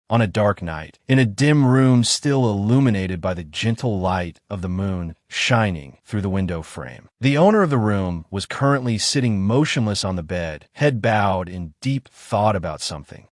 on a dark night, in a dim room still illuminated by the gentle light of the moon shining through the window frame. The owner of the room was currently sitting motionless on the bed, head bowed in deep thought about something.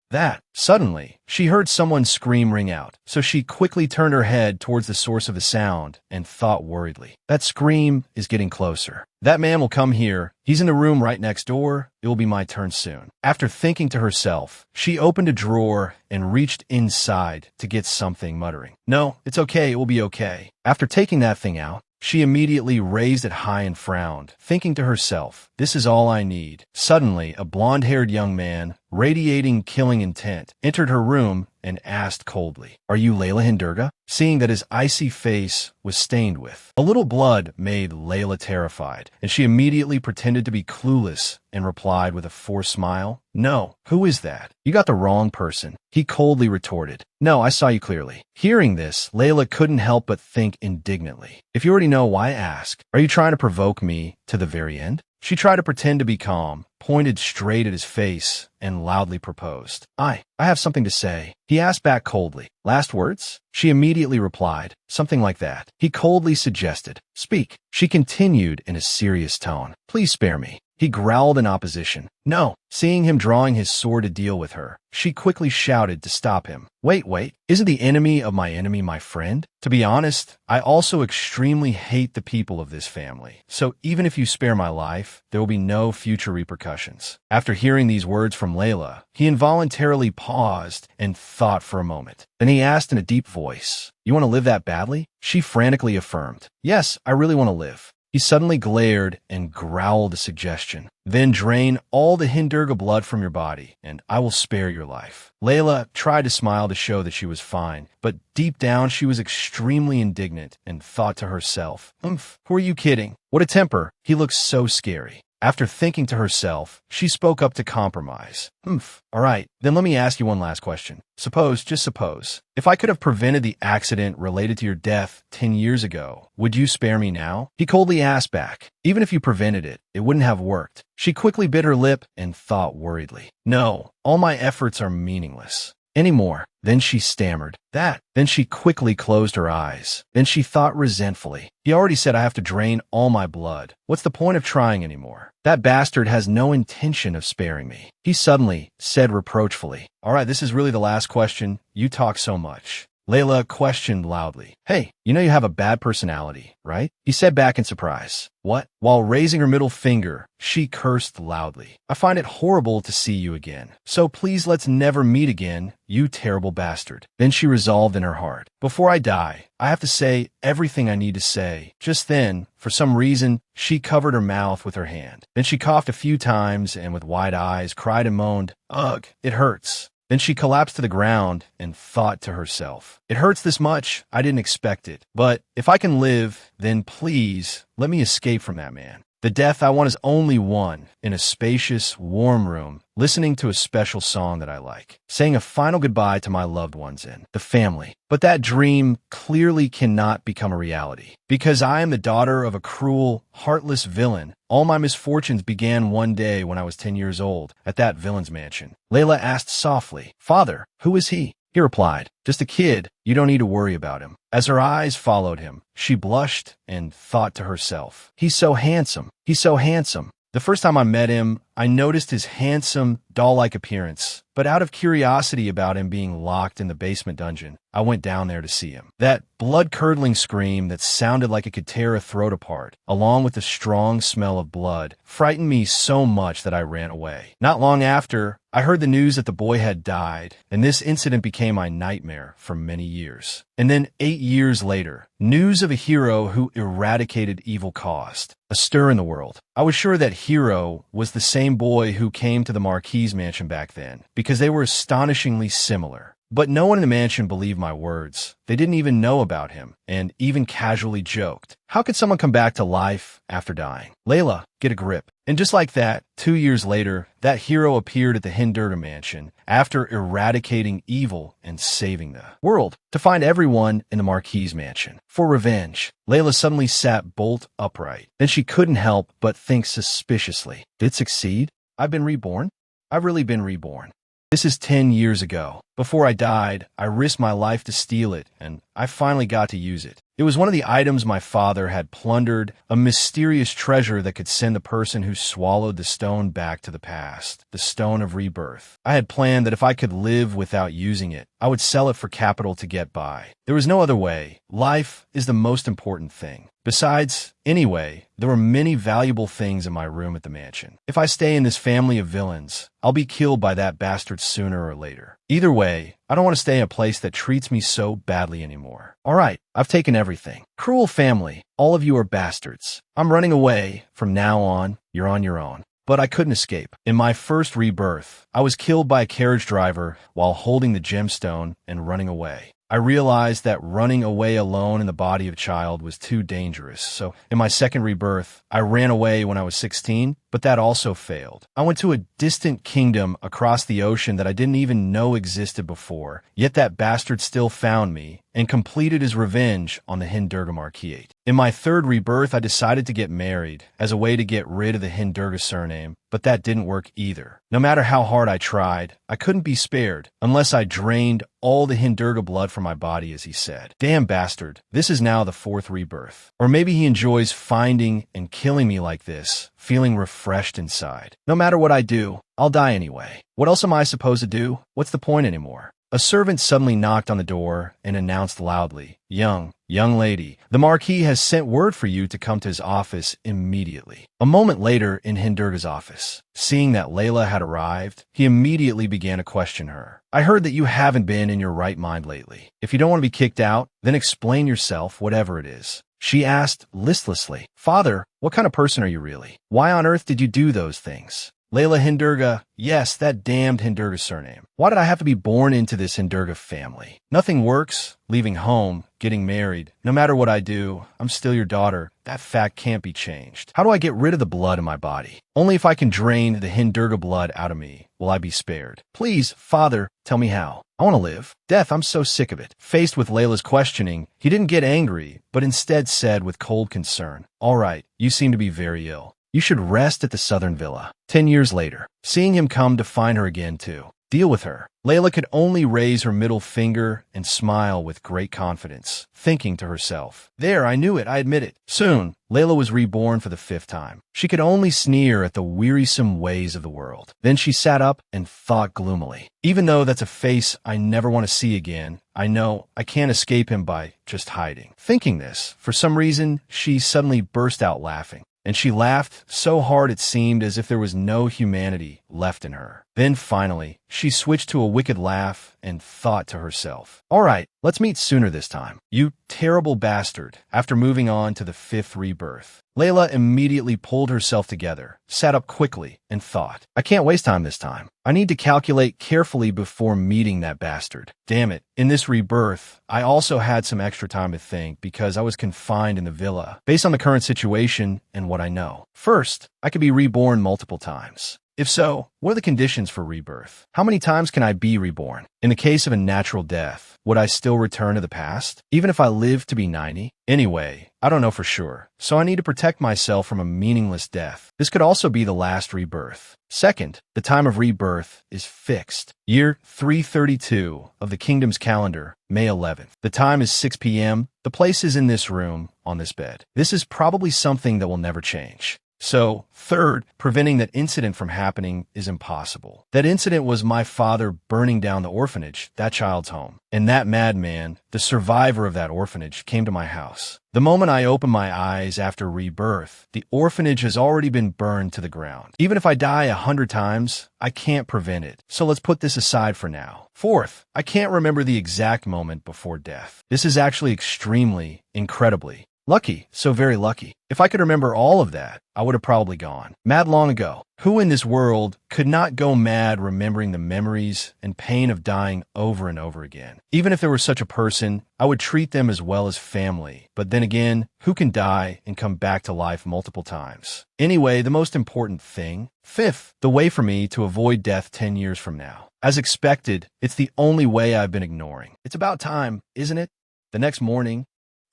Suddenly, she heard someone's scream ring out, so she quickly turned her head towards the source of the sound and thought worriedly, that scream is getting closer. That man will come here. He's in the room right next door. It will be my turn soon. After thinking to herself, she opened a drawer and reached inside to get something, muttering, "No, it's okay, it will be okay." After taking that thing out, she immediately raised it high and frowned, thinking to herself, this is all I need. Suddenly, a blonde-haired young man, radiating killing intent, entered her room and asked coldly, "Are you Layla Hindurga?" Seeing that his icy face was stained with a little blood made Layla terrified, and she immediately pretended to be clueless and replied with a forced smile, "No, who is that? You got the wrong person." He coldly retorted, "No, I saw you clearly." Hearing this, Layla couldn't help but think indignantly, "If you already know, why ask? Are you trying to provoke me to the very end?" She tried to pretend to be calm, pointed straight at his face, and loudly proposed, I have something to say." He asked back coldly, "Last words?" She immediately replied, "Something like that." He coldly suggested, "Speak." She continued in a serious tone, "Please spare me." He growled in opposition, "No." Seeing him drawing his sword to deal with her, she quickly shouted to stop him, Wait, isn't the enemy of my enemy my friend? To be honest, I also extremely hate the people of this family, so even if you spare my life, there will be no future repercussions." After hearing these words from Layla, he involuntarily paused and thought for a moment. Then he asked in a deep voice, "You want to live that badly?" She frantically affirmed, "Yes, I really want to live." He suddenly glared and growled a suggestion. "Then drain all the Hindurga blood from your body, and I will spare your life." Layla tried to smile to show that she was fine, but deep down she was extremely indignant and thought to herself, who are you kidding? What a temper. He looks so scary." After thinking to herself, she spoke up to compromise. All right, then let me ask you one last question. Just suppose, if I could have prevented the accident related to your death 10 years ago, would you spare me now? He coldly asked back, "Even if you prevented it, it wouldn't have worked." She quickly bit her lip and thought worriedly, "No, all my efforts are meaningless anymore." Then she stammered, Then she quickly closed her eyes. Then she thought resentfully, "He already said I have to drain all my blood. What's the point of trying anymore? That bastard has no intention of sparing me." He suddenly said reproachfully, "All right, this is really the last question. You talk so much." Layla questioned loudly, "Hey, you know you have a bad personality, right?" He said back in surprise, "What?" While raising her middle finger, she cursed loudly, "I find it horrible to see you again. So please let's never meet again, you terrible bastard." Then she resolved in her heart, "Before I die, I have to say everything I need to say." Just then, for some reason, she covered her mouth with her hand. Then she coughed a few times and with wide eyes cried and moaned, "Ugh, it hurts." Then she collapsed to the ground and thought to herself, "It hurts this much, I didn't expect it. But if I can live, then please let me escape from that man. The death I want is only one, in a spacious, warm room, listening to a special song that I like, saying a final goodbye to my loved ones and the family. But that dream clearly cannot become a reality, because I am the daughter of a cruel, heartless villain. All my misfortunes began one day when I was 10 years old, at that villain's mansion." Layla asked softly, "Father, who is he?" He replied, "Just a kid. You don't need to worry about him." As her eyes followed him, she blushed and thought to herself, He's so handsome. He's so handsome." The first time I met him, I noticed his handsome, doll-like appearance, but out of curiosity about him being locked in the basement dungeon, I went down there to see him. That blood-curdling scream that sounded like it could tear a throat apart, along with the strong smell of blood, frightened me so much that I ran away. Not long after, I heard the news that the boy had died, and this incident became my nightmare for many years. And then 8 years later, news of a hero who eradicated evil caused a stir in the world. I was sure that hero was the same boy who came to the Marquis mansion back then, because they were astonishingly similar. But no one in the mansion believed my words. They didn't even know about him, and even casually joked, "How could someone come back to life after dying? Layla, get a grip." And just like that, 2 years later, that hero appeared at the Hindurga mansion after eradicating evil and saving the world, to find everyone in the Marquis mansion for revenge. Layla suddenly sat bolt upright. Then she couldn't help but think suspiciously, "Did it succeed? I've been reborn? I've really been reborn. This is 10 years ago." Before I died, I risked my life to steal it, and I finally got to use it. It was one of the items my father had plundered, a mysterious treasure that could send the person who swallowed the stone back to the past, the stone of rebirth. I had planned that if I could live without using it, I would sell it for capital to get by. There was no other way. Life is the most important thing. Besides, anyway, there were many valuable things in my room at the mansion. If I stay in this family of villains, I'll be killed by that bastard sooner or later. Either way, I don't want to stay in a place that treats me so badly anymore. All right, I've taken everything. Cruel family, all of you are bastards. I'm running away. From now on, you're on your own. But I couldn't escape. In my first rebirth, I was killed by a carriage driver while holding the gemstone and running away. I realized that running away alone in the body of a child was too dangerous, so in my second rebirth, I ran away when I was 16, but that also failed. I went to a distant kingdom across the ocean that I didn't even know existed before, yet that bastard still found me and completed his revenge on the Hindurga Marquis. In my third rebirth, I decided to get married as a way to get rid of the Hindurga surname, but that didn't work either. No matter how hard I tried, I couldn't be spared unless I drained all the Hindurga blood from my body, as he said. Damn bastard, this is now the fourth rebirth. Or maybe he enjoys finding and killing me like this, feeling refreshed inside. No matter what I do, I'll die anyway. What else am I supposed to do? What's the point anymore? A servant suddenly knocked on the door and announced loudly, Young lady, the Marquis has sent word for you to come to his office immediately." A moment later in Hindurga's office, seeing that Layla had arrived, he immediately began to question her. "I heard that you haven't been in your right mind lately. If you don't want to be kicked out, then explain yourself, whatever it is." She asked listlessly, "Father, what kind of person are you really? Why on earth did you do those things?" Layla Hindurga, yes, that damned Hindurga surname. Why did I have to be born into this Hindurga family? Nothing works. Leaving home, getting married. No matter what I do, I'm still your daughter. That fact can't be changed. How do I get rid of the blood in my body? Only if I can drain the Hindurga blood out of me will I be spared. Please, Father, tell me how. I want to live. Death, I'm so sick of it. Faced with Layla's questioning, he didn't get angry, but instead said with cold concern, "All right, you seem to be very ill. You should rest at the Southern Villa." 10 years later, seeing him come to find her again too. Deal with her. Layla could only raise her middle finger and smile with great confidence, thinking to herself, "There, I knew it, I admit it." Soon, Layla was reborn for the 5th time. She could only sneer at the wearisome ways of the world. Then she sat up and thought gloomily, "Even though that's a face I never want to see again, I know I can't escape him by just hiding." Thinking this, for some reason, she suddenly burst out laughing. And she laughed so hard it seemed as if there was no humanity left in her. Then finally, she switched to a wicked laugh and thought to herself, "All right, let's meet sooner this time. You terrible bastard." After moving on to the 5th rebirth, Layla immediately pulled herself together, sat up quickly, and thought, "I can't waste time this time. I need to calculate carefully before meeting that bastard. Damn it. In this rebirth, I also had some extra time to think because I was confined in the villa, based on the current situation and what I know. First, I could be reborn multiple times. If so, what are the conditions for rebirth? How many times can I be reborn? In the case of a natural death, would I still return to the past, even if I lived to be 90? Anyway, I don't know for sure, so I need to protect myself from a meaningless death. This could also be the last rebirth. Second, the time of rebirth is fixed. Year 332 of the kingdom's calendar, May 11th. The time is 6 p.m. The place is in this room, on this bed. This is probably something that will never change. So, third, preventing that incident from happening is impossible. That incident was my father burning down the orphanage, that child's home. And that madman, the survivor of that orphanage, came to my house. The moment I open my eyes after rebirth, the orphanage has already been burned to the ground. Even if I die 100 times, I can't prevent it. So let's put this aside for now. Fourth, I can't remember the exact moment before death. This is actually extremely, incredibly lucky, so very lucky. If I could remember all of that, I would have probably gone mad long ago. Who in this world could not go mad remembering the memories and pain of dying over and over again? Even if there were such a person, I would treat them as well as family. But then again, who can die and come back to life multiple times? Anyway, the most important thing. Fifth, the way for me to avoid death 10 years from now. As expected, it's the only way I've been ignoring. It's about time, isn't it? The next morning,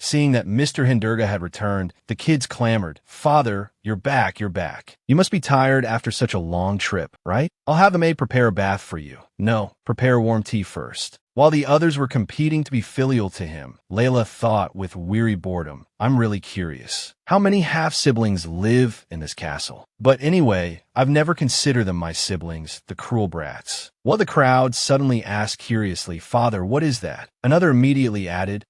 Seeing that Mr. Hindurga had returned, the kids clamored, "Father, you're back, you're back. You must be tired after such a long trip, right? I'll have the maid prepare a bath for you. No, prepare warm tea first." While the others were competing to be filial to him, Layla thought with weary boredom, "I'm really curious. How many half-siblings live in this castle? But anyway, I've never considered them my siblings, the cruel brats." While the crowd suddenly asked curiously, "Father, what is that?" Another immediately added,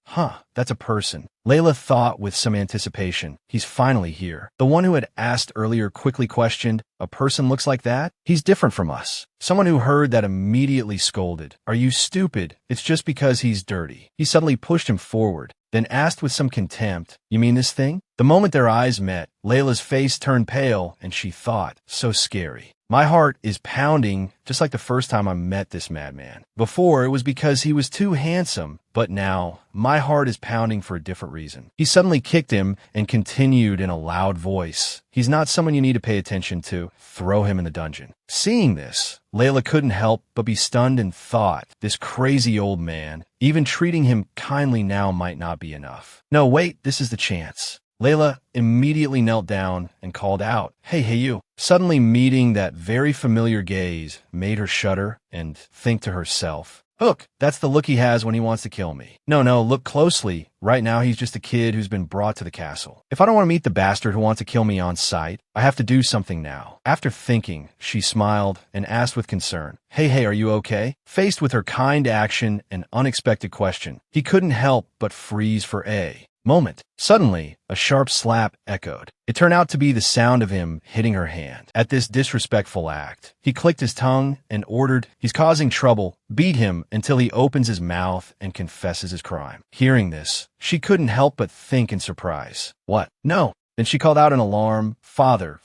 "That's a person." Layla thought with some anticipation, "He's finally here." The one who had asked earlier quickly questioned, "A person looks like that? He's different from us." Someone who heard that immediately scolded, "Are you stupid? It's just because he's dirty." He suddenly pushed him forward, then asked with some contempt, "You mean this thing?" The moment their eyes met, Layla's face turned pale and she thought, "So scary. My heart is pounding just like the first time I met this madman. Before, it was because he was too handsome, but now my heart is pounding for a different reason." He suddenly kicked him and continued in a loud voice, "He's not someone you need to pay attention to. Throw him in the dungeon." Seeing this, Layla couldn't help but be stunned and thought, this crazy old man, even treating him kindly now might not be enough. No, wait, this is the chance. Layla immediately knelt down and called out, hey, you." Suddenly meeting that very familiar gaze made her shudder and think to herself, "Hook, that's the look he has when he wants to kill me. No, look closely. Right now he's just a kid who's been brought to the castle. If I don't want to meet the bastard who wants to kill me on sight, I have to do something now." After thinking, she smiled and asked with concern, Hey, are you okay?" Faced with her kind action and unexpected question, he couldn't help but freeze for a moment. Suddenly, a sharp slap echoed. It turned out to be the sound of him hitting her hand. At this disrespectful act, he clicked his tongue and ordered, "He's causing trouble. Beat him until he opens his mouth and confesses his crime." Hearing this, she couldn't help but think in surprise. "What? No." Then she called out in alarm, Father.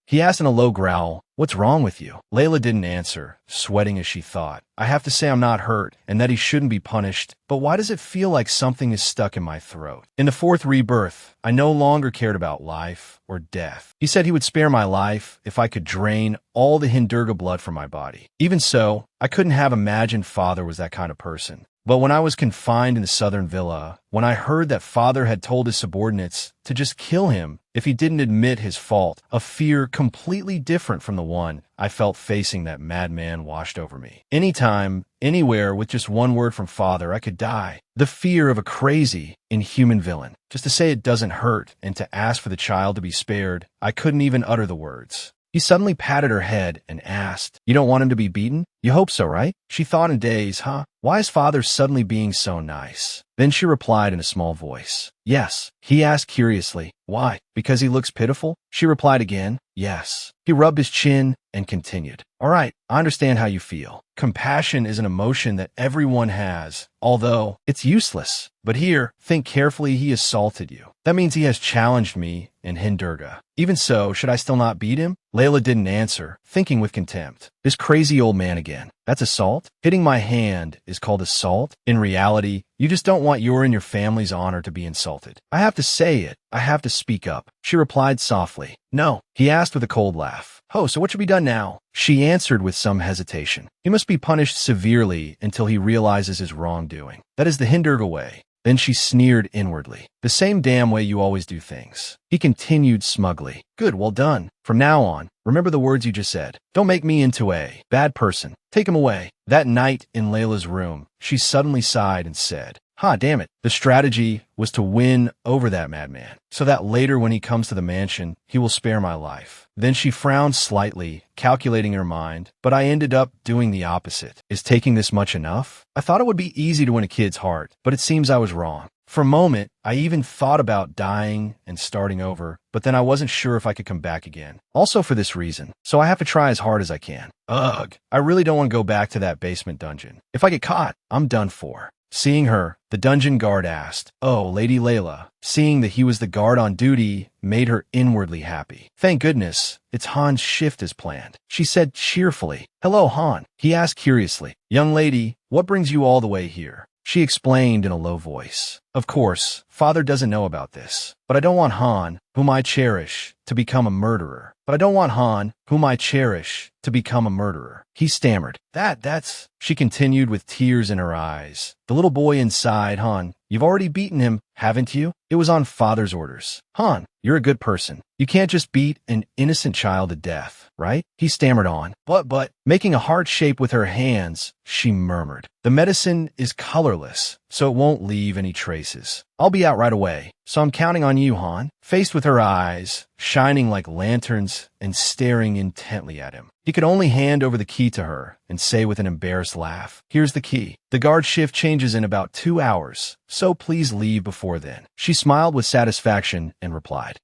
He asked in a low growl, "What's wrong with you?" Layla didn't answer, sweating as she thought, "I have to say I'm not hurt and that he shouldn't be punished, but why does it feel like something is stuck in my throat?" In the fourth rebirth, I no longer cared about life or death. He said he would spare my life if I could drain all the Hindurga blood from my body. Even so, I couldn't have imagined Father was that kind of person. But when I was confined in the southern villa, when I heard that Father had told his subordinates to just kill him if he didn't admit his fault, a fear completely different from the one I felt facing that madman washed over me. Anytime, anywhere, with just one word from Father, I could die. The fear of a crazy, inhuman villain. Just to say it doesn't hurt and to ask for the child to be spared, I couldn't even utter the words. He suddenly patted her head and asked, "You don't want him to be beaten? You hope so, right?" She thought in daze, Why is Father suddenly being so nice? Then she replied in a small voice, "Yes." He asked curiously, "Why? Because he looks pitiful?" She replied again, "Yes." He rubbed his chin and continued, "All right, I understand how you feel. Compassion is an emotion that everyone has, although it's useless. But here, think carefully, he assaulted you. That means he has challenged me in Hindurga. Even so, should I still not beat him?" Layla didn't answer, thinking with contempt. This crazy old man again. That's assault? Hitting my hand is called assault? In reality, you just don't want your and your family's honor to be insulted. I have to say it. I have to speak up. She replied softly. "No." He asked with a cold laugh. "Oh, so what should be done now?" She answered with some hesitation. "He must be punished severely until he realizes his wrongdoing. That is the Hindurga way." Then she sneered inwardly. "The same damn way you always do things." He continued smugly. "Good, well done. From now on, remember the words you just said. Don't make me into a bad person. Take him away." That night in Layla's room, she suddenly sighed and said, damn it. The strategy was to win over that madman, so that later when he comes to the mansion, he will spare my life. Then she frowned slightly, calculating her mind, but I ended up doing the opposite. Is taking this much enough? I thought it would be easy to win a kid's heart, but it seems I was wrong. For a moment, I even thought about dying and starting over, but then I wasn't sure if I could come back again. Also for this reason, so I have to try as hard as I can. Ugh, I really don't want to go back to that basement dungeon. If I get caught, I'm done for. Seeing her, the dungeon guard asked, "Oh, Lady Layla." Seeing that he was the guard on duty made her inwardly happy. "Thank goodness, it's Han's shift as planned," she said cheerfully. "Hello, Han." He asked curiously, "Young lady, what brings you all the way here?" She explained in a low voice. "Of course, Father doesn't know about this, but I don't want Han, whom I cherish, to become a murderer. But I don't want Han, whom I cherish, to become a murderer. He stammered. That's... She continued with tears in her eyes. The little boy inside, Han, you've already beaten him, haven't you? It was on father's orders. Han, you're a good person. You can't just beat an innocent child to death, right? He stammered on. But, making a heart shape with her hands, she murmured. The medicine is colorless, so it won't leave any traces. I'll be out right away, so I'm counting on you, Han. Faced with her eyes, shining like lanterns and staring intently at him, he could only hand over the key to her and say with an embarrassed laugh, here's the key. The guard shift changes in about 2 hours, so please leave before then. She smiled with satisfaction and replied,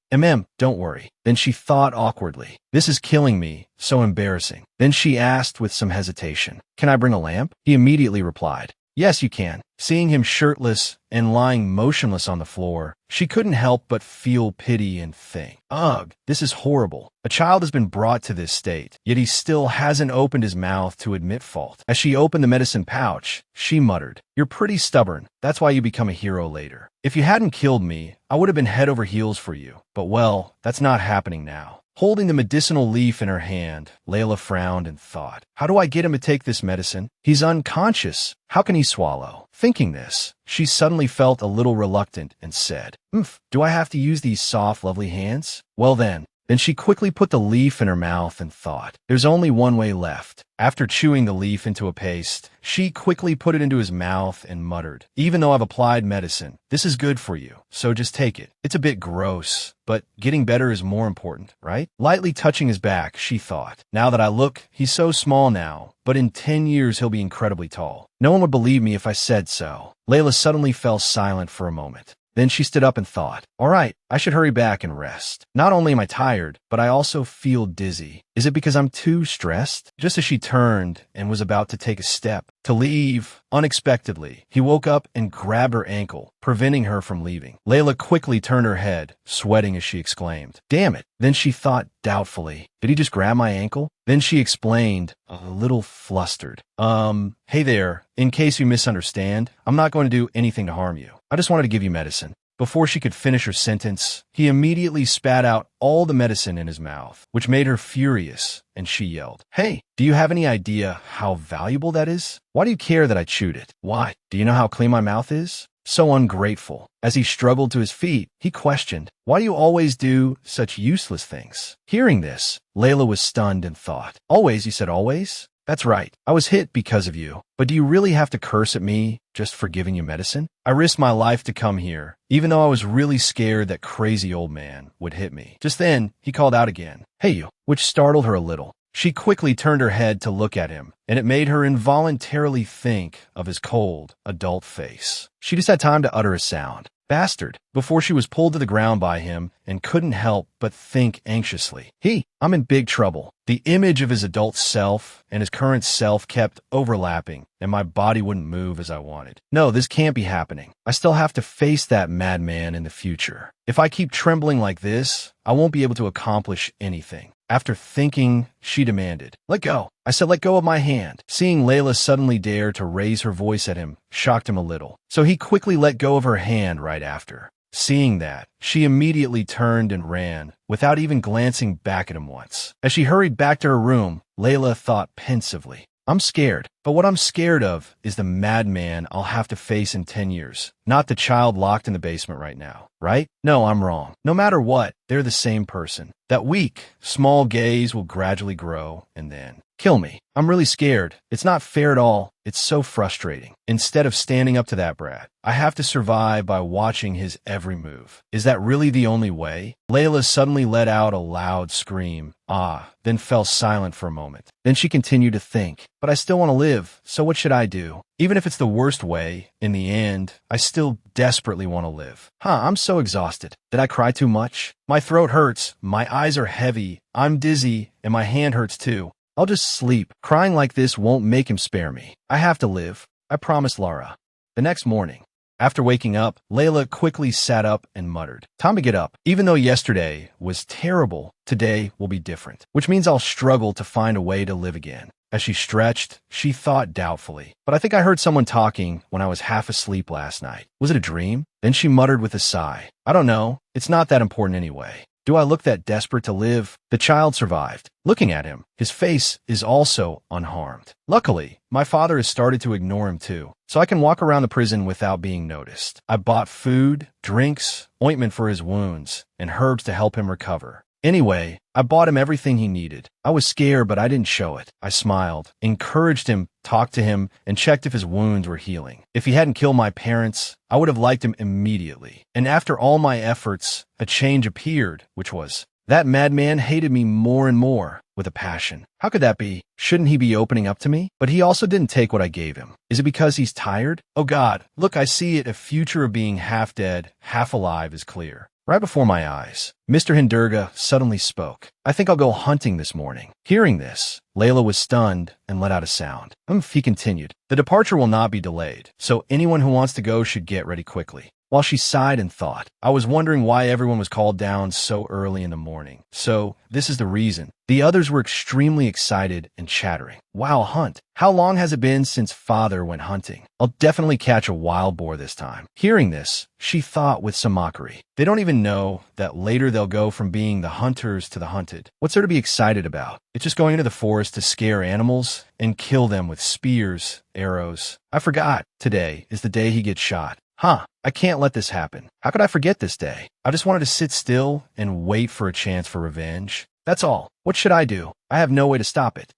don't worry. Then she thought awkwardly, this is killing me, so embarrassing. Then she asked with some hesitation, can I bring a lamp? He immediately replied, yes, you can. Seeing him shirtless and lying motionless on the floor, she couldn't help but feel pity and think, ugh, this is horrible. A child has been brought to this state, yet he still hasn't opened his mouth to admit fault. As she opened the medicine pouch, she muttered, you're pretty stubborn. That's why you become a hero later. If you hadn't killed me, I would have been head over heels for you. But well, that's not happening now. Holding the medicinal leaf in her hand, Layla frowned and thought, how do I get him to take this medicine? He's unconscious. How can he swallow? Thinking this, she suddenly felt a little reluctant and said, do I have to use these soft, lovely hands? Well then she quickly put the leaf in her mouth and thought, there's only one way left. After chewing the leaf into a paste, she quickly put it into his mouth and muttered, even though I've applied medicine, this is good for you, so just take it. It's a bit gross, but getting better is more important, right? Lightly touching his back, she thought, now that I look, he's so small now, but in 10 years he'll be incredibly tall. No one would believe me if I said so. Layla suddenly fell silent for a moment. Then she stood up and thought, all right, I should hurry back and rest. Not only am I tired, but I also feel dizzy. Is it because I'm too stressed? Just as she turned and was about to take a step to leave, unexpectedly, he woke up and grabbed her ankle, preventing her from leaving. Layla quickly turned her head, sweating as she exclaimed, damn it. Then she thought doubtfully, did he just grab my ankle? Then she explained, a little flustered, hey there, in case you misunderstand, I'm not going to do anything to harm you. I just wanted to give you medicine. Before she could finish her sentence, he immediately spat out all the medicine in his mouth, which made her furious, and she yelled, hey, do you have any idea how valuable that is? Why do you care that I chewed it? Why? Do you know how clean my mouth is? So ungrateful. As he struggled to his feet, he questioned, why do you always do such useless things? Hearing this, Layla was stunned and thought, always? You said always? That's right. I was hit because of you. But do you really have to curse at me just for giving you medicine? I risked my life to come here, even though I was really scared that crazy old man would hit me. Just then, he called out again, hey you, which startled her a little. She quickly turned her head to look at him, and it made her involuntarily think of his cold, adult face. She just had time to utter a sound, bastard, before she was pulled to the ground by him and couldn't help but think anxiously, I'm in big trouble. The image of his adult self and his current self kept overlapping, and my body wouldn't move as I wanted. No, this can't be happening. I still have to face that madman in the future. If I keep trembling like this, I won't be able to accomplish anything. After thinking, she demanded, let go. I said, let go of my hand. Seeing Layla suddenly dare to raise her voice at him shocked him a little, so he quickly let go of her hand right after. Seeing that, she immediately turned and ran, without even glancing back at him once. As she hurried back to her room, Layla thought pensively, I'm scared, but what I'm scared of is the madman I'll have to face in 10 years, not the child locked in the basement right now, right? No, I'm wrong. No matter what, they're the same person. That weak, small gaze will gradually grow and then kill me. I'm really scared. It's not fair at all. It's so frustrating. Instead of standing up to that brat, I have to survive by watching his every move. Is that really the only way? Layla suddenly let out a loud scream, then fell silent for a moment. Then she continued to think, but I still want to live, so what should I do? Even if it's the worst way, in the end, I still desperately want to live. I'm so exhausted. Did I cry too much? My throat hurts, my eyes are heavy, I'm dizzy, and my hand hurts too. I'll just sleep. Crying like this won't make him spare me. I have to live. I promised Laura. The next morning, after waking up, Layla quickly sat up and muttered, time to get up. Even though yesterday was terrible, today will be different, which means I'll struggle to find a way to live again. As she stretched, she thought doubtfully, but I think I heard someone talking when I was half asleep last night. Was it a dream? Then she muttered with a sigh, I don't know. It's not that important anyway. Do I look that desperate to live? The child survived. Looking at him, his face is also unharmed. Luckily, my father has started to ignore him too, so I can walk around the prison without being noticed. I bought food, drinks, ointment for his wounds, and herbs to help him recover. Anyway, I bought him everything he needed. I was scared, but I didn't show it. I smiled, encouraged him, talked to him, and checked if his wounds were healing. If he hadn't killed my parents, I would have liked him immediately. And after all my efforts, a change appeared, which was, that madman hated me more and more, with a passion. How could that be? Shouldn't he be opening up to me? But he also didn't take what I gave him. Is it because he's tired? Oh God, look, I see it. A future of being half dead, half alive is clear. Right before my eyes, Mr. Hindurga suddenly spoke. I think I'll go hunting this morning. Hearing this, Layla was stunned and let out a sound. He continued, the departure will not be delayed, so anyone who wants to go should get ready quickly. While she sighed and thought, I was wondering why everyone was called down so early in the morning. So, this is the reason. The others were extremely excited and chattering. Wow, hunt. How long has it been since father went hunting? I'll definitely catch a wild boar this time. Hearing this, she thought with some mockery. They don't even know that later they'll go from being the hunters to the hunted. What's there to be excited about? It's just going into the forest to scare animals and kill them with spears, arrows. I forgot. Today is the day he gets shot. I can't let this happen. How could I forget this day? I just wanted to sit still and wait for a chance for revenge. That's all. What should I do? I have no way to stop it.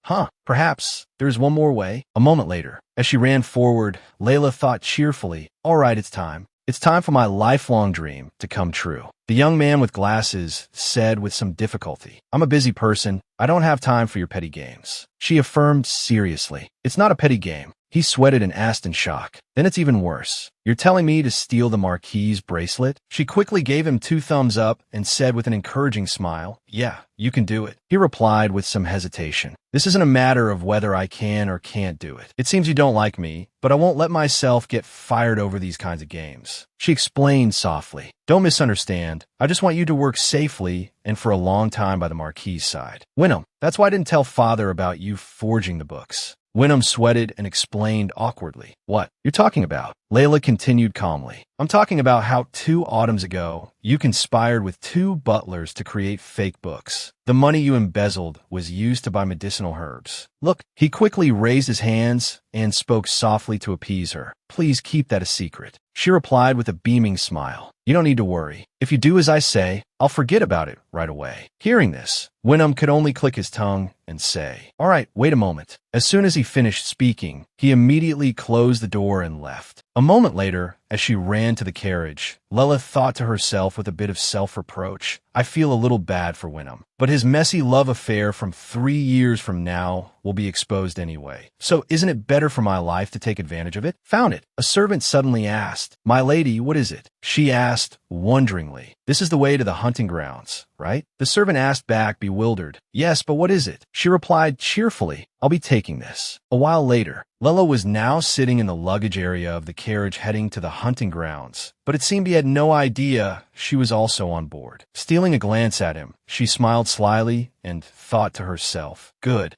Perhaps there's one more way. A moment later, as she ran forward, Layla thought cheerfully, all right, it's time. It's time for my lifelong dream to come true. The young man with glasses said with some difficulty, I'm a busy person. I don't have time for your petty games. She affirmed seriously, it's not a petty game. He sweated and asked in shock. Then it's even worse. You're telling me to steal the Marquis's bracelet? She quickly gave him 2 thumbs up and said with an encouraging smile, yeah, you can do it. He replied with some hesitation. This isn't a matter of whether I can or can't do it. It seems you don't like me, but I won't let myself get fired over these kinds of games. She explained softly. Don't misunderstand. I just want you to work safely and for a long time by the Marquis's side. Wynnum, that's why I didn't tell father about you forging the books. Wynnum sweated and explained awkwardly. What? You're talking about? Layla continued calmly. I'm talking about how 2 autumns ago, you conspired with 2 butlers to create fake books. The money you embezzled was used to buy medicinal herbs. Look, he quickly raised his hands and spoke softly to appease her. Please keep that a secret. She replied with a beaming smile. You don't need to worry. If you do as I say, I'll forget about it right away. Hearing this, Wynnum could only click his tongue and say, all right, wait a moment. As soon as he finished speaking, he immediately closed the door and left. A moment later, as she ran to the carriage, Layla thought to herself with a bit of self-reproach, I feel a little bad for Wynnum. But his messy love affair from 3 years from now will be exposed anyway. So isn't it better for my life to take advantage of it? Found it. A servant suddenly asked, My lady, what is it? She asked, wonderingly. This is the way to the hunting grounds, right? The servant asked back, bewildered. Yes, but what is it? She replied cheerfully, I'll be taking this. A while later, Layla was now sitting in the luggage area of the carriage heading to the hunting grounds, but it seemed he had no idea she was also on board. Stealing a glance at him, she smiled slyly and thought to herself, good,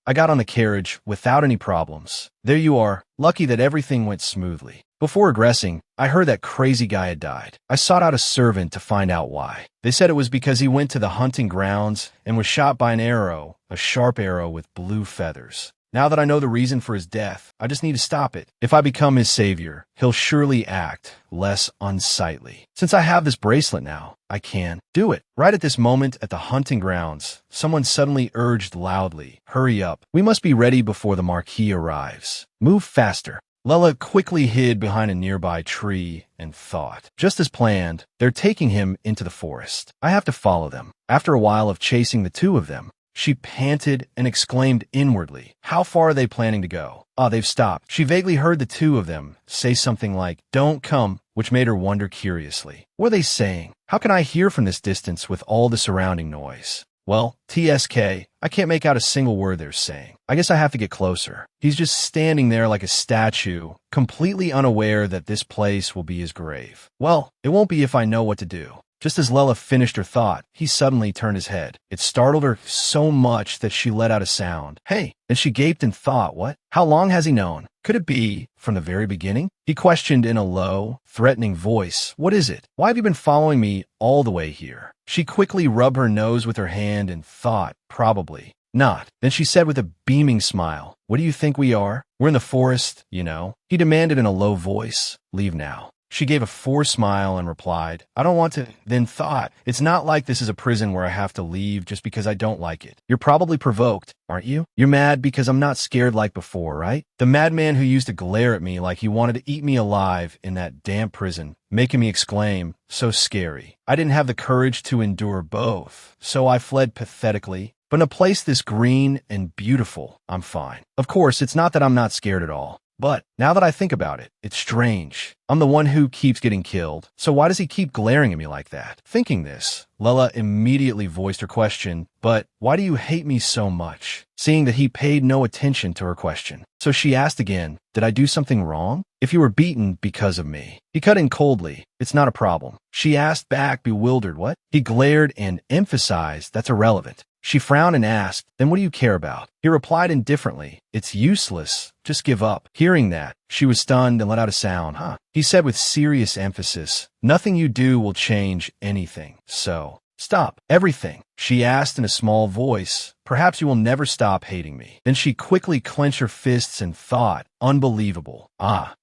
I got on the carriage without any problems. There you are, lucky that everything went smoothly. Before regressing, I heard that crazy guy had died. I sought out a servant to find out why. They said it was because he went to the hunting grounds and was shot by an arrow, a sharp arrow with blue feathers. Now that I know the reason for his death, I just need to stop it. If I become his savior, he'll surely act less unsightly. Since I have this bracelet now, I can do it. Right at this moment at the hunting grounds, someone suddenly urged loudly, hurry up. We must be ready before the Marquis arrives. Move faster. Layla quickly hid behind a nearby tree and thought. Just as planned, they're taking him into the forest. I have to follow them. After a while of chasing the 2 of them, she panted and exclaimed inwardly, how far are they planning to go? They've stopped. She vaguely heard the 2 of them say something like, don't come, which made her wonder curiously. What are they saying? How can I hear from this distance with all the surrounding noise? Well, TSK, I can't make out a single word they're saying. I guess I have to get closer. He's just standing there like a statue, completely unaware that this place will be his grave. Well, it won't be if I know what to do. Just as Lela finished her thought, he suddenly turned his head. It startled her so much that she let out a sound. "Hey!" And she gaped and thought, what? How long has he known? Could it be from the very beginning? He questioned in a low, threatening voice. "What is it? Why have you been following me all the way here?" She quickly rubbed her nose with her hand and thought, probably not. Then she said with a beaming smile, "What do you think we are? We're in the forest, you know." He demanded in a low voice, "Leave now." She gave a forced smile and replied, "I don't want to," then thought, "It's not like this is a prison where I have to leave just because I don't like it. You're probably provoked, aren't you? You're mad because I'm not scared like before, right? The madman who used to glare at me like he wanted to eat me alive in that damp prison, making me exclaim, 'So scary.' I didn't have the courage to endure both, so I fled pathetically. But in a place this green and beautiful, I'm fine. Of course, it's not that I'm not scared at all. But now that I think about it, it's strange. I'm the one who keeps getting killed, so why does he keep glaring at me like that?" Thinking this, Lela immediately voiced her question, "But why do you hate me so much?" Seeing that he paid no attention to her question. So she asked again, "Did I do something wrong? If you were beaten because of me." He cut in coldly, "It's not a problem." She asked back, bewildered, "What?" He glared and emphasized, "That's irrelevant." She frowned and asked, "Then what do you care about?" He replied indifferently, "It's useless. Just give up." Hearing that, she was stunned and let out a sound. He said with serious emphasis, "Nothing you do will change anything. So, stop everything." She asked in a small voice, "Perhaps you will never stop hating me." Then she quickly clenched her fists and thought, "Unbelievable.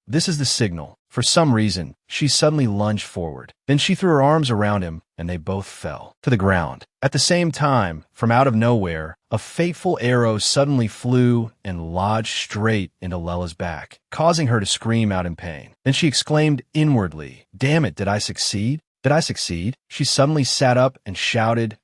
This is the signal." For some reason, she suddenly lunged forward. Then she threw her arms around him, and they both fell to the ground. At the same time, from out of nowhere, a fateful arrow suddenly flew and lodged straight into Lela's back, causing her to scream out in pain. Then she exclaimed inwardly, "Damn it, did I succeed? Did I succeed?" She suddenly sat up and shouted,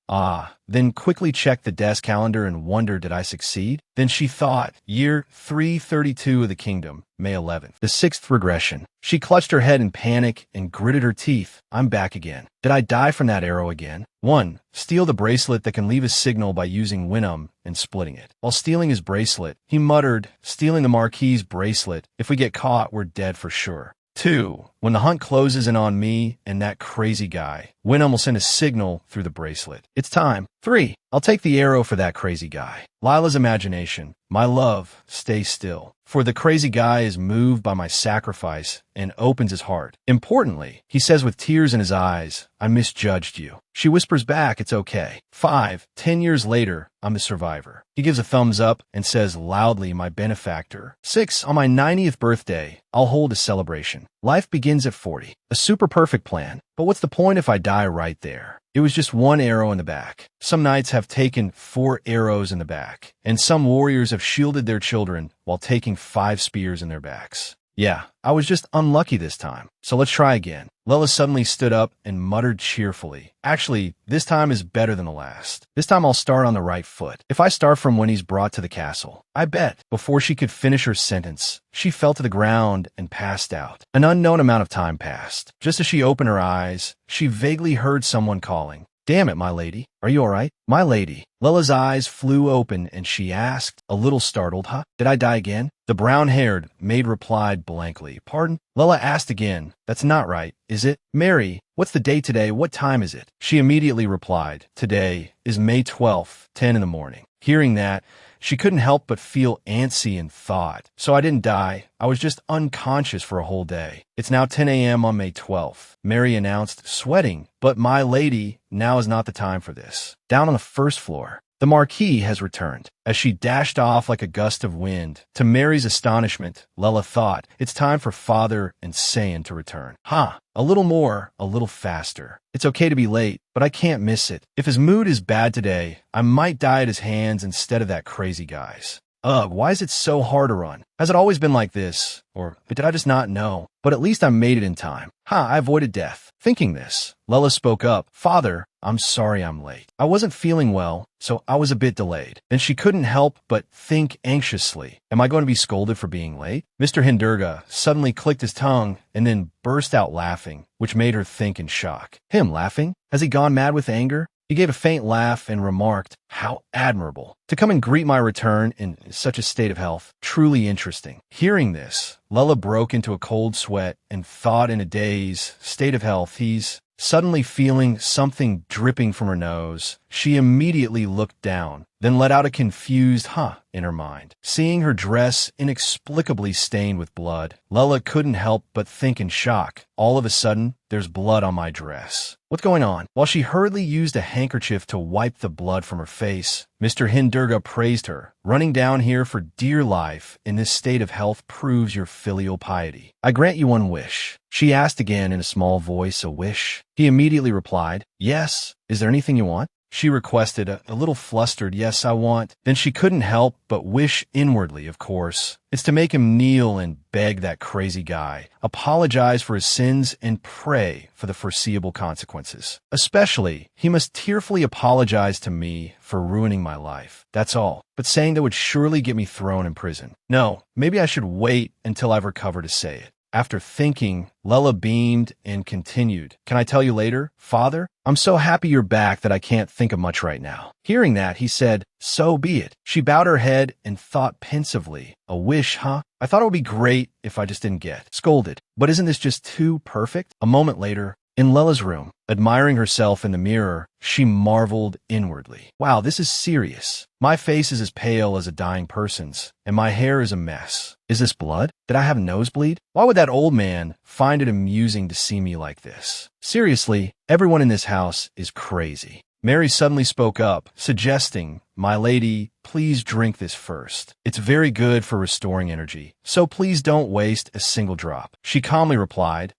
then quickly checked the desk calendar and wondered, did I succeed? Then she thought, year 332 of the kingdom, May 11th, the 6th regression. She clutched her head in panic and gritted her teeth. I'm back again. Did I die from that arrow again? 1. Steal the bracelet that can leave a signal by using Winham and splitting it. While stealing his bracelet, he muttered, stealing the Marquis's bracelet. If we get caught, we're dead for sure. 2. When the hunt closes in on me and that crazy guy, Winham will send a signal through the bracelet. It's time. 3. I'll take the arrow for that crazy guy. Lila's imagination. My love, stay still. For the crazy guy is moved by my sacrifice and opens his heart. Importantly, he says with tears in his eyes, I misjudged you. She whispers back, it's okay. 5. 10 years later, I'm the survivor. He gives a thumbs up and says loudly, my benefactor. 6. On my 90th birthday, I'll hold a celebration. Life begins at 40. A super perfect plan. But what's the point if I die right there? It was just one arrow in the back. Some knights have taken 4 arrows in the back, and some warriors have shielded their children while taking 5 spears in their backs. Yeah, I was just unlucky this time. So let's try again. Lela suddenly stood up and muttered cheerfully. Actually, this time is better than the last. This time I'll start on the right foot. If I start from when he's brought to the castle, I bet. Before she could finish her sentence, she fell to the ground and passed out. An unknown amount of time passed. Just as she opened her eyes, she vaguely heard someone calling. Damn it, my lady. Are you all right? My lady. Lela's eyes flew open and she asked, a little startled, Did I die again? The brown-haired maid replied blankly, Pardon? Lela asked again, That's not right, is it? Mary, what's the date today? What time is it? She immediately replied, Today is May 12th, 10 in the morning. Hearing that, she couldn't help but feel antsy and thought. So I didn't die. I was just unconscious for a whole day. It's now 10 a.m. on May 12th. Mary announced, sweating. But my lady, now is not the time for this. Down on the first floor, the Marquis has returned. As she dashed off like a gust of wind, to Mary's astonishment, Lela thought, it's time for Father and Sayan to return. A little more, a little faster. It's okay to be late, but I can't miss it. If his mood is bad today, I might die at his hands instead of that crazy guy's. Ugh, why is it so hard to run? Has it always been like this? Or did I just not know? But at least I made it in time. I avoided death. Thinking this, Lela spoke up. Father, I'm sorry I'm late. I wasn't feeling well, so I was a bit delayed. Then she couldn't help but think anxiously. Am I going to be scolded for being late? Mr. Hindurga suddenly clicked his tongue and then burst out laughing, which made her think in shock. Him laughing? Has he gone mad with anger? He gave a faint laugh and remarked, How admirable. To come and greet my return in such a state of health. Truly interesting. Hearing this, Lella broke into a cold sweat and thought in a daze, state of health, he's suddenly feeling something dripping from her nose. She immediately looked down, then let out a confused huh in her mind. Seeing her dress inexplicably stained with blood, Lella couldn't help but think in shock. All of a sudden, there's blood on my dress. What's going on? While she hurriedly used a handkerchief to wipe the blood from her face, Mr. Hindurga praised her. Running down here for dear life in this state of health proves your filial piety. I grant you one wish. She asked again in a small voice, a wish? He immediately replied, yes. Is there anything you want? She requested, a little flustered, yes, I want. Then she couldn't help but wish inwardly, of course. It's to make him kneel and beg that crazy guy, apologize for his sins, and pray for the foreseeable consequences. Especially, he must tearfully apologize to me for ruining my life. That's all. But saying that would surely get me thrown in prison. No, maybe I should wait until I've recovered to say it. After thinking, Lella beamed and continued, can I tell you later, Father? I'm so happy you're back that I can't think of much right now. Hearing that, he said, so be it. She bowed her head and thought pensively, a wish, huh? I thought it would be great if I just didn't get scolded. But isn't this just too perfect? A moment later, in Lella's room, admiring herself in the mirror, she marveled inwardly. Wow, this is serious. My face is as pale as a dying person's, and my hair is a mess. Is this blood? Did I have a nosebleed? Why would that old man find it amusing to see me like this? Seriously, everyone in this house is crazy. Mary suddenly spoke up, suggesting, my lady, please drink this first. It's very good for restoring energy, so please don't waste a single drop. She calmly replied,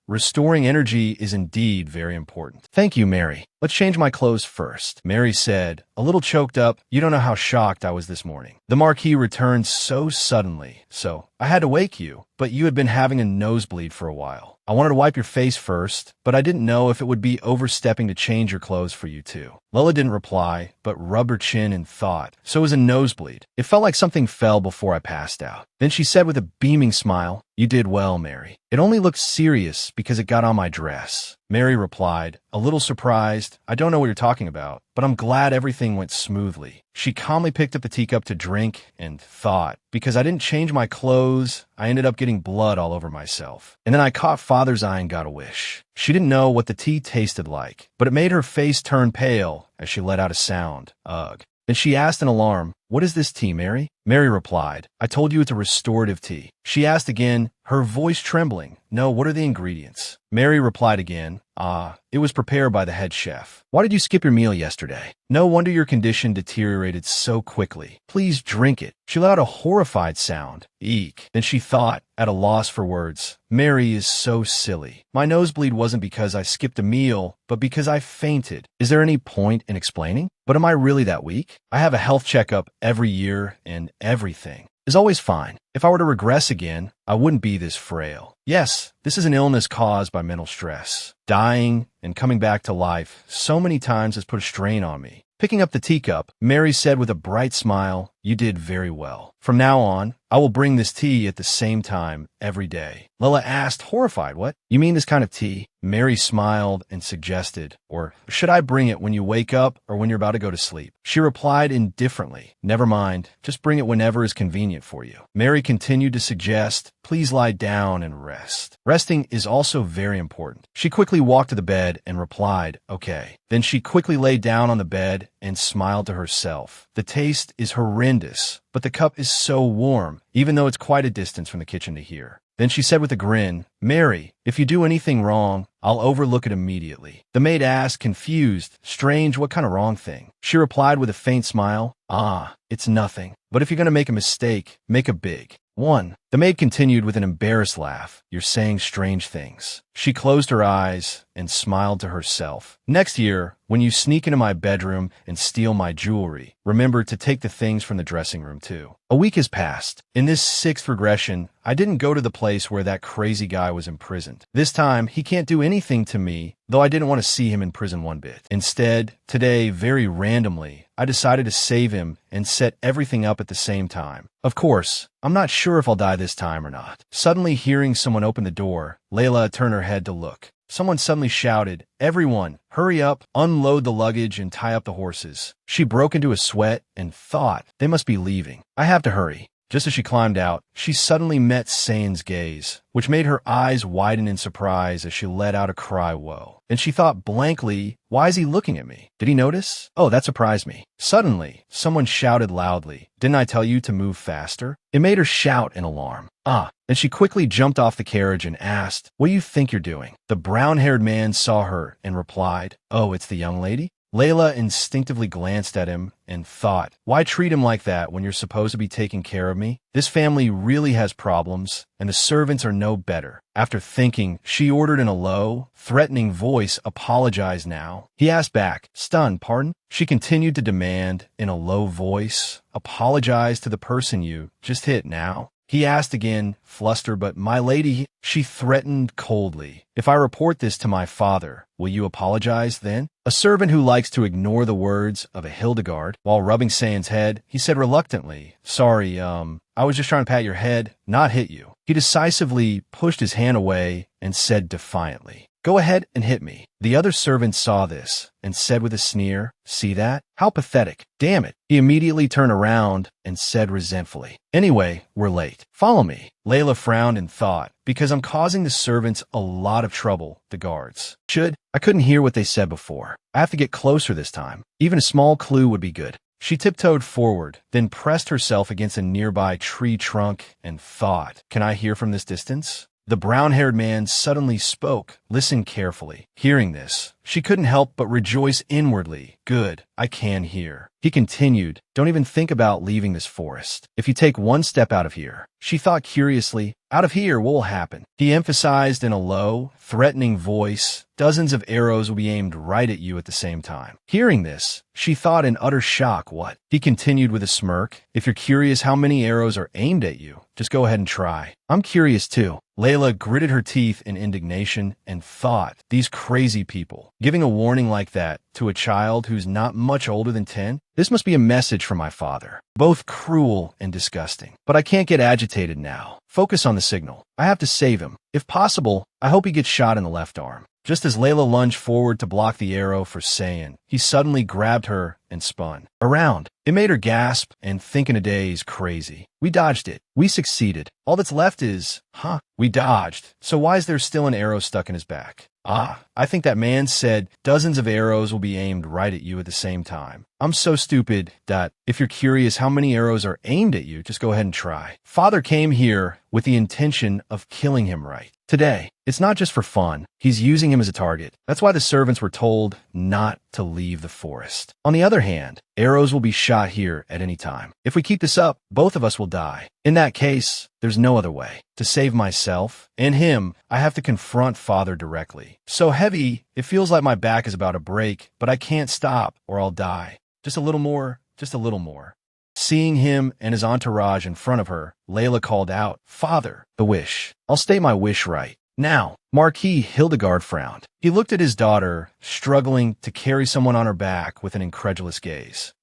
restoring energy is indeed very important. Thank you, Mary. Let's change my clothes first. Mary said, a little choked up, you don't know how shocked I was this morning. The Marquis returned so suddenly, so I had to wake you, but you had been having a nosebleed for a while. I wanted to wipe your face first, but I didn't know if it would be overstepping to change your clothes for you too. Lola didn't reply, but rubbed her chin in thought. So it was a nosebleed. It felt like something fell before I passed out. Then she said with a beaming smile, you did well, Mary. It only looked serious because it got on my dress. Mary replied, a little surprised, I don't know what you're talking about, but I'm glad everything went smoothly. She calmly picked up the teacup to drink and thought, because I didn't change my clothes, I ended up getting blood all over myself. And then I caught Father's eye and got a wish. She didn't know what the tea tasted like, but it made her face turn pale as she let out a sound, ugh. Then she asked in alarm, what is this tea, Mary? Mary replied, I told you it's a restorative tea. She asked again, her voice trembling, no, what are the ingredients? Mary replied again, it was prepared by the head chef. Why did you skip your meal yesterday? No wonder your condition deteriorated so quickly. Please drink it. She let out a horrified sound. Eek. Then she thought, at a loss for words, Mary is so silly. My nosebleed wasn't because I skipped a meal, but because I fainted. Is there any point in explaining? But am I really that weak? I have a health checkup every year and everything is always fine. If I were to regress again, I wouldn't be this frail. Yes, this is an illness caused by mental stress. Dying and coming back to life so many times has put a strain on me. Picking up the teacup, Mary said with a bright smile, you did very well. From now on, I will bring this tea at the same time every day. Lola asked, horrified, what? You mean this kind of tea? Mary smiled and suggested, or should I bring it when you wake up or when you're about to go to sleep? She replied indifferently, never mind, just bring it whenever is convenient for you. Mary continued to suggest, please lie down and rest. Resting is also very important. She quickly walked to the bed and replied, okay. Then she quickly lay down on the bed and smiled to herself. The taste is horrendous, but the cup is so warm, even though it's quite a distance from the kitchen to here. Then she said with a grin, Mary, if you do anything wrong, I'll overlook it immediately. The maid asked, confused, strange, what kind of wrong thing? She replied with a faint smile, it's nothing. But if you're going to make a mistake, make a big one. The maid continued with an embarrassed laugh, you're saying strange things. She closed her eyes and smiled to herself. Next year, when you sneak into my bedroom and steal my jewelry, remember to take the things from the dressing room too. A week has passed. In this sixth regression, I didn't go to the place where that crazy guy was imprisoned. This time, he can't do anything to me, though I didn't want to see him in prison one bit. Instead, today, very randomly, I decided to save him and set everything up at the same time. Of course, I'm not sure if I'll die this time or not. Suddenly hearing someone open the door, Layla turned her head to look. someone suddenly shouted, "Everyone, hurry up, unload the luggage and tie up the horses." She broke into a sweat and thought, they must be leaving. I have to hurry. Just as she climbed out, she suddenly met Sane's gaze, which made her eyes widen in surprise as she let out a cry, "Whoa." And she thought blankly, why is he looking at me? Did he notice? Oh, that surprised me. Suddenly, someone shouted loudly, "Didn't I tell you to move faster?" It made her shout in alarm. And she quickly jumped off the carriage and asked, "What do you think you're doing?" The brown-haired man saw her and replied, "Oh, it's the young lady?" Layla instinctively glanced at him and thought, why treat him like that when you're supposed to be taking care of me? This family really has problems, and the servants are no better. After thinking, she ordered in a low, threatening voice, "Apologize now." He asked back, stunned, "Pardon?" She continued to demand, in a low voice, "Apologize to the person you just hit now." He asked again, flustered, "But my lady," she threatened coldly, "if I report this to my father, will you apologize then?" A servant who likes to ignore the words of a Hildegard while rubbing Sane's head, he said reluctantly, "Sorry, I was just trying to pat your head, not hit you." He decisively pushed his hand away and said defiantly, "Go ahead and hit me." The other servant saw this and said with a sneer, "See that? How pathetic. Damn it." He immediately turned around and said resentfully, "Anyway, we're late. Follow me." Layla frowned and thought, because I'm causing the servants a lot of trouble, the guards. I couldn't hear what they said before. I have to get closer this time. Even a small clue would be good. She tiptoed forward, then pressed herself against a nearby tree trunk and thought, can I hear from this distance? The brown-haired man suddenly spoke. Listen carefully. Hearing this, she couldn't help but rejoice inwardly. Good, I can hear. He continued, don't even think about leaving this forest. If you take one step out of here, she thought curiously, out of here, what will happen? He emphasized in a low, threatening voice, dozens of arrows will be aimed right at you at the same time. Hearing this, she thought in utter shock, what? He continued with a smirk, if you're curious how many arrows are aimed at you, just go ahead and try. I'm curious too. Layla gritted her teeth in indignation and thought, these crazy people, giving a warning like that to a child who's not much older than 10? This must be a message from my father. Both cruel and disgusting. But I can't get agitated now. Focus on the signal. I have to save him. If possible, I hope he gets shot in the left arm. Just as Layla lunged forward to block the arrow for Sayan, he suddenly grabbed her and spun around. It made her gasp and think in a daze, crazy. We dodged it. We succeeded. All that's left is, we dodged. So why is there still an arrow stuck in his back? I think that man said dozens of arrows will be aimed right at you at the same time. I'm so stupid that if you're curious how many arrows are aimed at you, just go ahead and try. Father came here with the intention of killing him right today. It's not just for fun. He's using him as a target. That's why the servants were told not to leave the forest. On the other hand, arrows will be shot here at any time. If we keep this up, both of us will die. In that case, there's no other way. To save myself and him, I have to confront Father directly. So heavy, it feels like my back is about to break, but I can't stop or I'll die. Just a little more, just a little more. Seeing him and his entourage in front of her, Layla called out, Father, the wish. I'll state my wish right. Now, Marquis Hildegard frowned. He looked at his daughter, struggling to carry someone on her back with an incredulous gaze.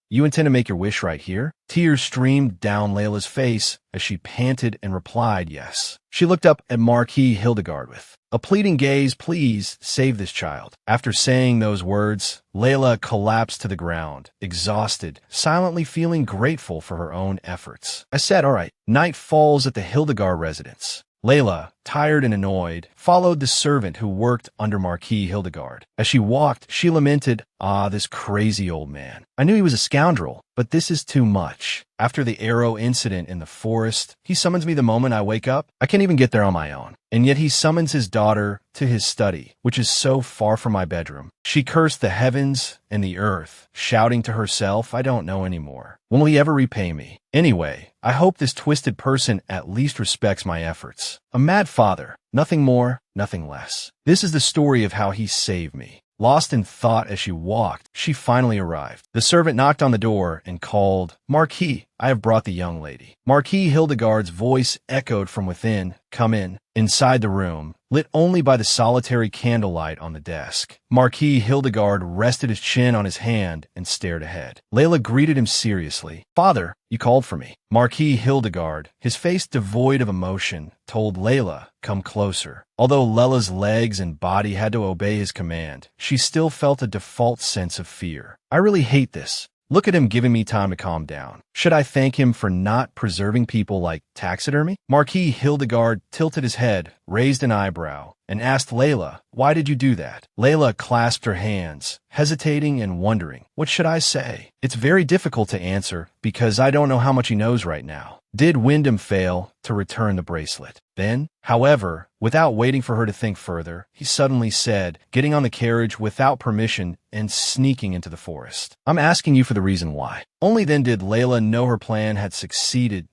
You intend to make your wish right here? Tears streamed down Layla's face as she panted and replied, yes. She looked up at Marquis Hildegard with a pleading gaze, please save this child. After saying those words, Layla collapsed to the ground, exhausted, silently feeling grateful for her own efforts. I said, all right. Night falls at the Hildegard residence. Layla, tired and annoyed, followed the servant who worked under Marquis Hildegard. As she walked, she lamented, this crazy old man. I knew he was a scoundrel, but this is too much. After the arrow incident in the forest, he summons me the moment I wake up. I can't even get there on my own. And yet he summons his daughter to his study, which is so far from my bedroom. She cursed the heavens and the earth, shouting to herself, I don't know anymore. When will he ever repay me? Anyway, I hope this twisted person at least respects my efforts. A mad father, nothing more, nothing less. This is the story of how he saved me. Lost in thought as she walked, she finally arrived. The servant knocked on the door and called, Marquis, I have brought the young lady. Marquis Hildegard's voice echoed from within, come in. Inside the room, lit only by the solitary candlelight on the desk. Marquis Hildegard rested his chin on his hand and stared ahead. Layla greeted him seriously. "Father, you called for me." Marquis Hildegard, his face devoid of emotion, told Layla, "Come closer." Although Layla's legs and body had to obey his command, she still felt a default sense of fear. "I really hate this. Look at him giving me time to calm down. Should I thank him for not preserving people like taxidermy?" Marquis Hildegard tilted his head, raised an eyebrow, and asked Layla, "Why did you do that?" Layla clasped her hands, hesitating and wondering, "What should I say?" "It's very difficult to answer because I don't know how much he knows right now." Did Wyndham fail to return the bracelet? Then, however, without waiting for her to think further, he suddenly said, getting on the carriage without permission and sneaking into the forest, "I'm asking you for the reason why." Only then did Layla know her plan had succeeded.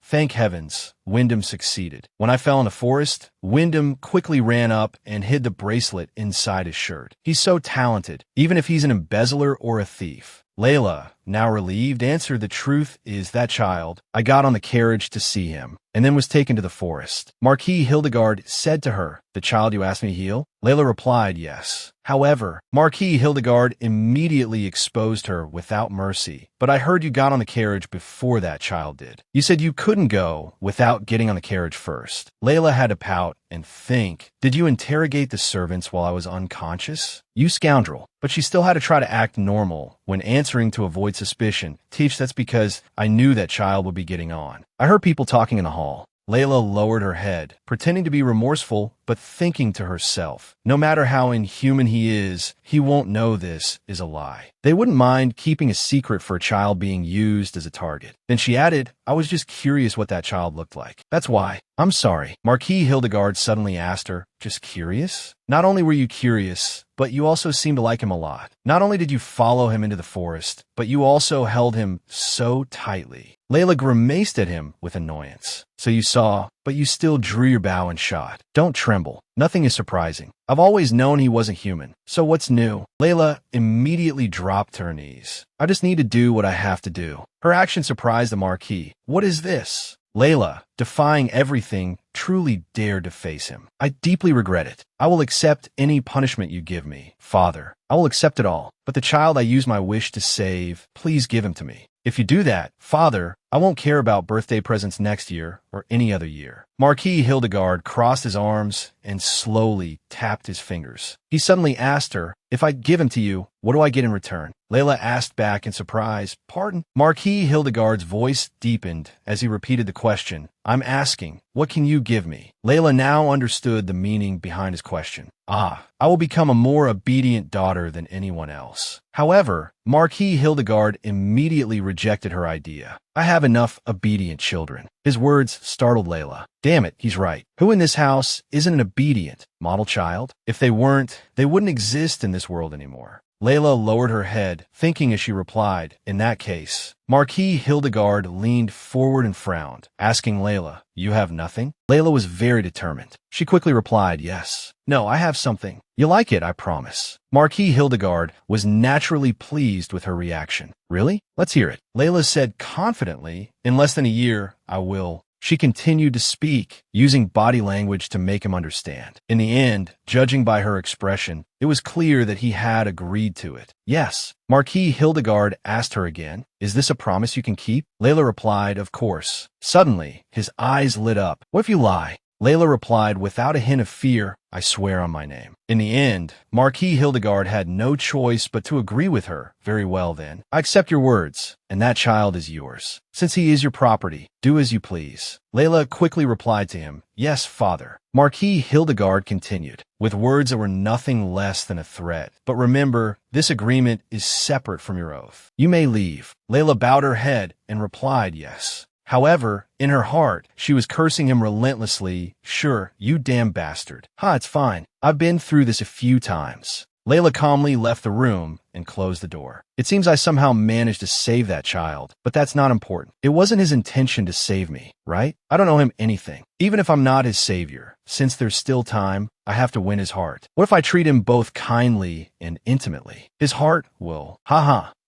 Thank heavens, Wyndham succeeded. When I fell in the forest, Wyndham quickly ran up and hid the bracelet inside his shirt. He's so talented, even if he's an embezzler or a thief. Layla, now relieved, answered, "The truth is that child. I got on the carriage to see him, and then was taken to the forest." Marquis Hildegard said to her, "The child you asked me to heal?" Layla replied, "Yes." However, Marquis Hildegard immediately exposed her without mercy. "But I heard you got on the carriage before that child did. You said you couldn't go without getting on the carriage first." Layla had to pout and think, "Did you interrogate the servants while I was unconscious? You scoundrel." But she still had to try to act normal when answering to avoid suspicion. "Teach, that's because I knew that child would be getting on. I heard people talking in the hall." Layla lowered her head, pretending to be remorseful, but thinking to herself, no matter how inhuman he is, he won't know this is a lie. They wouldn't mind keeping a secret for a child being used as a target. Then she added, "I was just curious what that child looked like. That's why." "I'm sorry." Marquis Hildegard suddenly asked her, "Just curious?" "Not only were you curious, but you also seemed to like him a lot. Not only did you follow him into the forest, but you also held him so tightly." Layla grimaced at him with annoyance. "So you saw, but you still drew your bow and shot. Don't tremble. Nothing is surprising. I've always known he wasn't human. So what's new?" Layla immediately dropped to her knees. "I just need to do what I have to do." Her action surprised the Marquis. "What is this?" Layla, defying everything, truly dared to face him. "I deeply regret it. I will accept any punishment you give me, Father. I will accept it all. But the child I use my wish to save, please give him to me. If you do that, Father, I won't care about birthday presents next year or any other year." Marquis Hildegard crossed his arms and slowly tapped his fingers. He suddenly asked her, "If I give him to you, what do I get in return?" Layla asked back in surprise, "Pardon?" Marquis Hildegard's voice deepened as he repeated the question. "I'm asking, what can you give me?" Layla now understood the meaning behind his question. I will become a more obedient daughter than anyone else." However, Marquis Hildegard immediately rejected her idea. "I have enough obedient children." His words startled Layla. Damn it, he's right. Who in this house isn't an obedient model child? If they weren't, they wouldn't exist in this world anymore. Layla lowered her head, thinking as she replied, "In that case." Marquis Hildegard leaned forward and frowned, asking Layla, "You have nothing?" Layla was very determined. She quickly replied, "Yes. No, I have something. You like it, I promise." Marquis Hildegard was naturally pleased with her reaction. "Really? Let's hear it." Layla said confidently, "In less than a year, I will." She continued to speak, using body language to make him understand. In the end, judging by her expression, it was clear that he had agreed to it. "Yes." Marquis Hildegard asked her again, "Is this a promise you can keep?" Layla replied, "Of course." Suddenly, his eyes lit up. "What if you lie?" Layla replied without a hint of fear, "I swear on my name." In the end, Marquis Hildegard had no choice but to agree with her. "Very well then. I accept your words, and that child is yours. Since he is your property, do as you please." Layla quickly replied to him, "Yes, Father." Marquis Hildegard continued, with words that were nothing less than a threat. "But remember, this agreement is separate from your oath. You may leave." Layla bowed her head and replied, "Yes." However, in her heart, she was cursing him relentlessly. "Sure, you damn bastard. It's fine. I've been through this a few times." Layla calmly left the room and closed the door. "It seems I somehow managed to save that child, but that's not important. It wasn't his intention to save me, right? I don't owe him anything. Even if I'm not his savior, since there's still time, I have to win his heart. What if I treat him both kindly and intimately? His heart will.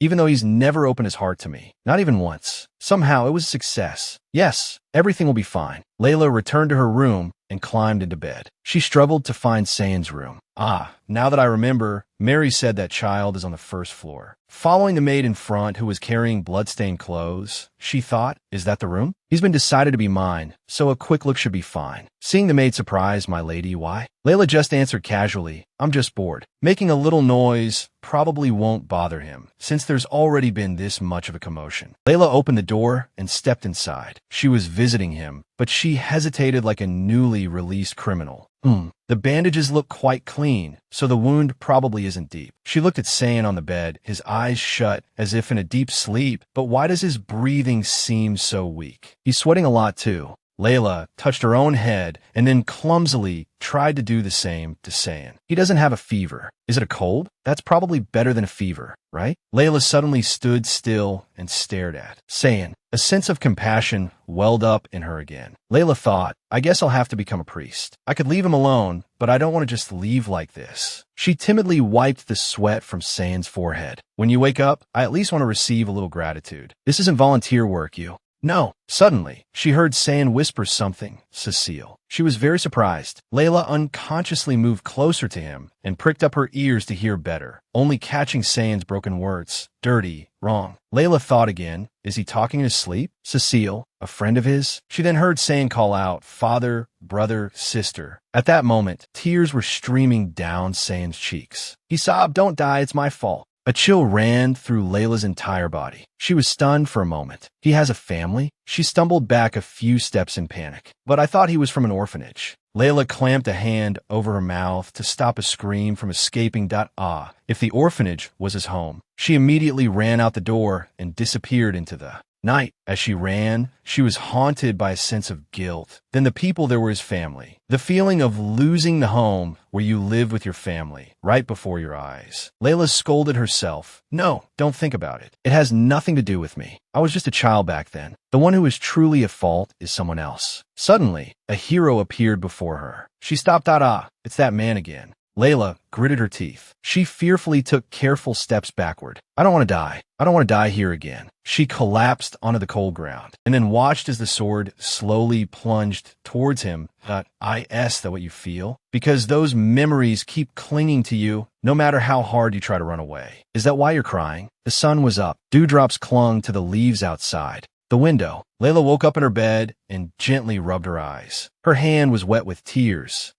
Even though he's never opened his heart to me. Not even once. Somehow it was a success. Yes, everything will be fine." Layla returned to her room and climbed into bed. She struggled to find Sane's room. Ah, now that I remember, Mary said that child is on the first floor. Following the maid in front who was carrying bloodstained clothes, she thought, is that the room? He's been decided to be mine, so a quick look should be fine. Seeing the maid surprised, my lady, why? Layla just answered casually, I'm just bored. Making a little noise probably won't bother him, since there's already been this much of a commotion. Layla opened the door and stepped inside. She was visiting him, but she hesitated like a newly released criminal. The bandages look quite clean, so the wound probably isn't deep. She looked at Sane on the bed, his eyes shut as if in a deep sleep, but why does his breathing seem so weak? He's sweating a lot too. Layla touched her own head and then clumsily tried to do the same to Sane. He doesn't have a fever. Is it a cold? That's probably better than a fever, right? Layla suddenly stood still and stared at Sane. A sense of compassion welled up in her again. Layla thought, I guess I'll have to become a priest. I could leave him alone, but I don't want to just leave like this. She timidly wiped the sweat from Sane's forehead. When you wake up, I at least want to receive a little gratitude. This isn't volunteer work, you. No. Suddenly, she heard Sane whisper something, Cecile. She was very surprised. Layla unconsciously moved closer to him and pricked up her ears to hear better, only catching Sane's broken words. Dirty, wrong. Layla thought again, is he talking in his sleep? Cecile, a friend of his? She then heard Sane call out, father, brother, sister. At that moment, tears were streaming down Sane's cheeks. He sobbed, don't die, it's my fault. A chill ran through Layla's entire body. She was stunned for a moment. He has a family? She stumbled back a few steps in panic. But I thought he was from an orphanage. Layla clamped a hand over her mouth to stop a scream from escaping. If the orphanage was his home. She immediately ran out the door and disappeared into the night. As she ran, she was haunted by a sense of guilt. Then the people there were his family. The feeling of losing the home where you lived with your family, right before your eyes. Layla scolded herself. No, don't think about it. It has nothing to do with me. I was just a child back then. The one who is truly at fault is someone else. Suddenly, a hero appeared before her. She stopped. It's that man again. Layla gritted her teeth. She fearfully took careful steps backward. I don't want to die. I don't want to die here again. She collapsed onto the cold ground and then watched as the sword slowly plunged towards him. Is that what you feel? Because those memories keep clinging to you no matter how hard you try to run away. Is that why you're crying? The sun was up. Dewdrops clung to the leaves outside the window. Layla woke up in her bed and gently rubbed her eyes. Her hand was wet with tears.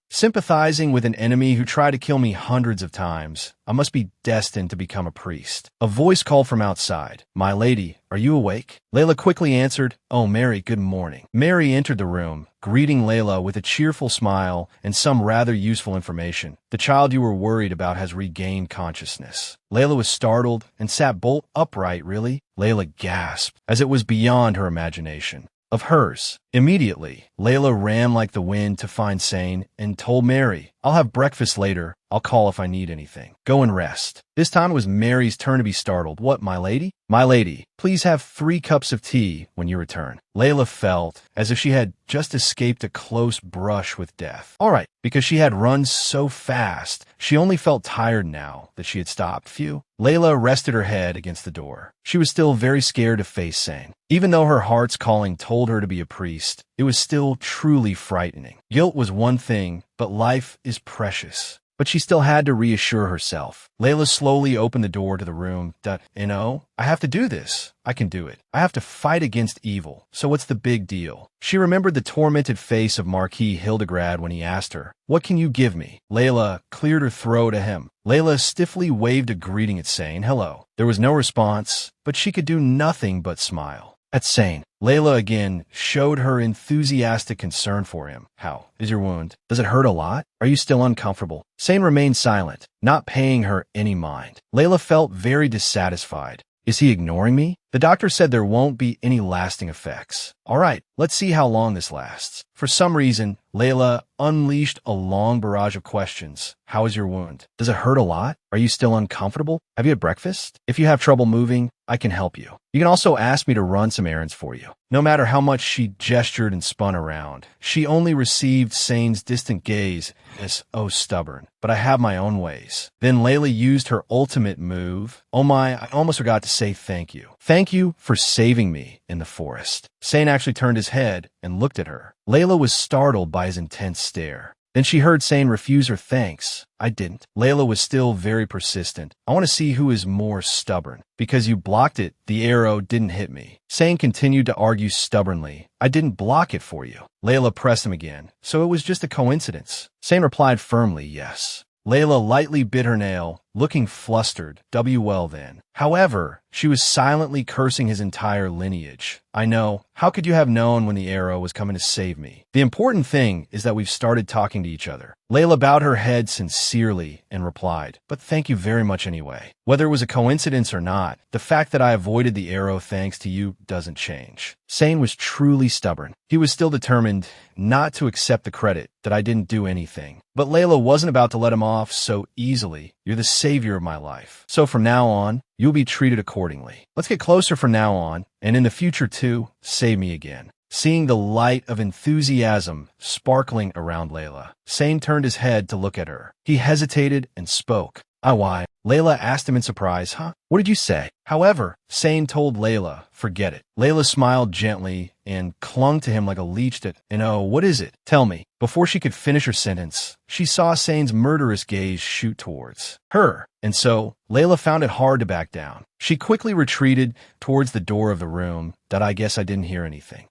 Sympathizing with an enemy who tried to kill me hundreds of times, I must be destined to become a priest. A voice called from outside. My lady, are you awake? Layla quickly answered, Oh, Mary, good morning. Mary entered the room, greeting Layla with a cheerful smile and some rather useful information. The child you were worried about has regained consciousness. Layla was startled and sat bolt upright. Really? Layla gasped, as it was beyond her imagination. Of hers. Immediately, Layla ran like the wind to find Sane and told Mary, I'll have breakfast later. I'll call if I need anything. Go and rest. This time it was Mary's turn to be startled. What, my lady? My lady, please have 3 cups of tea when you return. Layla felt as if she had just escaped a close brush with death. All right, because she had run so fast, she only felt tired now that she had stopped. Phew. Layla rested her head against the door. She was still very scared to face Sane. Even though her heart's calling told her to be a priest, it was still truly frightening. Guilt was one thing, but life is precious. But she still had to reassure herself. Layla slowly opened the door to the room. I have to do this. I can do it. I have to fight against evil. So what's the big deal? She remembered the tormented face of Marquis Hildegrad when he asked her, What can you give me? Layla cleared her throat at him. Layla stiffly waved a greeting at Sane. Hello. There was no response, but she could do nothing but smile. At Sane, Layla again showed her enthusiastic concern for him. How is your wound? Does it hurt a lot? Are you still uncomfortable? Sane remained silent, not paying her any mind. Layla felt very dissatisfied. Is he ignoring me? The doctor said there won't be any lasting effects. All right, let's see how long this lasts. For some reason, Layla unleashed a long barrage of questions. How is your wound? Does it hurt a lot? Are you still uncomfortable? Have you had breakfast? If you have trouble moving, I can help you. You can also ask me to run some errands for you. No matter how much she gestured and spun around, she only received Sane's distant gaze as, oh, stubborn. But I have my own ways. Then Layla used her ultimate move. Oh my, I almost forgot to say thank you. Thank Thank you for saving me in the forest. Sane actually turned his head and looked at her. Layla was startled by his intense stare. Then she heard Sane refuse her thanks. I didn't. Layla was still very persistent. I want to see who is more stubborn. Because you blocked it, the arrow didn't hit me. Sane continued to argue stubbornly. I didn't block it for you. Layla pressed him again. So it was just a coincidence. Sane replied firmly, yes. Layla lightly bit her nail, looking flustered. Well then. However, she was silently cursing his entire lineage. I know. How could you have known when the arrow was coming to save me? The important thing is that we've started talking to each other. Layla bowed her head sincerely and replied, but thank you very much anyway. Whether it was a coincidence or not, the fact that I avoided the arrow thanks to you doesn't change. Sane was truly stubborn. He was still determined not to accept the credit that I didn't do anything. But Layla wasn't about to let him off so easily. You're the savior of my life. So from now on, you'll be treated accordingly. Let's get closer from now on, and in the future too, save me again. Seeing the light of enthusiasm sparkling around Layla, Sane turned his head to look at her. He hesitated and spoke. Why? Layla asked him in surprise, huh? What did you say? However, Sane told Layla, forget it. Layla smiled gently and clung to him like a leech and oh, what is it? Tell me. Before she could finish her sentence, she saw Sane's murderous gaze shoot towards her. And so, Layla found it hard to back down. She quickly retreated towards the door of the room. I guess I didn't hear anything.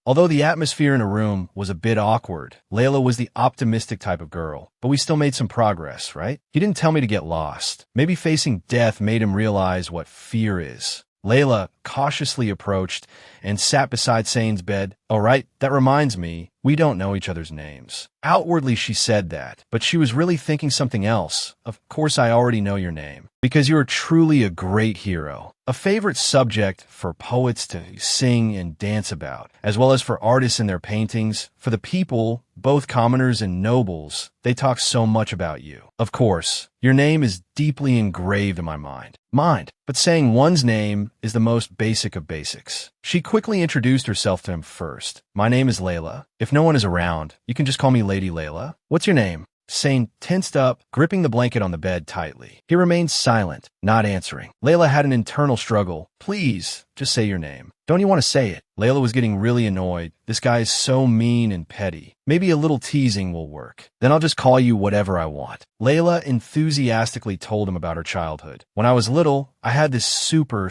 Although the atmosphere in a room was a bit awkward, Layla was the optimistic type of girl. But we still made some progress, right? He didn't tell me to get lost. Maybe facing death made him realize what fear is. Layla cautiously approached and sat beside Sane's bed. All right, that reminds me, we don't know each other's names. Outwardly, she said that, but she was really thinking something else. Of course, I already know your name, because you are truly a great hero. A favorite subject for poets to sing and dance about, as well as for artists in their paintings. For the people, both commoners and nobles, they talk so much about you. Of course, your name is deeply engraved in my mind. But saying one's name is the most basic of basics. She quickly introduced herself to him first. My name is Layla. If no one is around, you can just call me Lady Layla. What's your name? Sane tensed up, gripping the blanket on the bed tightly. He remained silent, not answering. Layla had an internal struggle. Please, just say your name. Don't you want to say it? Layla was getting really annoyed. This guy is so mean and petty. Maybe a little teasing will work. Then I'll just call you whatever I want. Layla enthusiastically told him about her childhood. When I was little, I had this super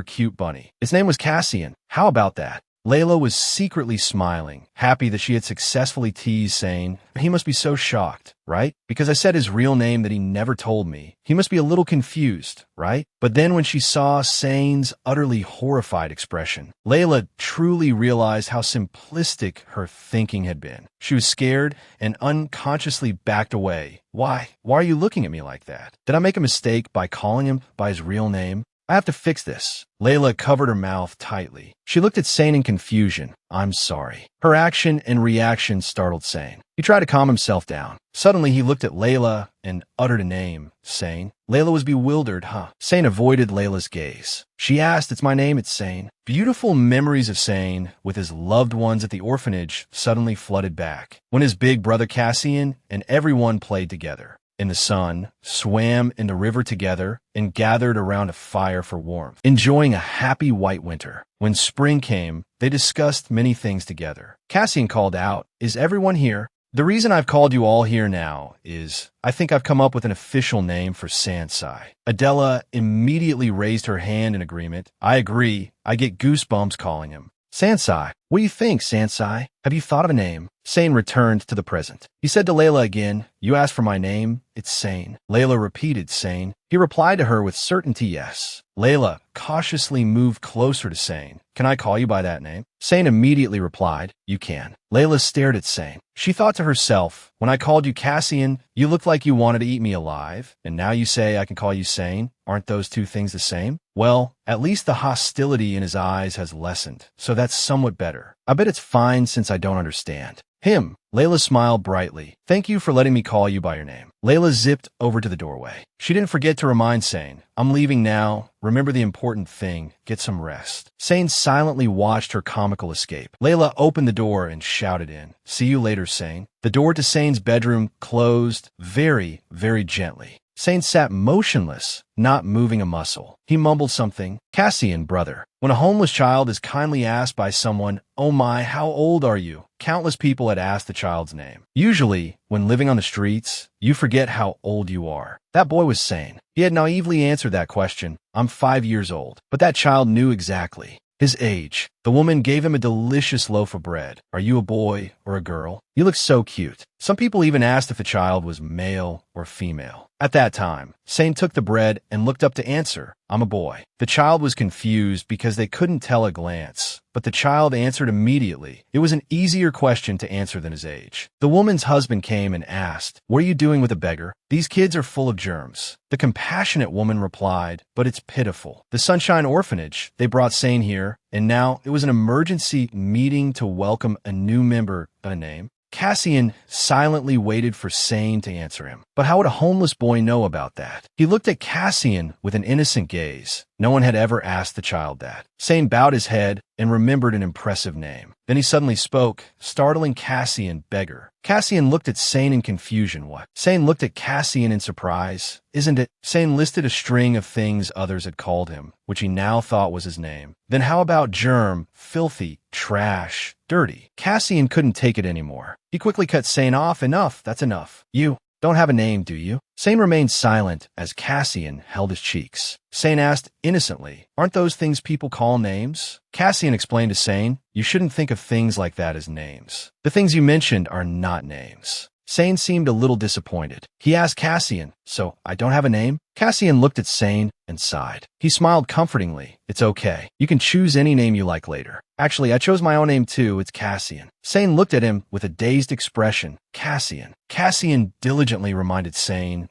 cute bunny. His name was Cassian. How about that? Layla was secretly smiling, happy that she had successfully teased Sane. He must be so shocked, right? Because I said his real name that he never told me. He must be a little confused, right? But then when she saw Sane's utterly horrified expression, Layla truly realized how simplistic her thinking had been. She was scared and unconsciously backed away. Why? Why are you looking at me like that? Did I make a mistake by calling him by his real name? I have to fix this. Layla covered her mouth tightly. She looked at Sane in confusion. I'm sorry. Her action and reaction startled Sane. He tried to calm himself down. Suddenly, he looked at Layla and uttered a name. Sane. Layla was bewildered, Sane avoided Layla's gaze. She asked, it's my name, it's Sane. Beautiful memories of Sane with his loved ones at the orphanage suddenly flooded back. When his big brother Cassian and everyone played together in the sun, swam in the river together, and gathered around a fire for warmth, enjoying a happy white winter. When spring came, they discussed many things together. Cassian called out, is everyone here? The reason I've called you all here now is, I think I've come up with an official name for Sansai. Adela immediately raised her hand in agreement. I agree. I get goosebumps calling him. Sansai. What do you think, Sansai? Have you thought of a name? Sane returned to the present. He said to Layla again, you asked for my name? It's Sane. Layla repeated Sane. He replied to her with certainty yes. Layla cautiously moved closer to Sane. Can I call you by that name? Sane immediately replied, you can. Layla stared at Sane. She thought to herself, when I called you Cassian, you looked like you wanted to eat me alive, and now you say I can call you Sane? Aren't those two things the same? Well, at least the hostility in his eyes has lessened, so that's somewhat better. I bet it's fine since I don't understand. Him. Layla smiled brightly. Thank you for letting me call you by your name. Layla zipped over to the doorway. She didn't forget to remind Sane, I'm leaving now. Remember the important thing. Get some rest. Sane silently watched her comical escape. Layla opened the door and shouted in, see you later, Sane. The door to Sane's bedroom closed very gently. Sane sat motionless, not moving a muscle. He mumbled something. Cassian, brother. When a homeless child is kindly asked by someone, "Oh my, how old are you?" countless people had asked the child's name. Usually, when living on the streets, you forget how old you are. That boy was sane. He had naively answered that question, "I'm 5 years old." But that child knew exactly his age. The woman gave him a delicious loaf of bread. "Are you a boy or a girl? You look so cute." Some people even asked if the child was male or female. At that time, Sane took the bread and looked up to answer, "I'm a boy." The child was confused because they couldn't tell at a glance, but the child answered immediately. It was an easier question to answer than his age. The woman's husband came and asked, "What are you doing with a beggar? These kids are full of germs." The compassionate woman replied, "But it's pitiful. The Sunshine Orphanage, they brought Sane here, and now it was an emergency meeting to welcome a new member." A name? Cassian silently waited for Sane to answer him. But how would a homeless boy know about that? He looked at Cassian with an innocent gaze. No one had ever asked the child that. Sane bowed his head and remembered an impressive name. Then he suddenly spoke, startling Cassian, "Beggar." Cassian looked at Sane in confusion. What? Sane looked at Cassian in surprise. "Isn't it?" Sane listed a string of things others had called him, which he now thought was his name. "Then how about germ, filthy, trash, dirty?" Cassian couldn't take it anymore. He quickly cut Sane off. "Enough, that's enough. You don't have a name, do you?" Sane remained silent as Cassian held his cheeks. Sane asked innocently, "Aren't those things people call names?" Cassian explained to Sane, "You shouldn't think of things like that as names. The things you mentioned are not names." Sane seemed a little disappointed. He asked Cassian, "So, I don't have a name?" Cassian looked at Sane and sighed. He smiled comfortingly. "It's okay. You can choose any name you like later." "Actually, I chose my own name too. It's Cassian." Sane looked at him with a dazed expression. "Cassian." Cassian diligently reminded Sane,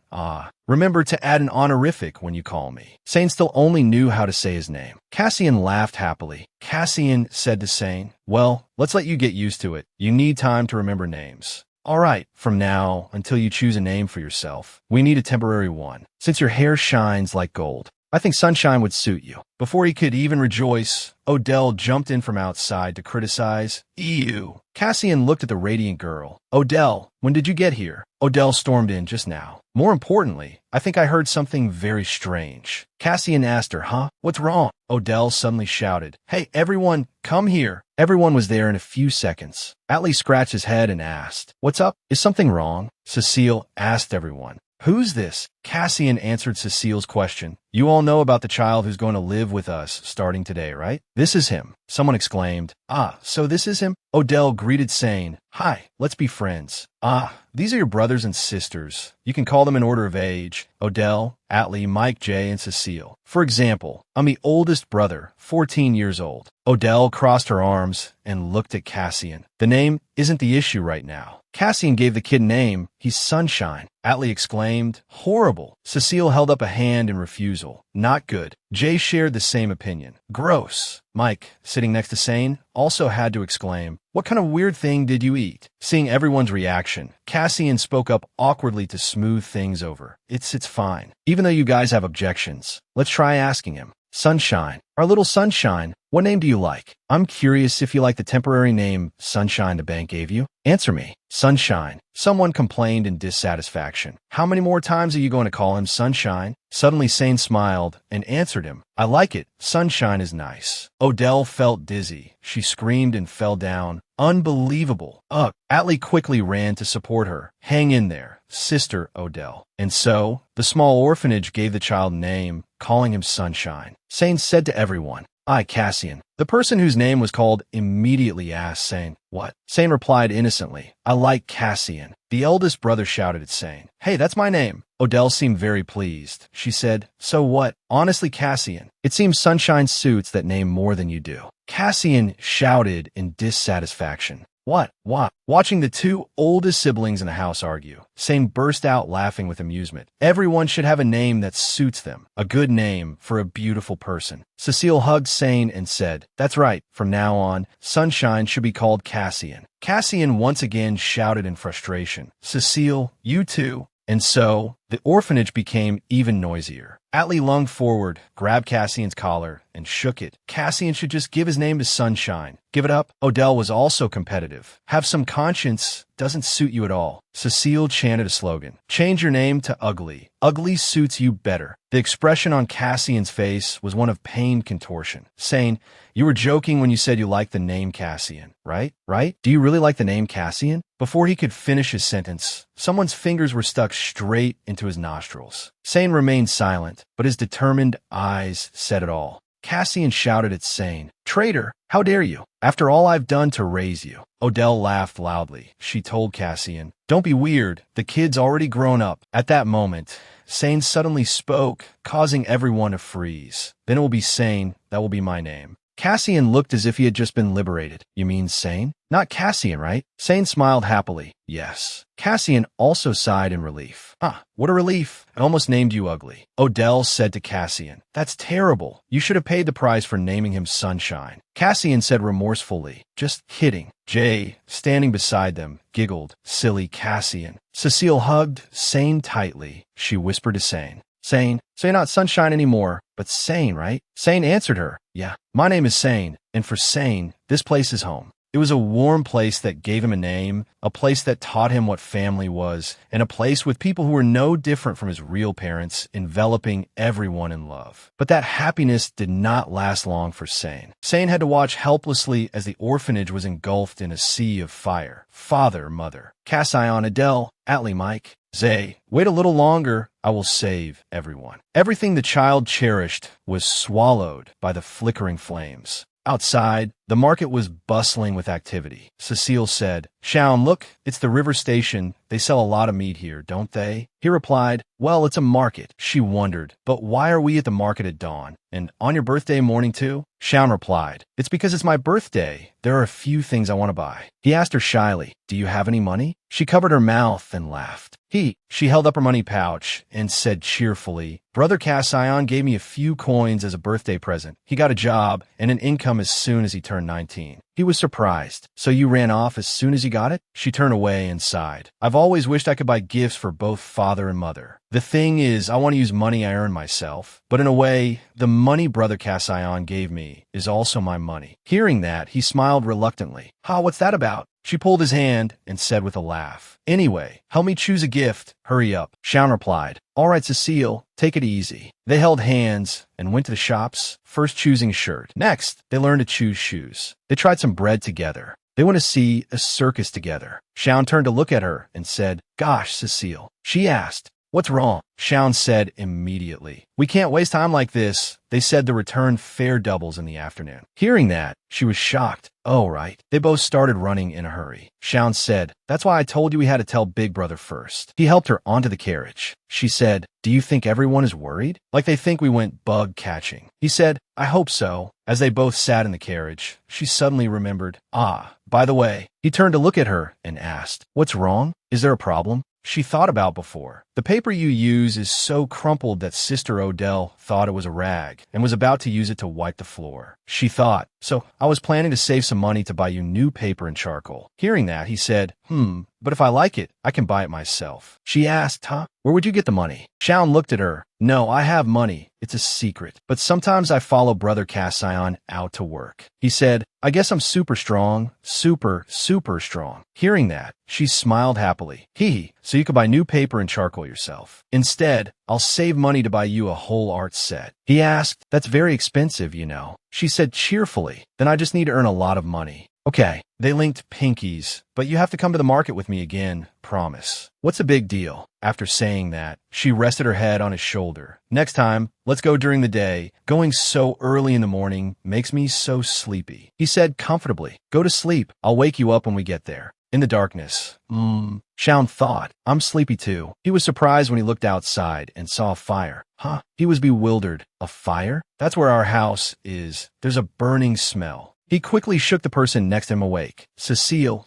remember to add an honorific when you call me." Sane still only knew how to say his name. Cassian laughed happily. Cassian said to Sane, "Well, let's let you get used to it. You need time to remember names. All right, from now until you choose a name for yourself, we need a temporary one. Since your hair shines like gold, I think Sunshine would suit you." Before he could even rejoice, Odell jumped in from outside to criticize. "Ew." Cassian looked at the radiant girl. "Odell, when did you get here?" Odell stormed in just now. "More importantly, I think I heard something very strange." Cassian asked her, "Huh? What's wrong?" Odell suddenly shouted, "Hey, everyone, come here." Everyone was there in a few seconds. Atlee scratched his head and asked, "What's up? Is something wrong?" Cecile asked everyone, "Who's this?" Cassian answered Cecile's question. "You all know about the child who's going to live with us starting today, right? This is him." Someone exclaimed, "Ah, so this is him?" Odell greeted Sane. "Hi, let's be friends." "Ah, these are your brothers and sisters. You can call them in order of age. Odell, Atlee, Mike, Jay, and Cecile. For example, I'm the oldest brother, 14 years old." Odell crossed her arms and looked at Cassian. "The name isn't the issue right now." Cassian gave the kid a name. "He's Sunshine." Atlee exclaimed, "Horrible." Cecile held up a hand in refusal. "Not good." Jay shared the same opinion. "Gross." Mike, sitting next to Sane, also had to exclaim, "What kind of weird thing did you eat?" Seeing everyone's reaction, Cassian spoke up awkwardly to smooth things over. It's fine. Even though you guys have objections, let's try asking him." "Sunshine. Our little Sunshine. What name do you like?" "I'm curious if you like the temporary name Sunshine the bank gave you." "Answer me." "Sunshine." Someone complained in dissatisfaction. "How many more times are you going to call him Sunshine?" Suddenly Sane smiled and answered him. "I like it. Sunshine is nice." Odell felt dizzy. She screamed and fell down. "Unbelievable." Ugh. Atlee quickly ran to support her. "Hang in there, Sister Odell." And so, the small orphanage gave the child a name, calling him Sunshine. Sane said to everyone, "I, Cassian." The person whose name was called immediately asked Sane, "What?" Sane replied innocently, "I like Cassian." The eldest brother shouted at Sane, "Hey, that's my name." Odell seemed very pleased. She said, "So what?" "Honestly, Cassian, it seems Sunshine suits that name more than you do." Cassian shouted in dissatisfaction. "What? Watching the two oldest siblings in the house argue, Sane burst out laughing with amusement. Everyone should have a name that suits them. A good name for a beautiful person. Cecile hugged Sane and said, "That's right. From now on, Sunshine should be called Cassian." Cassian once again shouted in frustration, "Cecile, you too." And so, the orphanage became even noisier. Atlee lunged forward, grabbed Cassian's collar, and shook it. Cassian should just give his name to Sunshine. Give it up. Odell was also competitive. Have some conscience. Doesn't suit you at all. Cecile chanted a slogan. Change your name to Ugly. Ugly suits you better. The expression on Cassian's face was one of pained contortion, saying, you were joking when you said you liked the name Cassian, right? Right? Do you really like the name Cassian? Before he could finish his sentence, someone's fingers were stuck straight into his nostrils. Sane remained silent, but his determined eyes said it all. Cassian shouted at Sane, traitor, how dare you? After all I've done to raise you. Odell laughed loudly. She told Cassian, don't be weird. The kid's already grown up. At that moment, Sane suddenly spoke, causing everyone to freeze. Then it will be Sane. That will be my name. Cassian looked as if he had just been liberated. You mean Sane? Not Cassian, right? Sane smiled happily. Yes. Cassian also sighed in relief. Ah, what a relief. I almost named you Ugly. Odell said to Cassian, that's terrible. You should have paid the price for naming him Sunshine. Cassian said remorsefully, just kidding. Jay, standing beside them, giggled. Silly Cassian. Cecile hugged Sane tightly. She whispered to Sane, Sane, so you're not Sunshine anymore, but Sane, right? Sane answered her, yeah, my name is Sane, and for Sane, this place is home. It was a warm place that gave him a name, a place that taught him what family was, and a place with people who were no different from his real parents, enveloping everyone in love. But that happiness did not last long for Sane. Sane had to watch helplessly as the orphanage was engulfed in a sea of fire. Father, mother, Cassian, Adele, Atlee, Mike, Zay, wait a little longer, I will save everyone. Everything the child cherished was swallowed by the flickering flames. Outside, the market was bustling with activity. Cecile said, Shaun, look, it's the river station. They sell a lot of meat here, don't they? He replied, well, it's a market. She wondered, but why are we at the market at dawn? And on your birthday morning too? Shaun replied, it's because it's my birthday. There are a few things I want to buy. He asked her shyly, do you have any money? She covered her mouth and laughed. She held up her money pouch and said cheerfully, Brother Cassian gave me a few coins as a birthday present. He got a job and an income as soon as he turned 19. He was surprised. So you ran off as soon as you got it? She turned away and sighed. I've always wished I could buy gifts for both father and mother. The thing is, I want to use money I earn myself. But in a way, the money Brother Cassian gave me is also my money. Hearing that, he smiled reluctantly. What's that about? She pulled his hand and said with a laugh, anyway, help me choose a gift. Hurry up. Shaun replied, all right, Cecile, take it easy. They held hands and went to the shops, first choosing a shirt. Next, they learned to choose shoes. They tried some bread together. They went to see a circus together. Shaun turned to look at her and said, gosh, Cecile. She asked, what's wrong? Shaun said immediately, we can't waste time like this. They said the return fare doubles in the afternoon. Hearing that, she was shocked. Oh, right. They both started running in a hurry. Shaun said, that's why I told you we had to tell Big Brother first. He helped her onto the carriage. She said, do you think everyone is worried? Like they think we went bug catching. He said, I hope so. As they both sat in the carriage, she suddenly remembered, by the way. He turned to look at her and asked, what's wrong? Is there a problem? She thought about before. The paper you use is so crumpled that Sister Odell thought it was a rag and was about to use it to wipe the floor. She thought, so I was planning to save some money to buy you new paper and charcoal. Hearing that, he said, but if I like it, I can buy it myself. She asked, where would you get the money? Shaun looked at her. No, I have money. It's a secret. But sometimes I follow Brother Cassian out to work. He said, I guess I'm super strong. Super strong. Hearing that, she smiled happily. So you could buy new paper and charcoal yourself. Instead, I'll save money to buy you a whole art set. He asked, that's very expensive, you know. She said cheerfully, then I just need to earn a lot of money. Okay, they linked pinkies, but you have to come to the market with me again, promise. What's a big deal? After saying that, she rested her head on his shoulder. Next time, let's go during the day. Going so early in the morning makes me so sleepy. He said comfortably, go to sleep. I'll wake you up when we get there. In the darkness. Shaun thought, I'm sleepy too. He was surprised when he looked outside and saw a fire. He was bewildered. A fire? That's where our house is. There's a burning smell. He quickly shook the person next to him awake. Cecile.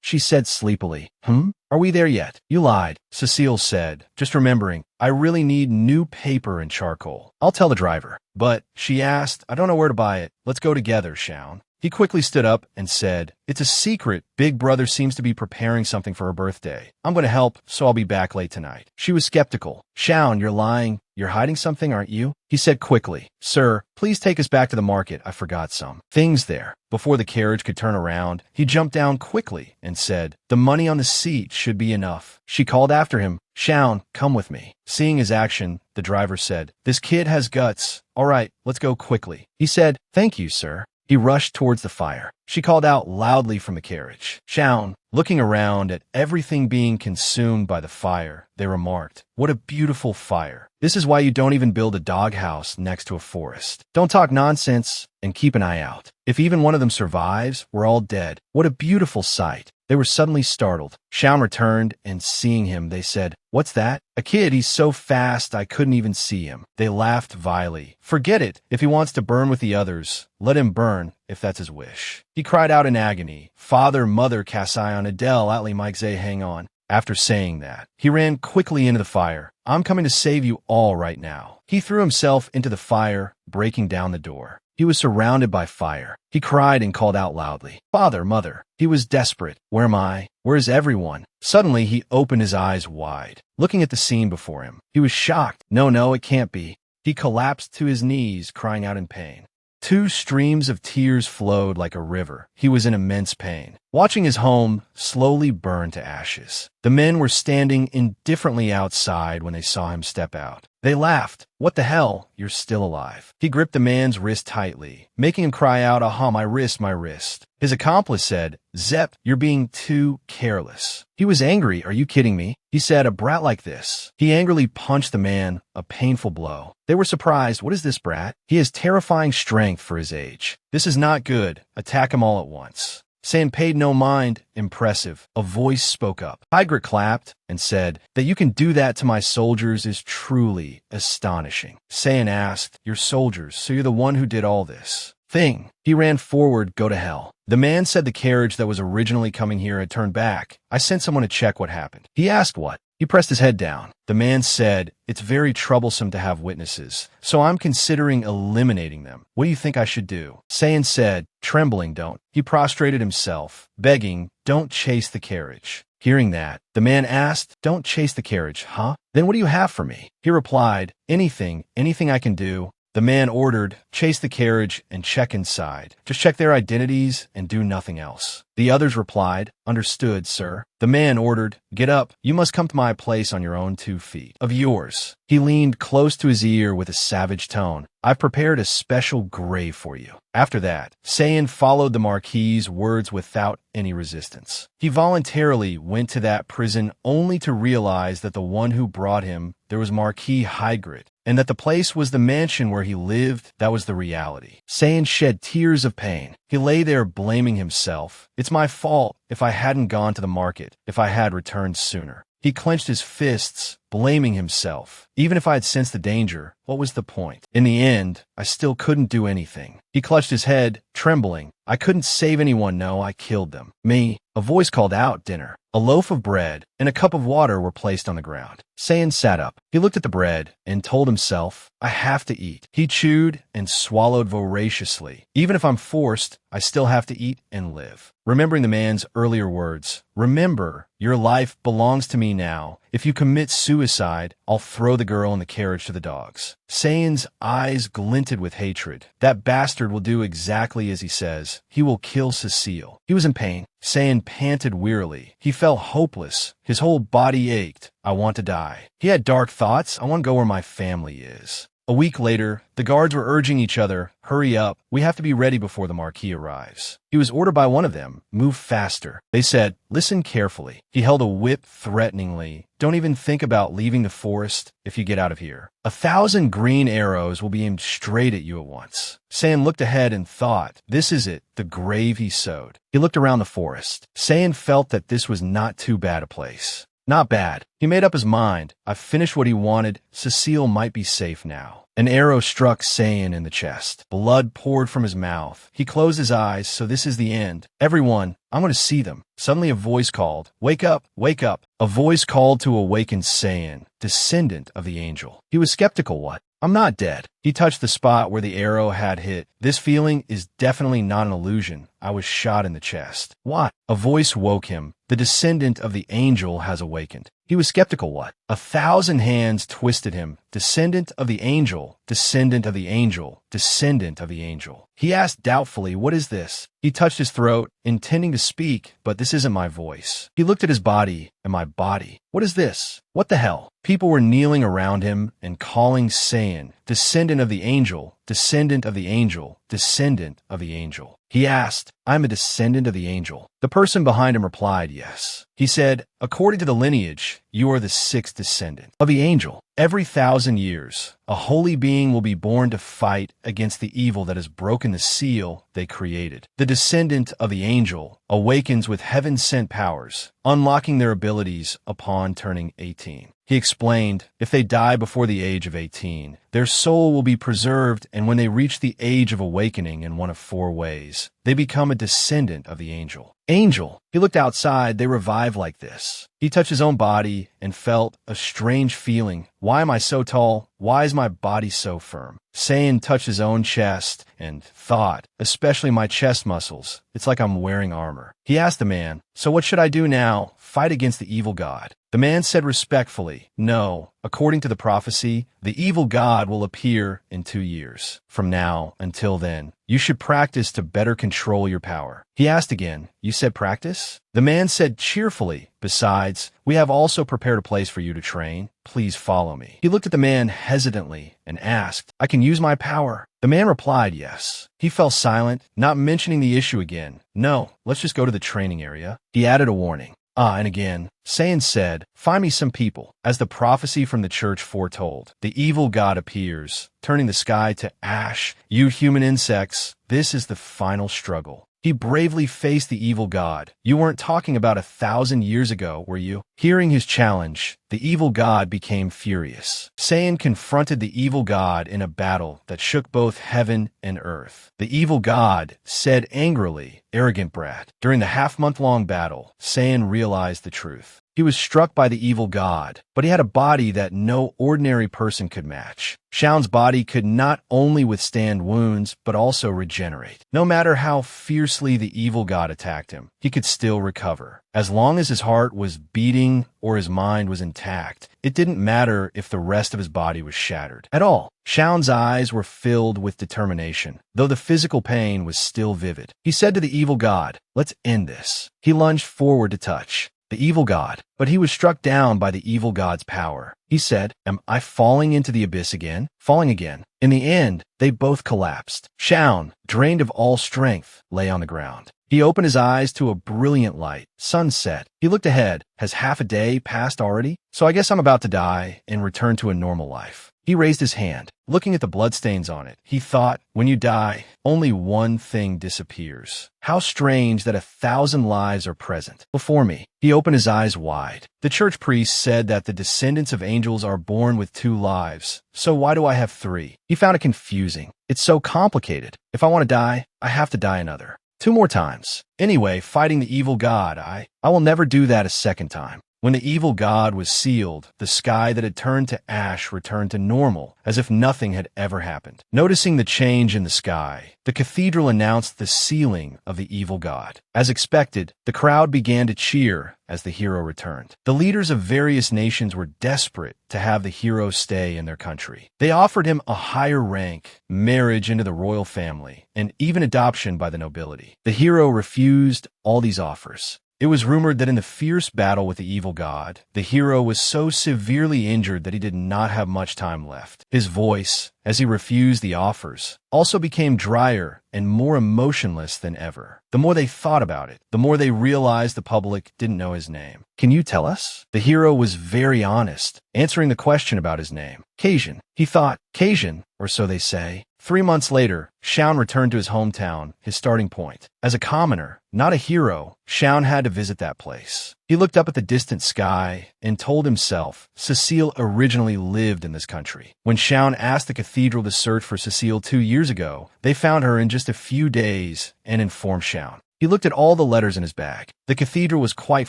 She said sleepily. Are we there yet? You lied. Cecile said, just remembering, I really need new paper and charcoal. I'll tell the driver. But, she asked, I don't know where to buy it. Let's go together, Shaun. He quickly stood up and said, "It's a secret. Big brother seems to be preparing something for her birthday. I'm going to help, so I'll be back late tonight." She was skeptical. "Shaun, you're lying. You're hiding something, aren't you?" He said quickly, "Sir, please take us back to the market. I forgot some things there." Before the carriage could turn around, he jumped down quickly and said, "The money on the seat should be enough." She called after him, "Shaun, come with me." Seeing his action, the driver said, "This kid has guts. All right, let's go quickly." He said, "Thank you, sir." He rushed towards the fire. She called out loudly from the carriage, "Shaun." Looking around at everything being consumed by the fire, they remarked, "What a beautiful fire. This is why you don't even build a doghouse next to a forest. Don't talk nonsense and keep an eye out. If even one of them survives, we're all dead. What a beautiful sight." They were suddenly startled. Shaun returned, and seeing him, they said, "What's that?" "A kid. He's so fast I couldn't even see him." They laughed vilely. "Forget it. If he wants to burn with the others, let him burn, if that's his wish." He cried out in agony, "Father, mother, Kasayon, Adele, Atli, Mike, Zay, hang on." After saying that, he ran quickly into the fire. "I'm coming to save you all right now." He threw himself into the fire, breaking down the door. He was surrounded by fire. He cried and called out loudly, "Father, mother." He was desperate. "Where am I? Where is everyone?" Suddenly, he opened his eyes wide, looking at the scene before him. He was shocked. No, it can't be. He collapsed to his knees, crying out in pain. 2 streams of tears flowed like a river. He was in immense pain, watching his home slowly burn to ashes. The men were standing indifferently outside when they saw him step out. They laughed. "What the hell? You're still alive." He gripped the man's wrist tightly, making him cry out, "Aha, my wrist, my wrist." His accomplice said, "Zep, you're being too careless." He was angry. "Are you kidding me?" He said, "A brat like this." He angrily punched the man, a painful blow. They were surprised. "What is this brat? He has terrifying strength for his age. This is not good. Attack him all at once." Saiyan paid no mind. "Impressive." A voice spoke up. Hygrit clapped and said, "That you can do that to my soldiers is truly astonishing." Saiyan asked, "Your soldiers, so you're the one who did all this thing?" He ran forward. "Go to hell." The man said the carriage that was originally coming here had turned back. "I sent someone to check what happened." He asked what. He pressed his head down. The man said, "It's very troublesome to have witnesses, so I'm considering eliminating them. What do you think I should do?" Saiyan said, trembling, "Don't." He prostrated himself, begging, "Don't chase the carriage." Hearing that, the man asked, "Don't chase the carriage, huh? Then what do you have for me?" He replied, anything I can do." The man ordered, "Chase the carriage and check inside. Just check their identities and do nothing else." The others replied, "Understood, sir." The man ordered, "Get up. You must come to my place on your own 2 feet. Of yours." He leaned close to his ear with a savage tone. "I've prepared a special grave for you." After that, Saiyan followed the Marquis's words without any resistance. He voluntarily went to that prison only to realize that the one who brought him there was Marquis Hygrit, and that the place was the mansion where he lived. That was the reality. Saiyan shed tears of pain. He lay there blaming himself. "It's my fault. If I hadn't gone to the market, if I had returned sooner." He clenched his fists, blaming himself. "Even if I had sensed the danger, what was the point? In the end, I still couldn't do anything." He clutched his head, trembling. "I couldn't save anyone, no, I killed them." "Me?" A voice called out, "Dinner." A loaf of bread and a cup of water were placed on the ground. Saiyan sat up. He looked at the bread and told himself, "I have to eat." He chewed and swallowed voraciously. "Even if I'm forced, I still have to eat and live." Remembering the man's earlier words, "Remember, your life belongs to me now. If you commit suicide, I'll throw the girl in the carriage to the dogs." Saiyan's eyes glinted with hatred. "That bastard will do exactly as he says. He will kill Cecile." He was in pain. Saiyan panted wearily. He felt hopeless. His whole body ached. "I want to die." He had dark thoughts. "I want to go where my family is." A week later, the guards were urging each other, "Hurry up. We have to be ready before the Marquis arrives." He was ordered by one of them, "Move faster." They said, "Listen carefully." He held a whip threateningly. "Don't even think about leaving the forest if you get out of here. 1,000 green arrows will be aimed straight at you at once." Saiyan looked ahead and thought, "This is it, the grave he sowed." He looked around the forest. Saiyan felt that this was not too bad a place. Not bad. He made up his mind. "I've finished what he wanted. Cecile might be safe now." An arrow struck Saiyan in the chest. Blood poured from his mouth. He closed his eyes. "So this is the end. Everyone, I'm going to see them." Suddenly a voice called, "Wake up, wake up." A voice called to awaken Saiyan, descendant of the angel. He was skeptical. "What? I'm not dead." He touched the spot where the arrow had hit. This feeling is definitely not an illusion. I was shot in the chest. What? A voice woke him. The descendant of the angel has awakened. He was skeptical. What? 1,000 hands twisted him. Descendant of the angel, descendant of the angel, descendant of the angel. He asked doubtfully, what is this? He touched his throat, intending to speak, but this isn't my voice. He looked at his body, and my body. What is this? What the hell? People were kneeling around him and calling, saying, descendant of the angel, descendant of the angel, descendant of the angel. He asked, I'm a descendant of the angel. The person behind him replied, yes. He said, according to the lineage, you are the 6th descendant of the angel. Every 1,000 years, a holy being will be born to fight against the evil that has broken the seal they created. The descendant of the angel awakens with heaven-sent powers, unlocking their abilities upon turning 18. He explained, if they die before the age of 18, their soul will be preserved, and when they reach the age of awakening in one of 4 ways, they become a descendant of the angel. Angel. He looked outside. They revive like this. He touched his own body and felt a strange feeling. Why am I so tall? Why is my body so firm? Sayin touched his own chest and thought, especially my chest muscles, it's like I'm wearing armor. He asked the man, so what should I do now? Fight against the evil god. The man said respectfully, no, according to the prophecy, the evil god will appear in 2 years. From now until then, you should practice to better control your power. He asked again, you said practice? The man said cheerfully, besides, we have also prepared a place for you to train. Please follow me. He looked at the man hesitantly and asked, I can use my power? The man replied, yes. He fell silent, not mentioning the issue again. No, let's just go to the training area. He added a warning. And again, Sayin said, find me some people. As the prophecy from the church foretold, the evil god appears, turning the sky to ash. You human insects, this is the final struggle. He bravely faced the evil god. You weren't talking about 1,000 years ago, were you? Hearing his challenge, the evil god became furious. Sayin confronted the evil god in a battle that shook both heaven and earth. The evil god said angrily, arrogant brat. During the half-month-long battle, Sayin realized the truth. He was struck by the evil god, but he had a body that no ordinary person could match. Shaun's body could not only withstand wounds, but also regenerate. No matter how fiercely the evil god attacked him, he could still recover. As long as his heart was beating or his mind was intact, it didn't matter if the rest of his body was shattered at all. Shaun's eyes were filled with determination, though the physical pain was still vivid. He said to the evil god, let's end this. He lunged forward to touch the evil god, but he was struck down by the evil god's power. He said, am I falling into the abyss again? Falling again. In the end, they both collapsed. Shaun, drained of all strength, lay on the ground. He opened his eyes to a brilliant light. Sunset. He looked ahead. Has half a day passed already? So I guess I'm about to die and return to a normal life. He raised his hand, looking at the bloodstains on it. He thought, when you die, only one thing disappears. How strange that 1,000 lives are present before me. He opened his eyes wide. The church priest said that the descendants of angels are born with 2 lives. So why do I have 3? He found it confusing. It's so complicated. If I want to die, I have to die another 2 more times. Anyway, fighting the evil god, I will never do that a second time. When the evil god was sealed, the sky that had turned to ash returned to normal, as if nothing had ever happened. Noticing the change in the sky, the cathedral announced the sealing of the evil god. As expected, the crowd began to cheer as the hero returned. The leaders of various nations were desperate to have the hero stay in their country. They offered him a higher rank, marriage into the royal family, and even adoption by the nobility. The hero refused all these offers. It was rumored that in the fierce battle with the evil god, the hero was so severely injured that he did not have much time left. His voice, as he refused the offers, also became drier and more emotionless than ever. The more they thought about it, the more they realized the public didn't know his name. Can you tell us? The hero was very honest, answering the question about his name. Cajun. He thought, Cajun, or so they say. 3 months later, Shaun returned to his hometown, his starting point. As a commoner, not a hero, Shaun had to visit that place. He looked up at the distant sky and told himself Cecile originally lived in this country. When Shaun asked the cathedral to search for Cecile 2 years ago, they found her in just a few days and informed Shaun. He looked at all the letters in his bag. The cathedral was quite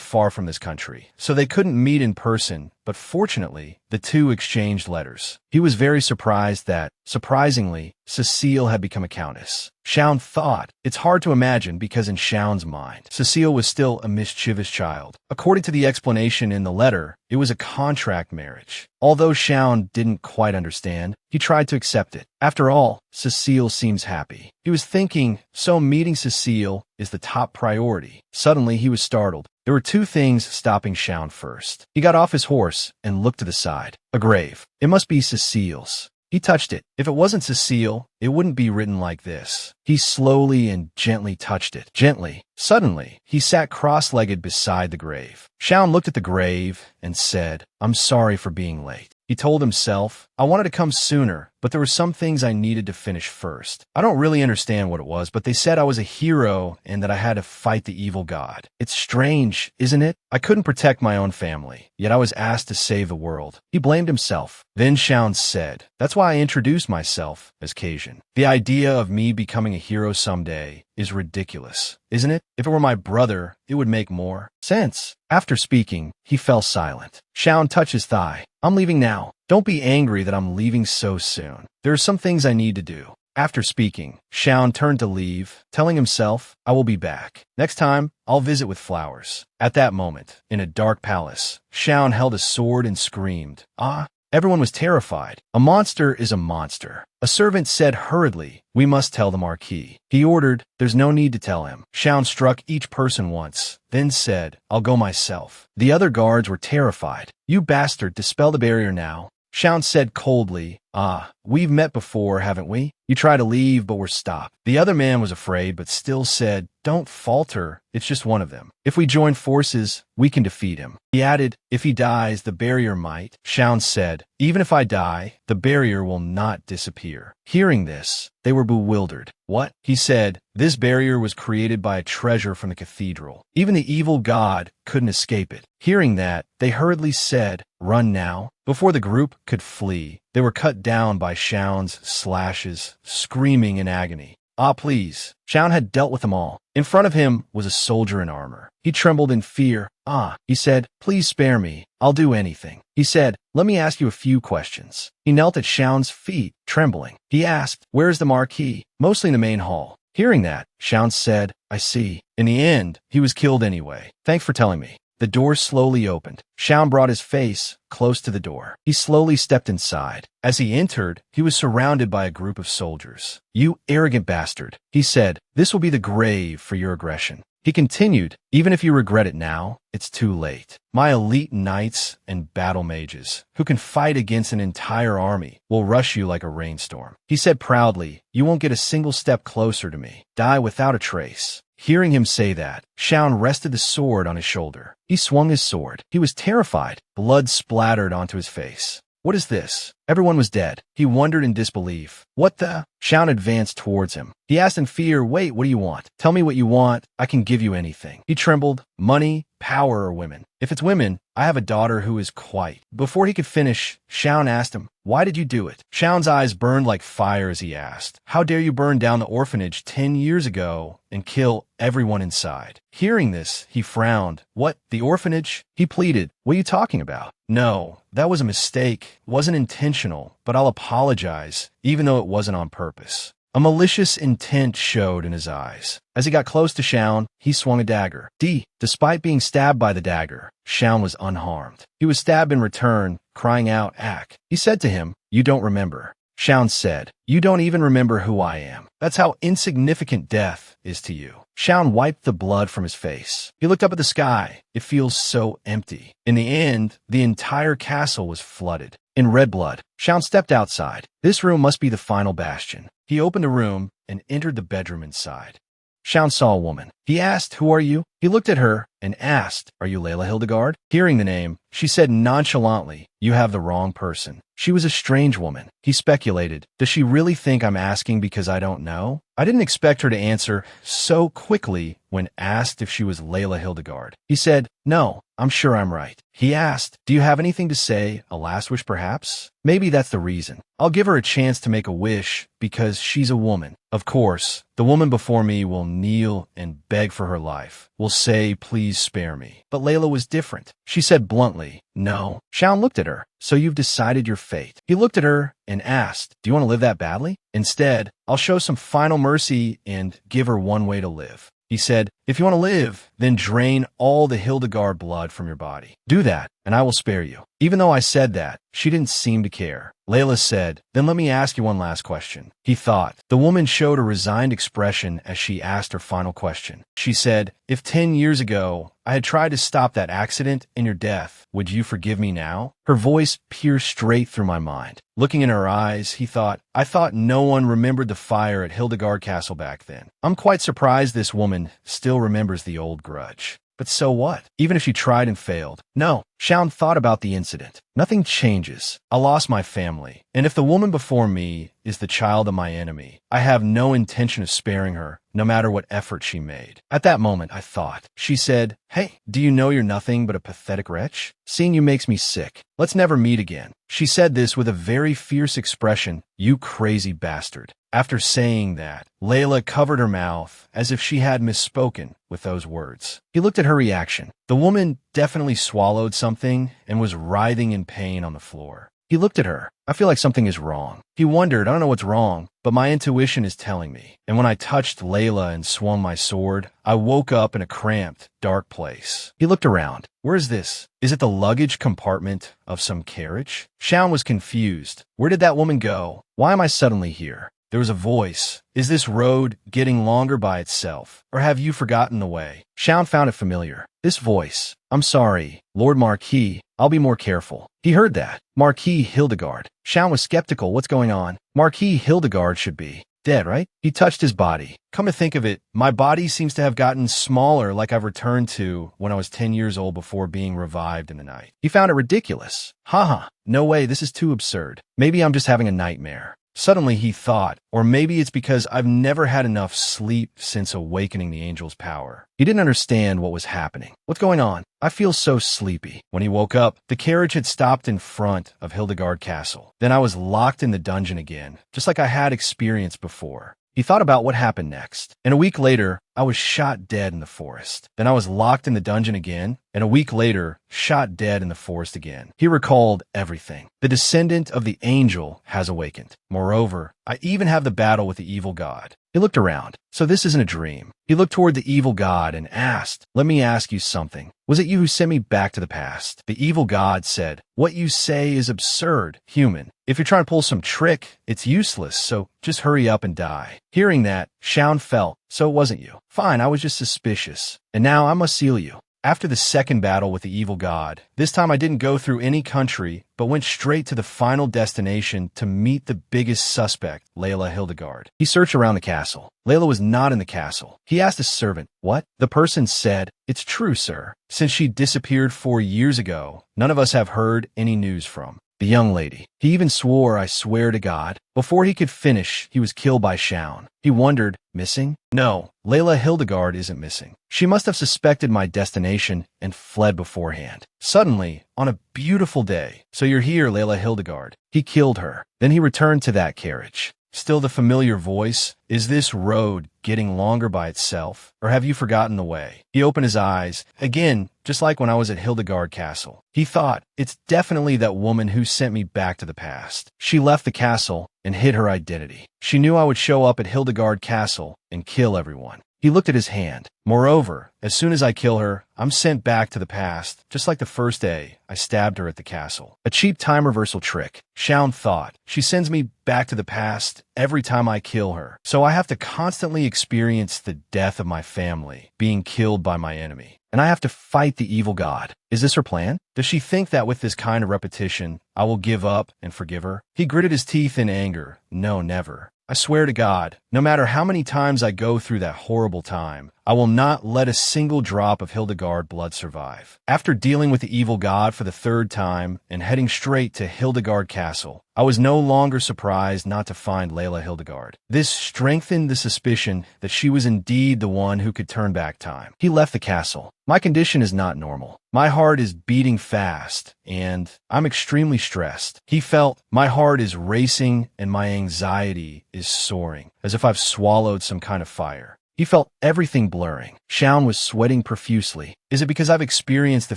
far from this country, so they couldn't meet in person, but fortunately, The two exchanged letters. He was very surprised that, surprisingly, Cecile had become a countess. Xiao thought, it's hard to imagine because in Xiao's mind, Cecile was still a mischievous child. According to the explanation in the letter, it was a contract marriage. Although Xiao didn't quite understand, he tried to accept it. After all, Cecile seems happy. He was thinking, so meeting Cecile is the top priority. Suddenly, he was startled. There were two things stopping Xiao first. He got off his horse and looked to the side. A grave. It must be Cecile's. He touched it. If it wasn't Cecile, it wouldn't be written like this. He slowly and gently touched it. Gently. Suddenly, he sat cross-legged beside the grave. Xiao looked at the grave and said, I'm sorry for being late. He told himself, I wanted to come sooner, but there were some things I needed to finish first. I don't really understand what it was, but they said I was a hero and that I had to fight the evil god. It's strange, isn't it? I couldn't protect my own family, yet I was asked to save the world. He blamed himself. Then Xiao said, that's why I introduced myself as Cajun. The idea of me becoming a hero someday is ridiculous, isn't it? If it were my brother, it would make more sense. After speaking, he fell silent. Xiao touched his thigh. I'm leaving now. Don't be angry that I'm leaving so soon. There are some things I need to do. After speaking, Xiao turned to leave, telling himself, I will be back. Next time, I'll visit with flowers. At that moment, in a dark palace, Xiao held a sword and screamed, Ah! Everyone was terrified. A monster is a monster. A servant said hurriedly, we must tell the Marquis. He ordered, there's no need to tell him. Xiao struck each person once, then said, I'll go myself. The other guards were terrified. You bastard, dispel the barrier now. Xiao said coldly, Ah, we've met before, haven't we? You try to leave, but we're stopped. The other man was afraid, but still said, Don't falter, it's just one of them. If we join forces, we can defeat him. He added, If he dies, the barrier might. Xiao said, Even if I die, the barrier will not disappear. Hearing this, they were bewildered. What? He said, This barrier was created by a treasure from the cathedral. Even the evil god couldn't escape it. Hearing that, they hurriedly said, Run now. Before the group could flee, they were cut down by Xiao's slashes, screaming in agony. Ah, please. Xiao had dealt with them all. In front of him was a soldier in armor. He trembled in fear. Ah, he said, please spare me. I'll do anything. He said, let me ask you a few questions. He knelt at Xiao's feet, trembling. He asked, where's the Marquis? Mostly in the main hall. Hearing that, Xiao said, I see. In the end, he was killed anyway. Thanks for telling me. The door slowly opened. Xiao brought his face close to the door. He slowly stepped inside. As he entered, he was surrounded by a group of soldiers. You arrogant bastard, he said, this will be the grave for your aggression. He continued, even if you regret it now, it's too late. My elite knights and battle mages, who can fight against an entire army, will rush you like a rainstorm. He said proudly, you won't get a single step closer to me. Die without a trace. Hearing him say that, Xiao rested the sword on his shoulder. He swung his sword. He was terrified. Blood splattered onto his face. What is this? Everyone was dead. He wondered in disbelief. What the? Xiao advanced towards him. He asked in fear, wait, what do you want? Tell me what you want. I can give you anything. He trembled. Money, power, or women? If it's women, I have a daughter who is quite. Before he could finish, Xiao asked him, why did you do it? Xiao's eyes burned like fire as he asked, how dare you burn down the orphanage 10 years ago and kill everyone inside? Hearing this, he frowned. What, the orphanage? He pleaded, what are you talking about? No, that was a mistake. It wasn't intentional, but I'll apologize, even though it wasn't on purpose. A malicious intent showed in his eyes. As he got close to Xiao, he swung a dagger. Despite being stabbed by the dagger, Xiao was unharmed. He was stabbed in return, crying out, Ack. He said to him, you don't remember. Xiao said, you don't even remember who I am. That's how insignificant death is to you. Xiao wiped the blood from his face. He looked up at the sky. It feels so empty. In the end, the entire castle was flooded. In red blood, Xiao stepped outside. This room must be the final bastion. He opened a room and entered the bedroom inside. Xiao saw a woman. He asked, who are you? He looked at her and asked, are you Layla Hildegard? Hearing the name, she said nonchalantly, you have the wrong person. She was a strange woman. He speculated, does she really think I'm asking because I don't know? I didn't expect her to answer so quickly when asked if she was Layla Hildegard. He said, "No, I'm sure I'm right." He asked, "Do you have anything to say? A last wish, perhaps?" Maybe that's the reason. I'll give her a chance to make a wish because she's a woman. Of course, the woman before me will kneel and beg for her life, will say, "Please spare me." But Layla was different. She said bluntly, "No." Shaun looked at her. "So you've decided your fate." He looked at her and asked, "Do you want to live that badly?" Instead, I'll show some final mercy and give her one way to live. He said, "If you want to live, then drain all the Hildegard blood from your body. Do that, and I will spare you." Even though I said that, she didn't seem to care. Layla said, "Then let me ask you one last question." He thought. The woman showed a resigned expression as she asked her final question. She said, "If 10 years ago I had tried to stop that accident and your death, would you forgive me now?" Her voice pierced straight through my mind. Looking in her eyes, he thought, I thought no one remembered the fire at Hildegard Castle back then. I'm quite surprised this woman still remembers the old grudge. But so what? Even if she tried and failed. No, Shaun thought about the incident. Nothing changes. I lost my family. And if the woman before me is the child of my enemy, I have no intention of sparing her, no matter what effort she made. At that moment, I thought. She said, "Hey, do you know you're nothing but a pathetic wretch? Seeing you makes me sick. Let's never meet again." She said this with a very fierce expression. "You crazy bastard." After saying that, Layla covered her mouth as if she had misspoken with those words. He looked at her reaction. The woman definitely swallowed something and was writhing in pain on the floor. He looked at her. I feel like something is wrong. He wondered, I don't know what's wrong, but my intuition is telling me. And when I touched Layla and swung my sword, I woke up in a cramped, dark place. He looked around. Where is this? Is it the luggage compartment of some carriage? Shaun was confused. Where did that woman go? Why am I suddenly here? There was a voice. Is this road getting longer by itself? Or have you forgotten the way? Shaun found it familiar. This voice. I'm sorry, Lord Marquis. I'll be more careful. He heard that. Marquis Hildegard. Shaun was skeptical. What's going on? Marquis Hildegard should be dead, right? He touched his body. Come to think of it, my body seems to have gotten smaller like I've returned to when I was 10 years old before being revived in the night. He found it ridiculous. Haha, no way, this is too absurd. Maybe I'm just having a nightmare. Suddenly he thought, or maybe it's because I've never had enough sleep since awakening the angel's power. He didn't understand what was happening. What's going on? I feel so sleepy. When he woke up, the carriage had stopped in front of Hildegard Castle. Then I was locked in the dungeon again, just like I had experienced before. He thought about what happened next. And a week later, I was shot dead in the forest. Then I was locked in the dungeon again, and a week later, shot dead in the forest again. He recalled everything. The descendant of the angel has awakened. Moreover, I even have the battle with the evil god. He looked around. So this isn't a dream. He looked toward the evil god and asked, "Let me ask you something. Was it you who sent me back to the past?" The evil god said, "What you say is absurd, human. If you're trying to pull some trick, it's useless, so just hurry up and die." Hearing that, Shaun felt, so it wasn't you. Fine, I was just suspicious. And now I must seal you. After the second battle with the evil god, this time I didn't go through any country, but went straight to the final destination to meet the biggest suspect, Layla Hildegard. He searched around the castle. Layla was not in the castle. He asked a servant, "What?" The person said, "It's true, sir. Since she disappeared 4 years ago, none of us have heard any news from the young lady." He even swore, "I swear to God." Before he could finish, he was killed by Shaun. He wondered, missing? No, Layla Hildegard isn't missing. She must have suspected my destination and fled beforehand. Suddenly, on a beautiful day, "So you're here, Layla Hildegard." He killed her. Then he returned to that carriage. Still the familiar voice. Is this road getting longer by itself? Or have you forgotten the way? He opened his eyes. Again, just like when I was at Hildegard Castle. He thought, it's definitely that woman who sent me back to the past. She left the castle and hid her identity. She knew I would show up at Hildegard Castle and kill everyone. He looked at his hand. Moreover, as soon as I kill her, I'm sent back to the past, just like the first day I stabbed her at the castle. A cheap time reversal trick. Shaun thought. She sends me back to the past every time I kill her. So I have to constantly experience the death of my family, being killed by my enemy. And I have to fight the evil god. Is this her plan? Does she think that with this kind of repetition, I will give up and forgive her? He gritted his teeth in anger. No, never. I swear to God, no matter how many times I go through that horrible time, I will not let a single drop of Hildegard blood survive. After dealing with the evil god for the third time and heading straight to Hildegard Castle, I was no longer surprised not to find Layla Hildegard. This strengthened the suspicion that she was indeed the one who could turn back time. He left the castle. My condition is not normal. My heart is beating fast, and I'm extremely stressed. He felt my heart is racing and my anxiety is soaring, as if I've swallowed some kind of fire. He felt everything blurring. Shaun was sweating profusely. Is it because I've experienced the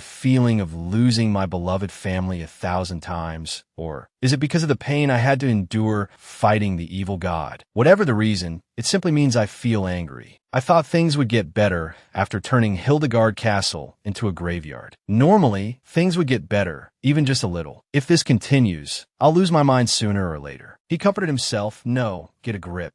feeling of losing my beloved family 1,000 times? Or is it because of the pain I had to endure fighting the evil god? Whatever the reason, it simply means I feel angry. I thought things would get better after turning Hildegard Castle into a graveyard. Normally, things would get better, even just a little. If this continues, I'll lose my mind sooner or later. He comforted himself. No, get a grip.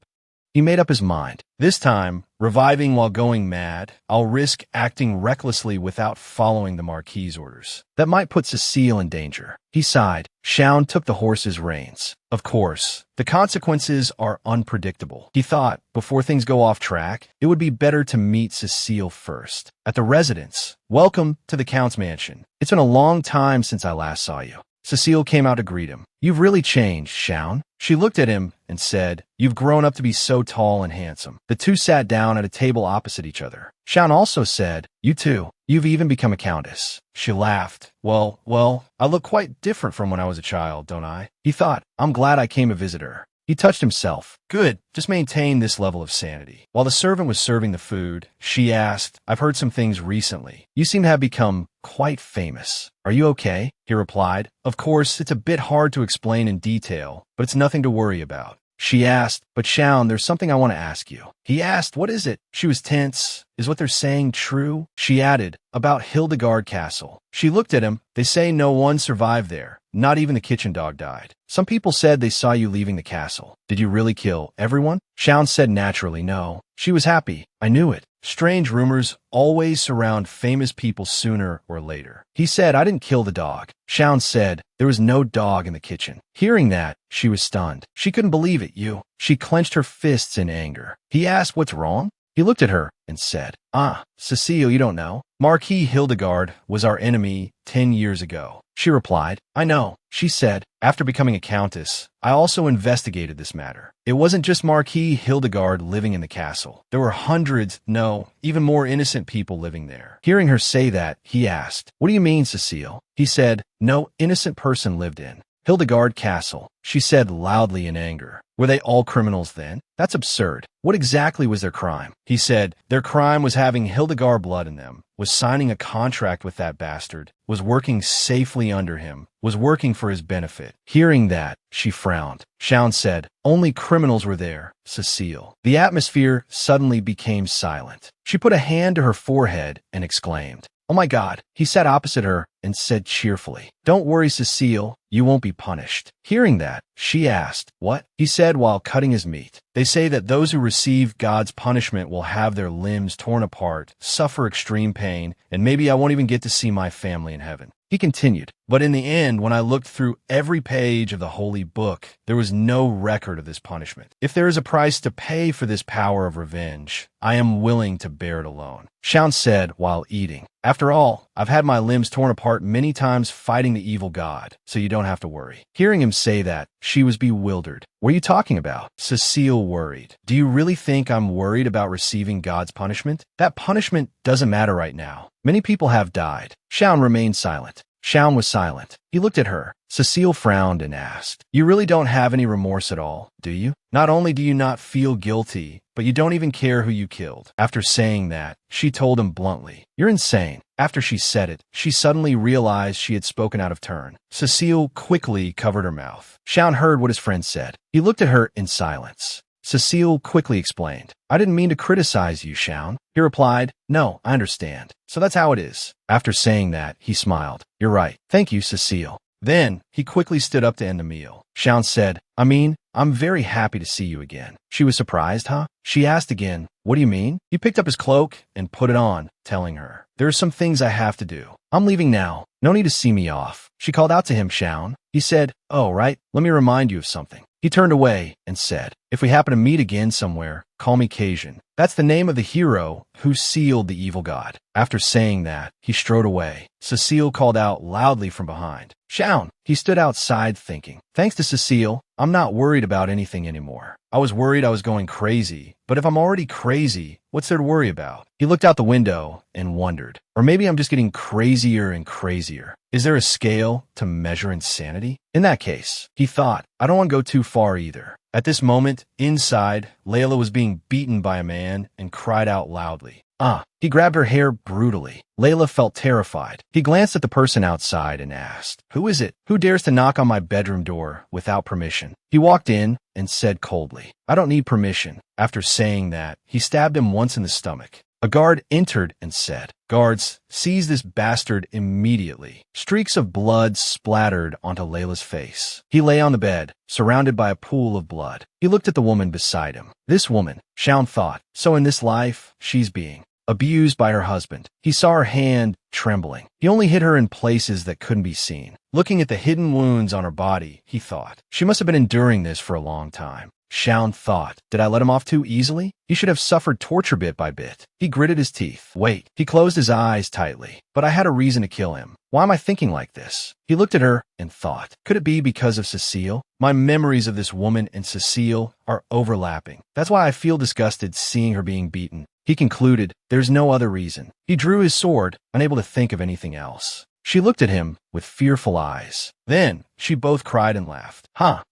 He made up his mind. This time, reviving while going mad, I'll risk acting recklessly without following the Marquis's orders. That might put Cecile in danger. He sighed. Shaun took the horse's reins. Of course, the consequences are unpredictable. He thought, before things go off track, it would be better to meet Cecile first. At the residence. Welcome to the Count's mansion. It's been a long time since I last saw you. Cecile came out to greet him. You've really changed, Shaun. She looked at him and said, You've grown up to be so tall and handsome. The two sat down at a table opposite each other. Shaun also said, You too. You've even become a countess. She laughed. Well, I look quite different from when I was a child, don't I? He thought, I'm glad I came to visit her. He touched himself. Good, just maintain this level of sanity. While the servant was serving the food, she asked, I've heard some things recently. You seem to have become quite famous. Are you okay? He replied. Of course, it's a bit hard to explain in detail, but it's nothing to worry about. She asked, But Shaun, there's something I want to ask you. He asked, What is it? She was tense. Is what they're saying true? She added, About Hildegard Castle. She looked at him. They say no one survived there. Not even the kitchen dog died. Some people said they saw you leaving the castle. Did you really kill everyone? Shaun said naturally no. She was happy. I knew it. Strange rumors always surround famous people sooner or later. He said, I didn't kill the dog. Shaun said, there was no dog in the kitchen. Hearing that, she was stunned. She couldn't believe it, She clenched her fists in anger. He asked, what's wrong? He looked at her and said, Cecile, you don't know. Marquis Hildegard was our enemy 10 years ago. She replied, I know. She said, after becoming a countess, I also investigated this matter. It wasn't just Marquis Hildegard living in the castle. There were hundreds, no, even more innocent people living there. Hearing her say that, he asked, What do you mean, Cecile? He said, No innocent person lived in Hildegard Castle. She said loudly in anger. Were they all criminals then? That's absurd. What exactly was their crime? He said, their crime was having Hildegard blood in them, was signing a contract with that bastard, was working safely under him, was working for his benefit. Hearing that, she frowned. Shaun said, only criminals were there, Cecile. The atmosphere suddenly became silent. She put a hand to her forehead and exclaimed, Oh my God. He sat opposite her and said cheerfully, Don't worry, Cecile, you won't be punished. Hearing that, she asked, What? He said while cutting his meat. They say that those who receive God's punishment will have their limbs torn apart, suffer extreme pain, and maybe I won't even get to see my family in heaven. He continued, But in the end, when I looked through every page of the holy book, there was no record of this punishment. If there is a price to pay for this power of revenge, I am willing to bear it alone. Shaun said while eating, After all, I've had my limbs torn apart many times fighting the evil god, so you don't have to worry. Hearing him say that, she was bewildered. What are you talking about? Cecile worried. Do you really think I'm worried about receiving God's punishment? That punishment doesn't matter right now. Many people have died. Shaun remained silent. Shaun was silent. He looked at her. Cecile frowned and asked, You really don't have any remorse at all, do you? Not only do you not feel guilty, but you don't even care who you killed. After saying that, she told him bluntly, You're insane. After she said it, she suddenly realized she had spoken out of turn. Cecile quickly covered her mouth. Shaun heard what his friend said. He looked at her in silence. Cecile quickly explained, I didn't mean to criticize you, Shaun. He replied, No, I understand. So that's how it is. After saying that, he smiled. You're right. Thank you, Cecile. Then, he quickly stood up to end the meal. Shaun said, I'm very happy to see you again. She was surprised, huh? She asked again, What do you mean? He picked up his cloak and put it on, telling her, There are some things I have to do. I'm leaving now. No need to see me off. She called out to him, Shaun. He said, Oh, right. Let me remind you of something. He turned away and said, If we happen to meet again somewhere, call me Cajun. That's the name of the hero who sealed the evil god. After saying that, he strode away. Cecile called out loudly from behind, "Shaun!" He stood outside thinking, thanks to Cecile, I'm not worried about anything anymore. I was worried I was going crazy, but if I'm already crazy, what's there to worry about? He looked out the window and wondered, or maybe I'm just getting crazier and crazier. Is there a scale to measure insanity? In that case, he thought, I don't want to go too far either. At this moment, inside, Layla was being beaten by a man and cried out loudly. He grabbed her hair brutally. Layla felt terrified. He glanced at the person outside and asked, "Who is it? Who dares to knock on my bedroom door without permission?" He walked in and said coldly, "I don't need permission." After saying that, he stabbed him once in the stomach. A guard entered and said, "Guards, seize this bastard immediately." Streaks of blood splattered onto Layla's face. He lay on the bed, surrounded by a pool of blood. He looked at the woman beside him. This woman, Shaun thought, so in this life, she's being abused by her husband. He saw her hand trembling. He only hit her in places that couldn't be seen. Looking at the hidden wounds on her body, he thought, she must have been enduring this for a long time. Shaun thought, did I let him off too easily? He should have suffered torture bit by bit. He gritted his teeth. Wait. He closed his eyes tightly. But I had a reason to kill him. Why am I thinking like this? He looked at her and thought, could it be because of Cecile? My memories of this woman and Cecile are overlapping. That's why I feel disgusted seeing her being beaten. He concluded, there's no other reason. He drew his sword, unable to think of anything else. She looked at him with fearful eyes. Then, she both cried and laughed.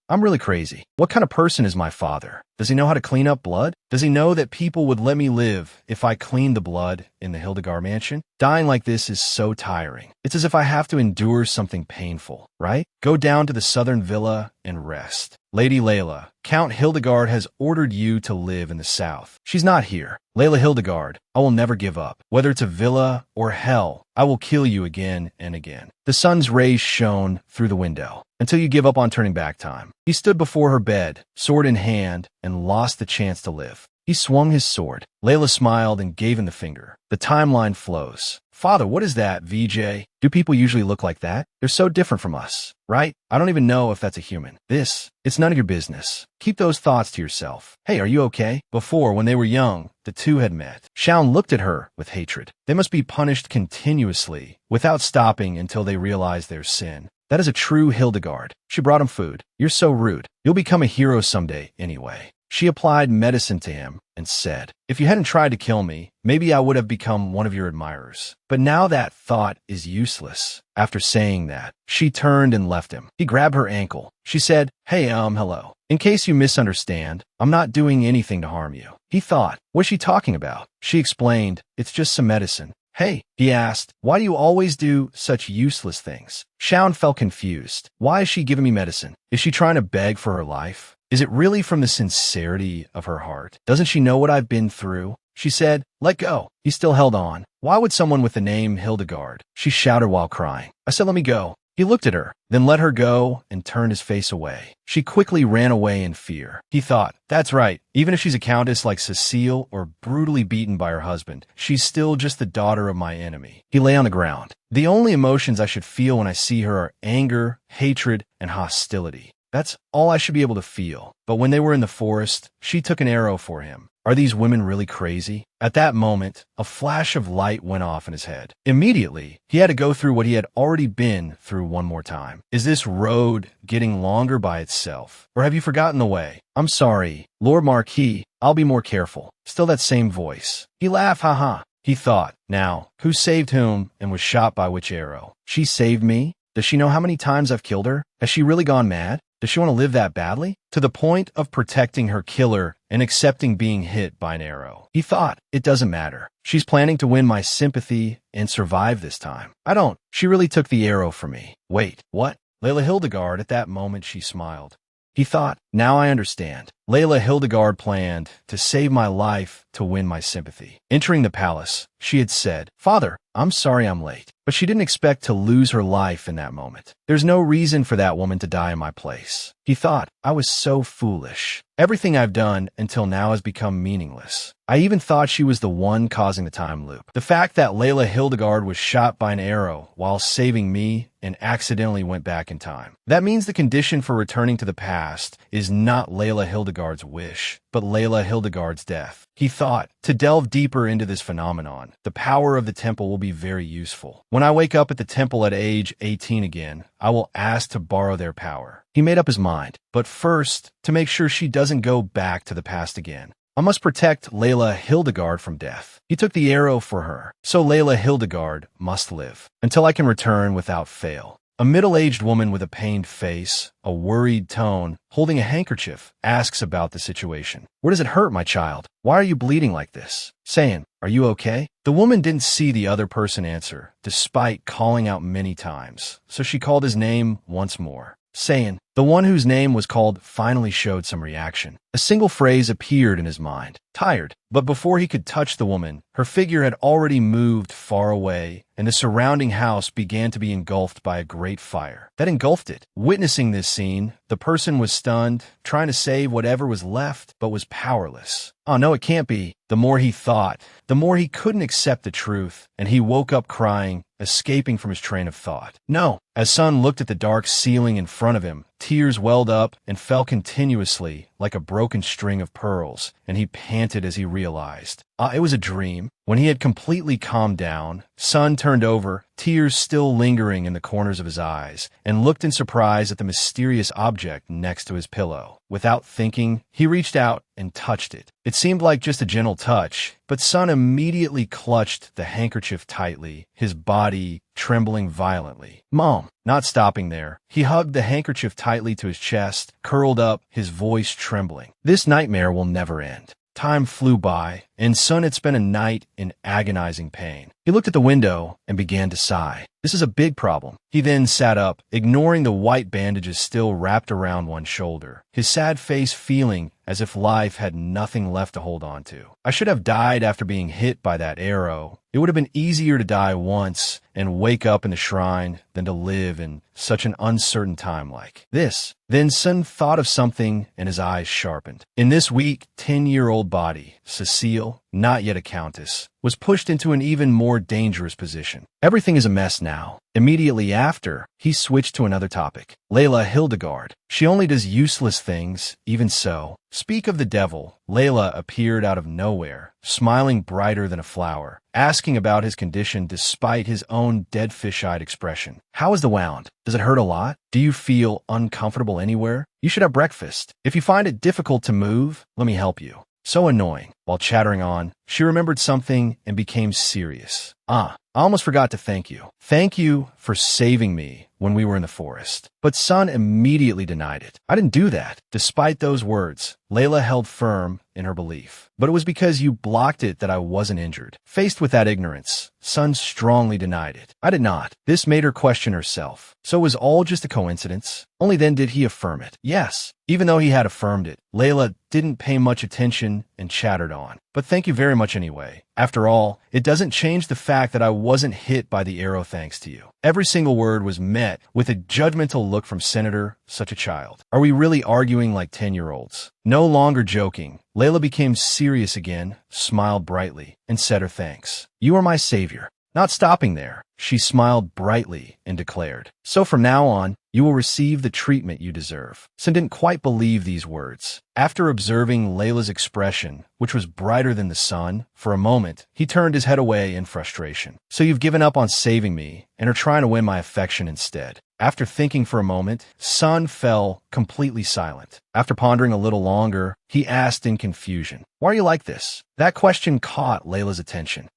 I'm really crazy. What kind of person is my father? Does he know how to clean up blood? Does he know that people would let me live if I cleaned the blood in the Hildegard mansion? Dying like this is so tiring. It's as if I have to endure something painful, right? Go down to the southern villa and rest. Lady Layla, Count Hildegard has ordered you to live in the south. She's not here. Layla Hildegard, I will never give up. Whether it's a villa or hell, I will kill you again and again. The sun's rays shone through the window. Until you give up on turning back time. He stood before her bed, sword in hand, and lost the chance to live. He swung his sword. Layla smiled and gave him the finger. The timeline flows. Father, what is that, VJ? Do people usually look like that? They're so different from us, right? I don't even know if that's a human. It's none of your business. Keep those thoughts to yourself. Hey, are you okay? Before, when they were young, the two had met. Shaun looked at her with hatred. They must be punished continuously, without stopping until they realize their sin. That is a true Hildegard. She brought him food. You're so rude. You'll become a hero someday, anyway. She applied medicine to him and said, if you hadn't tried to kill me, maybe I would have become one of your admirers. But now that thought is useless. After saying that, she turned and left him. He grabbed her ankle. She said, hey, hello. In case you misunderstand, I'm not doing anything to harm you. He thought, what's she talking about? She explained, it's just some medicine. Hey, he asked, why do you always do such useless things? Shaun felt confused. Why is she giving me medicine? Is she trying to beg for her life? Is it really from the sincerity of her heart? Doesn't she know what I've been through? She said, let go. He still held on. Why would someone with the name Hildegard? She shouted while crying. I said, let me go. He looked at her, then let her go and turned his face away. She quickly ran away in fear. He thought, that's right. Even if she's a countess like Cecile or brutally beaten by her husband, she's still just the daughter of my enemy. He lay on the ground. The only emotions I should feel when I see her are anger, hatred, and hostility. That's all I should be able to feel. But when they were in the forest, she took an arrow for him. Are these women really crazy? At that moment, a flash of light went off in his head. Immediately, he had to go through what he had already been through one more time. Is this road getting longer by itself? Or have you forgotten the way? I'm sorry, Lord Marquis, I'll be more careful. Still that same voice. He laughed, haha. He thought, now, who saved whom and was shot by which arrow? She saved me? Does she know how many times I've killed her? Has she really gone mad? Does she want to live that badly? To the point of protecting her killer and accepting being hit by an arrow. He thought, it doesn't matter. She's planning to win my sympathy and survive this time. I don't. She really took the arrow for me. Wait, what? Layla Hildegard, at that moment she smiled. He thought, now I understand. Layla Hildegard planned to save my life to win my sympathy. Entering the palace, she had said, Father, I'm sorry I'm late. But she didn't expect to lose her life in that moment. There's no reason for that woman to die in my place. He thought, I was so foolish. Everything I've done until now has become meaningless. I even thought she was the one causing the time loop. The fact that Layla Hildegard was shot by an arrow while saving me and accidentally went back in time. That means the condition for returning to the past is not Layla Hildegard's wish, but Layla Hildegard's death. He thought, to delve deeper into this phenomenon, the power of the temple will be very useful. When I wake up at the temple at age 18 again, I will ask to borrow their power. He made up his mind, but first, to make sure she doesn't go back to the past again, I must protect Layla Hildegard from death. He took the arrow for her, so Layla Hildegard must live, until I can return without fail. A middle-aged woman with a pained face, a worried tone, holding a handkerchief, asks about the situation. Where does it hurt, my child? Why are you bleeding like this? Saying, are you okay? The woman didn't see the other person answer, despite calling out many times, so she called his name once more. Saying, the one whose name was called finally showed some reaction. A single phrase appeared in his mind, tired. But before he could touch the woman, her figure had already moved far away, and the surrounding house began to be engulfed by a great fire that engulfed it. Witnessing this scene, the person was stunned, trying to save whatever was left, but was powerless. Oh no, it can't be. The more he thought, the more he couldn't accept the truth, and he woke up crying, escaping from his train of thought. No. As Sun looked at the dark ceiling in front of him, tears welled up and fell continuously like a broken string of pearls, and he panted as he realized. It was a dream. When he had completely calmed down, Sun turned over, tears still lingering in the corners of his eyes, and looked in surprise at the mysterious object next to his pillow. Without thinking, he reached out and touched it. It seemed like just a gentle touch, but Sun immediately clutched the handkerchief tightly, his body trembling violently. Mom! Not stopping there, he hugged the handkerchief tightly to his chest, curled up, his voice trembling. This nightmare will never end. Time flew by, and Sun had spent a night in agonizing pain. He looked at the window and began to sigh. This is a big problem. He then sat up, ignoring the white bandages still wrapped around one shoulder, his sad face feeling as if life had nothing left to hold on to. I should have died after being hit by that arrow. It would have been easier to die once and wake up in the shrine than to live in such an uncertain time like this. Then Sun thought of something and his eyes sharpened. In this weak, 10-year-old body, Cecile, not yet a countess, was pushed into an even more dangerous position. Everything is a mess now. Immediately after, he switched to another topic. Layla Hildegard. She only does useless things, even so. Speak of the devil. Layla appeared out of nowhere, smiling brighter than a flower, asking about his condition despite his own dead fish-eyed expression. How is the wound? Does it hurt a lot? Do you feel uncomfortable anywhere? You should have breakfast. If you find it difficult to move, let me help you. So annoying. While chattering on, she remembered something and became serious. I almost forgot to thank you. Thank you for saving me when we were in the forest. But Sun immediately denied it. I didn't do that. Despite those words, Layla held firm in her belief. But it was because you blocked it that I wasn't injured. Faced with that ignorance, Sun strongly denied it. I did not. This made her question herself. So it was all just a coincidence? Only then did he affirm it. Yes. Even though he had affirmed it, Layla didn't pay much attention and chattered on. But thank you very much anyway. After all, it doesn't change the fact that I wasn't hit by the arrow thanks to you. Every single word was met with a judgmental look from Senator, such a child. Are we really arguing like 10-year-olds? No longer joking, Layla became serious again, smiled brightly, and said her thanks. You are my savior. Not stopping there, she smiled brightly and declared, so from now on, you will receive the treatment you deserve. Sun didn't quite believe these words. After observing Layla's expression, which was brighter than the sun, for a moment, he turned his head away in frustration. So you've given up on saving me and are trying to win my affection instead. After thinking for a moment, Sun fell completely silent. After pondering a little longer, he asked in confusion, why are you like this? That question caught Layla's attention.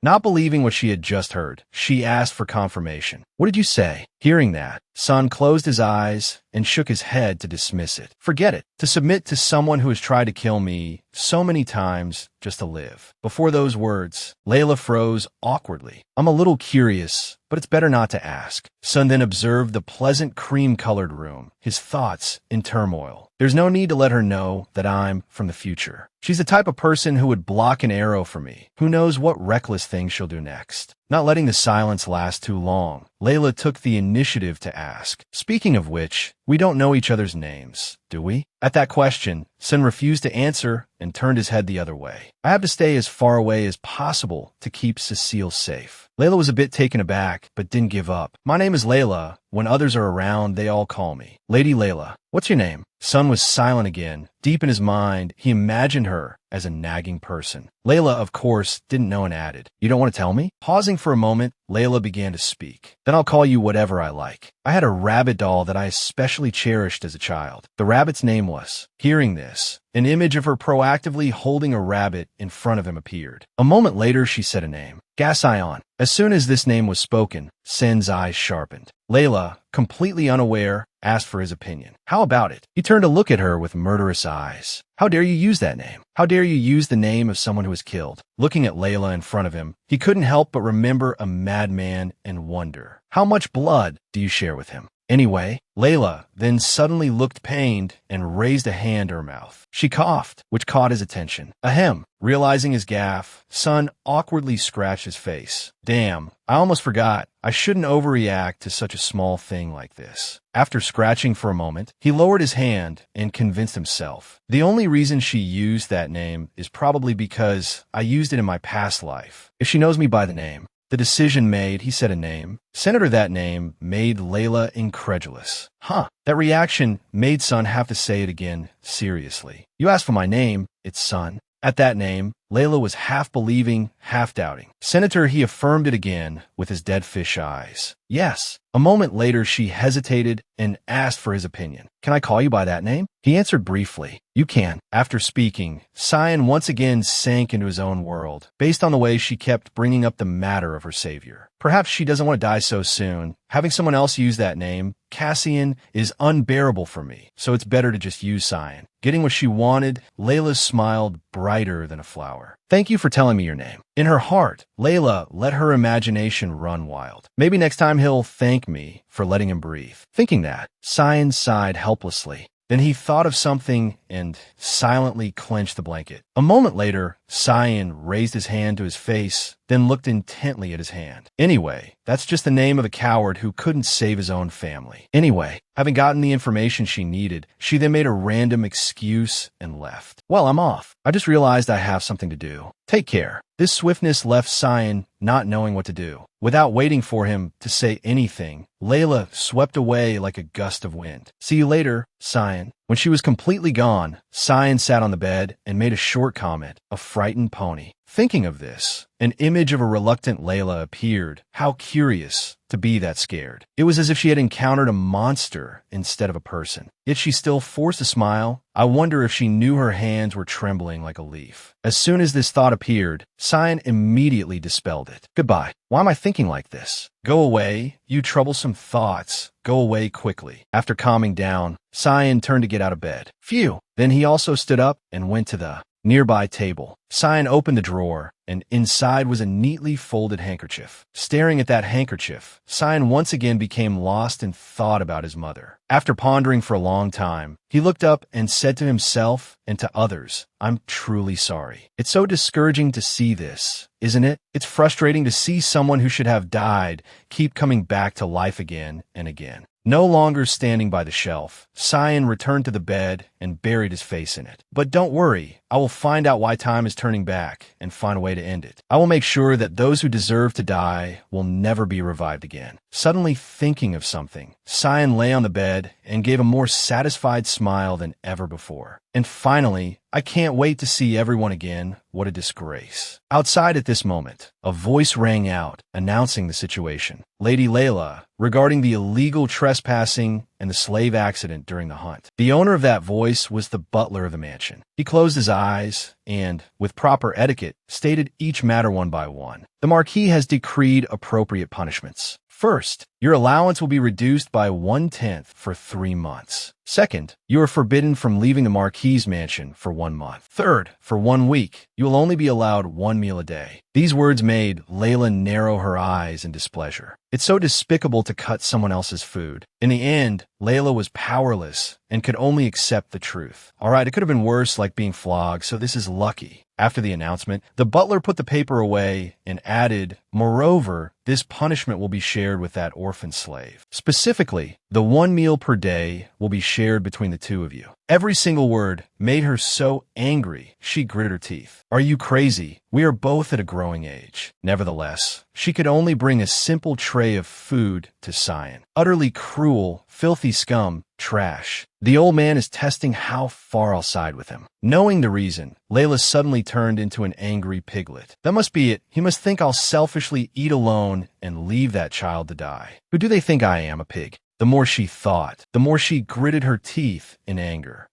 Not believing what she had just heard, she asked for confirmation. What did you say? Hearing that, Sun closed his eyes and shook his head to dismiss it. Forget it. To submit to someone who has tried to kill me so many times just to live. Before those words, Layla froze awkwardly. I'm a little curious, but it's better not to ask. Sun then observed the pleasant cream-colored room, his thoughts in turmoil. There's no need to let her know that I'm from the future. She's the type of person who would block an arrow for me. Who knows what reckless thing she'll do next? Not letting the silence last too long, Layla took the initiative to ask, "Speaking of which, we don't know each other's names, do we?" At that question, Sin refused to answer and turned his head the other way. "I have to stay as far away as possible to keep Cecile safe." Layla was a bit taken aback, but didn't give up. "My name is Layla. When others are around, they all call me Lady Layla. What's your name?" Sun was silent again. Deep in his mind, he imagined her as a nagging person. Layla, of course, didn't know and added, "You don't want to tell me?" Pausing for a moment, Layla began to speak. "Then I'll call you whatever I like. I had a rabbit doll that I especially cherished as a child. The rabbit's name was..." Hearing this, an image of her proactively holding a rabbit in front of him appeared. A moment later, she said a name. Gasion. As soon as this name was spoken, Sin's eyes sharpened. Layla, completely unaware, asked for his opinion. "How about it?" He turned to look at her with murderous eyes. "How dare you use that name? How dare you use the name of someone who was killed?" Looking at Layla in front of him, he couldn't help but remember a madman and wonder. How much blood do you share with him? Anyway, Layla then suddenly looked pained and raised a hand to her mouth. She coughed, which caught his attention. Ahem. Realizing his gaffe, Sun awkwardly scratched his face. "Damn, I almost forgot. I shouldn't overreact to such a small thing like this." After scratching for a moment, he lowered his hand and convinced himself. "The only reason she used that name is probably because I used it in my past life. If she knows me by the name." The decision made, he said a name. Senator, that name made Layla incredulous. Huh. That reaction made Sun have to say it again, seriously. "You asked for my name. It's Sun." At that name, Layla was half believing, half doubting. "Senator," he affirmed it again with his dead fish eyes. "Yes." A moment later, she hesitated and asked for his opinion. "Can I call you by that name?" He answered briefly, "You can." After speaking, Sion once again sank into his own world, based on the way she kept bringing up the matter of her savior. Perhaps she doesn't want to die so soon. Having someone else use that name, Cassian, is unbearable for me, so it's better to just use Sion. Getting what she wanted, Layla smiled brighter than a flower. "Thank you for telling me your name." In her heart, Layla let her imagination run wild. Maybe next time he'll thank me for letting him breathe. Thinking that, Sion sighed helplessly. Then he thought of something and silently clenched the blanket. A moment later, Sion raised his hand to his face, then looked intently at his hand. "Anyway, that's just the name of a coward who couldn't save his own family." Anyway, having gotten the information she needed, she then made a random excuse and left. "Well, I'm off. I just realized I have something to do. Take care." This swiftness left Sion not knowing what to do. Without waiting for him to say anything, Layla swept away like a gust of wind. "See you later, Sion." When she was completely gone, Sion sat on the bed and made a short comment, a frightened pony. Thinking of this, an image of a reluctant Layla appeared. How curious to be that scared. It was as if she had encountered a monster instead of a person. Yet she still forced a smile. I wonder if she knew her hands were trembling like a leaf. As soon as this thought appeared, Sion immediately dispelled it. "Goodbye. Why am I thinking like this?" "Go away, you troublesome thoughts. Go away quickly." After calming down, Sion turned to get out of bed. Phew! Then he also stood up and went to the nearby table. Sion opened the drawer, and inside was a neatly folded handkerchief. Staring at that handkerchief, Sion once again became lost in thought about his mother. After pondering for a long time, he looked up and said to himself and to others, "I'm truly sorry." It's so discouraging to see this, isn't it? It's frustrating to see someone who should have died keep coming back to life again and again. No longer standing by the shelf, Sion returned to the bed and buried his face in it. "But don't worry, I will find out why time is turning back and find a way to end it. I will make sure that those who deserve to die will never be revived again." Suddenly thinking of something, Sion lay on the bed and gave a more satisfied smile than ever before. "And finally, I can't wait to see everyone again. What a disgrace." Outside at this moment, a voice rang out, announcing the situation. "Lady Layla, regarding the illegal trespassing and the slave accident during the hunt." The owner of that voice was the butler of the mansion. He closed his eyes and, with proper etiquette, stated each matter one by one. "The Marquis has decreed appropriate punishments. First, Your allowance will be reduced by 1/10 for 3 months. Second, you are forbidden from leaving the Marquis's mansion for 1 month. Third, for 1 week, you will only be allowed 1 meal a day. These words made Layla narrow her eyes in displeasure. It's so despicable to cut someone else's food. In the end, Layla was powerless and could only accept the truth. All right, it could have been worse, like being flogged, so this is lucky. After the announcement, the butler put the paper away and added, "Moreover, this punishment will be shared with that orphan slave. Specifically, the 1 meal per day will be shared between the 2 of you." Every single word made her so angry, she gritted her teeth. "Are you crazy? We are both at a growing age." Nevertheless, she could only bring a simple tray of food to Cyan. Utterly cruel, filthy scum, trash. The old man is testing how far I'll side with him. Knowing the reason, Layla suddenly turned into an angry piglet. That must be it. He must think I'll selfishly eat alone and leave that child to die. Who do they think I am, a pig? The more she thought, the more she gritted her teeth in anger.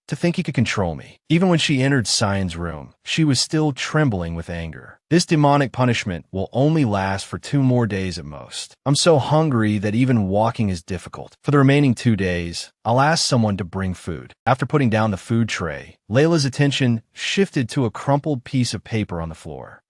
To think he could control me. Even when she entered Cyan's room, she was still trembling with anger. This demonic punishment will only last for 2 more days at most. I'm so hungry that even walking is difficult. For the remaining 2 days, I'll ask someone to bring food. After putting down the food tray, Layla's attention shifted to a crumpled piece of paper on the floor.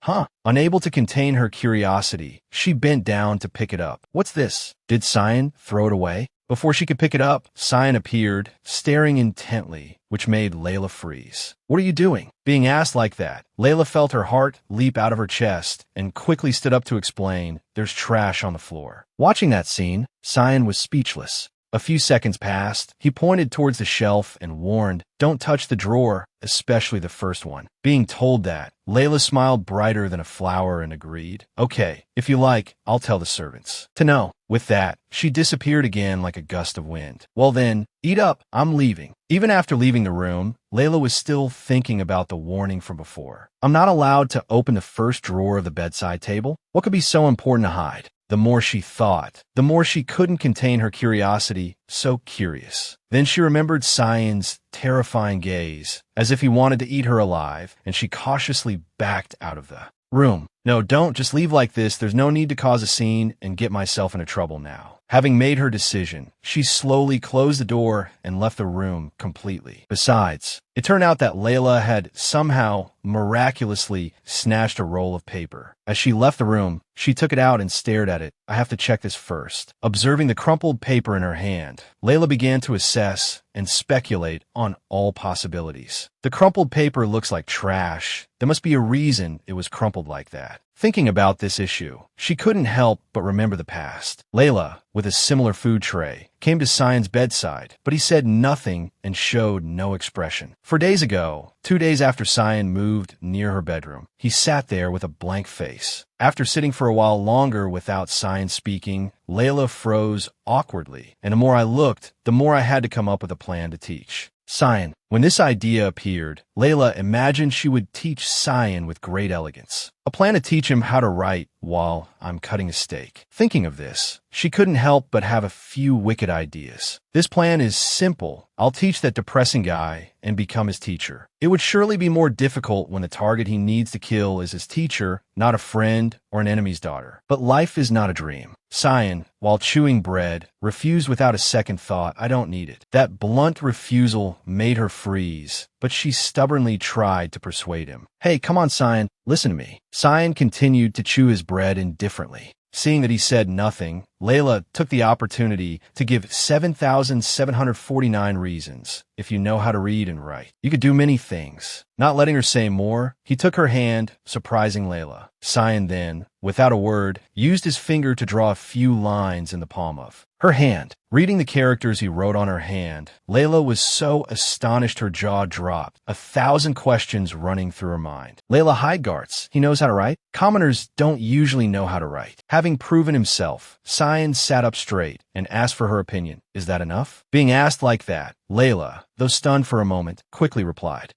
Unable to contain her curiosity, she bent down to pick it up. What's this? Did Cyan throw it away? Before she could pick it up, Cyan appeared, staring intently, which made Layla freeze. "What are you doing?" Being asked like that, Layla felt her heart leap out of her chest and quickly stood up to explain, "There's trash on the floor." Watching that scene, Cyan was speechless. A few seconds passed. He pointed towards the shelf and warned, "Don't touch the drawer, especially the first one." Being told that, Layla smiled brighter than a flower and agreed, "Okay, if you like, I'll tell the servants to know." With that, she disappeared again like a gust of wind. "Well then, eat up, I'm leaving." Even after leaving the room, Layla was still thinking about the warning from before. I'm not allowed to open the first drawer of the bedside table? What could be so important to hide? The more she thought, the more she couldn't contain her curiosity, so curious. Then she remembered Cyan's terrifying gaze, as if he wanted to eat her alive, and she cautiously backed out of the room. "No, don't just leave like this. There's no need to cause a scene and get myself into trouble now." Having made her decision, she slowly closed the door and left the room completely. Besides, it turned out that Layla had somehow miraculously snatched a roll of paper. As she left the room, she took it out and stared at it. "I have to check this first." Observing the crumpled paper in her hand, Layla began to assess and speculate on all possibilities. The crumpled paper looks like trash. There must be a reason it was crumpled like that. Thinking about this issue, she couldn't help but remember the past. Layla, with a similar food tray, came to Cyan's bedside, but he said nothing and showed no expression. For days ago, 2 days after Cyan moved near her bedroom, he sat there with a blank face. After sitting for a while longer without Cyan speaking, Layla froze awkwardly, and the more I looked, the more I had to come up with a plan to teach Cyan. When this idea appeared, Layla imagined she would teach Cyan with great elegance. A plan to teach him how to write while I'm cutting a steak. Thinking of this, she couldn't help but have a few wicked ideas. This plan is simple. I'll teach that depressing guy and become his teacher. It would surely be more difficult when the target he needs to kill is his teacher, not a friend or an enemy's daughter. But life is not a dream. Cyan, while chewing bread, refused without a second thought. "I don't need it." That blunt refusal made her freeze, but she stubbornly tried to persuade him. "Hey, come on, Cyan, listen to me." Cyan continued to chew his bread indifferently. Seeing that he said nothing, Layla took the opportunity to give 7,749 reasons. If you know how to read and write, you could do many things. Not letting her say more, he took her hand, surprising Layla. Cyan then, without a word, used his finger to draw a few lines in the palm of her hand. Reading the characters he wrote on her hand, Layla was so astonished her jaw dropped, 1,000 questions running through her mind. Layla Heidgarts, he knows how to write? Commoners don't usually know how to write. Having proven himself, Cyan sat up straight and asked for her opinion. Is that enough? Being asked like that, Layla, though stunned for a moment, quickly replied,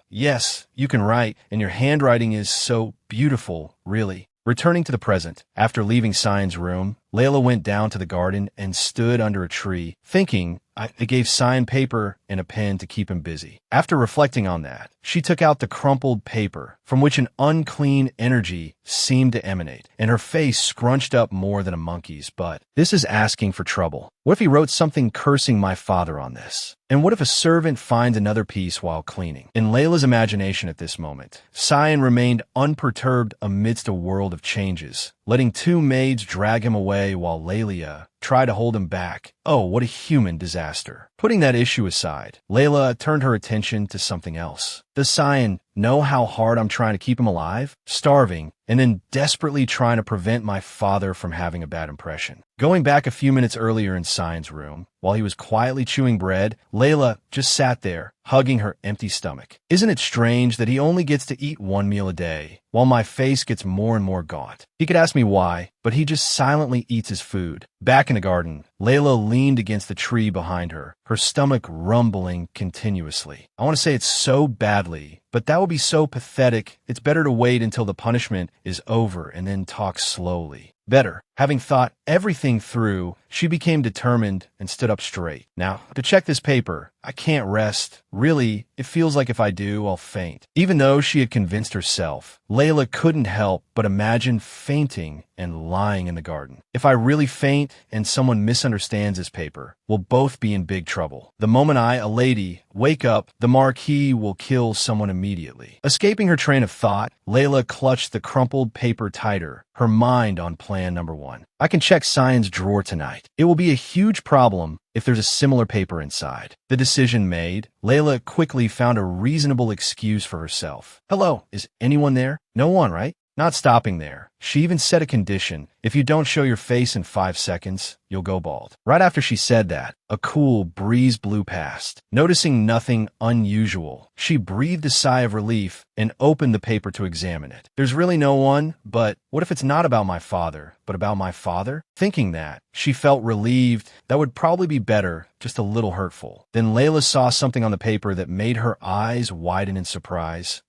yes, you can write, and your handwriting is so beautiful, really. Returning to the present, after leaving Cyan's room, Layla went down to the garden and stood under a tree, thinking it gave Cyan paper and a pen to keep him busy. After reflecting on that, she took out the crumpled paper, from which an unclean energy seemed to emanate, and her face scrunched up more than a monkey's. But this is asking for trouble. What if he wrote something cursing my father on this? And what if a servant finds another piece while cleaning? In Layla's imagination at this moment, Cyan remained unperturbed amidst a world of changes, letting two maids drag him away while Layla tried to hold him back. Oh, what a human disaster. Putting that issue aside, Layla turned her attention to something else. Does Cyan know how hard I'm trying to keep him alive, starving, and then desperately trying to prevent my father from having a bad impression? Going back a few minutes earlier in Cyan's room, while he was quietly chewing bread, Layla just sat there, hugging her empty stomach. Isn't it strange that he only gets to eat one meal a day, while my face gets more and more gaunt? He could ask me why, but he just silently eats his food. Back in the garden, Layla leaned against the tree behind her, her stomach rumbling continuously. I want to say it so badly, but that would be so pathetic. It's better to wait until the punishment is over and then talk slowly. Better. Having thought everything through, she became determined and stood up straight. Now, to check this paper, I can't rest. Really, it feels like if I do, I'll faint. Even though she had convinced herself, Layla couldn't help but imagine fainting and lying in the garden. If I really faint and someone misunderstands this paper, we'll both be in big trouble. The moment I, a lady, wake up, the Marquis will kill someone immediately. Escaping her train of thought, Layla clutched the crumpled paper tighter, her mind on plan number 1. I can check Cyan's drawer tonight. It will be a huge problem if there's a similar paper inside. The decision made, Layla quickly found a reasonable excuse for herself. Hello, is anyone there? No one, right? Not stopping there, she even set a condition. If you don't show your face in 5 seconds, you'll go bald. Right after she said that, a cool breeze blew past. Noticing nothing unusual, she breathed a sigh of relief and opened the paper to examine it. There's really no one, but what if it's not about my father, but about my father? Thinking that, she felt relieved. That would probably be better, just a little hurtful. Then Layla saw something on the paper that made her eyes widen in surprise.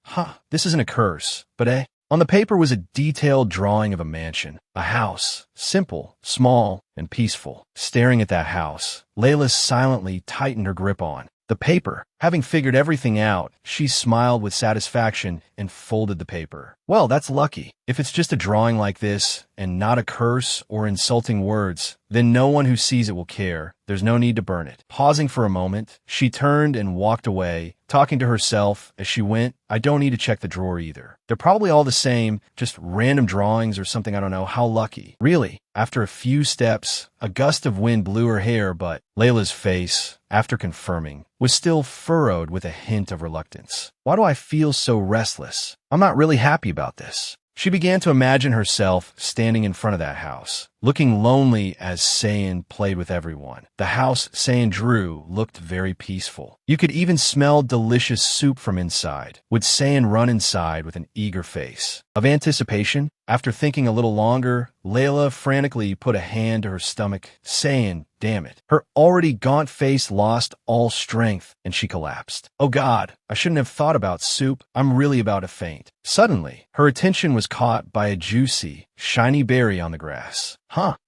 This isn't a curse, but on the paper was a detailed drawing of a mansion, a house, simple, small, and peaceful. Staring at that house, Layla silently tightened her grip on the paper. Having figured everything out, she smiled with satisfaction and folded the paper. Well, that's lucky. If it's just a drawing like this, and not a curse or insulting words, then no one who sees it will care. There's no need to burn it. Pausing for a moment, she turned and walked away, talking to herself as she went. I don't need to check the drawer either. They're probably all the same, just random drawings or something, I don't know. How lucky. Really, after a few steps, a gust of wind blew her hair, but Layla's face, after confirming, was still furrowed with a hint of reluctance. Why do I feel so restless? I'm not really happy about this. She began to imagine herself standing in front of that house, looking lonely as Cyan played with everyone. The house Cyan drew looked very peaceful. You could even smell delicious soup from inside. Would Cyan run inside with an eager face of anticipation? After thinking a little longer, Layla frantically put a hand to her stomach. Cyan, damn it. Her already gaunt face lost all strength, and she collapsed. Oh God, I shouldn't have thought about soup. I'm really about to faint. Suddenly, her attention was caught by a juicy, shiny berry on the grass.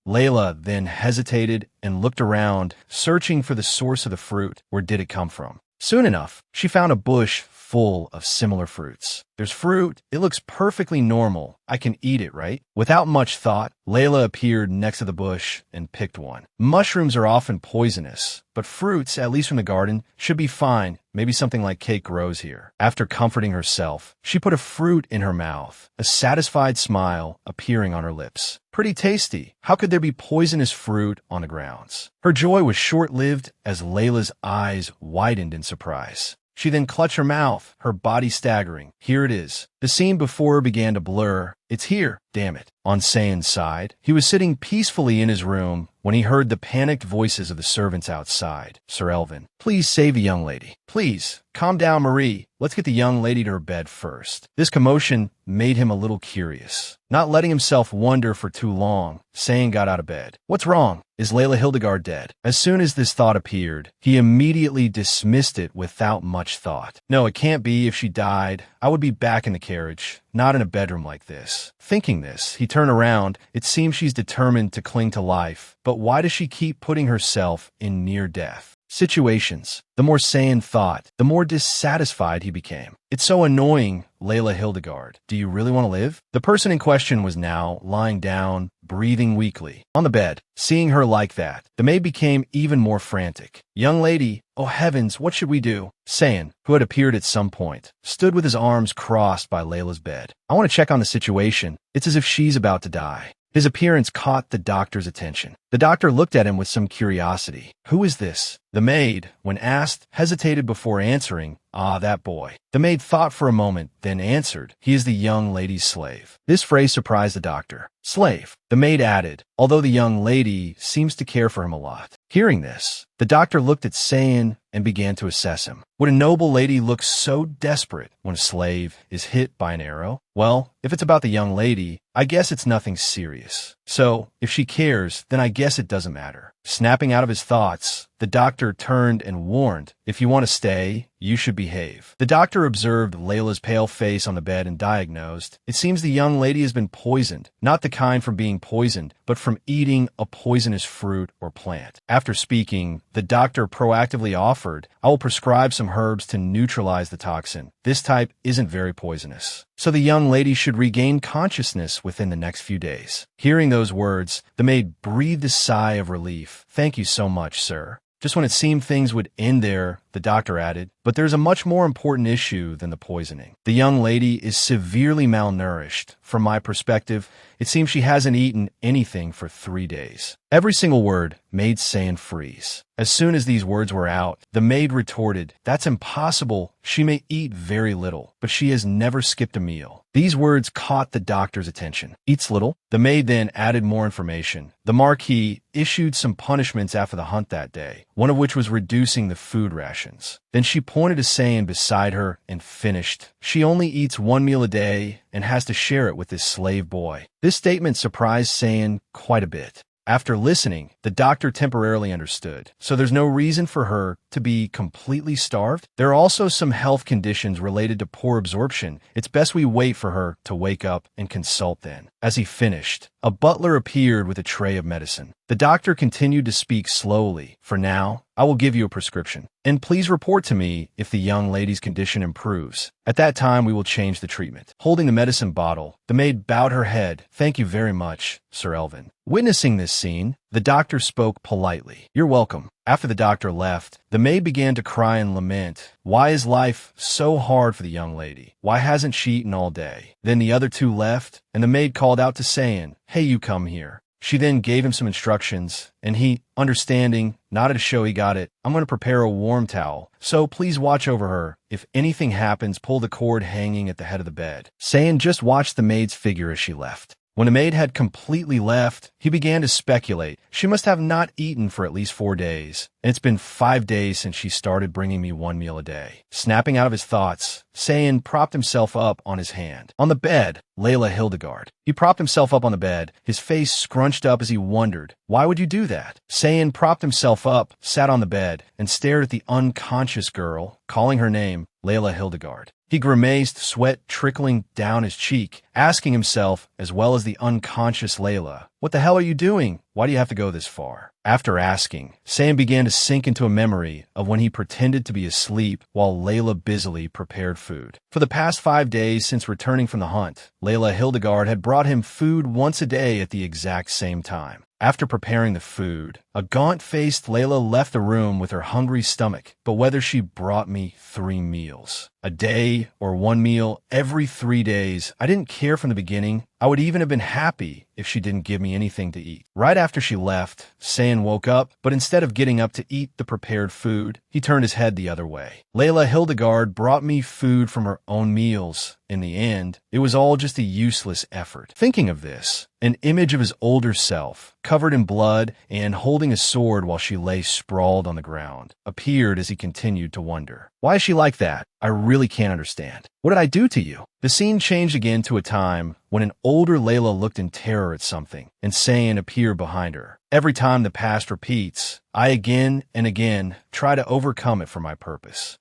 Layla then hesitated and looked around, searching for the source of the fruit. Where did it come from? Soon enough, she found a bush full of similar fruits. There's fruit. It looks perfectly normal. I can eat it, right? Without much thought, Layla appeared next to the bush and picked one. Mushrooms are often poisonous, but fruits, at least from the garden, should be fine. Maybe something like cake grows here. After comforting herself, she put a fruit in her mouth, a satisfied smile appearing on her lips. Pretty tasty. How could there be poisonous fruit on the grounds? Her joy was short-lived as Layla's eyes widened in surprise. She then clutched her mouth, her body staggering. Here it is. The scene before her began to blur. It's here, damn it. On Cyan's side, he was sitting peacefully in his room when he heard the panicked voices of the servants outside. Sir Elvin, please save the young lady. Please, calm down, Marie. Let's get the young lady to her bed first. This commotion made him a little curious. Not letting himself wonder for too long, Cyan got out of bed. What's wrong? Is Layla Hildegard dead? As soon as this thought appeared, he immediately dismissed it without much thought. No, it can't be. If she died, I would be back in the carriage, not in a bedroom like this. this. Thinking this, he turned around. It seems she's determined to cling to life. But why does she keep putting herself in near-death situations? The more Saiyan thought, the more dissatisfied he became. It's so annoying, Layla Hildegard. Do you really want to live? The person in question was now lying down, breathing weakly, on the bed. Seeing her like that, the maid became even more frantic. Young lady, oh heavens, what should we do? Saiyan, who had appeared at some point, stood with his arms crossed by Layla's bed. I want to check on the situation. It's as if she's about to die. His appearance caught the doctor's attention. The doctor looked at him with some curiosity. Who is this? The maid, when asked, hesitated before answering. Ah, that boy. The maid thought for a moment, then answered. He is the young lady's slave. This phrase surprised the doctor. Slave. The maid added, although the young lady seems to care for him a lot. Hearing this, the doctor looked at Saiyan and began to assess him. Would a noble lady look so desperate when a slave is hit by an arrow? Well, if it's about the young lady, I guess it's nothing serious. So, if she cares, then I guess it doesn't matter. Snapping out of his thoughts, the doctor turned and warned, if you want to stay, you should behave. The doctor observed Layla's pale face on the bed and diagnosed, it seems the young lady has been poisoned, not the kind from being poisoned, but from eating a poisonous fruit or plant. After speaking, the doctor proactively offered, I will prescribe some herbs to neutralize the toxin. This type isn't very poisonous. So the young lady should regain consciousness within the next few days. Hearing those words, the maid breathed a sigh of relief. Thank you so much, sir. Just when it seemed things would end there, the doctor added, but there's a much more important issue than the poisoning. The young lady is severely malnourished. From my perspective, it seems she hasn't eaten anything for 3 days. Every single word made Saiyan freeze. As soon as these words were out, the maid retorted, that's impossible. She may eat very little, but she has never skipped a meal. These words caught the doctor's attention. Eats little? The maid then added more information. The Marquis issued some punishments after the hunt that day, one of which was reducing the food rations. Then she pointed to Saiyan beside her and finished. She only eats 1 meal a day and has to share it with this slave boy. This statement surprised Saiyan quite a bit. After listening, the doctor temporarily understood, so there's no reason for her to be completely starved. There are also some health conditions related to poor absorption. It's best we wait for her to wake up and consult then. As he finished, a butler appeared with a tray of medicine. The doctor continued to speak slowly. For now, I will give you a prescription. And please report to me if the young lady's condition improves. At that time, we will change the treatment. Holding the medicine bottle, the maid bowed her head. Thank you very much, Sir Elvin. Witnessing this scene, the doctor spoke politely. You're welcome. After the doctor left, the maid began to cry and lament. Why is life so hard for the young lady? Why hasn't she eaten all day? Then the other two left, and the maid called out to Saiyan, hey, you come here. She then gave him some instructions, and he, understanding, nodded to show he got it. I'm going to prepare a warm towel, so please watch over her. If anything happens, pull the cord hanging at the head of the bed. Saiyan just watched the maid's figure as she left. When the maid had completely left, he began to speculate. She must have not eaten for at least 4 days, and it's been 5 days since she started bringing me 1 meal a day. Snapping out of his thoughts, Saiyan propped himself up on his hand. On the bed, Layla Hildegard. He propped himself up on the bed, his face scrunched up as he wondered, why would you do that? Saiyan propped himself up, sat on the bed, and stared at the unconscious girl, calling her name, Layla Hildegard. He grimaced, sweat trickling down his cheek, asking himself, as well as the unconscious Layla, what the hell are you doing? Why do you have to go this far? After asking, Saiyan began to sink into a memory of when he pretended to be asleep while Layla busily prepared food. For the past 5 days since returning from the hunt, Layla Hildegard had brought him food once a day at the exact same time. After preparing the food, a gaunt-faced Layla left the room with her hungry stomach, but whether she brought me 3 meals a day or 1 meal every 3 days, I didn't care from the beginning. I would even have been happy if she didn't give me anything to eat. Right after she left, Saiyan woke up, but instead of getting up to eat the prepared food, he turned his head the other way. Layla Hildegard brought me food from her own meals. In the end, it was all just a useless effort. Thinking of this, an image of his older self, covered in blood and holding a sword while she lay sprawled on the ground, appeared as he continued to wonder. Why is she like that? I really can't understand. What did I do to you? The scene changed again to a time when an older Layla looked in terror at something, and Saiyan appeared behind her. Every time the past repeats, I again and again try to overcome it for my purpose.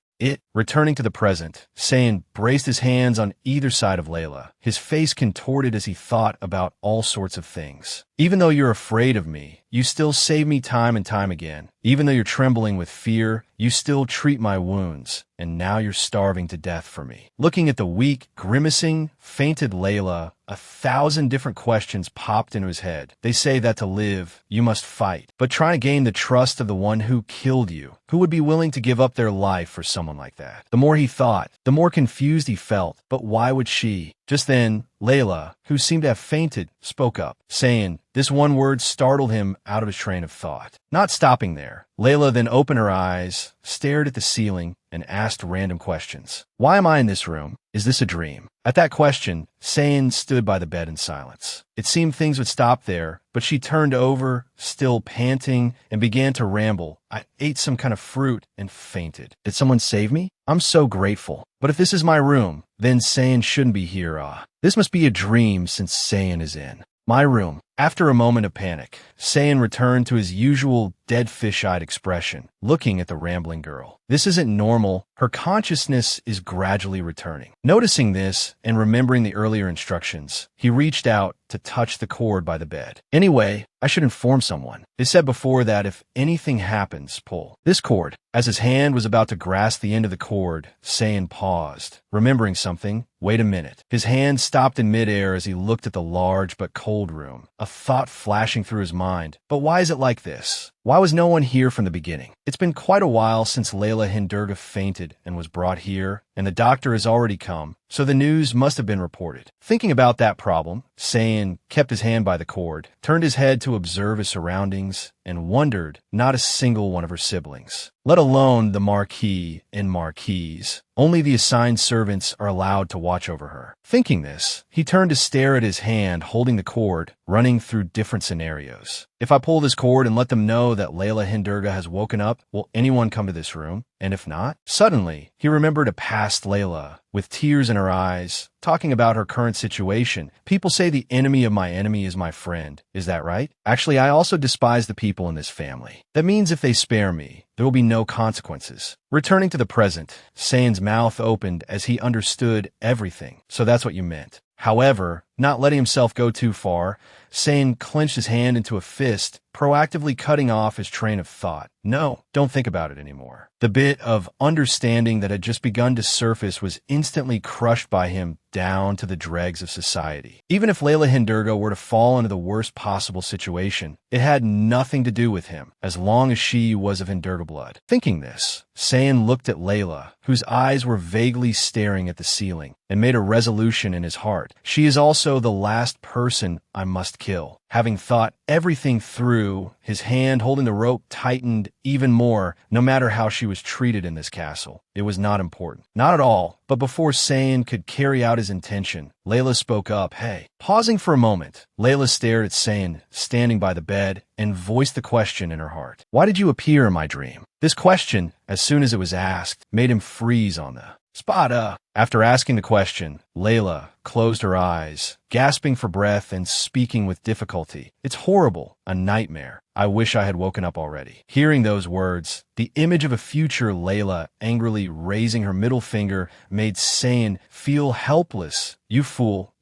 Returning to the present, Sayin braced his hands on either side of Layla, his face contorted as he thought about all sorts of things. Even though you're afraid of me, you still save me time and time again. Even though you're trembling with fear, you still treat my wounds, and now you're starving to death for me. Looking at the weak, grimacing, fainted Layla, 1,000 different questions popped into his head. They say that to live, you must fight, but try to gain the trust of the one who killed you. Who would be willing to give up their life for someone like that? The more he thought, the more confused he felt. But why would she? Just then, Layla, who seemed to have fainted, spoke up, saying this one word startled him out of his train of thought. Not stopping there, Layla then opened her eyes, stared at the ceiling, and asked random questions. Why am I in this room? Is this a dream? At that question, Sayin stood by the bed in silence. It seemed things would stop there, but she turned over, still panting, and began to ramble. I ate some kind of fruit and fainted. Did someone save me? I'm so grateful. But if this is my room, then Sayin shouldn't be here. This must be a dream since Sayin is in my room. After a moment of panic, Sayin returned to his usual dead fish-eyed expression, looking at the rambling girl. This isn't normal. Her consciousness is gradually returning. Noticing this and remembering the earlier instructions, he reached out to touch the cord by the bed. Anyway, I should inform someone. They said before that if anything happens, pull this cord. As his hand was about to grasp the end of the cord, Sayin paused, remembering something. Wait a minute. His hand stopped in midair as he looked at the large but cold room, a thought flashing through his mind. But why is it like this? Why was no one here from the beginning? It's been quite a while since Layla Hindurga fainted and was brought here, and the doctor has already come, so the news must have been reported. Thinking about that problem, Sayin kept his hand by the cord, turned his head to observe his surroundings, and wondered not a single one of her siblings, let alone the Marquis and Marquise. Only the assigned servants are allowed to watch over her. Thinking this, he turned to stare at his hand holding the cord, running through different scenarios. If I pull this cord and let them know that Layla Hindurga has woken up, will anyone come to this room? And if not? Suddenly, he remembered a past Layla, with tears in her eyes, talking about her current situation. People say the enemy of my enemy is my friend. Is that right? Actually, I also despise the people in this family. That means if they spare me, there will be no consequences. Returning to the present, Sayin's mouth opened as he understood everything. So that's what you meant. However, not letting himself go too far, Sayin clenched his hand into a fist, proactively cutting off his train of thought. No, don't think about it anymore. The bit of understanding that had just begun to surface was instantly crushed by him down to the dregs of society. Even if Layla Hindurga were to fall into the worst possible situation, it had nothing to do with him, as long as she was of Hindurga blood. Thinking this, Sayin looked at Layla, whose eyes were vaguely staring at the ceiling, and made a resolution in his heart. She is also the last person I must kill. Having thought everything through, his hand holding the rope tightened even more, no matter how she was treated in this castle. It was not important. Not at all. But before Sayin could carry out his intention, Layla spoke up. Hey. Pausing for a moment, Layla stared at Sayin, standing by the bed, and voiced the question in her heart. Why did you appear in my dream? This question, as soon as it was asked, made him freeze on the spot. After asking the question, Layla closed her eyes, gasping for breath and speaking with difficulty. It's horrible, a nightmare. I wish I had woken up already. Hearing those words, the image of a future Layla angrily raising her middle finger made Sayin feel helpless. You fool,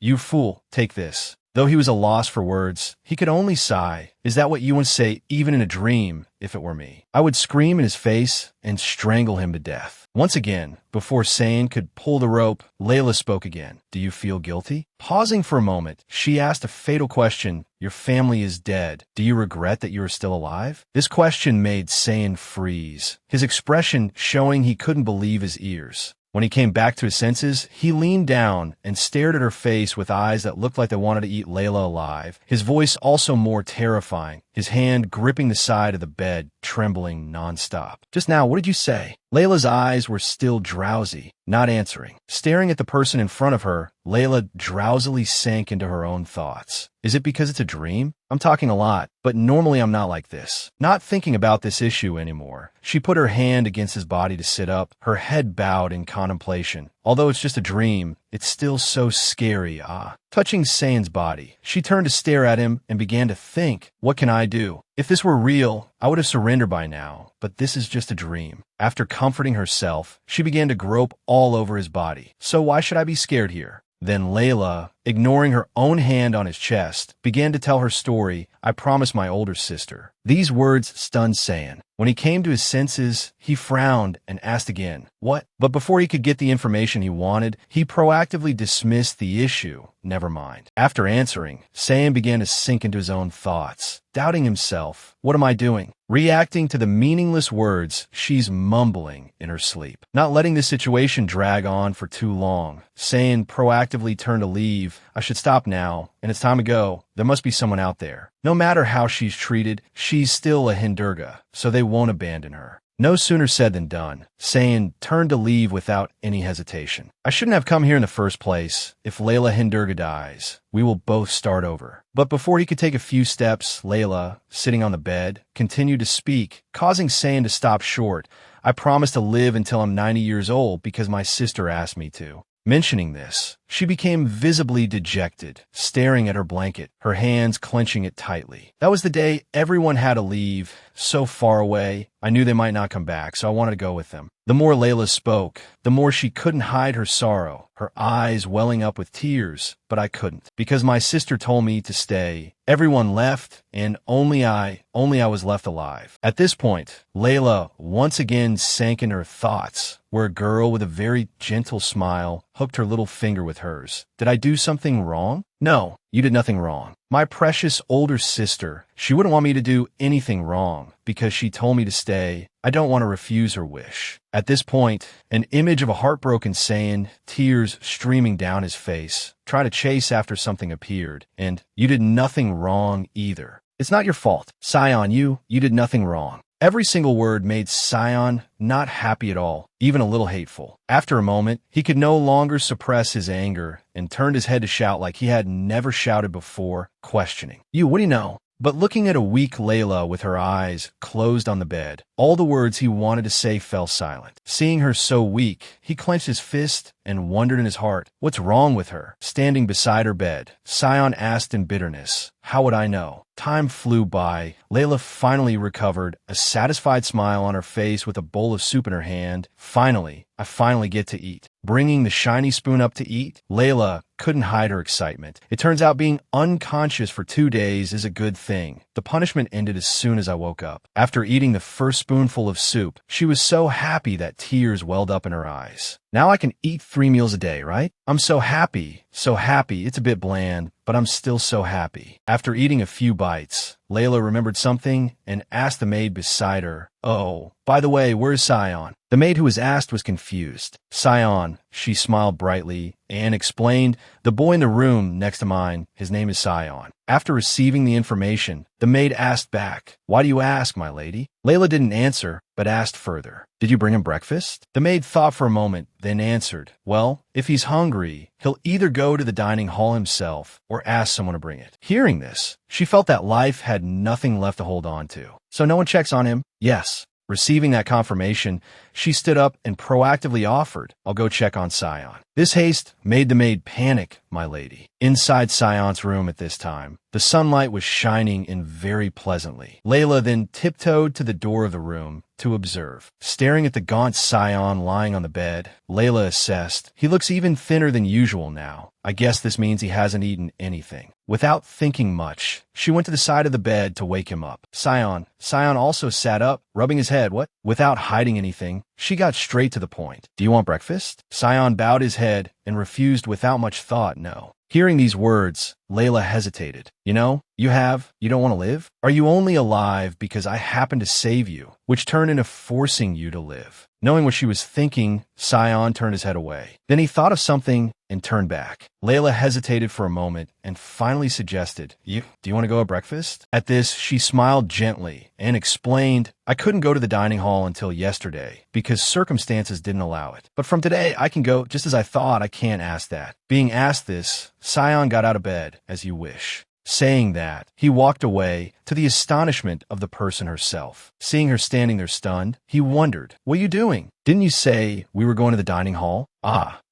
take this. Though he was a loss for words, he could only sigh. Is that what you would say even in a dream if it were me? I would scream in his face and strangle him to death. Once again, before Sayin could pull the rope, Layla spoke again. Do you feel guilty? Pausing for a moment, she asked a fatal question. Your family is dead. Do you regret that you are still alive? This question made Sayin freeze, his expression showing he couldn't believe his ears. When he came back to his senses, he leaned down and stared at her face with eyes that looked like they wanted to eat Layla alive, his voice also more terrifying, his hand gripping the side of the bed, trembling nonstop. Just now, what did you say? Layla's eyes were still drowsy, not answering. Staring at the person in front of her, Layla drowsily sank into her own thoughts. Is it because it's a dream? I'm talking a lot, but normally I'm not like this. Not thinking about this issue anymore, she put her hand against his body to sit up, her head bowed in contemplation. Although it's just a dream, it's still so scary, ah. Touching Sayan's body, she turned to stare at him and began to think, what can I do? If this were real, I would have surrendered by now, but this is just a dream. After comforting herself, she began to grope all over his body. So why should I be scared here? Then Layla, ignoring her own hand on his chest, began to tell her story, I promised my older sister. These words stunned Sayan. When he came to his senses, he frowned and asked again, what? But before he could get the information he wanted, he proactively dismissed the issue. Never mind. After answering, Sayan began to sink into his own thoughts, doubting himself. What am I doing? Reacting to the meaningless words she's mumbling in her sleep. Not letting the situation drag on for too long, Sayan proactively turned to leave. I should stop now, and it's time to go. There must be someone out there. No matter how she's treated, she's still a Hindurga, so they won't abandon her. No sooner said than done. Sayan turned to leave without any hesitation. I shouldn't have come here in the first place. If Layla Hindurga dies, we will both start over. But before he could take a few steps, Layla, sitting on the bed, continued to speak, causing Sayan to stop short. I promised to live until I'm 90 years old because my sister asked me to. Mentioning this, she became visibly dejected, staring at her blanket, her hands clenching it tightly. That was the day everyone had to leave, so far away. I knew they might not come back, so I wanted to go with them. The more Layla spoke, the more she couldn't hide her sorrow, her eyes welling up with tears, but I couldn't, because my sister told me to stay. Everyone left, and only I was left alive. At this point, Layla once again sank in her thoughts, where a girl with a very gentle smile hooked her little finger with hers. Did I do something wrong? No, you did nothing wrong. My precious older sister, she wouldn't want me to do anything wrong because she told me to stay. I don't want to refuse her wish. At this point, an image of a heartbroken Saiyan, tears streaming down his face, tried to chase after something appeared, and you did nothing wrong either. It's not your fault. Sion, you did nothing wrong. Every single word made Sion not happy at all, even a little hateful. After a moment, he could no longer suppress his anger and turned his head to shout like he had never shouted before, questioning. What do you know? But looking at a weak Layla with her eyes closed on the bed, all the words he wanted to say fell silent. Seeing her so weak, he clenched his fist and wondered in his heart, what's wrong with her? Standing beside her bed, Sion asked in bitterness, how would I know? Time flew by. Layla finally recovered, a satisfied smile on her face with a bowl of soup in her hand. Finally, I finally get to eat. Bringing the shiny spoon up to eat, Layla couldn't hide her excitement. It turns out being unconscious for 2 days is a good thing. The punishment ended as soon as I woke up. After eating the first spoonful of soup, she was so happy that tears welled up in her eyes. Now I can eat 3 meals a day, right? I'm so happy. So happy. It's a bit bland, but I'm still so happy. After eating a few bites, Layla remembered something and asked the maid beside her, oh, by the way, where's Sion? The maid who was asked was confused. Sion, she smiled brightly and explained, the boy in the room next to mine, his name is Sion. After receiving the information, the maid asked back, why do you ask, my lady? Layla didn't answer, but asked further, did you bring him breakfast? The maid thought for a moment, then answered, well, if he's hungry, he'll either go to the dining hall himself or ask someone to bring it. Hearing this, she felt that life had nothing left to hold on to. So no one checks on him? Yes. Receiving that confirmation, she stood up and proactively offered, I'll go check on Sion. This haste made the maid panic, my lady. Inside Sion's room at this time, the sunlight was shining in very pleasantly. Layla then tiptoed to the door of the room to observe. Staring at the gaunt Sion lying on the bed, Layla assessed, he looks even thinner than usual now. I guess this means he hasn't eaten anything. Without thinking much, she went to the side of the bed to wake him up. Sion also sat up, rubbing his head. What? Without hiding anything, she got straight to the point. Do you want breakfast? Sion bowed his head and refused without much thought, no. Hearing these words, Layla hesitated. You don't want to live? Are you only alive because I happened to save you, which turned into forcing you to live? Knowing what she was thinking, Sion turned his head away. Then he thought of something and turned back. Layla hesitated for a moment and finally suggested, do you want to go at breakfast? At this, she smiled gently and explained, I couldn't go to the dining hall until yesterday because circumstances didn't allow it. But from today, I can go just as I thought. I can't ask that. Being asked this, Sion got out of bed, as you wish. Saying that, he walked away, to the astonishment of the person herself. Seeing her standing there stunned, he wondered, "What are you doing? Didn't you say we were going to the dining hall?"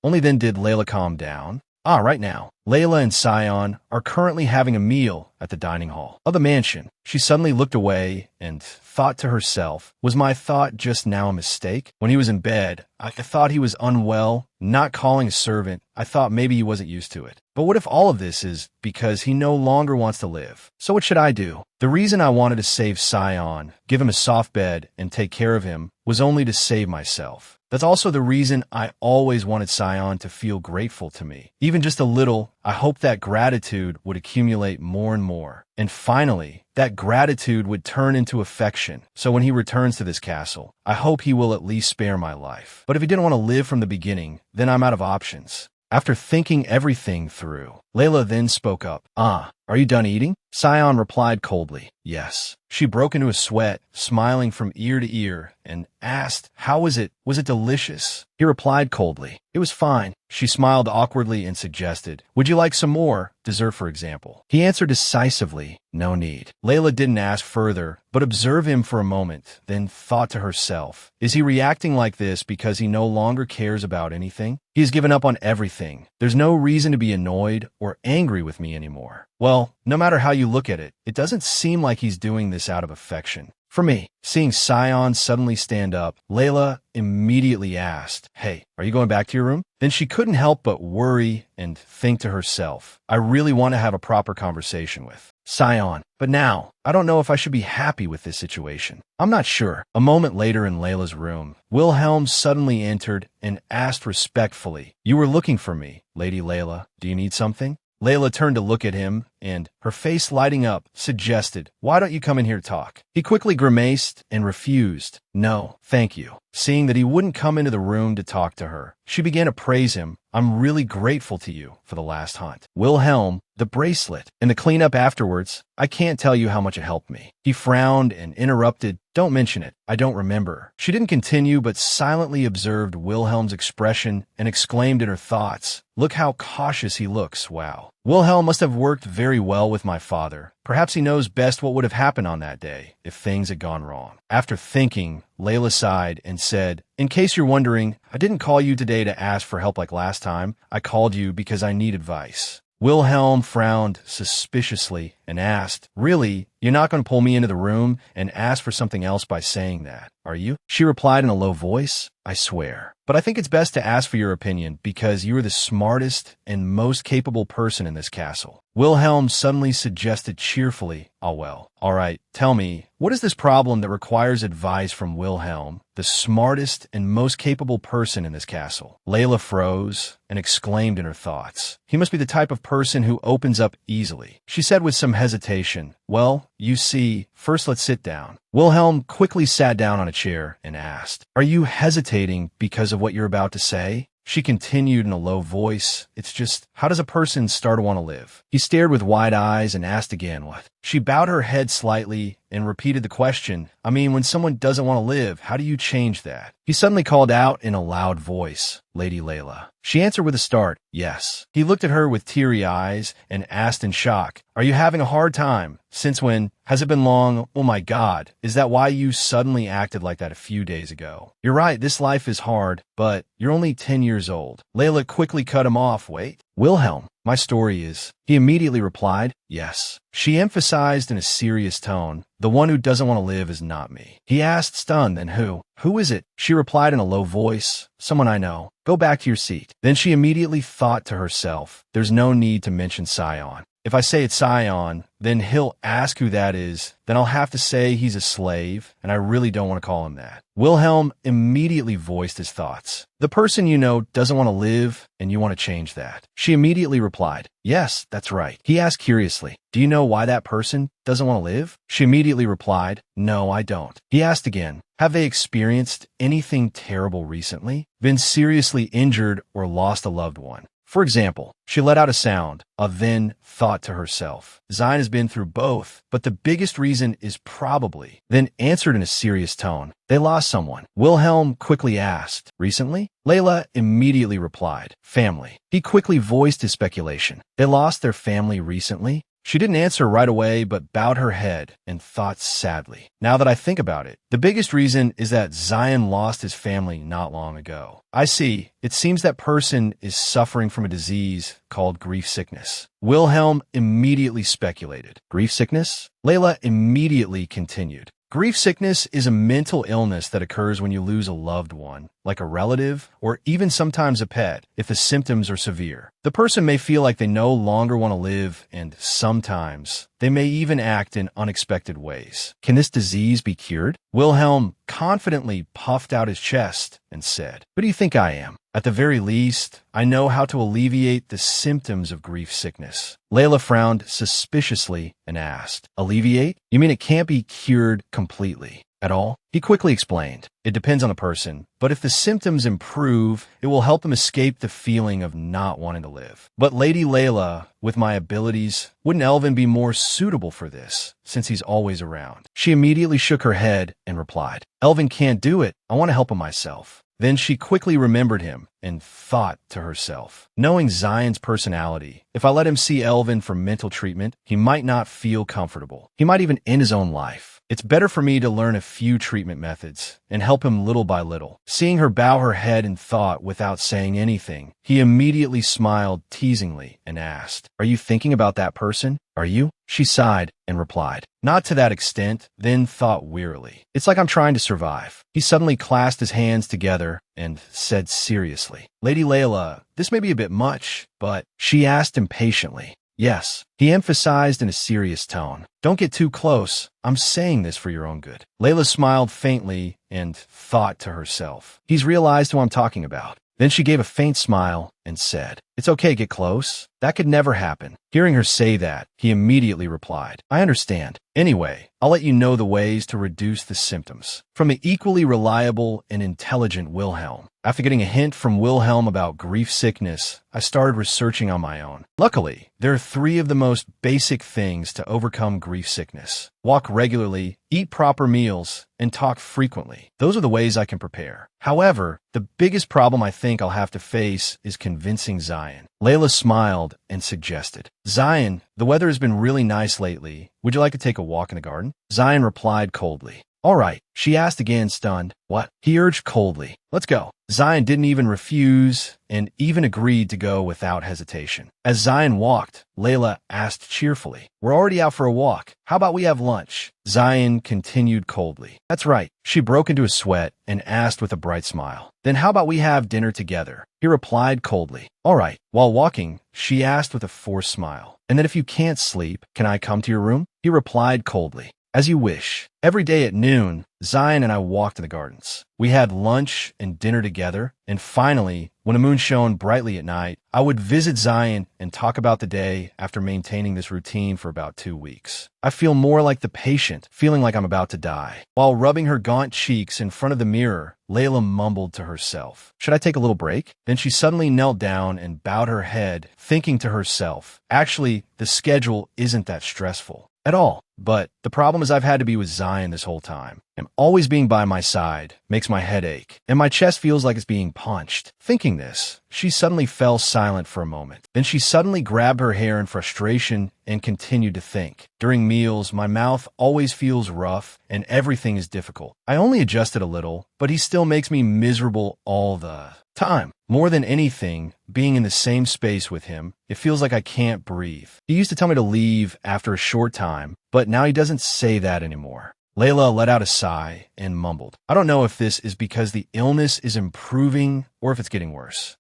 Only then did Layla calm down. Right now. Layla and Sion are currently having a meal at the dining hall of the mansion. She suddenly looked away and thought to herself, was my thought just now a mistake? When he was in bed, I thought he was unwell, not calling a servant. I thought maybe he wasn't used to it. But what if all of this is because he no longer wants to live? So what should I do? The reason I wanted to save Sion, give him a soft bed, and take care of him was only to save myself. That's also the reason I always wanted Sion to feel grateful to me. Even just a little, I hoped that gratitude would accumulate more and more. And finally, that gratitude would turn into affection. So when he returns to this castle, I hope he will at least spare my life. But if he didn't want to live from the beginning, then I'm out of options. After thinking everything through, Layla then spoke up. Are you done eating? Sion replied coldly, yes. She broke into a sweat, smiling from ear to ear, and asked, how was it? Was it delicious? He replied coldly, it was fine. She smiled awkwardly and suggested, would you like some more? Dessert, for example. He answered decisively, no need. Layla didn't ask further, but observed him for a moment, then thought to herself, is he reacting like this because he no longer cares about anything? He has given up on everything. There's no reason to be annoyed or angry with me anymore. Well, no matter how you look at it, it doesn't seem like he's doing this out of affection. For me, seeing Sion suddenly stand up, Layla immediately asked, hey, are you going back to your room? Then she couldn't help but worry and think to herself, I really want to have a proper conversation with Sion. But now, I don't know if I should be happy with this situation. I'm not sure. A moment later in Layla's room, Wilhelm suddenly entered and asked respectfully, you were looking for me, Lady Layla. Do you need something? Layla turned to look at him, and, her face lighting up, suggested, why don't you come in here to talk? He quickly grimaced and refused. No, thank you. Seeing that he wouldn't come into the room to talk to her, she began to praise him. I'm really grateful to you for the last hunt. Wilhelm, the bracelet, and the cleanup afterwards, I can't tell you how much it helped me. He frowned and interrupted, don't mention it. I don't remember. She didn't continue, but silently observed Wilhelm's expression and exclaimed in her thoughts, look how cautious he looks, wow. Wilhelm must have worked very well with my father. Perhaps he knows best what would have happened on that day if things had gone wrong. After thinking, Layla sighed and said, in case you're wondering, I didn't call you today to ask for help like last time. I called you because I need advice. Wilhelm frowned suspiciously and asked, really, you're not going to pull me into the room and ask for something else by saying that, are you? She replied in a low voice, I swear. But I think it's best to ask for your opinion because you are the smartest and most capable person in this castle. Wilhelm suddenly suggested cheerfully, oh well, all right, tell me, what is this problem that requires advice from Wilhelm, the smartest and most capable person in this castle? Layla froze and exclaimed in her thoughts, he must be the type of person who opens up easily. She said with some hesitation, well, you see, first let's sit down. Wilhelm quickly sat down on a chair and asked, are you hesitating because of what you're about to say? She continued in a low voice, it's just, how does a person start to want to live? He stared with wide eyes and asked again, what? She bowed her head slightly and repeated the question, I mean, when someone doesn't want to live, how do you change that? He suddenly called out in a loud voice, Lady Layla. She answered with a start, yes. He looked at her with teary eyes and asked in shock, are you having a hard time? Since when? Has it been long? Oh my God, is that why you suddenly acted like that a few days ago? You're right, this life is hard, but you're only 10 years old. Layla quickly cut him off, wait. Wilhelm, my story is, he immediately replied, yes. She emphasized in a serious tone, the one who doesn't want to live is not me. He asked stunned, then who? Who is it? She replied in a low voice, someone I know. Go back to your seat. Then she immediately thought to herself, there's no need to mention Sion. If I say it's Sion, then he'll ask who that is, then I'll have to say he's a slave, and I really don't want to call him that. Wilhelm immediately voiced his thoughts. The person you know doesn't want to live, and you want to change that. She immediately replied, yes, that's right. He asked curiously, do you know why that person doesn't want to live? She immediately replied, no, I don't. He asked again, have they experienced anything terrible recently? Been seriously injured or lost a loved one? For example, she let out a sound, then thought to herself, Sion has been through both, but the biggest reason is probably, then answered in a serious tone, they lost someone. Wilhelm quickly asked, recently? Layla immediately replied, family. He quickly voiced his speculation. They lost their family recently? She didn't answer right away, but bowed her head and thought sadly. Now that I think about it, the biggest reason is that Zion lost his family not long ago. I see. It seems that person is suffering from a disease called grief sickness. Wilhelm immediately speculated. Grief sickness? Layla immediately continued. Grief sickness is a mental illness that occurs when you lose a loved one, like a relative or even sometimes a pet, if the symptoms are severe. The person may feel like they no longer want to live, and sometimes they may even act in unexpected ways. Can this disease be cured? Wilhelm confidently puffed out his chest and said, "Who do you think I am? At the very least, I know how to alleviate the symptoms of grief sickness." Layla frowned suspiciously and asked, "Alleviate? You mean it can't be cured completely at all?" He quickly explained, "It depends on the person, but if the symptoms improve, it will help them escape the feeling of not wanting to live." "But Lady Layla, with my abilities, wouldn't Elvin be more suitable for this, since he's always around?" She immediately shook her head and replied, "Elvin can't do it. I want to help him myself." Then she quickly remembered him and thought to herself, knowing Zion's personality, if I let him see Elvin for mental treatment, he might not feel comfortable. He might even end his own life. It's better for me to learn a few treatment methods and help him little by little. Seeing her bow her head in thought without saying anything, he immediately smiled teasingly and asked, "Are you thinking about that person? Are you?" She sighed and replied, "Not to that extent," then thought wearily, "It's like I'm trying to survive." He suddenly clasped his hands together and said seriously, "Lady Layla, this may be a bit much, but..." She asked impatiently, "Yes," he emphasized in a serious tone. "Don't get too close. I'm saying this for your own good." Layla smiled faintly and thought to herself, "He's realized who I'm talking about." Then she gave a faint smile and said, "It's okay, get close. That could never happen." Hearing her say that, he immediately replied, "I understand. Anyway, I'll let you know the ways to reduce the symptoms." From the equally reliable and intelligent Wilhelm. After getting a hint from Wilhelm about grief sickness, I started researching on my own. Luckily, there are 3 of the most basic things to overcome grief sickness. Walk regularly, eat proper meals, and talk frequently. Those are the ways I can prepare. However, the biggest problem I think I'll have to face is convincing Zion. Layla smiled and suggested, "Zion, the weather has been really nice lately. Would you like to take a walk in the garden?" Zion replied coldly, "All right." She asked again, stunned, "What?" He urged coldly, "Let's go." Zion didn't even refuse and even agreed to go without hesitation. As Zion walked, Layla asked cheerfully, "We're already out for a walk. How about we have lunch?" Zion continued coldly, "That's right." She broke into a sweat and asked with a bright smile, "Then how about we have dinner together?" He replied coldly, "All right." While walking, she asked with a forced smile, "And then if you can't sleep, can I come to your room?" He replied coldly, "As you wish." Every day at noon, Zion and I walked in the gardens. We had lunch and dinner together, and finally, when the moon shone brightly at night, I would visit Zion and talk about the day after maintaining this routine for about 2 weeks. I feel more like the patient, feeling like I'm about to die. While rubbing her gaunt cheeks in front of the mirror, Layla mumbled to herself, "Should I take a little break?" Then she suddenly knelt down and bowed her head, thinking to herself, "Actually, the schedule isn't that stressful at all. But the problem is I've had to be with Zion this whole time. And always being by my side makes my head ache, and my chest feels like it's being punched." Thinking this, she suddenly fell silent for a moment. Then she suddenly grabbed her hair in frustration and continued to think. "During meals, my mouth always feels rough and everything is difficult. I only adjusted a little, but he still makes me miserable all the time. More than anything, being in the same space with him, it feels like I can't breathe. He used to tell me to leave after a short time, but now he doesn't say that anymore." Layla let out a sigh and mumbled, "I don't know if this is because the illness is improving or if it's getting worse.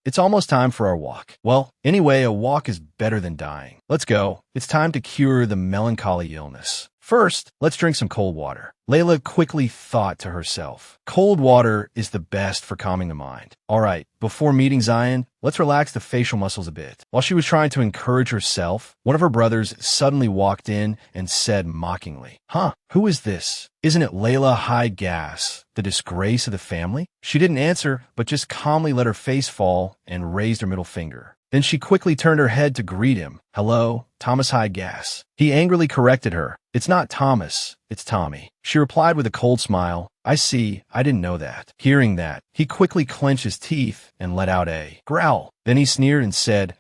It's almost time for our walk." "Well, anyway, a walk is better than dying. Let's go. It's time to cure the melancholy illness. First, let's drink some cold water." Layla quickly thought to herself, "Cold water is the best for calming the mind. All right, before meeting Zion, let's relax the facial muscles a bit." While she was trying to encourage herself, one of her brothers suddenly walked in and said mockingly, "Huh, who is this? Isn't it Layla High Gas, the disgrace of the family?" She didn't answer, but just calmly let her face fall and raised her middle finger. Then she quickly turned her head to greet him, Hello, Thomas High Gas. He angrily corrected her. It's not Thomas, it's Tommy. She replied with a cold smile. I see, I didn't know that. Hearing that, he quickly clenched his teeth and let out a growl. Then he sneered and said,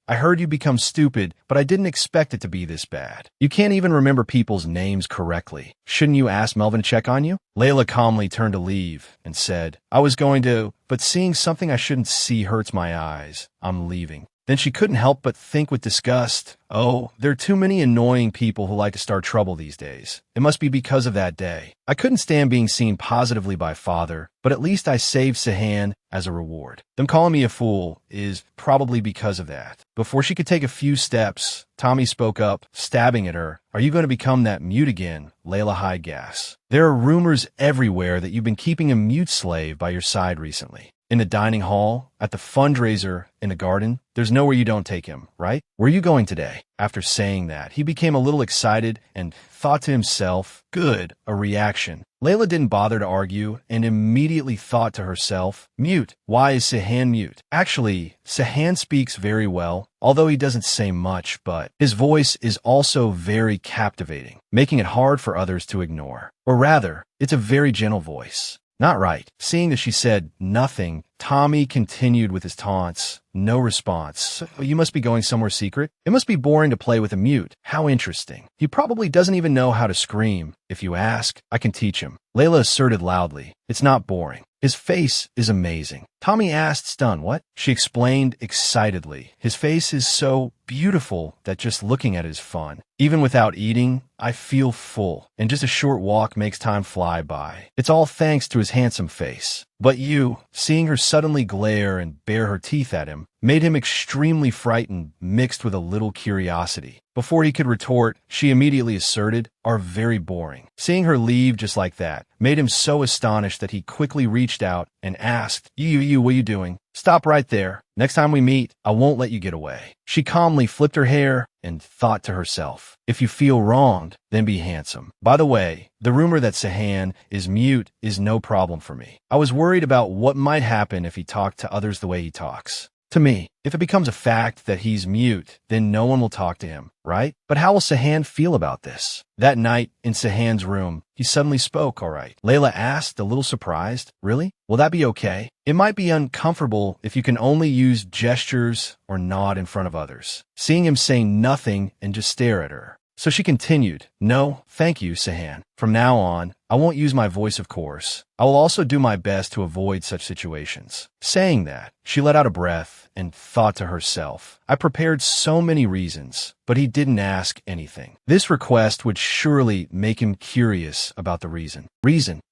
I heard you become stupid, but I didn't expect it to be this bad. You can't even remember people's names correctly. Shouldn't you ask Melvin to check on you? Layla calmly turned to leave and said, I was going to, but seeing something I shouldn't see hurts my eyes. I'm leaving. Then she couldn't help but think with disgust, oh, there are too many annoying people who like to start trouble these days. It must be because of that day. I couldn't stand being seen positively by father, but at least I saved Sahan as a reward. Them calling me a fool is probably because of that. Before she could take a few steps, Tommy spoke up, stabbing at her. Are you going to become that mute again, Layla High Gas? There are rumors everywhere that you've been keeping a mute slave by your side recently. In the dining hall, at the fundraiser, in the garden, there's nowhere you don't take him, right? Where are you going today? After saying that, he became a little excited and thought to himself, good, a reaction. Layla didn't bother to argue and immediately thought to herself, mute, why is Sahan mute? Actually, Sahan speaks very well, although he doesn't say much, but his voice is also very captivating, making it hard for others to ignore. Or rather, it's a very gentle voice. Not right. Seeing that she said nothing, Tommy continued with his taunts. No response. You must be going somewhere secret? It must be boring to play with a mute. How interesting. He probably doesn't even know how to scream. If you ask, I can teach him. Layla asserted loudly. It's not boring. His face is amazing. Tommy asked, stunned, what? She explained excitedly. His face is so beautiful that just looking at it is fun. Even without eating, I feel full, and just a short walk makes time fly by. It's all thanks to his handsome face. But you, seeing her suddenly glare and bare her teeth at him, made him extremely frightened, mixed with a little curiosity. Before he could retort, she immediately asserted, are very boring. Seeing her leave just like that made him so astonished that he quickly reached out and asked, You, what are you doing? Stop right there. Next time we meet, I won't let you get away. She calmly flipped her hair and thought to herself, if you feel wronged, then be handsome. By the way, the rumor that Sahan is mute is no problem for me. I was worried about what might happen if he talked to others the way he talks to me. If it becomes a fact that he's mute, then no one will talk to him, right? But how will Sahan feel about this? That night, in Sahan's room, he suddenly spoke, all right. Layla asked, a little surprised, really? Will that be okay? It might be uncomfortable if you can only use gestures or nod in front of others. Seeing him say nothing and just stare at her. So she continued, no, thank you, Sahan. From now on, I won't use my voice, of course. I will also do my best to avoid such situations. Saying that, she let out a breath and thought to herself, I prepared so many reasons, but he didn't ask anything. This request would surely make him curious about the reason.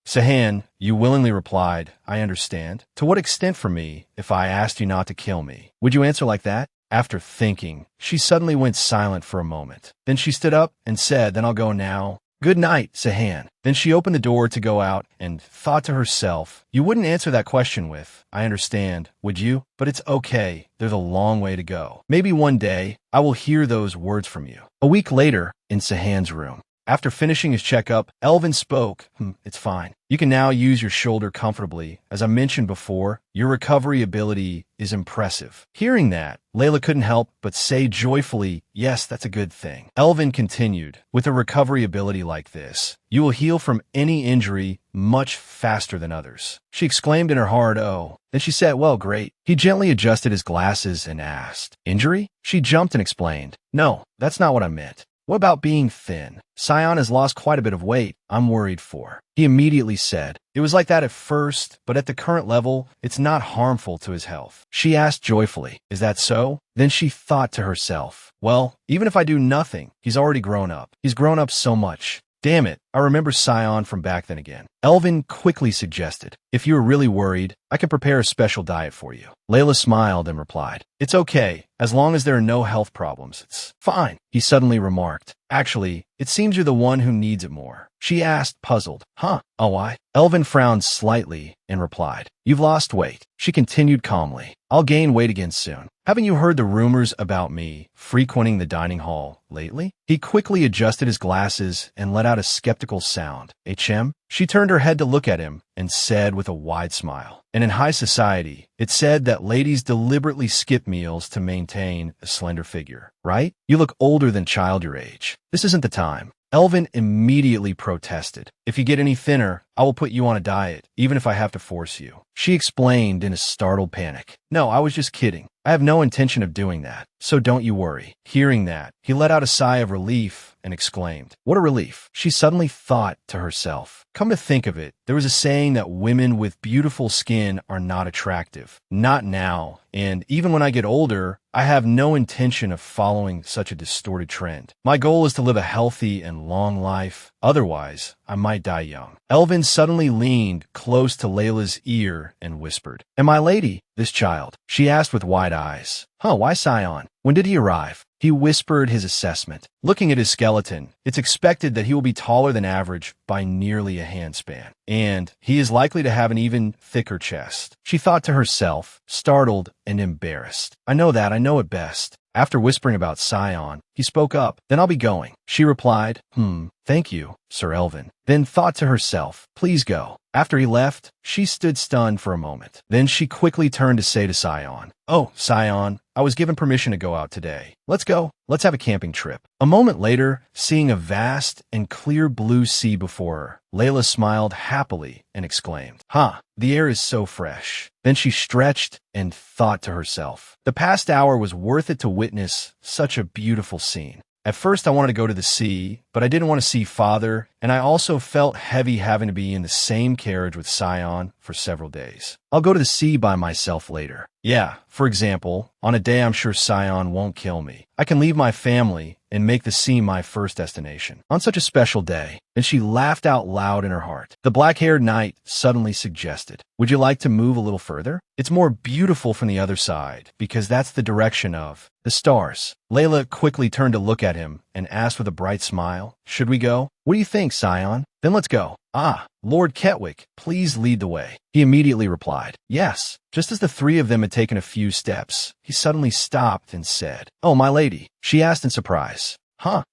Sahan, you willingly replied, I understand. To what extent for me if I asked you not to kill me? Would you answer like that? After thinking, she suddenly went silent for a moment. Then she stood up and said, then I'll go now. Good night, Sahan. Then she opened the door to go out and thought to herself, you wouldn't answer that question with, I understand, would you? But it's okay. There's a long way to go. Maybe one day I will hear those words from you. A week later, in Sahan's room. After finishing his checkup, Elvin spoke. It's fine. You can now use your shoulder comfortably. As I mentioned before, your recovery ability is impressive. Hearing that, Layla couldn't help but say joyfully, yes, that's a good thing. Elvin continued, with a recovery ability like this, you will heal from any injury much faster than others. She exclaimed in her heart, oh. Then she said, well, great. He gently adjusted his glasses and asked, injury? She jumped and explained, no, that's not what I meant. What about being thin? Sion has lost quite a bit of weight. I'm worried for. He immediately said, it was like that at first, but at the current level, it's not harmful to his health. She asked joyfully, is that so? Then she thought to herself, well, even if I do nothing, he's already grown up. He's grown up so much. Damn it, I remember Sion from back then again. Elvin quickly suggested, if you are really worried, I can prepare a special diet for you. Layla smiled and replied, it's okay, as long as there are no health problems. It's fine. He suddenly remarked, actually, It seems you're the one who needs it more. She asked, puzzled. Huh? Oh, I? Elvin frowned slightly and replied, You've lost weight. She continued calmly. I'll gain weight again soon. Haven't you heard the rumors about me frequenting the dining hall lately? He quickly adjusted his glasses and let out a skeptical sound. HM? She turned her head to look at him and said with a wide smile. And in high society, it's said that ladies deliberately skip meals to maintain a slender figure, right? You look older than child your age. This isn't the time. Elvin immediately protested. If you get any thinner, I will put you on a diet, even if I have to force you. She explained in a startled panic. No, I was just kidding. I have no intention of doing that, so don't you worry. Hearing that, he let out a sigh of relief and exclaimed, What a relief. She suddenly thought to herself, Come to think of it, there was a saying that women with beautiful skin are not attractive. Not now, and even when I get older, I have no intention of following such a distorted trend. My goal is to live a healthy and long life. Otherwise, I might die young. Elvin suddenly leaned close to Layla's ear and whispered, And my lady, this child? She asked with wide eyes. Huh, why Scion? When did he arrive? He whispered his assessment. Looking at his skeleton, it's expected that he will be taller than average by nearly a handspan, and he is likely to have an even thicker chest. She thought to herself, startled and embarrassed. I know it best. After whispering about Scion, he spoke up. Then I'll be going. She replied, Thank you, Sir Elvin. Then thought to herself, Please go. After he left, she stood stunned for a moment. Then she quickly turned to say to Scion, Oh, Scion, I was given permission to go out today. Let's go. Let's have a camping trip. A moment later, seeing a vast and clear blue sea before her, Layla smiled happily and exclaimed, the air is so fresh. Then she stretched and thought to herself, the past hour was worth it to witness such a beautiful scene. At first, I wanted to go to the sea, but I didn't want to see Father, and I also felt heavy having to be in the same carriage with Scion for several days. I'll go to the sea by myself later. Yeah, for example, on a day I'm sure Scion won't kill me. I can leave my family and make the sea my first destination on such a special day. And she laughed out loud in her heart. The black-haired knight suddenly suggested, Would you like to move a little further? It's more beautiful from the other side, because that's the direction of the stars. Layla quickly turned to look at him and asked with a bright smile, Should we go? What do you think, Scion? Then let's go. Lord Ketwick, please lead the way. He immediately replied, Yes. Just as the three of them had taken a few steps, he suddenly stopped and said, Oh, my lady. She asked in surprise.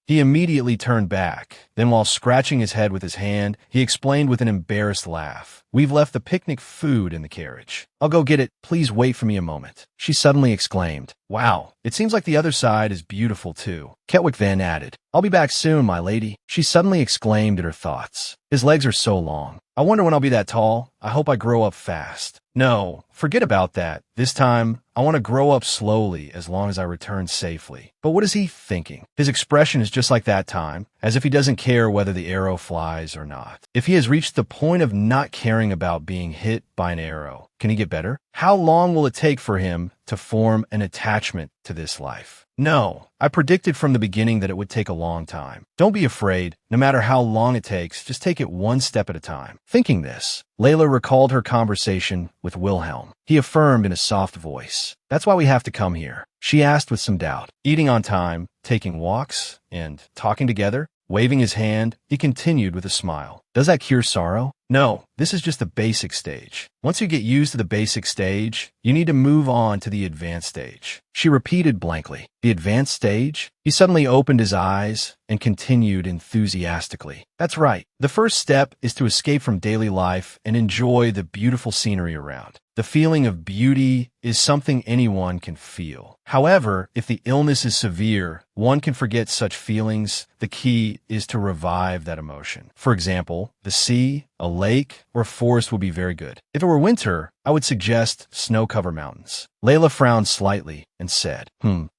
He immediately turned back. Then while scratching his head with his hand, he explained with an embarrassed laugh, We've left the picnic food in the carriage. I'll go get it. Please wait for me a moment. She suddenly exclaimed, Wow, it seems like the other side is beautiful too. Ketwick then added, I'll be back soon, my lady. She suddenly exclaimed at her thoughts. His legs are so long. I wonder when I'll be that tall. I hope I grow up fast. No, forget about that. This time, I want to grow up slowly as long as I return safely. But what is he thinking? His expression is just like that time, as if he doesn't care whether the arrow flies or not. If he has reached the point of not caring about being hit by an arrow, can he get better? How long will it take for him to form an attachment to this life? No, I predicted from the beginning that it would take a long time. Don't be afraid. No matter how long it takes, just take it one step at a time. Thinking this, Layla recalled her conversation with Wilhelm. He affirmed in a soft voice, That's why we have to come here. She asked with some doubt. Eating on time, taking walks, and talking together? Waving his hand, he continued with a smile. Does that cure sorrow? No, this is just the basic stage. Once you get used to the basic stage, you need to move on to the advanced stage. She repeated blankly, The advanced stage? He suddenly opened his eyes and continued enthusiastically. That's right. The first step is to escape from daily life and enjoy the beautiful scenery around. The feeling of beauty is something anyone can feel. However, if the illness is severe, one can forget such feelings. The key is to revive that emotion. For example, the sea, a lake, or a forest would be very good. If it were winter, I would suggest snow-covered mountains. Layla frowned slightly and said,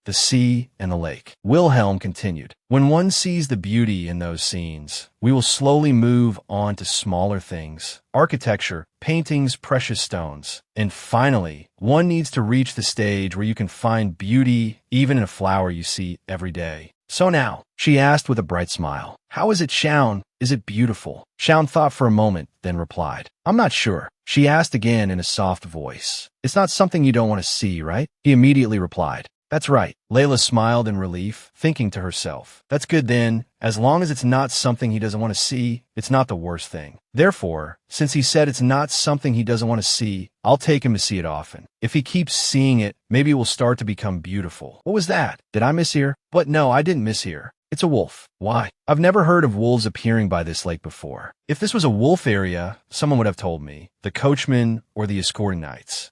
the sea and the lake. Wilhelm continued, When one sees the beauty in those scenes, we will slowly move on to smaller things, architecture, paintings, precious stones. And finally, one needs to reach the stage where you can find beauty even in a flower you see every day. So now, she asked with a bright smile, How is it, Shaun? Is it beautiful? Shaun thought for a moment, then replied, I'm not sure. She asked again in a soft voice, It's not something you don't want to see, right? He immediately replied, That's right. Layla smiled in relief, thinking to herself, that's good then. As long as it's not something he doesn't want to see, it's not the worst thing. Therefore, since he said it's not something he doesn't want to see, I'll take him to see it often. If he keeps seeing it, maybe it will start to become beautiful. What was that? Did I mishear? But no, I didn't mishear. It's a wolf. Why? I've never heard of wolves appearing by this lake before. If this was a wolf area, someone would have told me. The coachman or the escorting knights.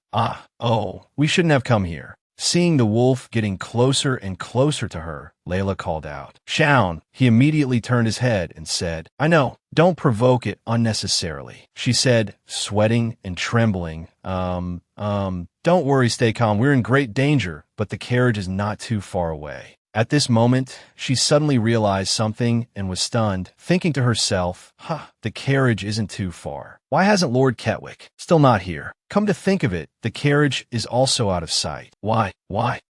We shouldn't have come here. Seeing the wolf getting closer and closer to her, Layla called out, "Shaun!" He immediately turned his head and said, "I know, don't provoke it unnecessarily," she said, sweating and trembling. Don't worry, stay calm. We're in great danger, but the carriage is not too far away. At this moment, she suddenly realized something and was stunned, thinking to herself, the carriage isn't too far. Why hasn't Lord Ketwick still not here? Come to think of it, the carriage is also out of sight. Why?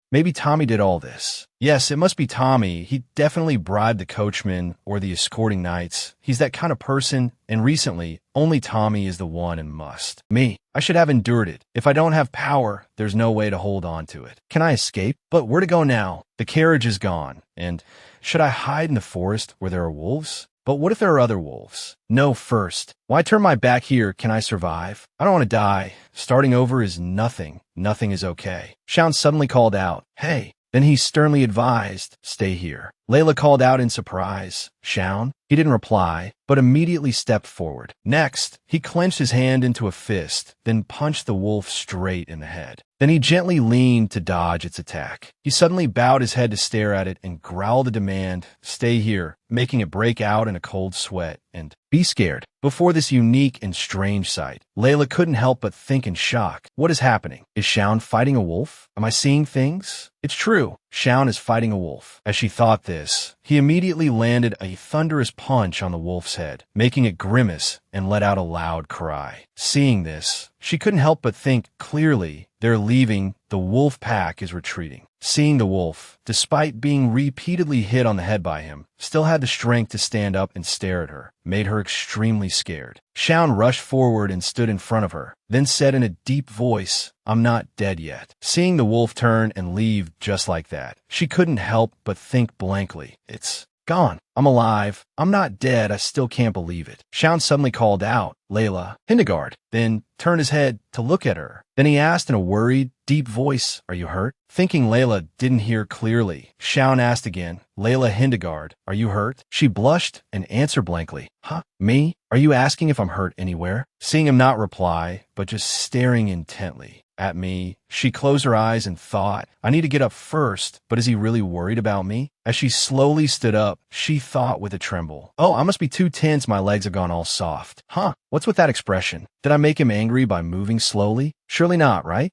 Maybe Tommy did all this. Yes, it must be Tommy. He definitely bribed the coachman or the escorting knights. He's that kind of person, and recently, only Tommy is the one and must. Me, I should have endured it. If I don't have power, there's no way to hold on to it. Can I escape? But where to go now? The carriage is gone. And should I hide in the forest where there are wolves? But what if there are other wolves? No, first. Why turn my back here? Can I survive? I don't want to die. Starting over is nothing. Nothing is okay. Shaun suddenly called out, "Hey." Then he sternly advised, "Stay here." Layla called out in surprise, "Shaun?" He didn't reply, but immediately stepped forward. Next, he clenched his hand into a fist, then punched the wolf straight in the head. Then he gently leaned to dodge its attack. He suddenly bowed his head to stare at it and growled a demand, "Stay here," making it break out in a cold sweat and be scared. Before this unique and strange sight, Layla couldn't help but think in shock. What is happening? Is Shaun fighting a wolf? Am I seeing things? It's true. Shaun is fighting a wolf. As she thought this, he immediately landed a thunderous punch on the wolf's head, making it grimace and let out a loud cry. Seeing this, she couldn't help but think clearly. They're leaving. The wolf pack is retreating. Seeing the wolf, despite being repeatedly hit on the head by him, still had the strength to stand up and stare at her, made her extremely scared. Shaun rushed forward and stood in front of her, then said in a deep voice, "I'm not dead yet." Seeing the wolf turn and leave just like that, she couldn't help but think blankly, "It's gone. I'm alive. I'm not dead. I still can't believe it." Shaun suddenly called out, "Layla, Hildegard," then turned his head to look at her. Then he asked in a worried, deep voice, "Are you hurt?" Thinking Layla didn't hear clearly, Shaun asked again, "Layla Hildegard, are you hurt?" She blushed and answered blankly, Me? Are you asking if I'm hurt anywhere?" Seeing him not reply, but just staring intently at me, she closed her eyes and thought, "I need to get up first, but is he really worried about me?" As she slowly stood up, she thought with a tremble, "Oh, I must be too tense, my legs have gone all soft." What's with that expression? Did I make him angry by moving slowly? Surely not, right?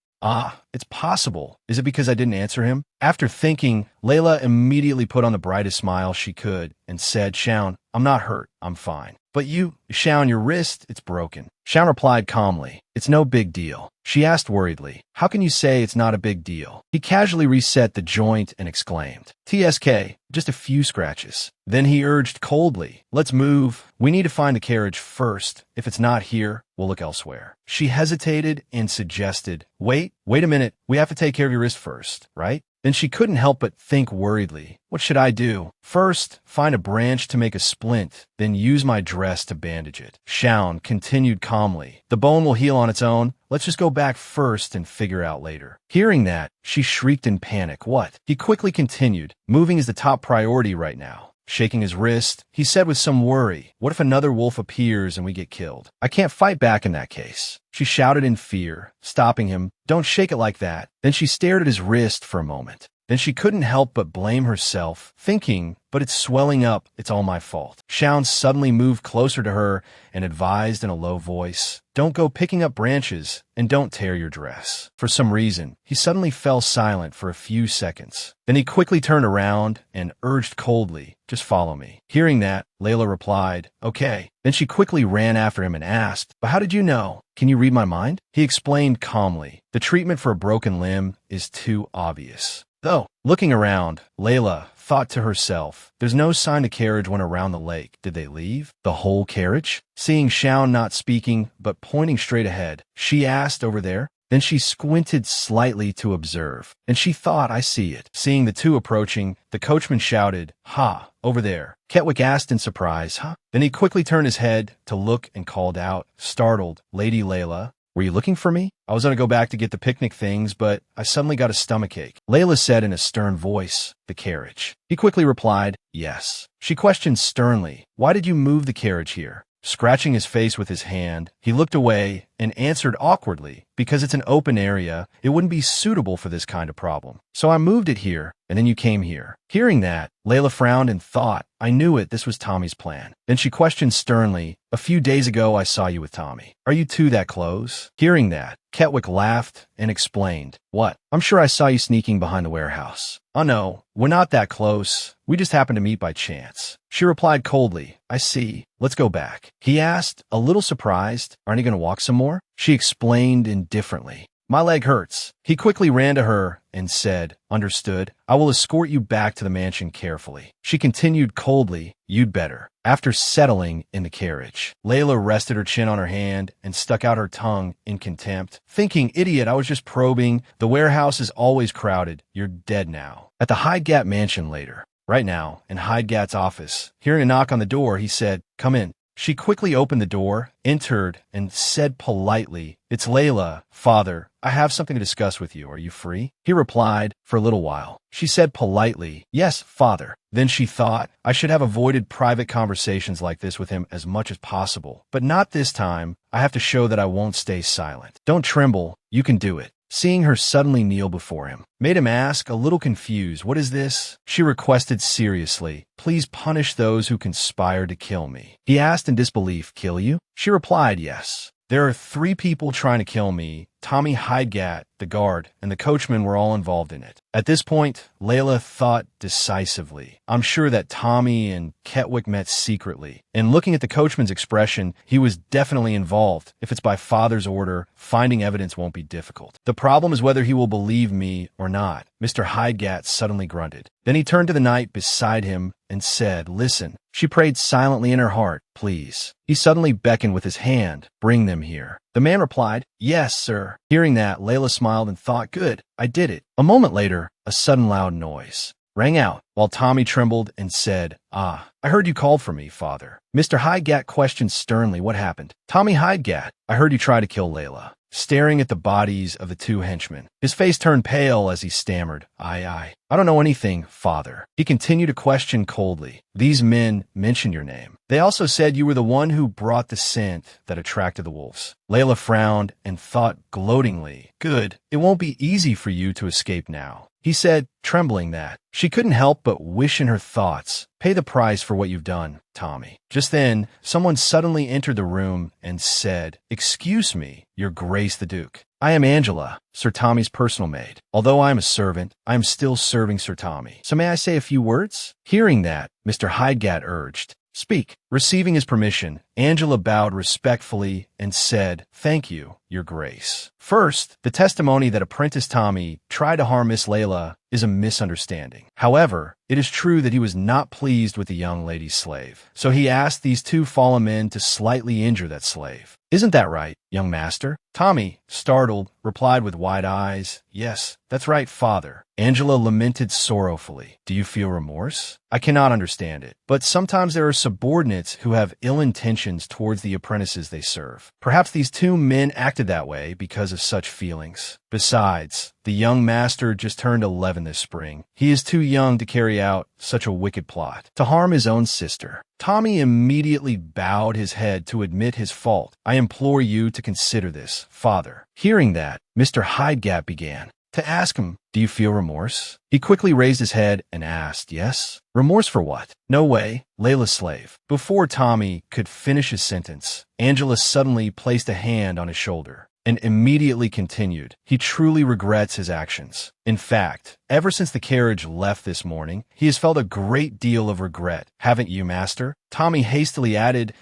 It's possible. Is it because I didn't answer him? After thinking, Layla immediately put on the brightest smile she could and said, "Shaun, I'm not hurt. I'm fine." "But Shaun, your wrist, it's broken." Shaun replied calmly, "It's no big deal." She asked worriedly, "How can you say it's not a big deal?" He casually reset the joint and exclaimed, "TSK, just a few scratches." Then he urged coldly, "Let's move. We need to find the carriage first. If it's not here, we'll look elsewhere." She hesitated and suggested, Wait a minute. We have to take care of your wrist first, right?" Then she couldn't help but think worriedly, "What should I do? First, find a branch to make a splint, then use my dress to bandage it." Shaun continued calmly, "The bone will heal on its own. Let's just go back first and figure out later." Hearing that, she shrieked in panic. "What?" He quickly continued, "Moving is the top priority right now." Shaking his wrist, he said with some worry, "What if another wolf appears and we get killed? I can't fight back in that case." She shouted in fear, stopping him, "Don't shake it like that." Then she stared at his wrist for a moment. Then she couldn't help but blame herself, thinking, "But it's swelling up. It's all my fault." Shaun suddenly moved closer to her and advised in a low voice, "Don't go picking up branches and don't tear your dress." For some reason, he suddenly fell silent for a few seconds. Then he quickly turned around and urged coldly, "Just follow me." Hearing that, Layla replied, "Okay." Then she quickly ran after him and asked, "But how did you know? Can you read my mind?" He explained calmly, "The treatment for a broken limb is too obvious." Though, looking around, Layla thought to herself, "There's no sign the carriage went around the lake. Did they leave? The whole carriage?" Seeing Shaun not speaking, but pointing straight ahead, she asked, "Over there?" Then she squinted slightly to observe, and she thought, I see it. Seeing the two approaching, the coachman shouted, "Ha, over there." Ketwick asked in surprise, "Huh?" Then he quickly turned his head to look and called out, startled, "Lady Layla, were you looking for me? I was going to go back to get the picnic things, but I suddenly got a stomachache." Layla said in a stern voice, "The carriage." He quickly replied, "Yes." She questioned sternly, "Why did you move the carriage here?" Scratching his face with his hand, he looked away and answered awkwardly, "Because it's an open area, it wouldn't be suitable for this kind of problem. So I moved it here, and then you came here." Hearing that, Layla frowned and thought, "I knew it, this was Tommy's plan." Then she questioned sternly, "A few days ago I saw you with Tommy. Are you two that close?" Hearing that, Ketwick laughed and explained, "What? I'm sure I saw you sneaking behind the warehouse." "Oh no, we're not that close. We just happened to meet by chance." She replied coldly, "I see. Let's go back." He asked, a little surprised, "Aren't you going to walk some more?" She explained indifferently, "My leg hurts." He quickly ran to her and said, "Understood. I will escort you back to the mansion carefully." She continued coldly, "You'd better." After settling in the carriage, Layla rested her chin on her hand and stuck out her tongue in contempt, thinking, "Idiot, I was just probing. The warehouse is always crowded. You're dead now." At the Hydegat mansion later, right now, in Hydegat's office, hearing a knock on the door, he said, "Come in." She quickly opened the door, entered, and said politely, "It's Layla. Father, I have something to discuss with you. Are you free?" He replied, "For a little while." She said politely, "Yes, father." Then she thought, "I should have avoided private conversations like this with him as much as possible. But not this time. I have to show that I won't stay silent. Don't tremble. You can do it." Seeing her suddenly kneel before him, made him ask, a little confused, "What is this?" She requested seriously, "Please punish those who conspire to kill me." He asked in disbelief, "Kill you?" She replied, "Yes. There are 3 people trying to kill me. Tommy Hydegat, the guard, and the coachman were all involved in it." At this point, Layla thought decisively, "I'm sure that Tommy and Ketwick met secretly. And looking at the coachman's expression, he was definitely involved. If it's by father's order, finding evidence won't be difficult. The problem is whether he will believe me or not." Mr. Hydegat suddenly grunted. Then he turned to the knight beside him and said, "Listen." She prayed silently in her heart, "Please." He suddenly beckoned with his hand, "Bring them here." The man replied, "Yes, sir." Hearing that, Layla smiled and thought, "Good, I did it." A moment later, a sudden loud noise rang out, while Tommy trembled and said, "Ah, I heard you called for me, father." Mr. Hydegat questioned sternly, "What happened?" "Tommy Hydegat, I heard you try to kill Layla." Staring at the bodies of the 2 henchmen, his face turned pale as he stammered, I don't know anything, father." He continued to question coldly, "These men mentioned your name. They also said you were the one who brought the scent that attracted the wolves." Layla frowned and thought gloatingly, "Good, it won't be easy for you to escape now." He said, trembling, that she couldn't help but wish in her thoughts, "Pay the price for what you've done, Tommy." Just then, someone suddenly entered the room and said, "Excuse me, Your Grace the Duke. I am Angela, Sir Tommy's personal maid. Although I am a servant, I am still serving Sir Tommy. So may I say a few words?" Hearing that, Mr. Hydegat urged, "Speak." Receiving his permission, Angela bowed respectfully and said, "Thank you, Your Grace. First, the testimony that Apprentice Tommy tried to harm Miss Layla is a misunderstanding. However, it is true that he was not pleased with the young lady's slave, so he asked these 2 fallen men to slightly injure that slave. Isn't that right, young master?" Tommy, startled, replied with wide eyes, "Yes, that's right, father." Angela lamented sorrowfully, "Do you feel remorse?" "I cannot understand it, but sometimes there are subordinates who have ill intentions towards the apprentices they serve. Perhaps these 2 men acted that way because of such feelings. Besides, the young master just turned 11 this spring. He is too young to carry out such a wicked plot, to harm his own sister." Tommy immediately bowed his head to admit his fault. "I implore you to consider this, father." Hearing that, Mr. Hydegat began to ask him, "Do you feel remorse?" He quickly raised his head and asked, "Yes." "Remorse for what?" "No way, Layla's slave." Before Tommy could finish his sentence, Angela suddenly placed a hand on his shoulder and immediately continued, "He truly regrets his actions. In fact, ever since the carriage left this morning, he has felt a great deal of regret. Haven't you, master?" Tommy hastily added,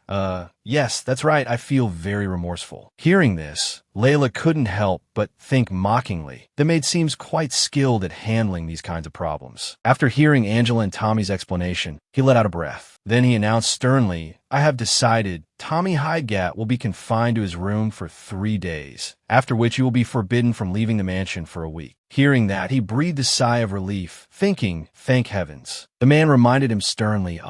Yes, that's right, I feel very remorseful." Hearing this, Layla couldn't help but think mockingly. The maid seems quite skilled at handling these kinds of problems. After hearing Angela and Tommy's explanation, he let out a breath. Then he announced sternly, "I have decided Tommy Hydegat will be confined to his room for 3 days. after which you will be forbidden from leaving the mansion for a week. Hearing that, he breathed a sigh of relief, thinking, thank heavens. The man reminded him sternly,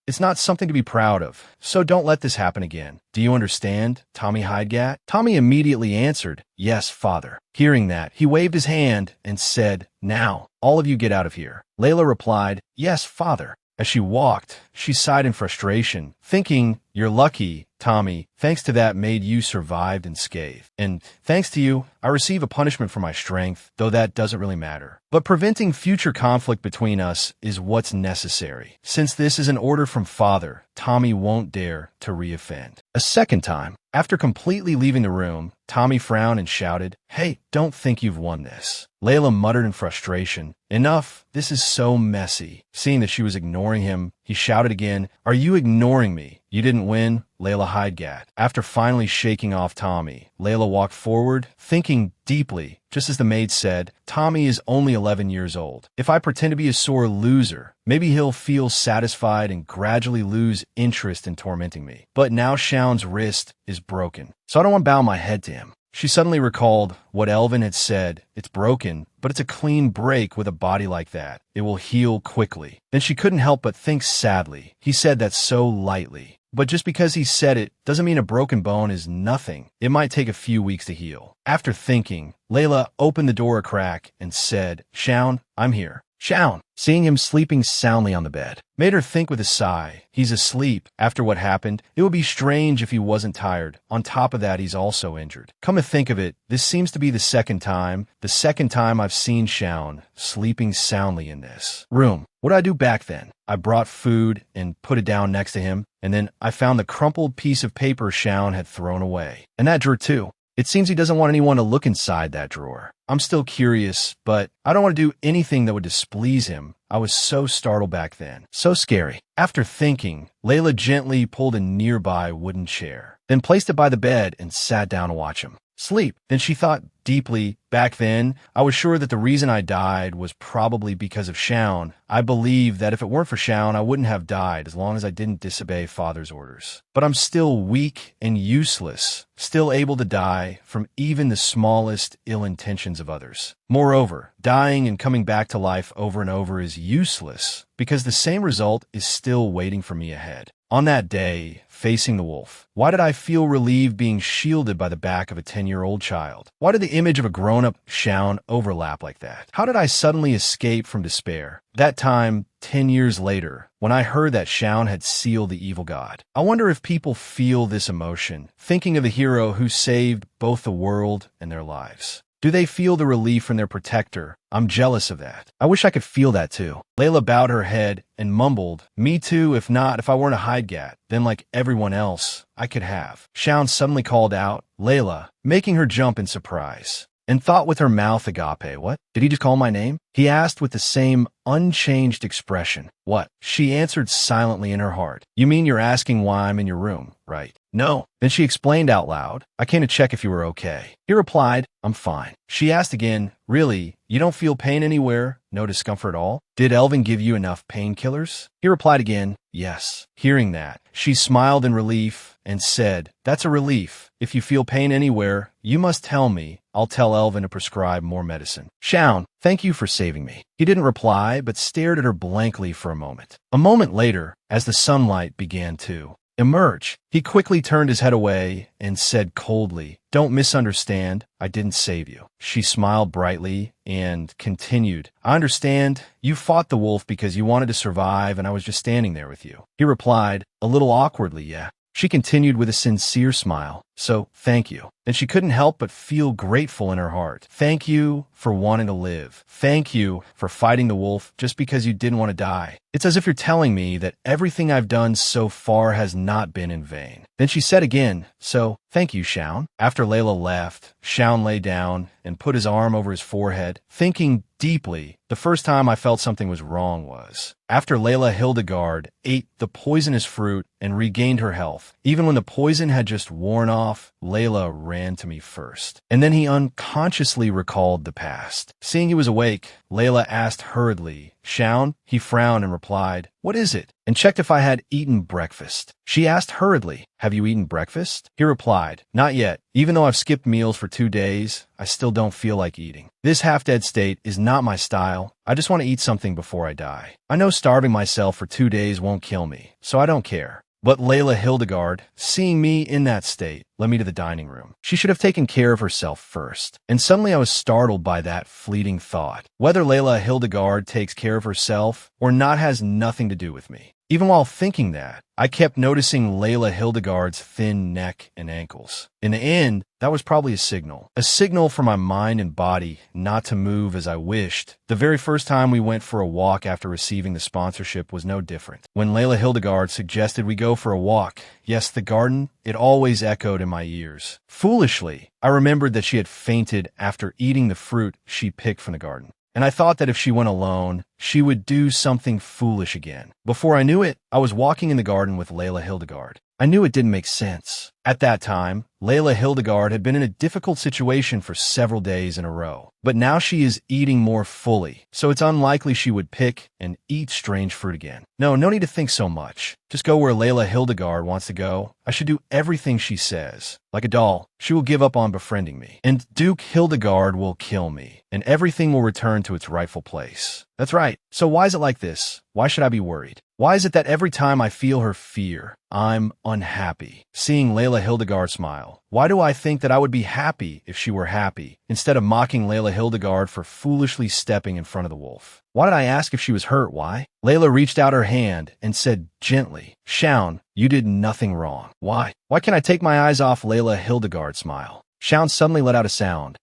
it's not something to be proud of, so don't let this happen again. Do you understand, Tommy Hydegat? Tommy immediately answered, yes, father. Hearing that, he waved his hand and said, now, all of you get out of here. Layla replied, yes, father. As she walked, she sighed in frustration, thinking, you're lucky, Tommy. Thanks to that maid you survived unscathed. And thanks to you, I receive a punishment for my strength, though that doesn't really matter. But preventing future conflict between us is what's necessary. Since this is an order from father, Tommy won't dare to reoffend. A second time, after completely leaving the room, Tommy frowned and shouted, hey, don't think you've won this. Layla muttered in frustration, enough, this is so messy. Seeing that she was ignoring him, he shouted again, are you ignoring me? You didn't win, Layla Hydegat. After finally shaking off Tommy, Layla walked forward, thinking deeply. Just as the maid said, Tommy is only 11 years old. If I pretend to be a sore loser, maybe he'll feel satisfied and gradually lose interest in tormenting me. But now Shaun's wrist is broken, so I don't want to bow my head to him. She suddenly recalled what Elvin had said. It's broken, but it's a clean break with a body like that. It will heal quickly. Then she couldn't help but think sadly. He said that so lightly. But just because he said it doesn't mean a broken bone is nothing. It might take a few weeks to heal. After thinking, Layla opened the door a crack and said, Shaun, I'm here. Shaun, seeing him sleeping soundly on the bed, made her think with a sigh. He's asleep. After what happened, it would be strange if he wasn't tired. On top of that, he's also injured. Come to think of it, this seems to be the second time I've seen Shaun sleeping soundly in this room. What did I do back then? I brought food and put it down next to him, and then I found the crumpled piece of paper Shaun had thrown away. And that drawer too. It seems he doesn't want anyone to look inside that drawer. I'm still curious, but I don't want to do anything that would displease him. I was so startled back then. So scary. After thinking, Layla gently pulled a nearby wooden chair, then placed it by the bed and sat down to watch him sleep. Then she thought deeply, back then, I was sure that the reason I died was probably because of Shaun. I believe that if it weren't for Shaun, I wouldn't have died as long as I didn't disobey father's orders. But I'm still weak and useless, still able to die from even the smallest ill intentions of others. Moreover, dying and coming back to life over and over is useless because the same result is still waiting for me ahead. On that day, facing the wolf, why did I feel relieved being shielded by the back of a 10-year-old child? Why did the image of a grown-up Shaun overlap like that? How did I suddenly escape from despair? That time, 10 years later, when I heard that Shaun had sealed the evil god. I wonder if people feel this emotion, thinking of the hero who saved both the world and their lives. Do they feel the relief from their protector? I'm jealous of that. I wish I could feel that too. Layla bowed her head and mumbled, me too, if I weren't a Hydegat, then like everyone else, I could have. Shaun suddenly called out, Layla, making her jump in surprise, and thought with her mouth agape, what? Did he just call my name? He asked with the same unchanged expression. What? She answered silently in her heart. You mean you're asking why I'm in your room, right? No. Then she explained out loud, I came to check if you were okay. He replied, I'm fine. She asked again, really? You don't feel pain anywhere? No discomfort at all? Did Elvin give you enough painkillers? He replied again, yes. Hearing that, she smiled in relief and said, that's a relief. If you feel pain anywhere, you must tell me. I'll tell Elvin to prescribe more medicine. Shaun, thank you for saving me. He didn't reply, but stared at her blankly for a moment. A moment later, as the sunlight began to emerge, he quickly turned his head away and said coldly, don't misunderstand, I didn't save you. She smiled brightly and continued, I understand, you fought the wolf because you wanted to survive and I was just standing there with you. He replied, a little awkwardly, yeah. She continued with a sincere smile, so thank you. Then she couldn't help but feel grateful in her heart. Thank you for wanting to live. Thank you for fighting the wolf just because you didn't want to die. It's as if you're telling me that everything I've done so far has not been in vain. Then she said again, so thank you, Shaun. After Layla left, Shaun lay down and put his arm over his forehead, thinking deeply. The first time I felt something was wrong was after Layla Hildegard ate the poisonous fruit and regained her health, even when the poison had just worn off. off, Layla ran to me first. And then he unconsciously recalled the past. Seeing he was awake, Layla asked hurriedly, "Shaun?" He frowned and replied, "What is it?" and checked if I had eaten breakfast. She asked hurriedly, "Have you eaten breakfast?" He replied, "Not yet. Even though I've skipped meals for 2 days, I still don't feel like eating. This half-dead state is not my style. I just want to eat something before I die. I know starving myself for 2 days won't kill me, so I don't care." But Layla Hildegard, seeing me in that state, led me to the dining room. She should have taken care of herself first. And suddenly I was startled by that fleeting thought. Whether Layla Hildegard takes care of herself or not has nothing to do with me. Even while thinking that, I kept noticing Layla Hildegard's thin neck and ankles. In the end, that was probably a signal for my mind and body not to move as I wished. The very first time we went for a walk after receiving the sponsorship was no different. When Layla Hildegard suggested we go for a walk, yes, the garden, it always echoed in my ears. Foolishly, I remembered that she had fainted after eating the fruit she picked from the garden. And I thought that if she went alone, she would do something foolish again. Before I knew it, I was walking in the garden with Layla Hildegard. I knew it didn't make sense. At that time, Layla Hildegard had been in a difficult situation for several days in a row. But now she is eating more fully, so it's unlikely she would pick and eat strange fruit again. No need to think so much. Just go where Layla Hildegard wants to go. I should do everything she says. Like a doll, she will give up on befriending me. And Duke Hildegard will kill me, and everything will return to its rightful place. That's right. So why is it like this? Why should I be worried? Why is it that every time I feel her fear, I'm unhappy? Seeing Layla Hildegard smile, why do I think that I would be happy if she were happy, instead of mocking Layla Hildegard for foolishly stepping in front of the wolf? Why did I ask if she was hurt? Why? Layla reached out her hand and said gently, "Shaun, you did nothing wrong." Why? Why can't I take my eyes off Layla Hildegard's smile? Shaun suddenly let out a sound.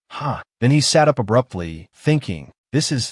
Then he sat up abruptly, thinking,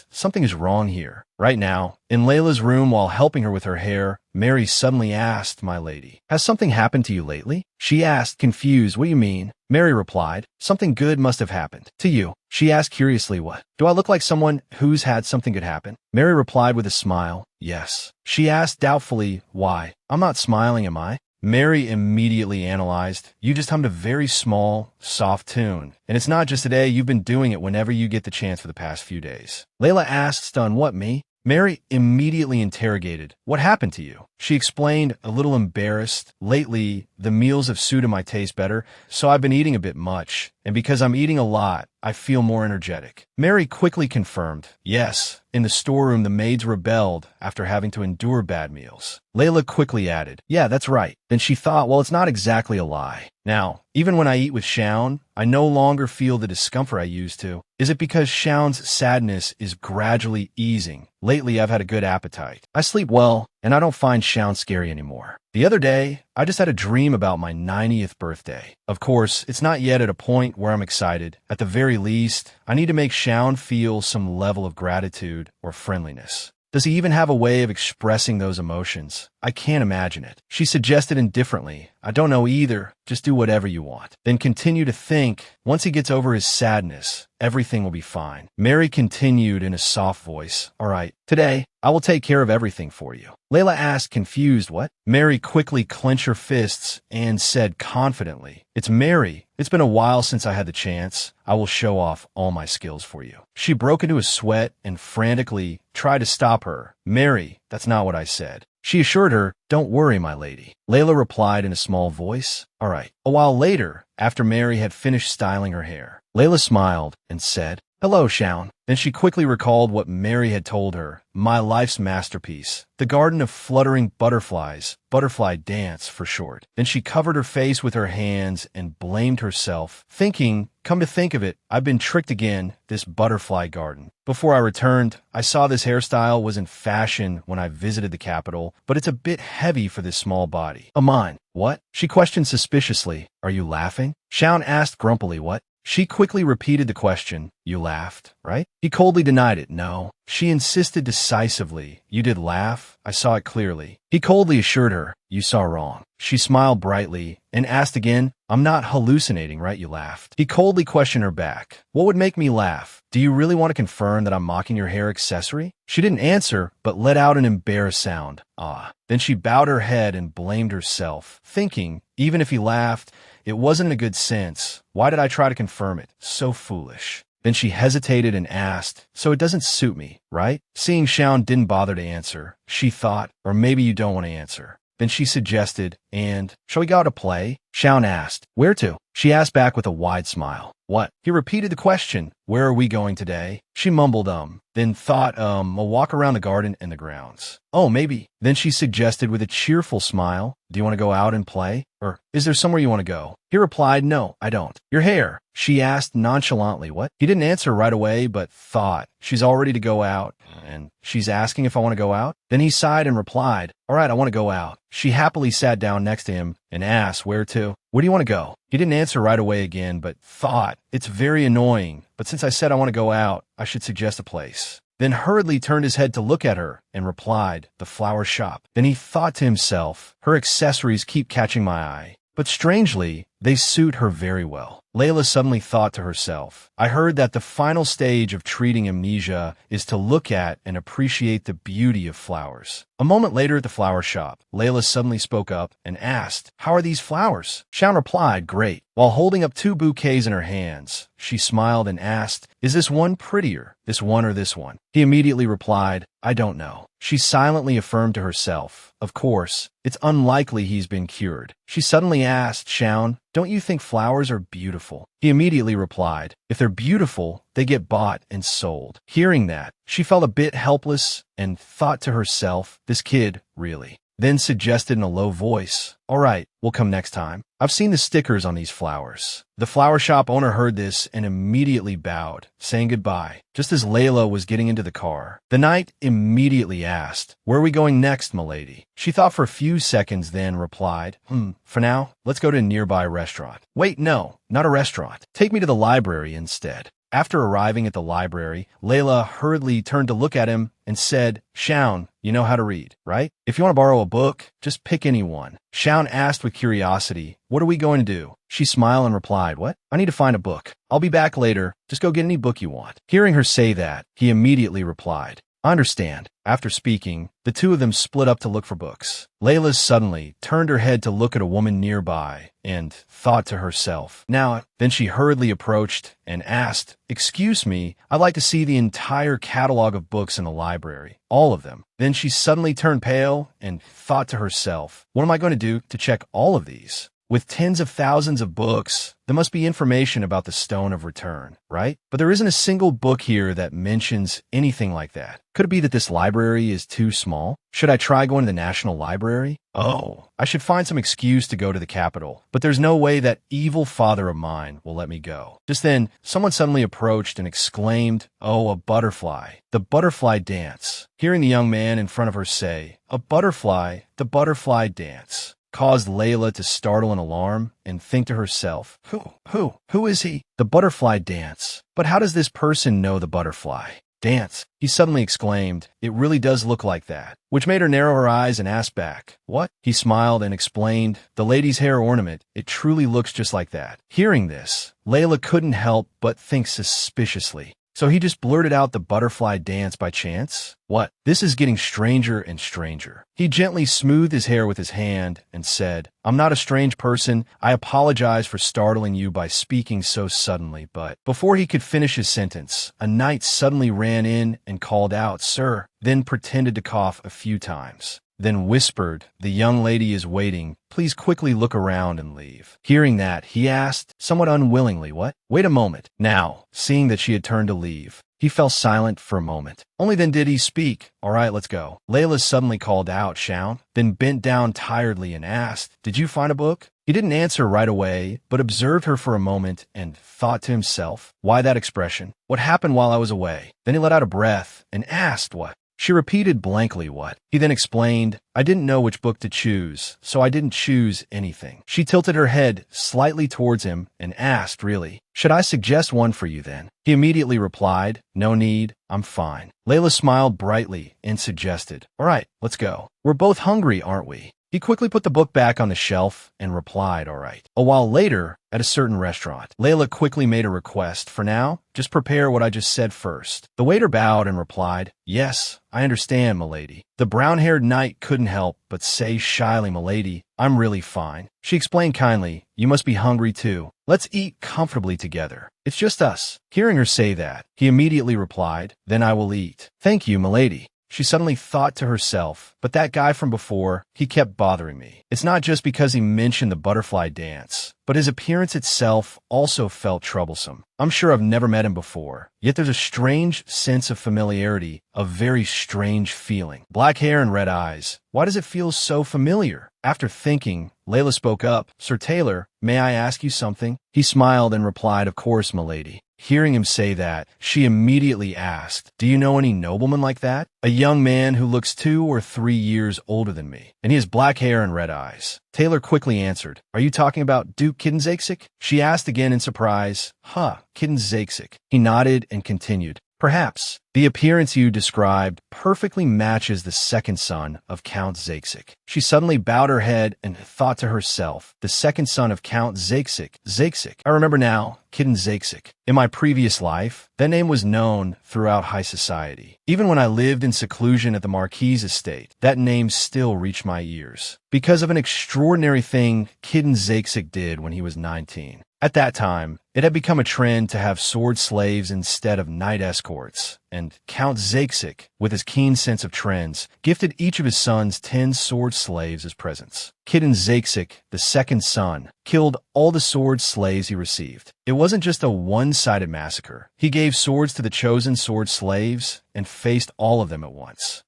something is wrong here. Right now, in Layla's room while helping her with her hair, Mary suddenly asked, "My lady, has something happened to you lately?" She asked, confused, "What do you mean?" Mary replied, "Something good must have happened. To you." She asked curiously, "What? Do I look like someone who's had something good happen?" Mary replied with a smile, "Yes." She asked doubtfully, "Why? I'm not smiling, am I?" Mary immediately analyzed, "You just hummed a very small, soft tune. And it's not just today, you've been doing it whenever you get the chance for the past few days." Layla asked, stunned, "What, me?" Mary immediately interrogated, "What happened to you?" She explained, a little embarrassed, "Lately, the meals have suited my taste better, so I've been eating a bit much. And because I'm eating a lot, I feel more energetic." Mary quickly confirmed, "Yes, in the storeroom the maids rebelled after having to endure bad meals." Layla quickly added, "Yeah, that's right." Then she thought, well, it's not exactly a lie. Now, even when I eat with Shaun, I no longer feel the discomfort I used to. Is it because Shaun's sadness is gradually easing? Lately, I've had a good appetite. I sleep well, and I don't find Shaun scary anymore. The other day, I just had a dream about my 90th birthday. Of course, it's not yet at a point where I'm excited. At the very least, I need to make Shaun feel some level of gratitude or friendliness. Does he even have a way of expressing those emotions? I can't imagine it. She suggested indifferently, "I don't know either. Just do whatever you want." Then continue to think, once he gets over his sadness, everything will be fine. Mary continued in a soft voice, "All right, today, I will take care of everything for you." Layla asked, confused, "What?" Mary quickly clenched her fists and said confidently, "It's Mary. It's been a while since I had the chance. I will show off all my skills for you." She broke into a sweat and frantically tried to stop her. "Mary, that's not what I said." She assured her, "Don't worry, my lady." Layla replied in a small voice, "All right." A while later, after Mary had finished styling her hair, Layla smiled and said, "Hello, Shaun." Then she quickly recalled what Mary had told her, my life's masterpiece, the garden of fluttering butterflies, butterfly dance for short. Then she covered her face with her hands and blamed herself, thinking, come to think of it, I've been tricked again, this butterfly garden. Before I returned, I saw this hairstyle was in fashion when I visited the capital, but it's a bit heavy for this small body. A mine. What? She questioned suspiciously. Are you laughing? Shaun asked grumpily, what? She quickly repeated the question. You laughed, right? He coldly denied it. No. She insisted decisively. You did laugh. I saw it clearly. He coldly assured her. You saw wrong. She smiled brightly and asked again, I'm not hallucinating, right? You laughed. He coldly questioned her back. What would make me laugh? Do you really want to confirm that I'm mocking your hair accessory? She didn't answer, but let out an embarrassed sound. Ah. Then she bowed her head and blamed herself, thinking, even if he laughed, it wasn't in a good sense. Why did I try to confirm it? So foolish. Then she hesitated and asked, so it doesn't suit me, right? Seeing Shaun didn't bother to answer, she thought, or maybe you don't want to answer. Then she suggested, and, shall we go out to play? Shaun asked, where to? She asked back with a wide smile. What? He repeated the question, where are we going today? She mumbled, then thought, a walk around the garden and the grounds. Oh, maybe. Then she suggested with a cheerful smile, do you want to go out and play? Or, is there somewhere you want to go? He replied, no, I don't. Your hair? She asked nonchalantly, what? He didn't answer right away, but thought, she's all ready to go out, and she's asking if I want to go out? Then he sighed and replied, all right, I want to go out. She happily sat down next to him and asked, where to? Where do you want to go? He didn't answer right away again, but thought, it's very annoying, but since I said I want to go out, I should suggest a place. Then hurriedly turned his head to look at her and replied, the flower shop. Then he thought to himself, her accessories keep catching my eye, but strangely, they suit her very well. Layla suddenly thought to herself, I heard that the final stage of treating amnesia is to look at and appreciate the beauty of flowers. A moment later at the flower shop, Layla suddenly spoke up and asked, how are these flowers? Shaun replied, great. While holding up 2 bouquets in her hands, she smiled and asked, is this one prettier, this one or this one? He immediately replied, I don't know. She silently affirmed to herself, of course, it's unlikely he's been cured. She suddenly asked, Shaun, don't you think flowers are beautiful? He immediately replied, if they're beautiful, they get bought and sold. Hearing that, she felt a bit helpless and thought to herself, this kid, really. Then suggested in a low voice, all right, we'll come next time. I've seen the stickers on these flowers. The flower shop owner heard this and immediately bowed, saying goodbye, just as Layla was getting into the car. The knight immediately asked, where are we going next, milady? She thought for a few seconds, then replied, for now, let's go to a nearby restaurant. Wait, no, not a restaurant. Take me to the library instead. After arriving at the library, Layla hurriedly turned to look at him and said, Shaun, you know how to read, right? If you want to borrow a book, just pick any one. Shaun asked with curiosity, what are we going to do? She smiled and replied, what? I need to find a book. I'll be back later. Just go get any book you want. Hearing her say that, he immediately replied, I understand. After speaking, the 2 of them split up to look for books. Layla suddenly turned her head to look at a woman nearby and thought to herself, now, then she hurriedly approached and asked, excuse me, I'd like to see the entire catalog of books in the library. All of them. Then she suddenly turned pale and thought to herself, what am I going to do to check all of these? With tens of thousands of books, there must be information about the Stone of Return, right? But there isn't a single book here that mentions anything like that. Could it be that this library is too small? Should I try going to the National Library? Oh, I should find some excuse to go to the Capitol, but there's no way that evil father of mine will let me go. Just then, someone suddenly approached and exclaimed, oh, a butterfly. The butterfly dance. Hearing the young man in front of her say, a butterfly, the butterfly dance, caused Layla to startle in alarm and think to herself, who is he? The butterfly dance. But how does this person know the butterfly dance? He suddenly exclaimed, it really does look like that, which made her narrow her eyes and ask back, what? He smiled and explained, the lady's hair ornament, it truly looks just like that. Hearing this, Layla couldn't help but think suspiciously. So he just blurted out the butterfly dance by chance? What? This is getting stranger and stranger. He gently smoothed his hair with his hand and said, I'm not a strange person. I apologize for startling you by speaking so suddenly, but before he could finish his sentence, a knight suddenly ran in and called out, sir, then pretended to cough a few times. Then whispered, the young lady is waiting. Please quickly look around and leave. Hearing that, he asked, somewhat unwillingly, what? Wait a moment. Now, seeing that she had turned to leave, he fell silent for a moment. Only then did he speak. All right, let's go. Layla suddenly called out, Shaun, then bent down tiredly and asked, did you find a book? He didn't answer right away, but observed her for a moment and thought to himself, why that expression? What happened while I was away? Then he let out a breath and asked, what? She repeated blankly what. He then explained, I didn't know which book to choose, so I didn't choose anything. She tilted her head slightly towards him and asked, really, should I suggest one for you then? He immediately replied, no need, I'm fine. Layla smiled brightly and suggested, all right, let's go. We're both hungry, aren't we? He quickly put the book back on the shelf and replied, all right. A while later, at a certain restaurant, Layla quickly made a request. For now, just prepare what I just said first. The waiter bowed and replied, yes, I understand, milady. The brown-haired knight couldn't help but say shyly, milady, I'm really fine. She explained kindly, you must be hungry too. Let's eat comfortably together. It's just us. Hearing her say that, he immediately replied, then I will eat. Thank you, milady. She suddenly thought to herself, but that guy from before, he kept bothering me. It's not just because he mentioned the butterfly dance, but his appearance itself also felt troublesome. I'm sure I've never met him before, yet there's a strange sense of familiarity, a very strange feeling. Black hair and red eyes. Why does it feel so familiar? After thinking, Layla spoke up, Sir Taylor, may I ask you something? He smiled and replied, of course, milady. Hearing him say that, she immediately asked, do you know any nobleman like that? A young man who looks 2 or 3 years older than me, and he has black hair and red eyes. Taylor quickly answered, are you talking about Duke Kiddenzaksik? She asked again in surprise, Kiddenzaksik. He nodded and continued, perhaps. The appearance you described perfectly matches the second son of Count Zaksik. She suddenly bowed her head and thought to herself, the second son of Count Zaksik. Zaksik. I remember now, Kiddenzaksik. In my previous life, that name was known throughout high society. Even when I lived in seclusion at the Marquis' estate, that name still reached my ears. Because of an extraordinary thing Kiddenzaksik did when he was 19. At that time, it had become a trend to have sword slaves instead of knight escorts, and Count Zaksik, with his keen sense of trends, gifted each of his sons 10 sword slaves as presents. Kiddenzaksik, the second son, killed all the sword slaves he received. It wasn't just a one-sided massacre. He gave swords to the chosen sword slaves and faced all of them at once.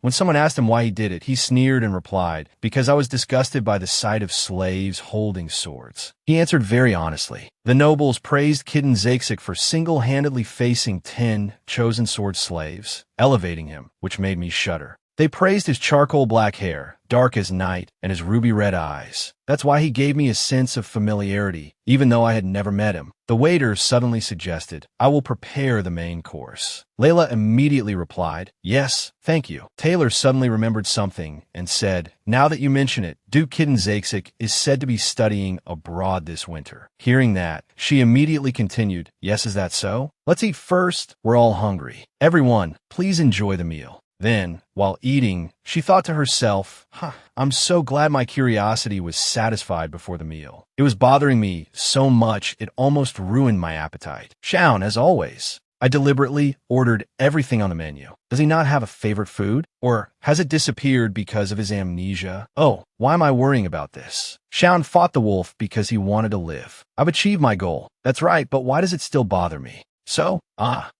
When someone asked him why he did it, he sneered and replied, because I was disgusted by the sight of slaves holding swords. He answered very honestly. The nobles praised Kiddenzaksik for single-handedly facing 10 chosen sword slaves, elevating him, which made me shudder. They praised his charcoal black hair, dark as night, and his ruby red eyes. That's why he gave me a sense of familiarity, even though I had never met him. The waiter suddenly suggested, I will prepare the main course. Layla immediately replied, yes, thank you. Taylor suddenly remembered something and said, now that you mention it, Duke Kiddenzaksik is said to be studying abroad this winter. Hearing that, she immediately continued, yes, is that so? Let's eat first. We're all hungry. Everyone, please enjoy the meal. Then, while eating, she thought to herself, I'm so glad my curiosity was satisfied before the meal. It was bothering me so much it almost ruined my appetite. Shaun, as always. I deliberately ordered everything on the menu. Does he not have a favorite food? Or has it disappeared because of his amnesia? Oh, why am I worrying about this? Shaun fought the wolf because he wanted to live. I've achieved my goal. That's right, but why does it still bother me? So,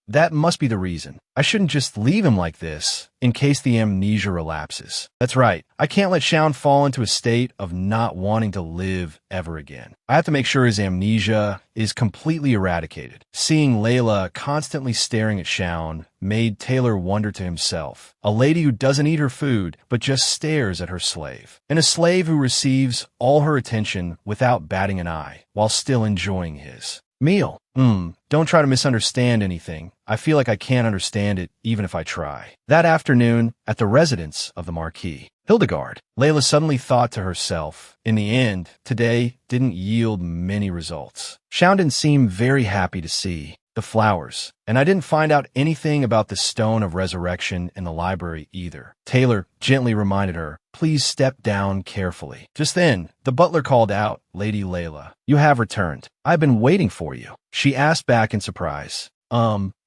that must be the reason. I shouldn't just leave him like this, in case the amnesia relapses. That's right, I can't let Shaun fall into a state of not wanting to live ever again. I have to make sure his amnesia is completely eradicated. Seeing Layla constantly staring at Shaun made Taylor wonder to himself. A lady who doesn't eat her food, but just stares at her slave. And a slave who receives all her attention without batting an eye, while still enjoying his meal. Don't try to misunderstand anything. I feel like I can't understand it, even if I try. That afternoon, at the residence of the Marquis, Hildegard, Layla suddenly thought to herself, in the end, today didn't yield many results. Shaun didn't seem very happy to see the flowers, and I didn't find out anything about the stone of resurrection in the library either. Taylor gently reminded her, please step down carefully. Just then, the butler called out, Lady Layla, you have returned. I've been waiting for you. She asked back in surprise,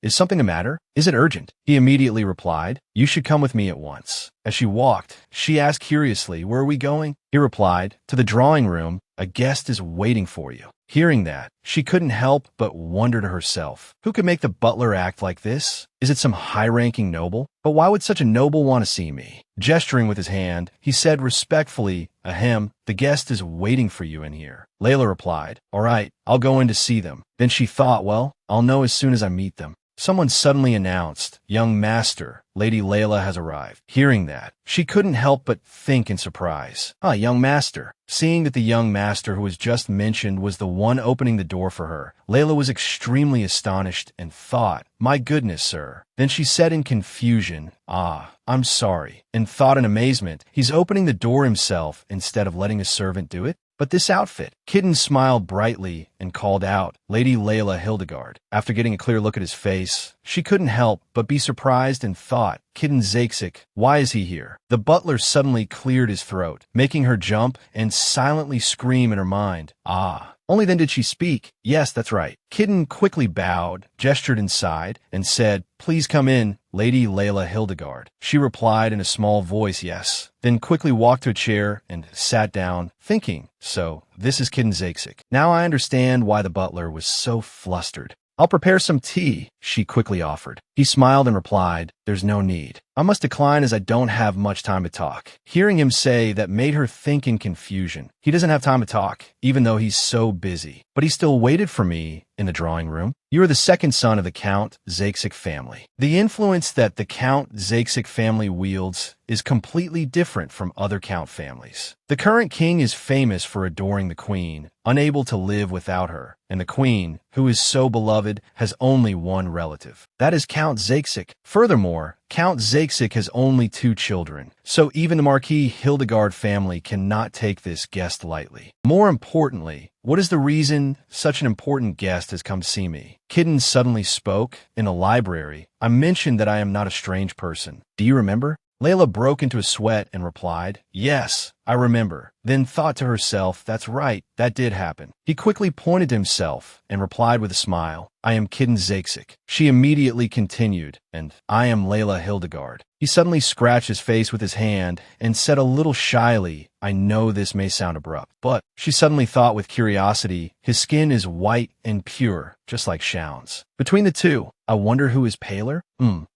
is something the matter? Is it urgent? He immediately replied, you should come with me at once. As she walked, she asked curiously, where are we going? He replied, to the drawing room. A guest is waiting for you. Hearing that, she couldn't help but wonder to herself, who could make the butler act like this? Is it some high-ranking noble? But why would such a noble want to see me? Gesturing with his hand, he said respectfully, ahem, the guest is waiting for you in here. Layla replied, all right, I'll go in to see them. Then she thought, well, I'll know as soon as I meet them. someone suddenly announced, "Young master, Lady Layla has arrived." Hearing that, she couldn't help but think in surprise. "Ah, young master." Seeing that the young master who was just mentioned was the one opening the door for her, Layla was extremely astonished and thought, "My goodness, sir." Then she said in confusion, "Ah, I'm sorry," and thought in amazement, "He's opening the door himself instead of letting a servant do it? But this outfit." Kitten smiled brightly and called out, "Lady Layla Hildegard." After getting a clear look at his face, she couldn't help but be surprised and thought, "Kitten Zaksik, why is he here?" The butler suddenly cleared his throat, making her jump and silently scream in her mind, "Ah." Only then did she speak. "Yes, that's right." Kitten quickly bowed, gestured inside, and said, "Please come in, Lady Layla Hildegard." She replied in a small voice, "Yes," then quickly walked to a chair and sat down, thinking, "So, this is Kitten Zaksik. Now I understand why the butler was so flustered." "I'll prepare some tea," she quickly offered. He smiled and replied, "There's no need. I must decline as I don't have much time to talk." Hearing him say that made her think in confusion. He doesn't have time to talk, even though he's so busy. But he still waited for me in the drawing room. "You are the second son of the Count Zaksik family. The influence that the Count Zaksik family wields is completely different from other Count families. The current king is famous for adoring the queen, unable to live without her, and the queen, who is so beloved, has only one relative. That is Count Zaksik. Furthermore, Count Zaksik has only 2 children, so even the Marquis Hildegard family cannot take this guest lightly. More importantly, what is the reason such an important guest has come to see me?" Kitten suddenly spoke. "In a library, I mentioned that I am not a strange person. Do you remember?" Layla broke into a sweat and replied, "Yes, I remember." Then thought to herself, "That's right, that did happen." He quickly pointed to himself and replied with a smile, "I am Kitten Zaksik." She immediately continued, "And I am Layla Hildegard." He suddenly scratched his face with his hand and said a little shyly, "I know this may sound abrupt, but," she suddenly thought with curiosity, "his skin is white and pure, just like Shaun's. Between the two, I wonder who is paler?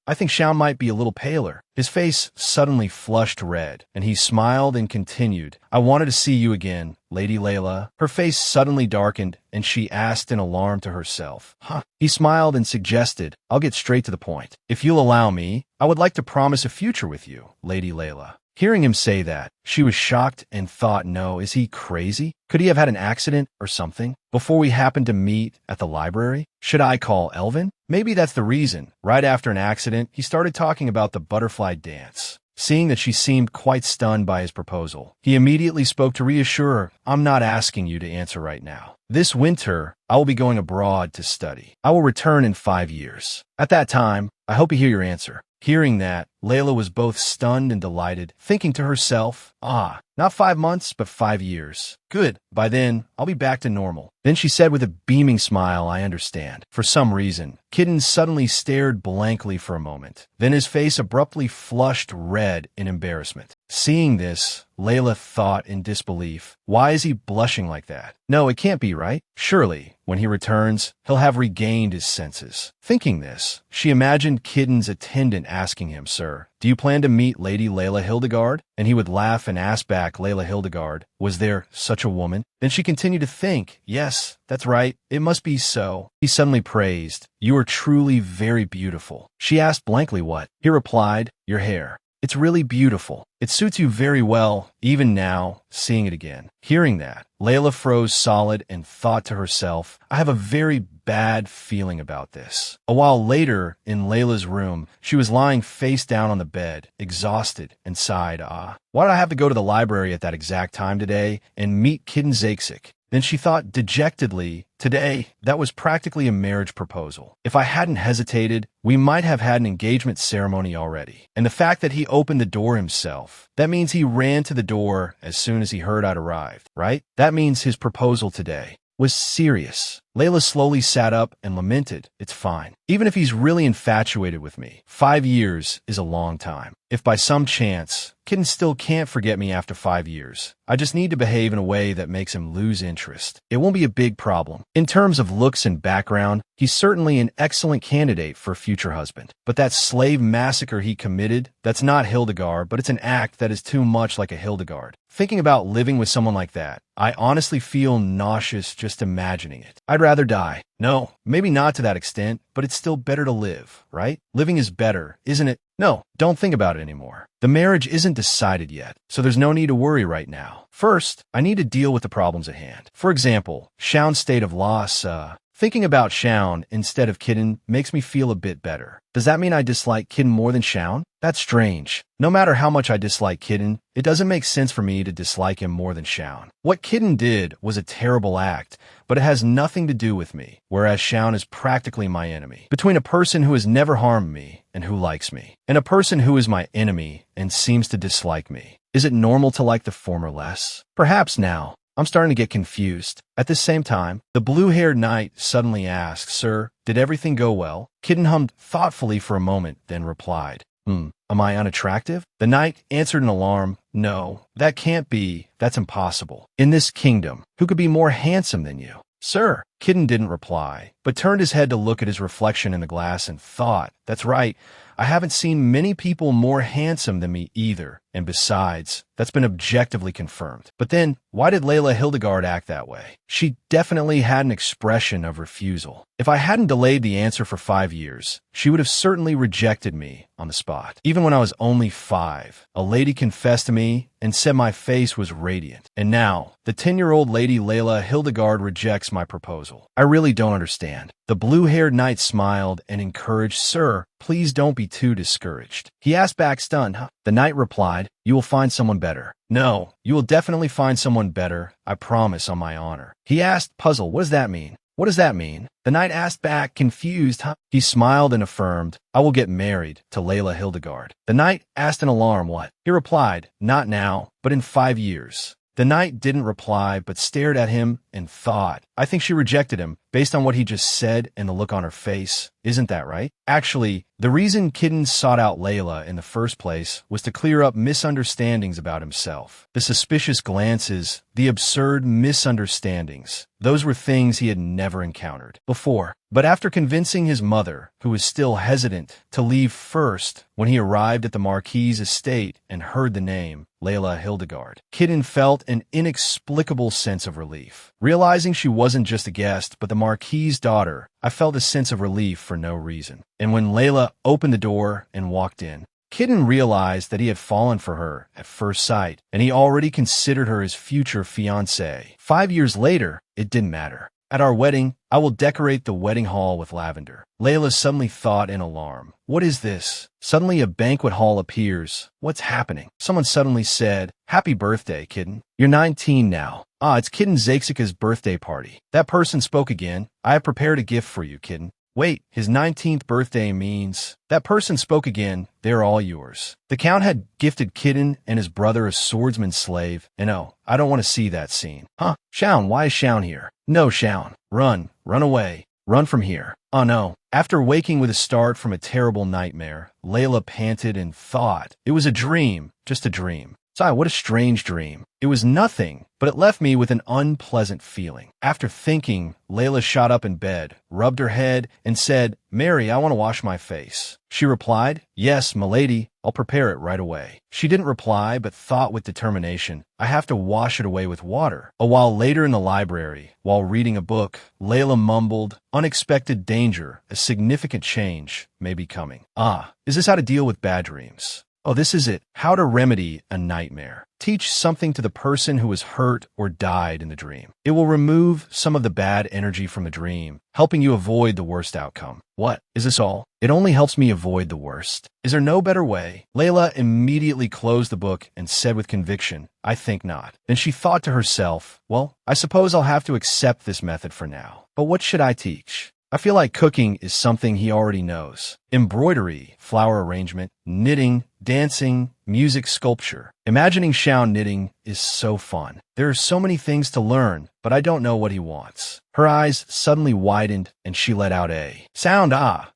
I think Shaun might be a little paler." His face suddenly flushed red, and he smiled and continued, "I wanted to see you again, Lady Layla." Her face suddenly darkened, and she asked in alarm to herself, "Huh?" He smiled and suggested, "I'll get straight to the point. If you'll allow me, I would like to promise a future with you, Lady Layla." Hearing him say that, she was shocked and thought, "No, is he crazy? Could he have had an accident or something before we happened to meet at the library? Should I call Elvin? Maybe that's the reason." Right after an accident, he started talking about the butterfly dance. Seeing that she seemed quite stunned by his proposal, he immediately spoke to reassure her, "I'm not asking you to answer right now. This winter, I will be going abroad to study. I will return in 5 years. At that time, I hope you hear your answer." Hearing that, Layla was both stunned and delighted, thinking to herself, "Ah, not 5 months, but 5 years. Good, by then, I'll be back to normal." Then she said with a beaming smile, "I understand." For some reason, Kitten suddenly stared blankly for a moment. Then his face abruptly flushed red in embarrassment. Seeing this, Layla thought in disbelief, "Why is he blushing like that? No, it can't be right. Surely, when he returns, he'll have regained his senses." Thinking this, she imagined Kitten's attendant asking him, "Sir, do you plan to meet Lady Layla Hildegard?" And he would laugh and ask back, "Layla Hildegard, was there such a woman?" Then she continued to think, "Yes, that's right. It must be so." He suddenly praised, "You are truly very beautiful." She asked blankly what. He replied, "Your hair. It's really beautiful. It suits you very well, even now, seeing it again." Hearing that, Layla froze solid and thought to herself, "I have a very bad feeling about this." A while later, in Layla's room, she was lying face down on the bed, exhausted, and sighed, "Ah, why did I have to go to the library at that exact time today and meet Kitten Zaksik?" Then she thought dejectedly, "Today, that was practically a marriage proposal. If I hadn't hesitated, we might have had an engagement ceremony already. And the fact that he opened the door himself, that means he ran to the door as soon as he heard I'd arrived, right? That means his proposal today was serious." Layla slowly sat up and lamented, "It's fine. Even if he's really infatuated with me, 5 years is a long time. If by some chance, Kitten still can't forget me after 5 years, I just need to behave in a way that makes him lose interest. It won't be a big problem. In terms of looks and background, he's certainly an excellent candidate for a future husband. But that slave massacre he committed, that's not Hildegard, but it's an act that is too much like a Hildegard. Thinking about living with someone like that, I honestly feel nauseous just imagining it. I'd rather die. No, maybe not to that extent, but it's still better to live, right? Living is better, isn't it? No, don't think about it anymore. The marriage isn't decided yet, so there's no need to worry right now. First, I need to deal with the problems at hand. For example, Shaun's state of loss, thinking about Shaun instead of Kitten makes me feel a bit better. Does that mean I dislike Kitten more than Shaun? That's strange. No matter how much I dislike Kitten, it doesn't make sense for me to dislike him more than Shaun. What Kitten did was a terrible act, but it has nothing to do with me, whereas Shaun is practically my enemy. Between a person who has never harmed me and who likes me, and a person who is my enemy and seems to dislike me, is it normal to like the former less? Perhaps now. I'm starting to get confused. At the same time, the blue-haired knight suddenly asked, "Sir, did everything go well?" Kitten hummed thoughtfully for a moment, then replied, Am I unattractive?" The knight answered in alarm, "No, that can't be. That's impossible. In this kingdom, who could be more handsome than you?" "Sir," Kitten didn't reply, but turned his head to look at his reflection in the glass and thought, "That's right. I haven't seen many people more handsome than me either. And besides, that's been objectively confirmed." But then, why did Layla Hildegard act that way? She definitely had an expression of refusal. If I hadn't delayed the answer for 5 years, she would have certainly rejected me on the spot. Even when I was only 5, a lady confessed to me and said my face was radiant. And now, the 10-year-old lady Layla Hildegard rejects my proposal. I really don't understand. The blue-haired knight smiled and encouraged, "Sir, please don't be too discouraged." He asked back, stunned, "Huh?" The knight replied, "You will find someone better." "No, you will definitely find someone better, I promise on my honor." He asked, puzzled, "What does that mean?" "What does that mean?" The knight asked back, confused, "Huh?" He smiled and affirmed, "I will get married to Layla Hildegard." The knight asked in alarm, "What?" He replied, "Not now, but in 5 years." The knight didn't reply, but stared at him and thought, I think she rejected him based on what he just said and the look on her face. Isn't that right? Actually, the reason Kitten sought out Layla in the first place was to clear up misunderstandings about himself. The suspicious glances, the absurd misunderstandings, those were things he had never encountered before. But after convincing his mother, who was still hesitant, to leave first when he arrived at the Marquis's estate and heard the name, Layla Hildegard, Kitten felt an inexplicable sense of relief. Realizing she wasn't just a guest, but the Marquis's daughter, I felt a sense of relief for no reason. And when Layla opened the door and walked in, Kitten realized that he had fallen for her at first sight, and he already considered her his future fiancée. 5 years later, it didn't matter. At our wedding, I will decorate the wedding hall with lavender. Layla suddenly thought in alarm, what is this? Suddenly a banquet hall appears. What's happening? Someone suddenly said, happy birthday, Kitten. You're 19 now. Ah, it's Kitten Zaksika's birthday party. That person spoke again. I have prepared a gift for you, Kitten. Wait, his 19th birthday means... That person spoke again. They're all yours. The Count had gifted Kitten and his brother a swordsman's slave, and oh, I don't want to see that scene. Huh? Shaun, why is Shaun here? No, Shaun. Run. Run away. Run from here. Oh no. After waking with a start from a terrible nightmare, Layla panted and thought. It was a dream. Just a dream. Sigh, what a strange dream. It was nothing, but it left me with an unpleasant feeling. After thinking, Layla shot up in bed, rubbed her head, and said, Mary, I want to wash my face. She replied, yes, milady, I'll prepare it right away. She didn't reply, but thought with determination, I have to wash it away with water. A while later in the library, while reading a book, Layla mumbled, unexpected danger, a significant change may be coming. Ah, is this how to deal with bad dreams? Oh, this is it. How to remedy a nightmare. Teach something to the person who was hurt or died in the dream. It will remove some of the bad energy from the dream, helping you avoid the worst outcome. What? Is this all? It only helps me avoid the worst. Is there no better way? Layla immediately closed the book and said with conviction, I think not. Then she thought to herself, well, I suppose I'll have to accept this method for now. But what should I teach? I feel like cooking is something he already knows. Embroidery, flower arrangement, knitting, dancing, music, sculpture. Imagining Shaun knitting is so fun. There are so many things to learn, but I don't know what he wants. Her eyes suddenly widened and she let out a sound,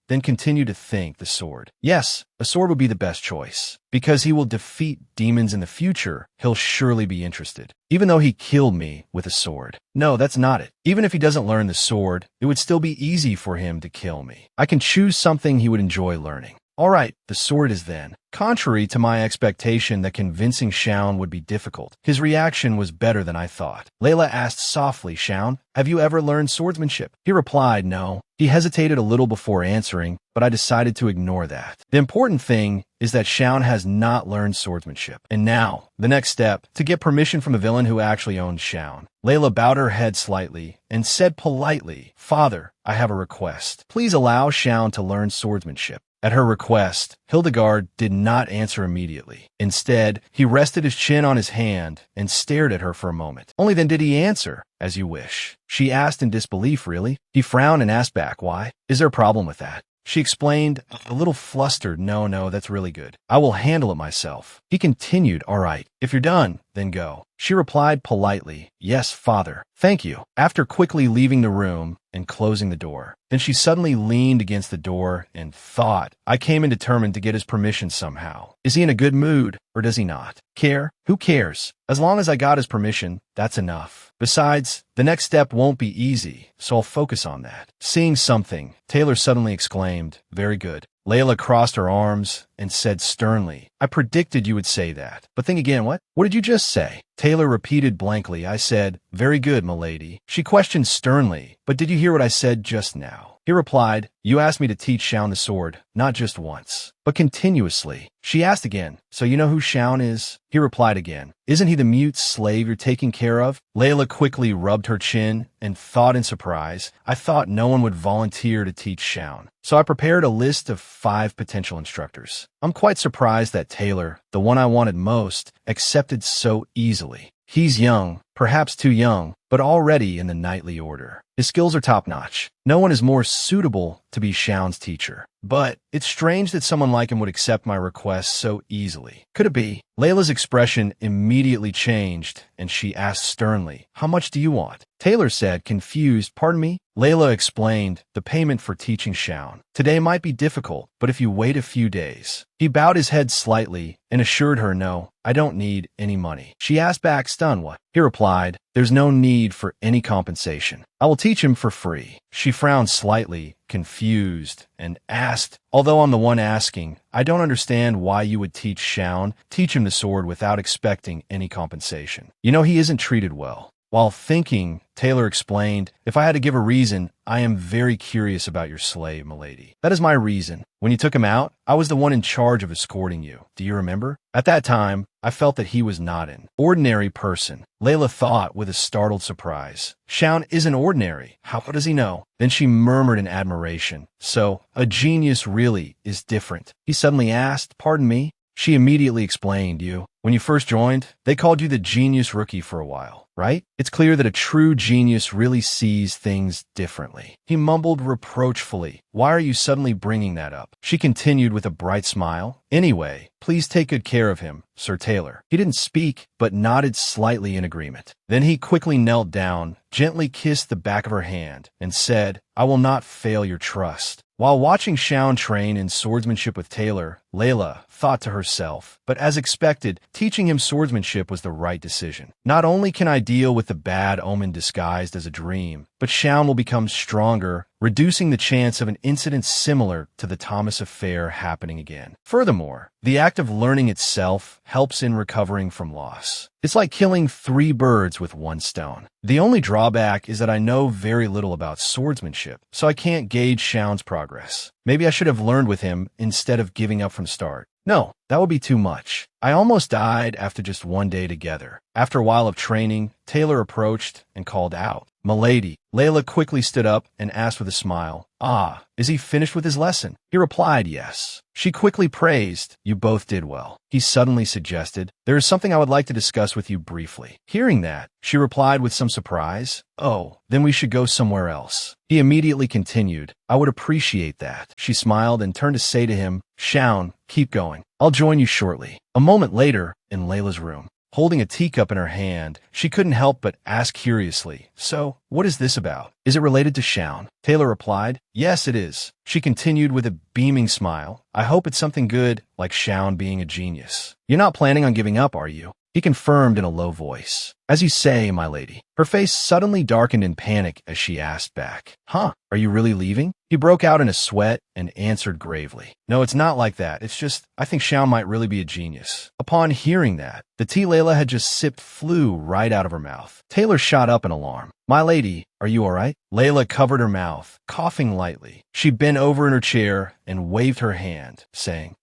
then continued to think the sword. Yes, a sword would be the best choice. Because he will defeat demons in the future, he'll surely be interested. Even though he killed me with a sword. No, that's not it. Even if he doesn't learn the sword, it would still be easy for him to kill me. I can choose something he would enjoy learning. All right, the sword is then. Contrary to my expectation that convincing Shaun would be difficult, his reaction was better than I thought. Layla asked softly, Shaun, have you ever learned swordsmanship? He replied, no. He hesitated a little before answering, but I decided to ignore that. The important thing is that Shaun has not learned swordsmanship. And now, the next step, to get permission from the villain who actually owns Shaun. Layla bowed her head slightly and said politely, Father, I have a request. Please allow Shaun to learn swordsmanship. At her request, Hildegard did not answer immediately. Instead, he rested his chin on his hand and stared at her for a moment. Only then did he answer, as you wish. She asked in disbelief, really? He frowned and asked back, why? Is there a problem with that? She explained, a little flustered, no, that's really good. I will handle it myself. He continued, all right, if you're done, then go. She replied politely, yes, father, thank you, after quickly leaving the room and closing the door. Then she suddenly leaned against the door and thought, I came in determined to get his permission somehow. Is he in a good mood, or does he not? Care? Who cares? As long as I got his permission, that's enough. Besides, the next step won't be easy, so I'll focus on that. Seeing something, Taylor suddenly exclaimed, very good. Layla crossed her arms and said sternly, I predicted you would say that. But think again, what? What did you just say? Taylor repeated blankly, I said, very good, milady. She questioned sternly, but did you hear what I said just now? He replied, you asked me to teach Shaun the sword, not just once, but continuously. She asked again, so you know who Shaun is? He replied again, isn't he the mute slave you're taking care of? Layla quickly rubbed her chin and thought in surprise, I thought no one would volunteer to teach Shaun. So I prepared a list of 5 potential instructors. I'm quite surprised that Taylor, the one I wanted most, accepted so easily. He's young, perhaps too young, but already in the knightly order. His skills are top-notch. No one is more suitable to be Shaun's teacher. But it's strange that someone like him would accept my request so easily. Could it be? Layla's expression immediately changed, and she asked sternly, how much do you want? Taylor said, confused, pardon me? Layla explained, the payment for teaching Shaun. Today might be difficult, but if you wait a few days. He bowed his head slightly and assured her, no, I don't need any money. She asked back, stunned, what? He replied, there's no need for any compensation. I will teach him for free. She frowned slightly, confused, and asked, although I'm the one asking, I don't understand why you would teach Shaun, teach him the sword without expecting any compensation. You know he isn't treated well. While thinking, Taylor explained, if I had to give a reason, I am very curious about your slave, milady. That is my reason. When you took him out, I was the one in charge of escorting you. Do you remember? At that time, I felt that he was not an ordinary person. Layla thought with a startled surprise. Shaun isn't ordinary. How does he know? Then she murmured in admiration. So, a genius really is different. He suddenly asked, pardon me? She immediately explained, when you first joined, they called you the genius rookie for a while, right? It's clear that a true genius really sees things differently. He mumbled reproachfully, why are you suddenly bringing that up? She continued with a bright smile, anyway, please take good care of him, Sir Taylor. He didn't speak, but nodded slightly in agreement. Then he quickly knelt down, gently kissed the back of her hand, and said, I will not fail your trust. While watching Shaun train in swordsmanship with Taylor, Layla thought to herself, but as expected, teaching him swordsmanship was the right decision. Not only can I deal with the bad omen disguised as a dream, but Shaun will become stronger, reducing the chance of an incident similar to the Thomas affair happening again. Furthermore, the act of learning itself helps in recovering from loss. It's like killing 3 birds with 1 stone. The only drawback is that I know very little about swordsmanship, so I can't gauge Shaun's progress. Maybe I should have learned with him instead of giving up from start. No, that would be too much. I almost died after just 1 day together. After a while of training, Taylor approached and called out, Milady. Layla quickly stood up and asked with a smile, ah, is he finished with his lesson? He replied, yes. She quickly praised, you both did well. He suddenly suggested, there is something I would like to discuss with you briefly. Hearing that, she replied with some surprise, oh, then we should go somewhere else. He immediately continued, I would appreciate that. She smiled and turned to say to him, Shaun, keep going. I'll join you shortly. A moment later, in Layla's room, holding a teacup in her hand, she couldn't help but ask curiously, so, what is this about? Is it related to Shaun? Taylor replied, yes, it is. She continued with a beaming smile, I hope it's something good, like Shaun being a genius. You're not planning on giving up, are you? He confirmed in a low voice. As you say, my lady. Her face suddenly darkened in panic as she asked back, huh, are you really leaving? He broke out in a sweat and answered gravely. No, it's not like that. It's just, I think Xiao might really be a genius. Upon hearing that, the tea Layla had just sipped flew right out of her mouth. Taylor shot up in alarm. My lady, are you all right? Layla covered her mouth, coughing lightly. She bent over in her chair and waved her hand, saying,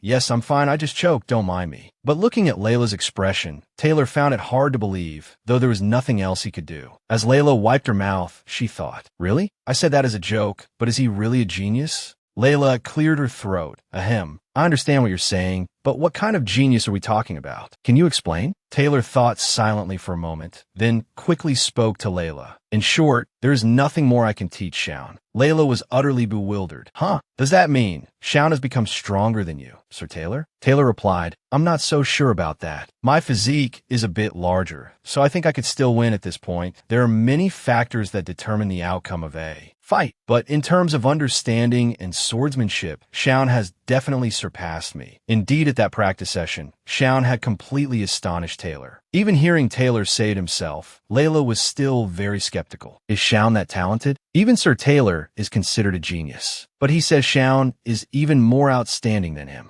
yes, I'm fine. I just choked. Don't mind me. But looking at Layla's expression, Taylor found it hard to believe, though there was nothing else he could do. As Layla wiped her mouth, she thought, really? I said that as a joke, but is he really a genius? Layla cleared her throat. Ahem. I understand what you're saying, but what kind of genius are we talking about? Can you explain? Taylor thought silently for a moment, then quickly spoke to Layla. In short, there is nothing more I can teach Xiao. Layla was utterly bewildered. Huh? Does that mean Xiao has become stronger than you, Sir Taylor? Taylor replied, I'm not so sure about that. My physique is a bit larger, so I think I could still win at this point. There are many factors that determine the outcome of a fight, but in terms of understanding and swordsmanship, Xiao has definitely surpassed me. Indeed, at that practice session, Xiao had completely astonished Taylor. Even hearing Taylor say it himself, Layla was still very skeptical. Is Xiao that talented? Even Sir Taylor is considered a genius, but he says Xiao is even more outstanding than him.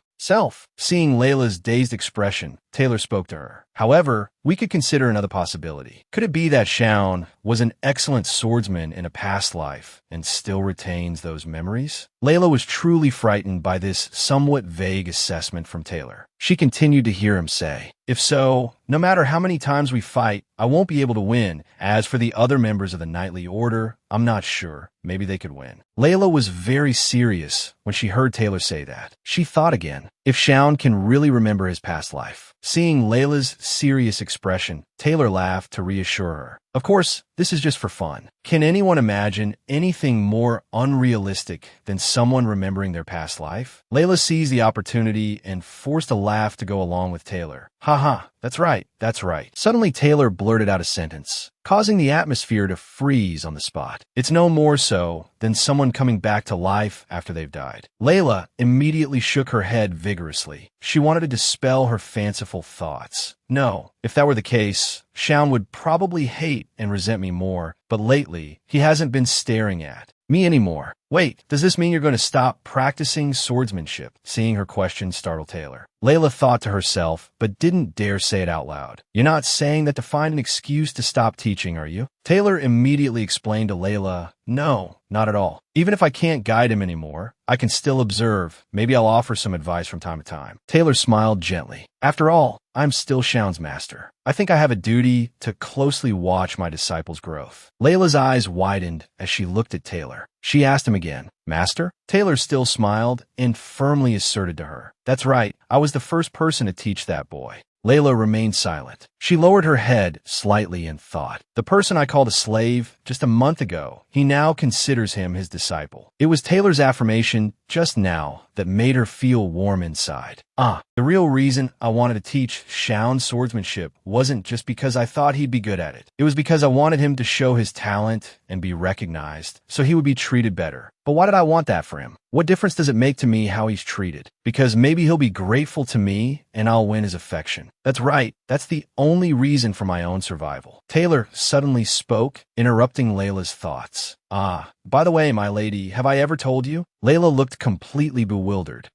Seeing Layla's dazed expression, Taylor spoke to her. However, we could consider another possibility. Could it be that Xiao was an excellent swordsman in a past life and still retains those memories? Layla was truly frightened by this somewhat vague assessment from Taylor. She continued to hear him say, if so, no matter how many times we fight, I won't be able to win. As for the other members of the knightly order, I'm not sure. Maybe they could win. Layla was very serious when she heard Taylor say that. She thought again, if Xiao can really remember his past life. Seeing Layla's serious expression, Taylor laughed to reassure her. Of course, this is just for fun. Can anyone imagine anything more unrealistic than someone remembering their past life? Layla seized the opportunity and forced a laugh to go along with Taylor. Haha, that's right, that's right. Suddenly Taylor blurted out a sentence, causing the atmosphere to freeze on the spot. It's no more so than someone coming back to life after they've died. Layla immediately shook her head vigorously. She wanted to dispel her fanciful thoughts. No, if that were the case, Xiao would probably hate and resent me more, but lately, he hasn't been staring at me anymore. Wait, does this mean you're going to stop practicing swordsmanship? Seeing her question startled Taylor. Layla thought to herself, but didn't dare say it out loud. You're not saying that to find an excuse to stop teaching, are you? Taylor immediately explained to Layla, no, not at all. Even if I can't guide him anymore, I can still observe. Maybe I'll offer some advice from time to time. Taylor smiled gently. After all, I'm still Xiao's master. I think I have a duty to closely watch my disciple's growth. Layla's eyes widened as she looked at Taylor. She asked him again, Master? Taylor still smiled and firmly asserted to her, that's right, I was the first person to teach that boy. Layla remained silent. She lowered her head slightly and thought, the person I called a slave just a month ago, he now considers him his disciple. It was Taylor's affirmation just now that made her feel warm inside. The real reason I wanted to teach Xiao swordsmanship wasn't just because I thought he'd be good at it. It was because I wanted him to show his talent and be recognized, so he would be treated better. But why did I want that for him? What difference does it make to me how he's treated? Because maybe he'll be grateful to me and I'll win his affection. That's right. That's the only reason for my own survival. Taylor suddenly spoke, interrupting Layla's thoughts. By the way, my lady, have I ever told you? Layla looked completely bewildered.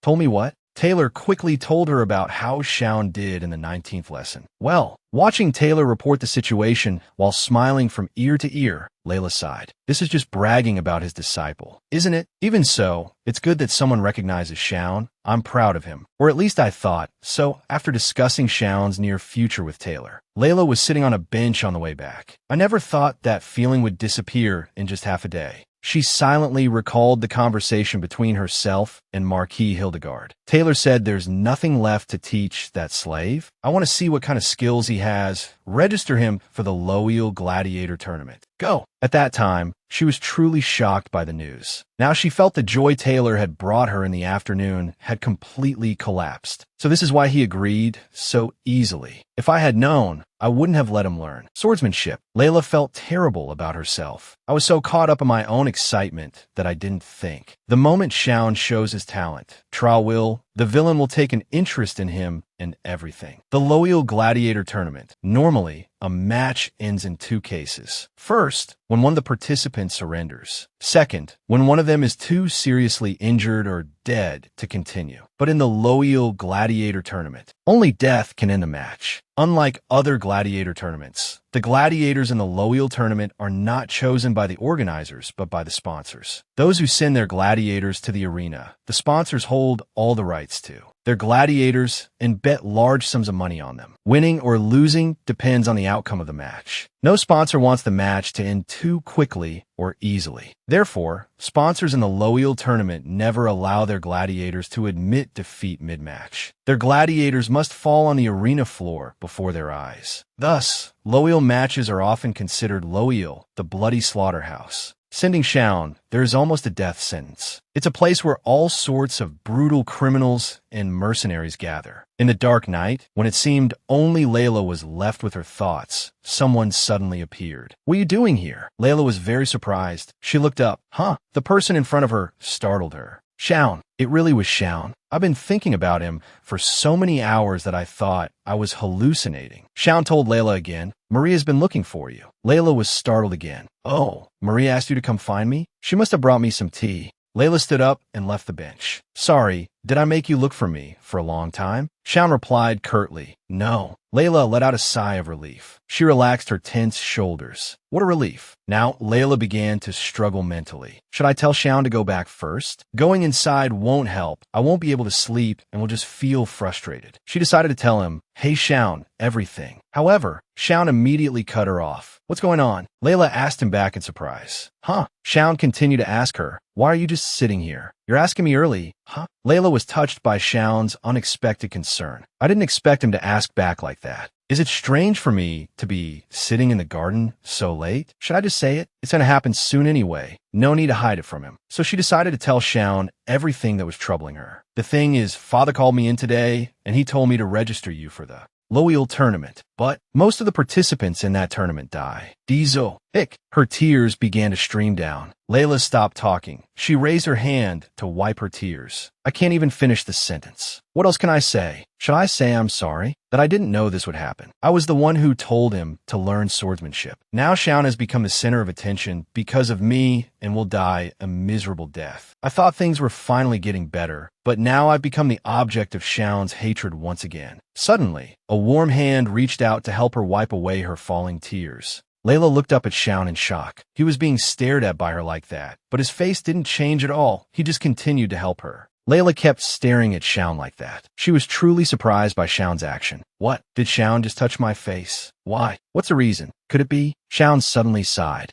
Told me what? Taylor quickly told her about how Xiao did in the 19th lesson. Well, watching Taylor report the situation while smiling from ear to ear, Layla sighed. This is just bragging about his disciple, isn't it? Even so, it's good that someone recognizes Xiao. I'm proud of him. Or at least I thought. So, after discussing Xiao's near future with Taylor, Layla was sitting on a bench on the way back. I never thought that feeling would disappear in just half a day. She silently recalled the conversation between herself and Marquis Hildegard. Taylor said there's nothing left to teach that slave. I want to see what kind of skills he has. Register him for the Loyal Gladiator Tournament. Go. At that time, she was truly shocked by the news. Now she felt the joy Taylor had brought her in the afternoon had completely collapsed. So this is why he agreed so easily. If I had known, I wouldn't have let him learn swordsmanship. Layla felt terrible about herself. I was so caught up in my own excitement that I didn't think. The moment Xiao shows his talent, the villain will take an interest in him and everything. The Loyal Gladiator Tournament. Normally, a match ends in two cases. First, when one of the participants surrenders. Second, when one of them is too seriously injured or dead to continue. But in the Loyal Gladiator Tournament, only death can end the match. Unlike other gladiator tournaments, the gladiators in the Loyal Tournament are not chosen by the organizers, but by the sponsors. Those who send their gladiators to the arena, the sponsors hold all the rights to. They're gladiators and bet large sums of money on them. Winning or losing depends on the outcome of the match. No sponsor wants the match to end too quickly or easily. Therefore, sponsors in the Loyal Tournament never allow their gladiators to admit defeat mid-match. Their gladiators must fall on the arena floor before their eyes. Thus, Loyal matches are often considered Loyal, the bloody slaughterhouse. Sending Shaun, there is almost a death sentence. It's a place where all sorts of brutal criminals and mercenaries gather. In the dark night, when it seemed only Layla was left with her thoughts, someone suddenly appeared. "What are you doing here?" Layla was very surprised. She looked up. The person in front of her startled her. Shaun. It really was Shaun. I've been thinking about him for so many hours that I thought I was hallucinating. Shaun told Layla again, "Maria's been looking for you." Layla was startled again. "Oh, Maria asked you to come find me? She must have brought me some tea." Layla stood up and left the bench. "Sorry, did I make you look for me for a long time?" Shaun replied curtly, "No." Layla let out a sigh of relief. She relaxed her tense shoulders. What a relief. Now, Layla began to struggle mentally. Should I tell Shaun to go back first? Going inside won't help. I won't be able to sleep and will just feel frustrated. She decided to tell him, "Hey Shaun, everything." However, Shaun immediately cut her off. "What's going on?" Layla asked him back in surprise. Shaun continued to ask her, "Why are you just sitting here? You're asking me early, huh?" Layla was touched by Shaun's unexpected concern. I didn't expect him to ask back like that. Is it strange for me to be sitting in the garden so late? Should I just say it? It's going to happen soon anyway. No need to hide it from him. So she decided to tell Shaun everything that was troubling her. "The thing is, Father called me in today, and he told me to register you for the Loyal Tournament, but most of the participants in that tournament die. Diesel. Hick." Her tears began to stream down. Layla stopped talking. She raised her hand to wipe her tears. "I can't even finish the sentence. What else can I say? Should I say I'm sorry? That I didn't know this would happen. I was the one who told him to learn swordsmanship. Now Shaun has become the center of attention because of me and will die a miserable death. I thought things were finally getting better, but now I've become the object of Shaun's hatred once again." Suddenly, a warm hand reached out to help her wipe away her falling tears. Layla looked up at Shaun in shock. He was being stared at by her like that, but his face didn't change at all. He just continued to help her. Layla kept staring at Shaun like that. She was truly surprised by Shaun's action. "What? Did Shaun just touch my face? Why? What's the reason? Could it be?" Shaun suddenly sighed.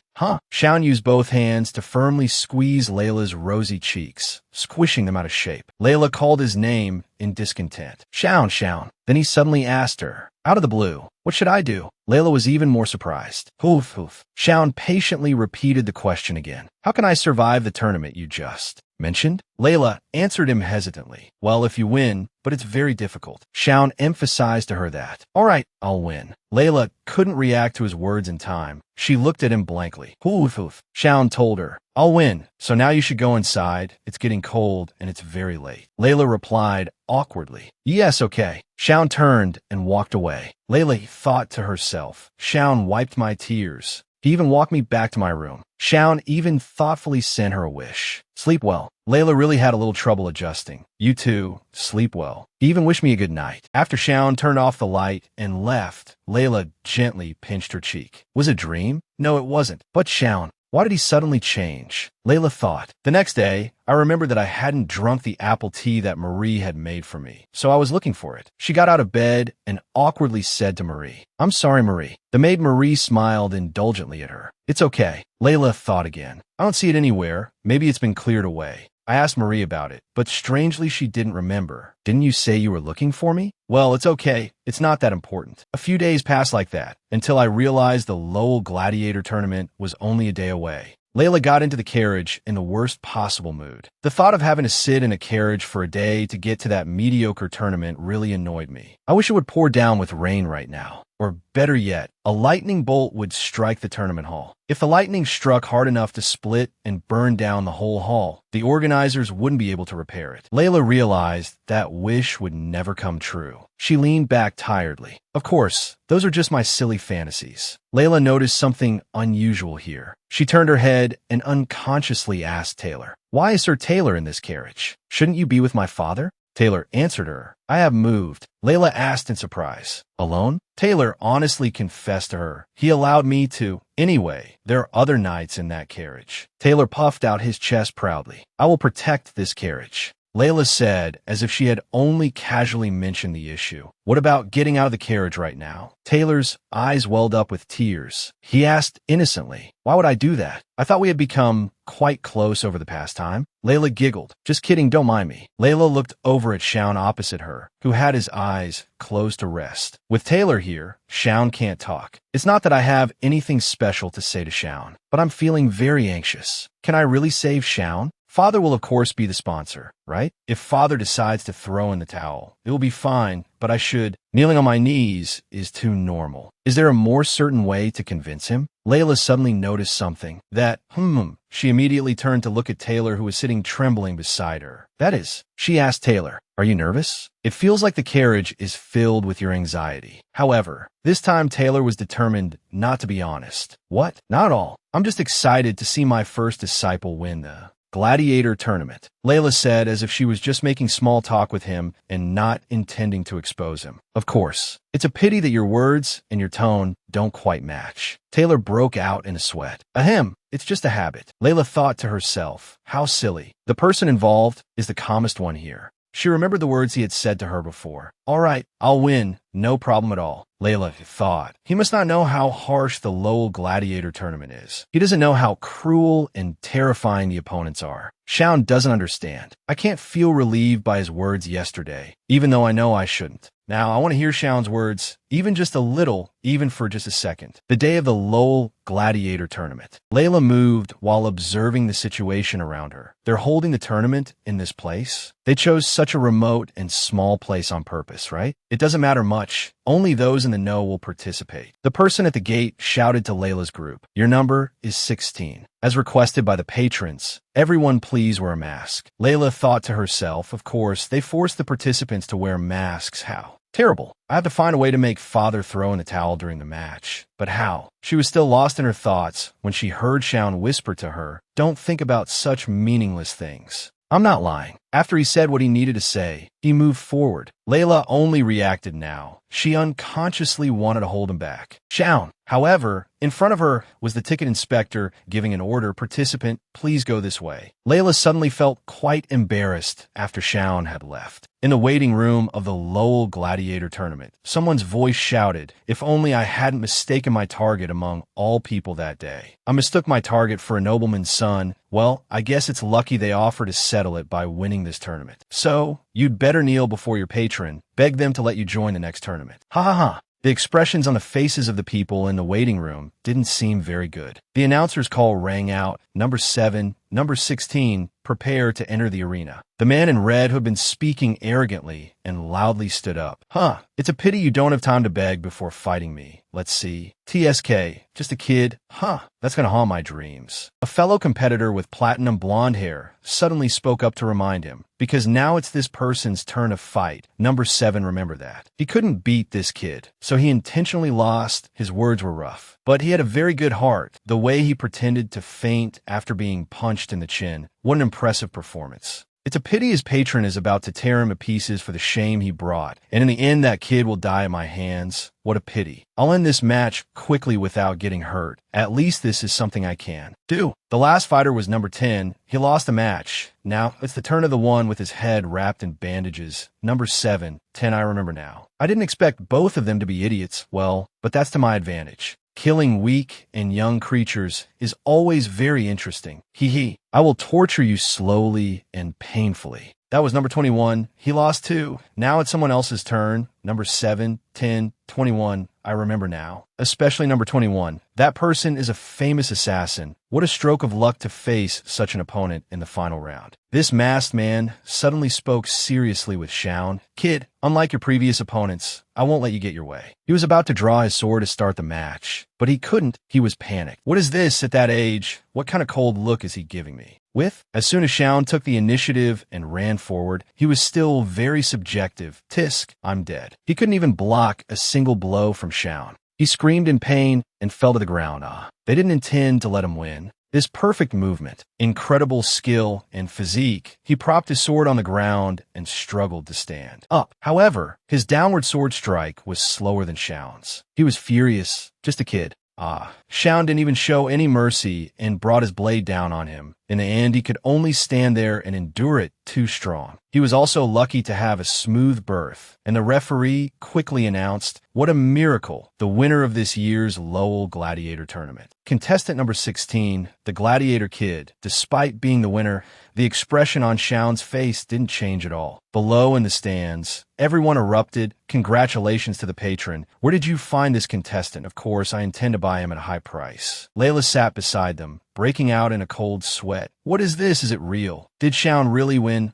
Shaun used both hands to firmly squeeze Layla's rosy cheeks, squishing them out of shape. Layla called his name in discontent. "Shaun, Shaun." Then he suddenly asked her, out of the blue, "What should I do?" Layla was even more surprised. Hoof. Shaun patiently repeated the question again. "How can I survive the tournament you just mentioned?" Layla answered him hesitantly. "Well, if you win, but it's very difficult." Shaun emphasized to her that. "All right, I'll win." Layla couldn't react to his words in time. She looked at him blankly. Hoof. Shaun told her, "I'll win, so now you should go inside. It's getting cold and it's very late." Layla replied awkwardly, "Yes, okay." Shaun turned and walked away. Layla thought to herself, "Shaun wiped my tears. He even walked me back to my room." Shaun even thoughtfully sent her a wish. "Sleep well." Layla really had a little trouble adjusting. "You too. Sleep well." He even wished me a good night. After Shaun turned off the light and left, Layla gently pinched her cheek. Was it a dream? No, it wasn't. But Shaun, why did he suddenly change? Layla thought. The next day, I remembered that I hadn't drunk the apple tea that Marie had made for me, so I was looking for it. She got out of bed and awkwardly said to Marie, "I'm sorry, Marie." The maid Marie smiled indulgently at her. "It's okay." Layla thought again. "I don't see it anywhere. Maybe it's been cleared away." I asked Marie about it, but strangely she didn't remember. "Didn't you say you were looking for me?" "Well, it's okay. It's not that important." A few days passed like that, until I realized the Lowell Gladiator Tournament was only a day away. Layla got into the carriage in the worst possible mood. The thought of having to sit in a carriage for a day to get to that mediocre tournament really annoyed me. I wish it would pour down with rain right now. or better yet, a lightning bolt would strike the tournament hall. If the lightning struck hard enough to split and burn down the whole hall, the organizers wouldn't be able to repair it. Layla realized that wish would never come true. She leaned back tiredly. Of course, those are just my silly fantasies. Layla noticed something unusual here. She turned her head and unconsciously asked Taylor, "Why is Sir Taylor in this carriage? Shouldn't you be with my father?" Taylor answered her, "I have moved." Layla asked in surprise, "Alone?" Taylor honestly confessed to her, "He allowed me to. Anyway, there are other knights in that carriage." Taylor puffed out his chest proudly. "I will protect this carriage," Layla said, as if she had only casually mentioned the issue. "What about getting out of the carriage right now?" Taylor's eyes welled up with tears. He asked innocently, "Why would I do that? I thought we had become quite close over the past time." Layla giggled. "Just kidding, don't mind me." Layla looked over at Shaun opposite her, who had his eyes closed to rest. With Taylor here, Shaun can't talk. "It's not that I have anything special to say to Shaun, but I'm feeling very anxious. Can I really save Shaun? Father will of course be the sponsor, right? If Father decides to throw in the towel, it will be fine, but I should. Kneeling on my knees is too normal. Is there a more certain way to convince him?" Layla suddenly noticed something. She immediately turned to look at Taylor, who was sitting trembling beside her. "That is," she asked Taylor, "are you nervous? It feels like the carriage is filled with your anxiety." However, this time Taylor was determined not to be honest. "What? Not at all. I'm just excited to see my first disciple win the gladiator tournament," Layla said, as if she was just making small talk with him and not intending to expose him. "Of course. It's a pity that your words and your tone don't quite match." Taylor broke out in a sweat. "Ahem, it's just a habit." Layla thought to herself, how silly. The person involved is the calmest one here. She remembered the words he had said to her before. "All right, I'll win. No problem at all," Layla thought. He must not know how harsh the Lowell Gladiator tournament is. He doesn't know how cruel and terrifying the opponents are. Shaun doesn't understand. I can't feel relieved by his words yesterday, even though I know I shouldn't. Now, I want to hear Shaun's words, even just a little, even for just a second. The day of the Lowell Gladiator tournament. Layla moved while observing the situation around her. They're holding the tournament in this place? They chose such a remote and small place on purpose, right? It doesn't matter much. Only those in the know will participate. The person at the gate shouted to Layla's group, "Your number is 16. As requested by the patrons, everyone please wear a mask." Layla thought to herself, of course, they forced the participants to wear masks. How? Terrible. I have to find a way to make Father throw in the towel during the match. But how? She was still lost in her thoughts when she heard Shaun whisper to her, "Don't think about such meaningless things." I'm not lying. After he said what he needed to say, he moved forward. Layla only reacted now. She unconsciously wanted to hold him back. Shaun. However, in front of her was the ticket inspector giving an order, "Participant, please go this way." Layla suddenly felt quite embarrassed after Shaun had left. In the waiting room of the Lowell Gladiator tournament, someone's voice shouted, "If only I hadn't mistaken my target among all people that day. I mistook my target for a nobleman's son. Well, I guess it's lucky they offered to settle it by winning this tournament. So, you'd better kneel before your patron, beg them to let you join the next tournament." Ha ha ha. The expressions on the faces of the people in the waiting room didn't seem very good. The announcer's call rang out, "Number 7, number 16, prepare to enter the arena." The man in red, who had been speaking arrogantly and loudly, stood up. It's a pity you don't have time to beg before fighting me. Let's see. TSK, just a kid? That's gonna haunt my dreams." A fellow competitor with platinum blonde hair suddenly spoke up to remind him, because now it's this person's turn to fight. Number 7, remember that. He couldn't beat this kid, so he intentionally lost. His words were rough, but he had a very good heart. The way he pretended to faint after being punched in the chin. What an impressive performance. It's a pity his patron is about to tear him to pieces for the shame he brought, and in the end that kid will die at my hands. What a pity. I'll end this match quickly without getting hurt. At least this is something I can do. The last fighter was number 10. He lost the match. Now it's the turn of the one with his head wrapped in bandages. Number 7, 10, I remember now. I didn't expect both of them to be idiots. Well, but that's to my advantage. Killing weak and young creatures is always very interesting. Hee. I will torture you slowly and painfully. That was number 21. He lost 2. Now it's someone else's turn. Number 7, 10, 21. I remember now. especially number 21. That person is a famous assassin. What a stroke of luck to face such an opponent in the final round. This masked man suddenly spoke seriously with Shaun. Kid, unlike your previous opponents, I won't let you get your way. He was about to draw his sword to start the match, but he couldn't. He was panicked. What is this at that age? What kind of cold look is he giving me? As soon as Shaun took the initiative and ran forward, he was still very subjective. Tisk, I'm dead. He couldn't even block a single blow from Shaun. He screamed in pain and fell to the ground. They didn't intend to let him win. This perfect movement, incredible skill, and physique, he propped his sword on the ground and struggled to stand up. However, his downward sword strike was slower than Shaun's. He was furious, just a kid. Shaun didn't even show any mercy and brought his blade down on him. In the end, he could only stand there and endure it, too strong. He was also lucky to have a smooth berth, and the referee quickly announced, what a miracle, the winner of this year's Lowell Gladiator Tournament. Contestant number 16, the Gladiator Kid. Despite being the winner, the expression on Shaun's face didn't change at all. Below in the stands, everyone erupted. Congratulations to the patron. Where did you find this contestant? Of course, I intend to buy him at a high price. Layla sat beside them, breaking out in a cold sweat. What is this? Is it real? Did Shaun really win?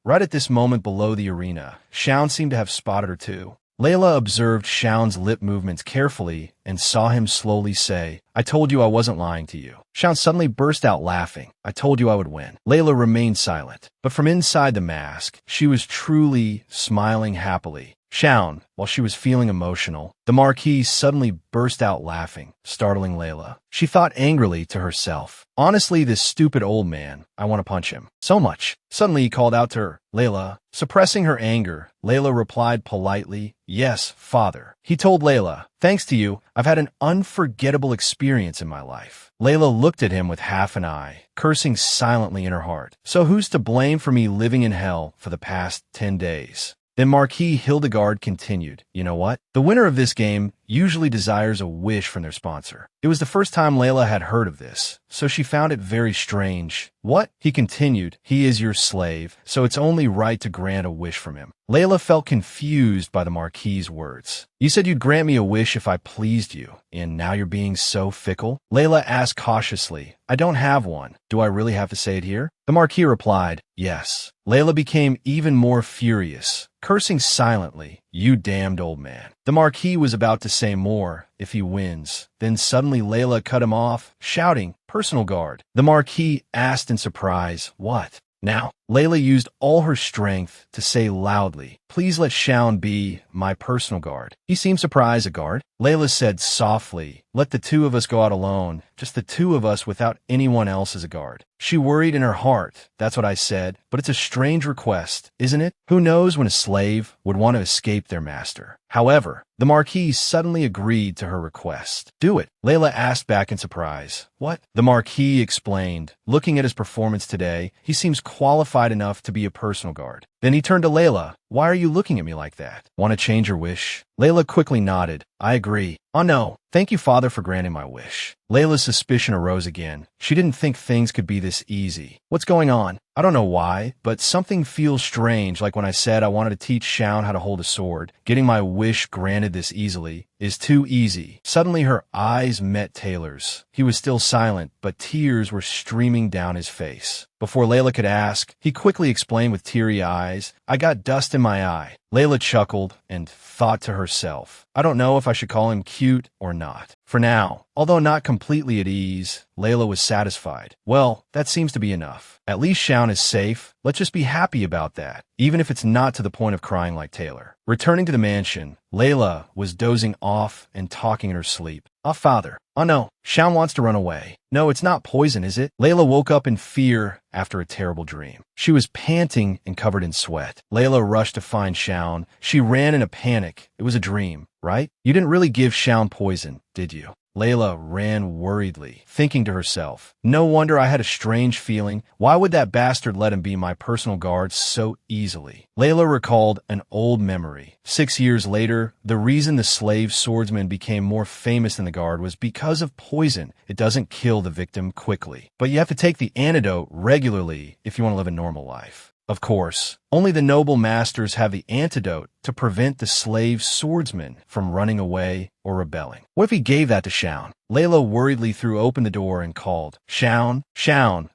Right at this moment below the arena, Shaun seemed to have spotted her too. Layla observed Shaun's lip movements carefully and saw him slowly say, I told you I wasn't lying to you. Shaun suddenly burst out laughing. I told you I would win. Layla remained silent, but from inside the mask, she was truly smiling happily. Shaun, while she was feeling emotional, the Marquis suddenly burst out laughing, startling Layla. She thought angrily to herself, honestly, this stupid old man, I want to punch him. So much. Suddenly he called out to her, Layla. Suppressing her anger, Layla replied politely, yes, father. He told Layla, thanks to you, I've had an unforgettable experience in my life. Layla looked at him with half an eye, cursing silently in her heart. So who's to blame for me living in hell for the past 10 days? Then Marquis Hildegard continued, you know what? The winner of this game usually desires a wish from their sponsor. It was the first time Layla had heard of this, so she found it very strange. What? He continued, he is your slave, so it's only right to grant a wish from him. Layla felt confused by the Marquis's words. You said you'd grant me a wish if I pleased you, and now you're being so fickle? Layla asked cautiously, I don't have one. Do I really have to say it here? The Marquis replied, yes. Layla became even more furious, cursing silently, you damned old man. The Marquis was about to say more, if he wins. Then suddenly Layla cut him off, shouting, personal guard. The Marquis asked in surprise, what? Now, Layla used all her strength to say loudly, please let Shaun be my personal guard. He seemed surprised, a guard. Layla said softly, let the two of us go out alone, just the two of us without anyone else as a guard. She worried in her heart, that's what I said, but it's a strange request, isn't it? Who knows when a slave would want to escape their master? However, the Marquis suddenly agreed to her request. Do it, Layla asked back in surprise. What? The Marquis explained. Looking at his performance today, he seems qualified enough to be a personal guard. Then he turned to Layla. Why are you looking at me like that? Want to change your wish? Layla quickly nodded. I agree. Oh no. Thank you, Father, for granting my wish. Layla's suspicion arose again. She didn't think things could be this easy. What's going on? I don't know why, but something feels strange, like when I said I wanted to teach Shaun how to hold a sword. Getting my wish granted this easily is too easy. Suddenly her eyes met Taylor's. He was still silent, but tears were streaming down his face. Before Layla could ask, he quickly explained with teary eyes, I got dust in my eye. Layla chuckled and thought to herself, I don't know if I should call him cute or not. For now, although not completely at ease, Layla was satisfied. Well, that seems to be enough. At least Shaun is safe. Let's just be happy about that, even if it's not to the point of crying like Taylor. Returning to the mansion, Layla was dozing off and talking in her sleep. Father. Oh no, Shaun wants to run away. No, it's not poison, is it? Layla woke up in fear after a terrible dream. She was panting and covered in sweat. Layla rushed to find Shaun. She ran in a panic. It was a dream, right? You didn't really give Shaun poison, did you? Layla ran worriedly, thinking to herself, no wonder I had a strange feeling. Why would that bastard let him be my personal guard so easily? Layla recalled an old memory. 6 years later, the reason the slave swordsman became more famous than the guard was because of poison. It doesn't kill the victim quickly, but you have to take the antidote regularly if you want to live a normal life. Of course, Only the noble masters have the antidote to prevent the slave swordsman from running away or rebelling. What if he gave that to Shaun? Layla worriedly threw open the door and called. Shaun,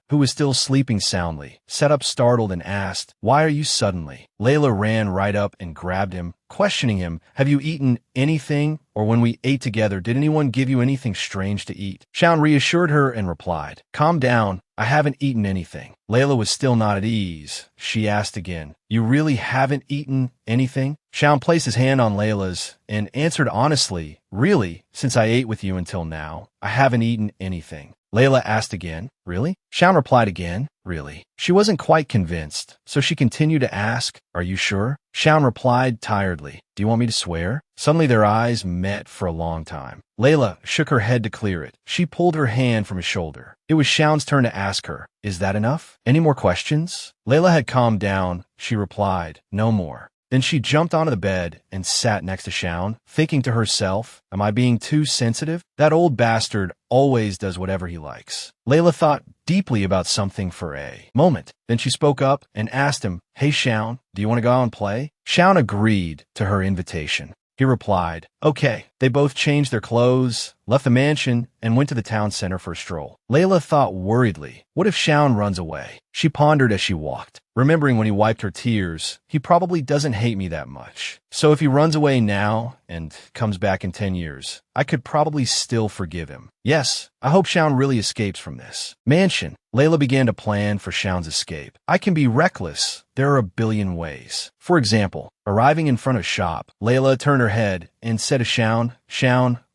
who was still sleeping soundly, sat up startled and asked, "Why are you suddenly?" Layla ran right up and grabbed him, questioning him. "Have you eaten anything? Or when we ate together, did anyone give you anything strange to eat?" Shaun reassured her and replied, "Calm down. I haven't eaten anything." Layla was still not at ease. She asked again, "You really haven't eaten anything?" Shaun placed his hand on Layla's and answered honestly, "Really, since I ate with you until now, I haven't eaten anything." Layla asked again, "Really?" Shaun replied again, "Really?" She wasn't quite convinced, so she continued to ask, "Are you sure?" Shaun replied tiredly, "Do you want me to swear?" Suddenly their eyes met for a long time. Layla shook her head to clear it. She pulled her hand from his shoulder. It was Shaun's turn to ask her, "Is that enough? Any more questions?" Layla had calmed down. She replied, "No more." Then she jumped onto the bed and sat next to Shaun, thinking to herself, "Am I being too sensitive? That old bastard always does whatever he likes." Layla thought deeply about something for a moment. Then she spoke up and asked him, "Hey Shaun, do you want to go out and play?" Shaun agreed to her invitation. He replied, "Okay." They both changed their clothes, left the mansion, and went to the town center for a stroll. Layla thought worriedly, what if Shaun runs away? She pondered as she walked, remembering when he wiped her tears, he probably doesn't hate me that much. So if he runs away now and comes back in 10 years, I could probably still forgive him. Yes, I hope Shaun really escapes from this mansion. Layla began to plan for Shaun's escape. I can be reckless. There are a billion ways. For example, arriving in front of a shop, Layla turned her head and said to Shaun,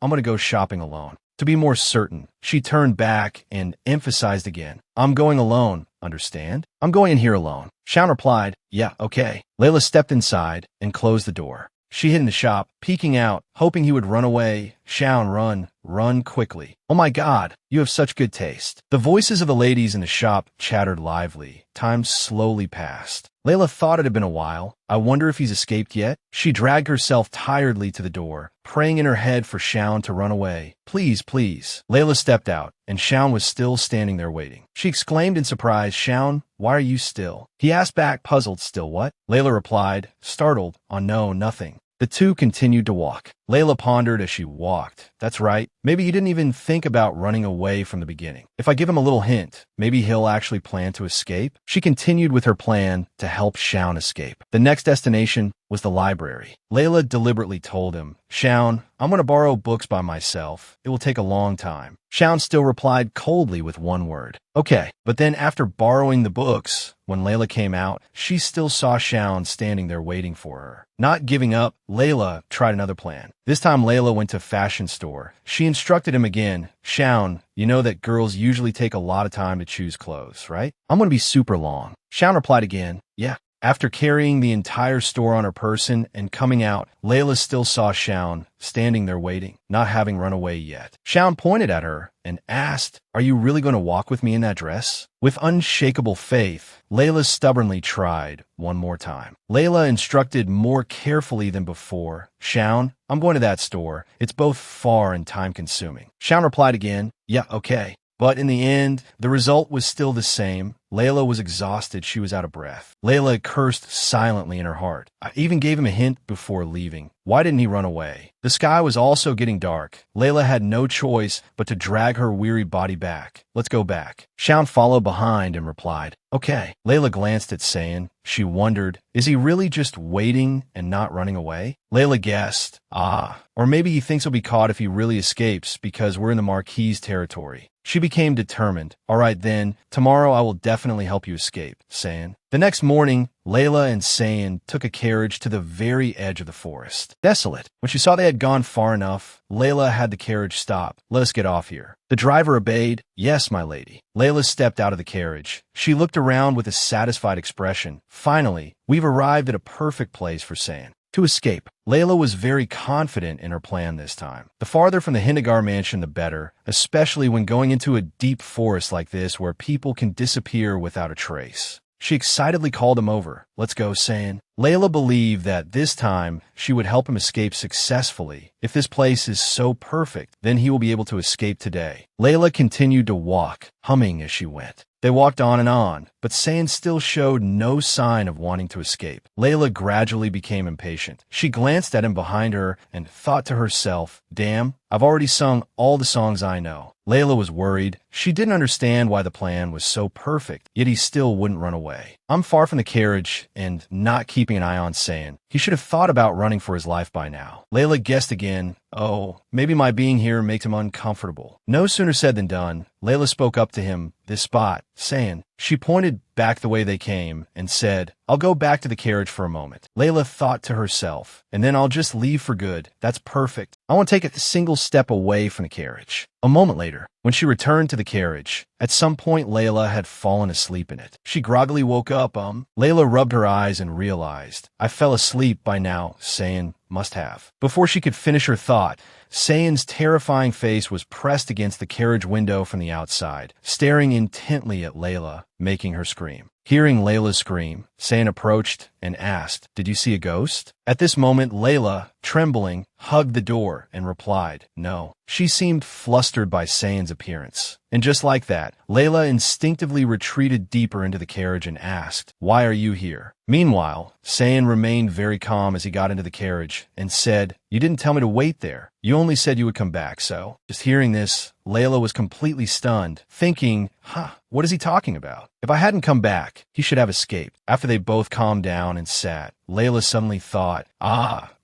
I'm going to go shopping alone." To be more certain, she turned back and emphasized again, "I'm going alone, understand? I'm going in here alone." Shaun replied, "Yeah, okay." Layla stepped inside and closed the door. She hid in the shop, peeking out, hoping he would run away. "Shaun, run quickly. Oh my God, you have such good taste." The voices of the ladies in the shop chattered lively. Time slowly passed. Layla thought it had been a while. I wonder if he's escaped yet? She dragged herself tiredly to the door, praying in her head for Shaun to run away. Please, please. Layla stepped out, and Shaun was still standing there waiting. She exclaimed in surprise, "Shaun, why are you still?" He asked back, puzzled, "Still what?" Layla replied, startled, "Oh no, nothing." The two continued to walk. Layla pondered as she walked. That's right. Maybe he didn't even think about running away from the beginning. If I give him a little hint, maybe he'll actually plan to escape. She continued with her plan to help Shaun escape. The next destination was the library. Layla deliberately told him, "Shaun, I'm going to borrow books by myself. It will take a long time." Shaun still replied coldly with one word, "Okay." But then after borrowing the books, when Layla came out, she still saw Shaun standing there waiting for her. Not giving up, Layla tried another plan. This time Layla went to a fashion store. She instructed him again, "Shaun, you know that girls usually take a lot of time to choose clothes, right? I'm going to be super long." Shaun replied again, "Yeah." After carrying the entire store on her person and coming out, Layla still saw Shaun standing there waiting, not having run away yet. Shaun pointed at her and asked, "Are you really going to walk with me in that dress?" With unshakable faith, Layla stubbornly tried one more time. Layla instructed more carefully than before, "Shaun, I'm going to that store. It's both far and time-consuming." Shaun replied again, "Yeah, okay." But in the end, the result was still the same. Layla was exhausted. She was out of breath. Layla cursed silently in her heart. I even gave him a hint before leaving. Why didn't he run away? The sky was also getting dark. Layla had no choice but to drag her weary body back. "Let's go back." Shaun followed behind and replied, "Okay." Layla glanced at Sayin. She wondered, is he really just waiting and not running away? Layla guessed, or maybe he thinks he'll be caught if he really escapes because we're in the Marquis territory. She became determined. "All right then, tomorrow I will definitely help you escape, Sayin." The next morning, Layla and Sayin took a carriage to the very edge of the forest. Desolate. When she saw they had gone far enough, Layla had the carriage stop. "Let us get off here." The driver obeyed. "Yes, my lady." Layla stepped out of the carriage. She looked around with a satisfied expression. "Finally, we've arrived at a perfect place for Sayin to escape." Layla was very confident in her plan this time. The farther from the Hindigar mansion, the better, especially when going into a deep forest like this where people can disappear without a trace. She excitedly called him over. "Let's go, Sayin." Layla believed that this time she would help him escape successfully. If this place is so perfect, then he will be able to escape today. Layla continued to walk, humming as she went. They walked on, but Sayin still showed no sign of wanting to escape. Layla gradually became impatient. She glanced at him behind her and thought to herself, damn, I've already sung all the songs I know. Layla was worried. She didn't understand why the plan was so perfect, yet he still wouldn't run away. I'm far from the carriage and not keeping an eye on Sayin. He should have thought about running for his life by now. Layla guessed again. Oh, maybe my being here makes him uncomfortable. No sooner said than done. Layla spoke up to him, this spot, Sayin. She pointed back the way they came and said, I'll go back to the carriage for a moment. Layla thought to herself, and then I'll just leave for good. That's perfect. I won't take a single step away from the carriage. A moment later, when she returned to the carriage, at some point Layla had fallen asleep in it. She groggily woke up. Layla rubbed her eyes and realized, I fell asleep by now, Sayin must have. Before she could finish her thought, Sayin's terrifying face was pressed against the carriage window from the outside, staring intently at Layla, making her scream. Hearing Layla's scream, Sayin approached and asked, did you see a ghost? At this moment, Layla, trembling, hugged the door and replied, no. She seemed flustered by Sayin's appearance. And just like that, Layla instinctively retreated deeper into the carriage and asked, why are you here? Meanwhile, Sayin remained very calm as he got into the carriage and said, you didn't tell me to wait there. You only said you would come back, so. Just hearing this, Layla was completely stunned, thinking, what is he talking about? If I hadn't come back, he should have escaped. After they both calmed down and sat, Layla suddenly thought,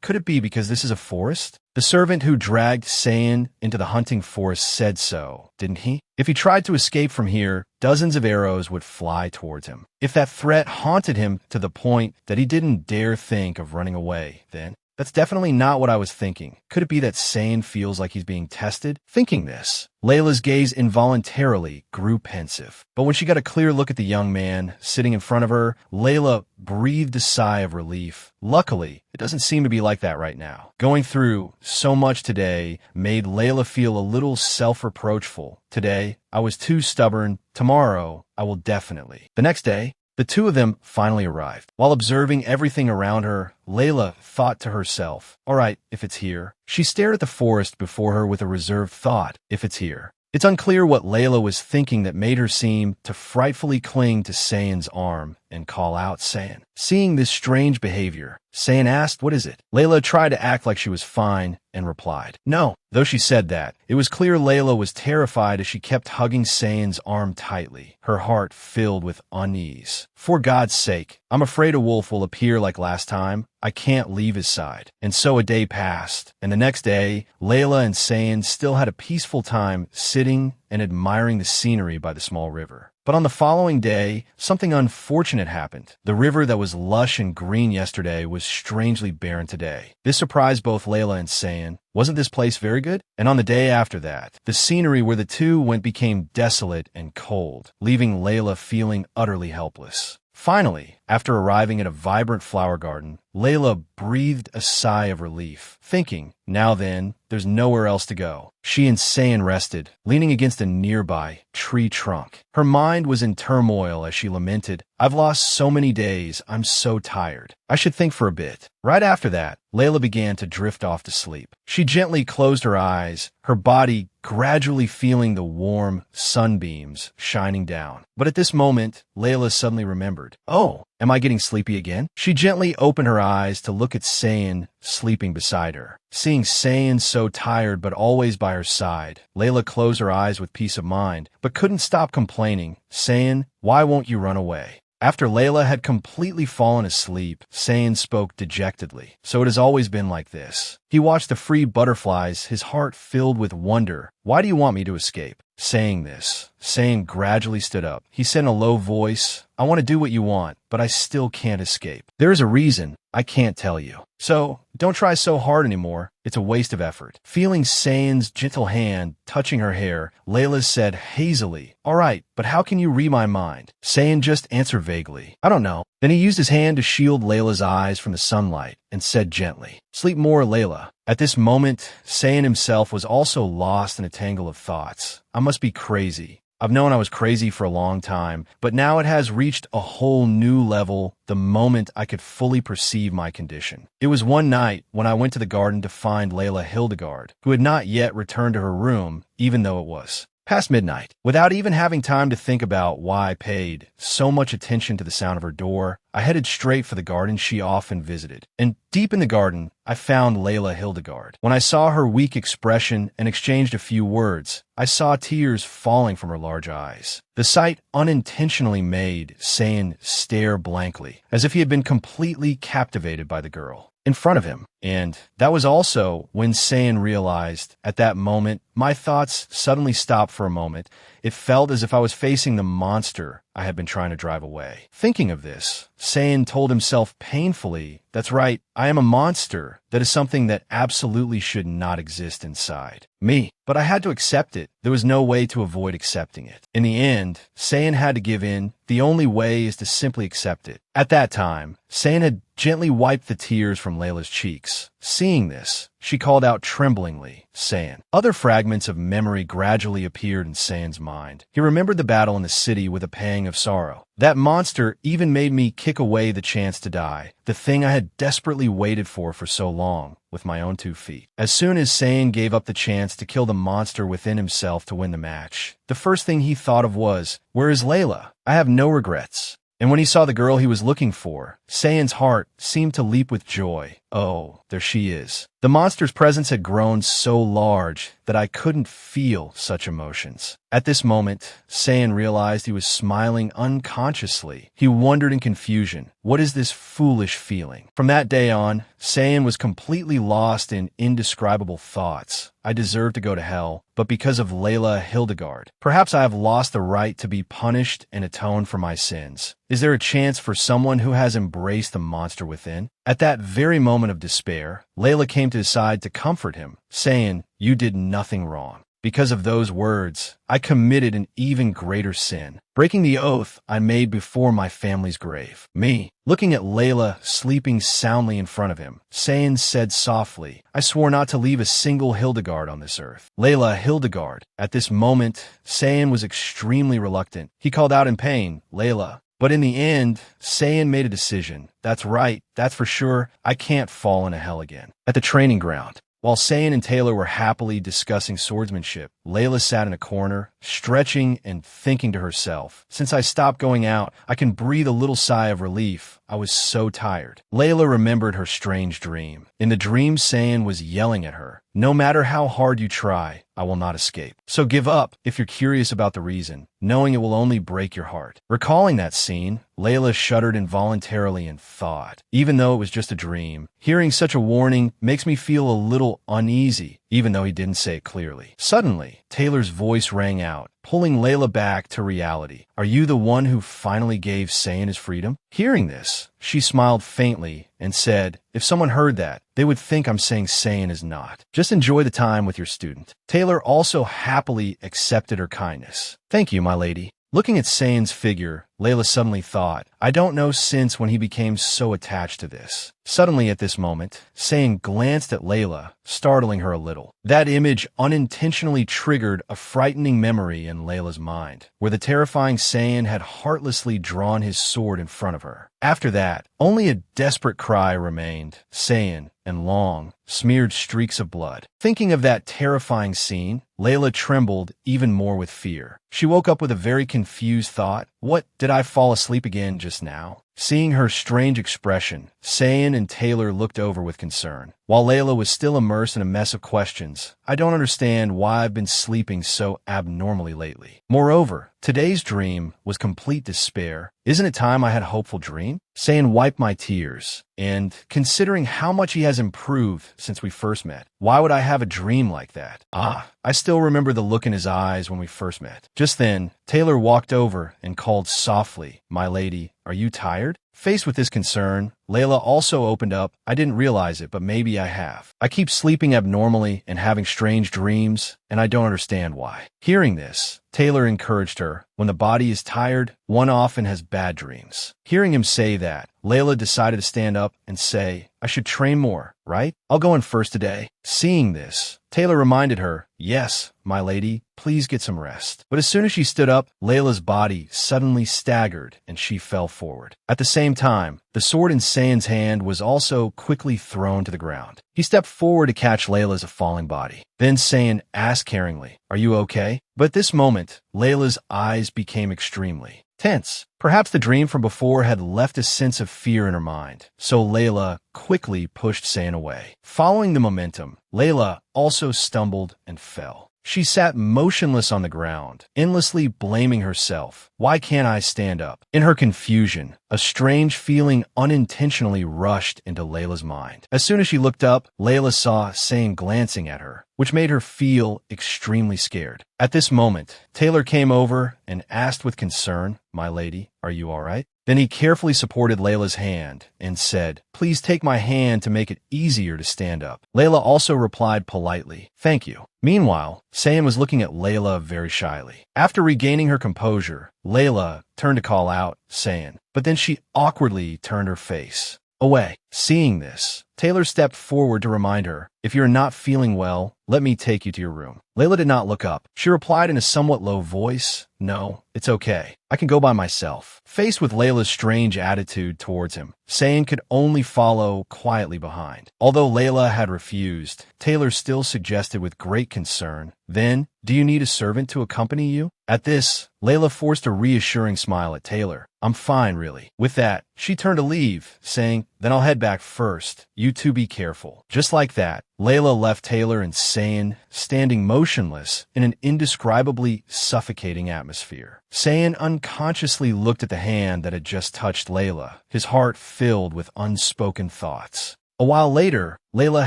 could it be because this is a forest? The servant who dragged Sayin into the hunting forest said so, didn't he? If he tried to escape from here, dozens of arrows would fly towards him. If that threat haunted him to the point that he didn't dare think of running away, then that's definitely not what I was thinking. Could it be that Sayin feels like he's being tested? Thinking this, Layla's gaze involuntarily grew pensive. But when she got a clear look at the young man sitting in front of her, Layla breathed a sigh of relief. Luckily, it doesn't seem to be like that right now. Going through so much today made Layla feel a little self-reproachful. Today, I was too stubborn. Tomorrow, I will definitely. The next day, the two of them finally arrived. While observing everything around her, Layla thought to herself, all right, if it's here. She stared at the forest before her with a reserved thought, if it's here. It's unclear what Layla was thinking that made her seem to frightfully cling to Sayin's arm and call out Sayin. Seeing this strange behavior, Sayin asked, what is it? Layla tried to act like she was fine and replied, no. Though she said that, it was clear Layla was terrified as she kept hugging Sayin's arm tightly, her heart filled with unease. For God's sake, I'm afraid a wolf will appear like last time. I can't leave his side. And so a day passed, and the next day, Layla and Sayin still had a peaceful time sitting and admiring the scenery by the small river. But on the following day, something unfortunate happened. The river that was lush and green yesterday was strangely barren today. This surprised both Layla and Sayin. Wasn't this place very good? And on the day after that, the scenery where the two went became desolate and cold, leaving Layla feeling utterly helpless. Finally, after arriving at a vibrant flower garden, Layla breathed a sigh of relief, thinking, now then, there's nowhere else to go. She and Sayin rested, leaning against a nearby tree trunk. Her mind was in turmoil as she lamented, I've lost so many days, I'm so tired. I should think for a bit. Right after that, Layla began to drift off to sleep. She gently closed her eyes, her body gradually feeling the warm sunbeams shining down. But at this moment, Layla suddenly remembered, oh, am I getting sleepy again? She gently opened her eyes to look at Sayin sleeping beside her. Seeing Sayin so tired but always by her side, Layla closed her eyes with peace of mind, but couldn't stop complaining, Sayin, why won't you run away? After Layla had completely fallen asleep, Sayin spoke dejectedly. So it has always been like this. He watched the free butterflies, his heart filled with wonder. Why do you want me to escape? Saying this, Sayin gradually stood up. He said in a low voice, I want to do what you want, but I still can't escape. There is a reason. I can't tell you. So, don't try so hard anymore. It's a waste of effort. Feeling Sayin's gentle hand touching her hair, Layla said hazily, all right, but how can you read my mind? Sayin just answered vaguely, I don't know. Then he used his hand to shield Layla's eyes from the sunlight and said gently, sleep more, Layla. At this moment, Sayin himself was also lost in a tangle of thoughts. I must be crazy. I've known I was crazy for a long time, but now it has reached a whole new level the moment I could fully perceive my condition. It was one night when I went to the garden to find Layla Hildegard, who had not yet returned to her room, even though it was past midnight. Without even having time to think about why I paid so much attention to the sound of her door, I headed straight for the garden she often visited. And deep in the garden, I found Layla Hildegard. When I saw her weak expression and exchanged a few words, I saw tears falling from her large eyes. The sight unintentionally made Sayin stare blankly, as if he had been completely captivated by the girl in front of him. And that was also when Sayin realized, at that moment, my thoughts suddenly stopped for a moment. It felt as if I was facing the monster I had been trying to drive away. Thinking of this, Sayin told himself painfully, that's right, I am a monster. That is something that absolutely should not exist inside me. But I had to accept it. There was no way to avoid accepting it. In the end, Sayin had to give in. The only way is to simply accept it. At that time, Sayin had gently wiped the tears from Layla's cheeks. Seeing this, she called out tremblingly, Sayin. Other fragments of memory gradually appeared in Sayin's mind. He remembered the battle in the city with a pang of sorrow. That monster even made me kick away the chance to die, the thing I had desperately waited for so long, with my own 2 feet. As soon as Sayin gave up the chance to kill the monster within himself to win the match, the first thing he thought of was, where is Layla? I have no regrets. And when he saw the girl he was looking for, Sayin's heart seemed to leap with joy. Oh, there she is. The monster's presence had grown so large that I couldn't feel such emotions. At this moment, Sayin realized he was smiling unconsciously. He wondered in confusion, what is this foolish feeling? From that day on, Sayin was completely lost in indescribable thoughts. I deserve to go to hell, but because of Layla Hildegard. Perhaps I have lost the right to be punished and atone for my sins. Is there a chance for someone who has embraced the monster within? At that very moment of despair, Layla came to his side to comfort him, saying, you did nothing wrong. Because of those words, I committed an even greater sin, breaking the oath I made before my family's grave. Me, looking at Layla sleeping soundly in front of him, Sayin said softly, I swore not to leave a single Hildegard on this earth. Layla Hildegard. At this moment, Sayin was extremely reluctant. He called out in pain, Layla. But in the end, Sayin made a decision. That's right, that's for sure, I can't fall into hell again. At the training ground, while Sayin and Taylor were happily discussing swordsmanship, Layla sat in a corner, stretching and thinking to herself, since I stopped going out, I can breathe a little sigh of relief. I was so tired. Layla remembered her strange dream. In the dream, Sayin was yelling at her, no matter how hard you try, I will not escape. So give up if you're curious about the reason, knowing it will only break your heart. Recalling that scene, Layla shuddered involuntarily and thought, even though it was just a dream, hearing such a warning makes me feel a little uneasy, even though he didn't say it clearly. Suddenly, Taylor's voice rang out, pulling Layla back to reality. Are you the one who finally gave Sayin his freedom? Hearing this, she smiled faintly and said, if someone heard that, they would think I'm saying Sayin is not. Just enjoy the time with your student. Taylor also happily accepted her kindness. Thank you, my lady. Looking at Sayin's figure, Layla suddenly thought, I don't know since when he became so attached to this. Suddenly at this moment, Sayin glanced at Layla, startling her a little. That image unintentionally triggered a frightening memory in Layla's mind, where the terrifying Sayin had heartlessly drawn his sword in front of her. After that, only a desperate cry remained, Sayin, and long, smeared streaks of blood. Thinking of that terrifying scene, Layla trembled even more with fear. She woke up with a very confused thought. What, did I fall asleep again just now? Seeing her strange expression, Sayin and Taylor looked over with concern. While Layla was still immersed in a mess of questions, I don't understand why I've been sleeping so abnormally lately. Moreover, today's dream was complete despair. Isn't it time I had a hopeful dream? Sayin wiped my tears, and considering how much he has improved since we first met, why would I have a dream like that? I still remember the look in his eyes when we first met. Just then, Taylor walked over and called softly, my lady, are you tired? Faced with this concern, Layla also opened up. I didn't realize it, but maybe I have. I keep sleeping abnormally and having strange dreams, and I don't understand why. Hearing this, Taylor encouraged her. When the body is tired, one often has bad dreams. Hearing him say that, Layla decided to stand up and say, I should train more, right? I'll go in first today. Seeing this, Taylor reminded her, yes, my lady, please get some rest. But as soon as she stood up, Layla's body suddenly staggered and she fell forward. At the same time, the sword in Sayan's hand was also quickly thrown to the ground. He stepped forward to catch Layla's falling body. Then Sayan asked caringly, are you okay? But at this moment, Layla's eyes became extremely tense. Perhaps the dream from before had left a sense of fear in her mind, so Layla quickly pushed Sayan away. Following the momentum, Layla also stumbled and fell. She sat motionless on the ground, endlessly blaming herself. Why can't I stand up? In her confusion, a strange feeling unintentionally rushed into Layla's mind. As soon as she looked up, Layla saw Sayan glancing at her, which made her feel extremely scared. At this moment, Taylor came over and asked with concern, my lady, are you all right? Then he carefully supported Layla's hand and said, please take my hand to make it easier to stand up. Layla also replied politely, thank you. Meanwhile, Sayan was looking at Layla very shyly. After regaining her composure, Layla turned to call out Sayan, but then she awkwardly turned her face away. Seeing this, Taylor stepped forward to remind her, if you're not feeling well, let me take you to your room. Layla did not look up. She replied in a somewhat low voice, no, it's okay. I can go by myself. Faced with Layla's strange attitude towards him, Sayan could only follow quietly behind. Although Layla had refused, Taylor still suggested with great concern, then, do you need a servant to accompany you? At this, Layla forced a reassuring smile at Taylor. I'm fine, really. With that, she turned to leave, saying, then I'll head back first. You two be careful. Just like that, Layla left Taylor and Sayan standing motionless in an indescribably suffocating atmosphere. Sayan unconsciously looked at the hand that had just touched Layla, his heart filled with unspoken thoughts. A while later, Layla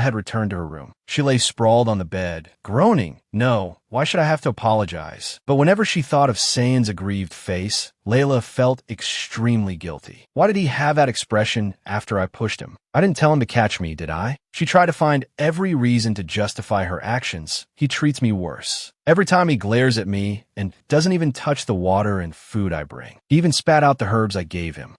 had returned to her room. She lay sprawled on the bed, groaning. No, why should I have to apologize? But whenever she thought of Sayan's aggrieved face, Layla felt extremely guilty. Why did he have that expression after I pushed him? I didn't tell him to catch me, did I? She tried to find every reason to justify her actions. He treats me worse. Every time he glares at me and doesn't even touch the water and food I bring. He even spat out the herbs I gave him.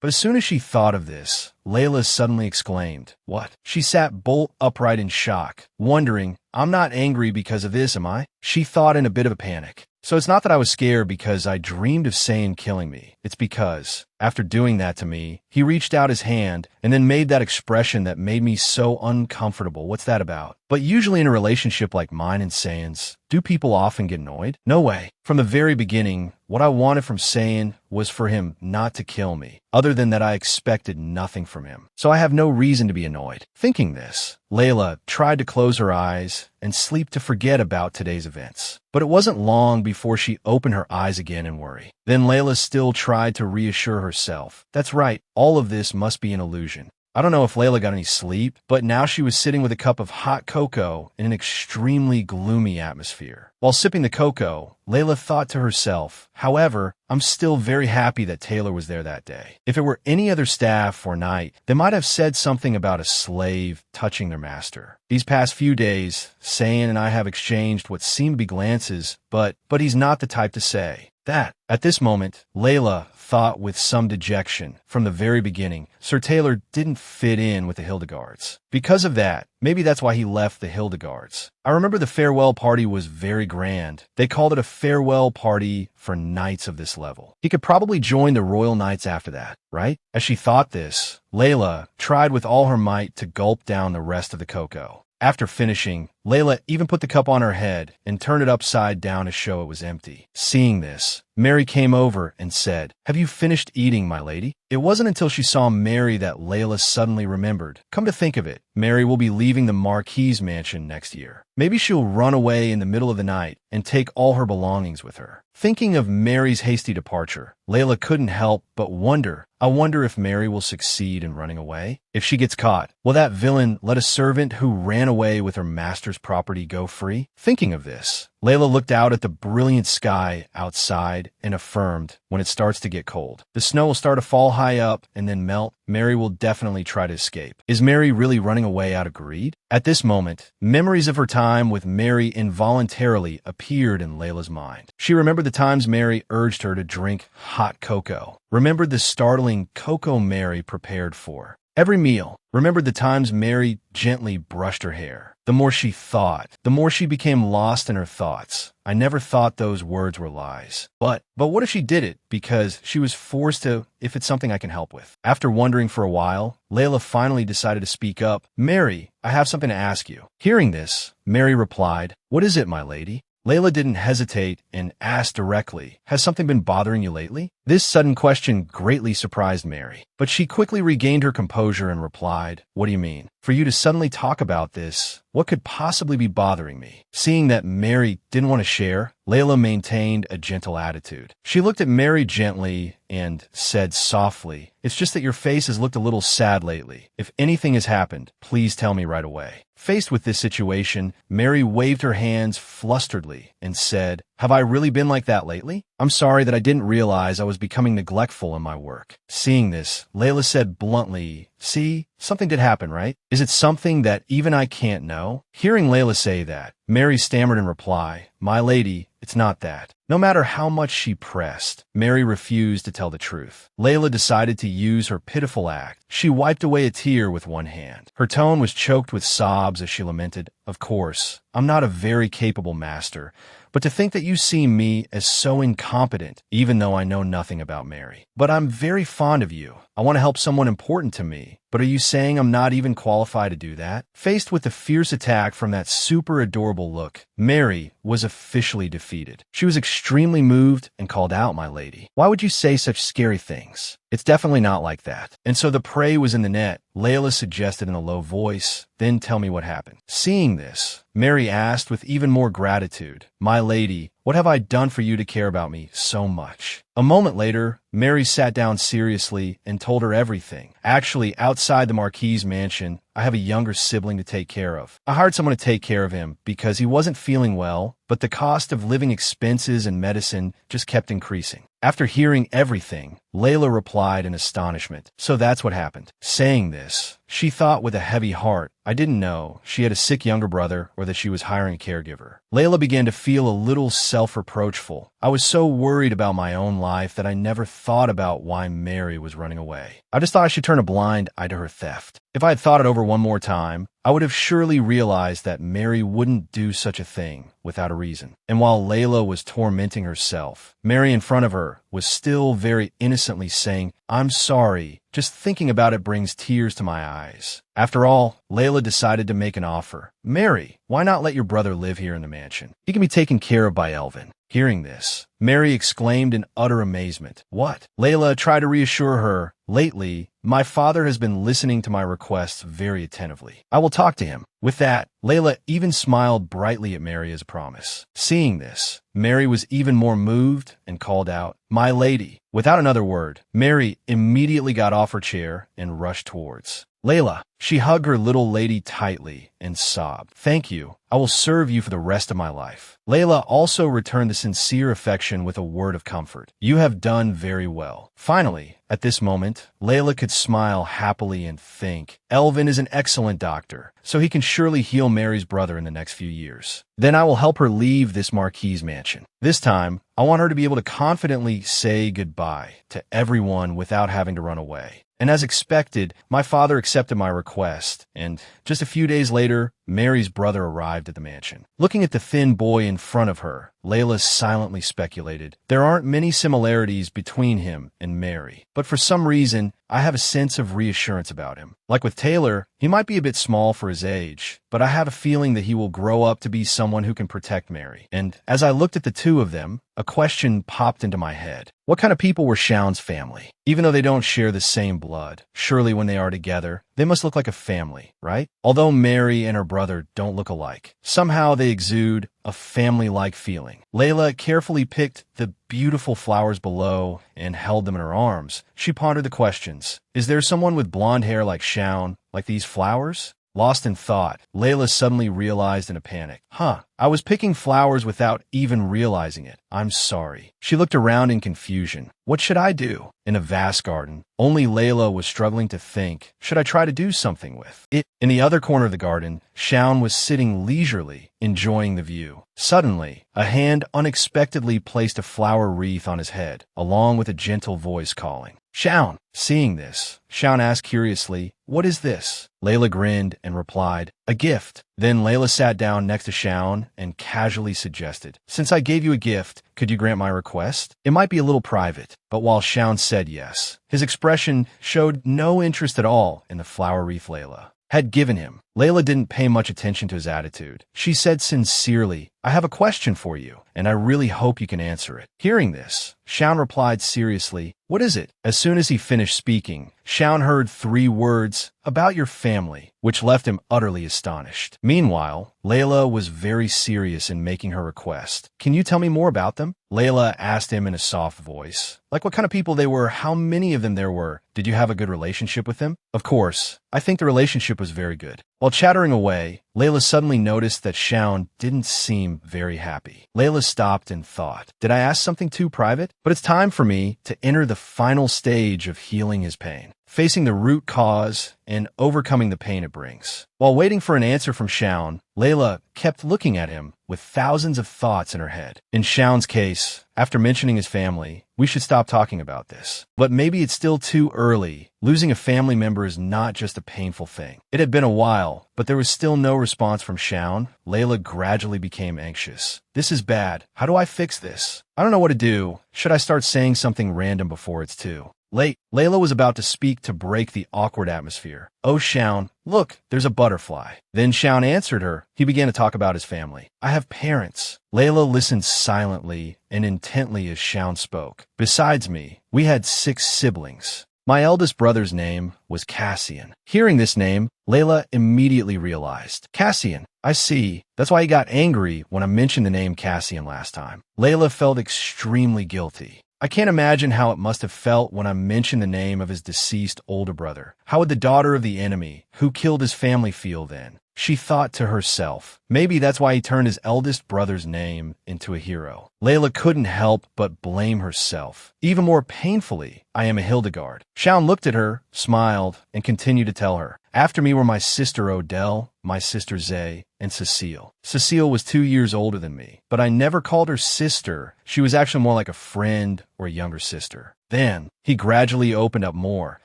But as soon as she thought of this, Layla suddenly exclaimed, what? She sat bolt upright in shock, wondering, I'm not angry because of this, am I? She thought in a bit of a panic. So it's not that I was scared because I dreamed of Sayan killing me. It's because, after doing that to me, he reached out his hand and then made that expression that made me so uncomfortable. What's that about? But usually in a relationship like mine and Sayan's, do people often get annoyed? No way. From the very beginning, what I wanted from Sayan was for him not to kill me, other than that I expected nothing from him. So I have no reason to be annoyed. Thinking this, Layla tried to close her eyes and sleep to forget about today's events. But it wasn't long before she opened her eyes again in worry. Then Layla still tried to reassure herself. That's right, all of this must be an illusion. I don't know if Layla got any sleep, but now she was sitting with a cup of hot cocoa in an extremely gloomy atmosphere. While sipping the cocoa, Layla thought to herself, however, I'm still very happy that Taylor was there that day. If it were any other staff or knight, they might have said something about a slave touching their master. These past few days, Sayan and I have exchanged what seem to be glances, but he's not the type to say that. At this moment, Layla thought with some dejection from the very beginning, Sir Taylor didn't fit in with the Hildegardes. Because of that, maybe that's why he left the Hildegardes. I remember the farewell party was very grand. They called it a farewell party for knights of this level. He could probably join the royal knights after that, right? As she thought this, Layla tried with all her might to gulp down the rest of the cocoa. After finishing, Layla even put the cup on her head and turned it upside down to show it was empty. Seeing this, Mary came over and said, have you finished eating, my lady? It wasn't until she saw Mary that Layla suddenly remembered. Come to think of it, Mary will be leaving the Marquis's mansion next year. Maybe she'll run away in the middle of the night and take all her belongings with her. Thinking of Mary's hasty departure, Layla couldn't help but wonder, I wonder if Mary will succeed in running away? If she gets caught, will that villain let a servant who ran away with her master's property go free? Thinking of this, Layla looked out at the brilliant sky outside and affirmed, when it starts to get cold, the snow will start to fall high up and then melt. Mary will definitely try to escape. Is Mary really running away out of greed? At this moment, memories of her time with Mary involuntarily appeared in Layla's mind. She remembered the times Mary urged her to drink hot cocoa, remembered the startling cocoa Mary prepared for every meal, remembered the times Mary gently brushed her hair. The more she thought, the more she became lost in her thoughts. I never thought those words were lies. But what if she did it because she was forced to, if it's something I can help with? After wondering for a while, Layla finally decided to speak up. Mary, I have something to ask you. Hearing this, Mary replied, what is it, my lady? Layla didn't hesitate and asked directly, has something been bothering you lately? This sudden question greatly surprised Mary, but she quickly regained her composure and replied, what do you mean? For you to suddenly talk about this, what could possibly be bothering me? Seeing that Mary didn't want to share, Layla maintained a gentle attitude. She looked at Mary gently and said softly, it's just that your face has looked a little sad lately. If anything has happened, please tell me right away. Faced with this situation, Mary waved her hands flusteredly and said, have I really been like that lately? I'm sorry that I didn't realize I was becoming neglectful in my work. Seeing this, Layla said bluntly, see, something did happen, right? Is it something that even I can't know? Hearing Layla say that, Mary stammered in reply, my lady, it's not that. No matter how much she pressed, Mary refused to tell the truth. Layla decided to use her pitiful act. She wiped away a tear with one hand. Her tone was choked with sobs as she lamented, of course, I'm not a very capable master, but to think that you see me as so incompetent, even though I know nothing about Mary. But I'm very fond of you. I want to help someone important to me. But are you saying I'm not even qualified to do that? Faced with the fierce attack from that super adorable look, Mary was officially defeated. She was extremely moved and called out, my lady. Why would you say such scary things? It's definitely not like that. And so the prey was in the net, Layla suggested in a low voice. Then tell me what happened. Seeing this, Mary asked with even more gratitude, my lady, what have I done for you to care about me so much? A moment later, Mary sat down seriously and told her everything. Actually, outside the Marquis's mansion, I have a younger sibling to take care of. I hired someone to take care of him because he wasn't feeling well, but the cost of living expenses and medicine just kept increasing. After hearing everything, Layla replied in astonishment, so that's what happened. Saying this, she thought with a heavy heart, I didn't know she had a sick younger brother or that she was hiring a caregiver. Layla began to feel a little self-reproachful. I was so worried about my own life that I never thought about why Mary was running away. I just thought I should turn a blind eye to her theft. If I had thought it over one more time, I would have surely realized that Mary wouldn't do such a thing without a reason. And while Layla was tormenting herself, Mary in front of her was still very innocently saying, I'm sorry. Just thinking about it brings tears to my eyes. After all, Layla decided to make an offer. Mary, why not let your brother live here in the mansion? He can be taken care of by Elvin. Hearing this, Mary exclaimed in utter amazement. What? Layla tried to reassure her. Lately, my father has been listening to my requests very attentively. I will talk to him. With that, Layla even smiled brightly at Mary as a promise. Seeing this, Mary was even more moved and called out, my lady. Without another word, Mary immediately got off her chair and rushed towards Layla. She hugged her little lady tightly and sobbed, thank you. I will serve you for the rest of my life. Layla also returned the sincere affection with a word of comfort. You have done very well. Finally, at this moment, Layla could smile happily and think, Elvin is an excellent doctor, so he can surely heal Mary's brother in the next few years. Then I will help her leave this Marquis's mansion. This time, I want her to be able to confidently say goodbye to everyone without having to run away. And as expected, my father accepted my request, and just a few days later, Mary's brother arrived at the mansion. Looking at the thin boy in front of her, Layla silently speculated, there aren't many similarities between him and Mary, but for some reason, I have a sense of reassurance about him. Like with Taylor, he might be a bit small for his age, but I have a feeling that he will grow up to be someone who can protect Mary. And as I looked at the two of them, a question popped into my head. What kind of people were Shaun's family? Even though they don't share the same blood, surely when they are together, they must look like a family, right? Although Mary and her brother don't look alike, somehow they exude a family-like feeling. Layla carefully picked the beautiful flowers below and held them in her arms. She pondered the questions. Is there someone with blonde hair like Shaun, like these flowers? Lost in thought, Layla suddenly realized in a panic. I was picking flowers without even realizing it. I'm sorry. She looked around in confusion. What should I do? In a vast garden, only Layla was struggling to think, should I try to do something with it? In the other corner of the garden, Shaun was sitting leisurely, enjoying the view. Suddenly, a hand unexpectedly placed a flower wreath on his head, along with a gentle voice calling. Shaun! Seeing this, Shaun asked curiously, what is this? Layla grinned and replied, a gift. Then Layla sat down next to Shaun and casually suggested, since I gave you a gift, could you grant my request? It might be a little private. But while Shaun said yes, his expression showed no interest at all in the flower wreath Layla had given him. Layla didn't pay much attention to his attitude. She said sincerely, I have a question for you, and I really hope you can answer it. Hearing this, Shaun replied seriously, what is it? As soon as he finished speaking, Shaun heard 3 words, about your family, which left him utterly astonished. Meanwhile, Layla was very serious in making her request. Can you tell me more about them? Layla asked him in a soft voice. Like what kind of people they were, how many of them there were. Did you have a good relationship with them? Of course, I think the relationship was very good. While chattering away, Layla suddenly noticed that Shaun didn't seem very happy. Layla stopped and thought, did I ask something too private? But it's time for me to enter the final stage of healing his pain, facing the root cause and overcoming the pain it brings. While waiting for an answer from Shaun, Layla kept looking at him with thousands of thoughts in her head. In Shaun's case, after mentioning his family, we should stop talking about this. But maybe it's still too early. Losing a family member is not just a painful thing. It had been a while, but there was still no response from Shaun. Layla gradually became anxious. This is bad. How do I fix this? I don't know what to do. Should I start saying something random before it's too late? Layla was about to speak to break the awkward atmosphere. Oh, Shaun, look, there's a butterfly. Then Shaun answered her. He began to talk about his family. I have parents. Layla listened silently and intently as Shaun spoke. Besides me, we had 6 siblings. My eldest brother's name was Cassian. Hearing this name, Layla immediately realized. Cassian, I see. That's why he got angry when I mentioned the name Cassian last time. Layla felt extremely guilty. I can't imagine how it must have felt when I mentioned the name of his deceased older brother. How would the daughter of the enemy, who killed his family, feel then? She thought to herself, maybe that's why he turned his eldest brother's name into a hero. Layla couldn't help but blame herself. Even more painfully, I am a Hildegard. Shaun looked at her, smiled, and continued to tell her, after me were my sister Odell, my sister Zay, and Cecile. Cecile was 2 years older than me, but I never called her sister. She was actually more like a friend or a younger sister. Then, he gradually opened up more.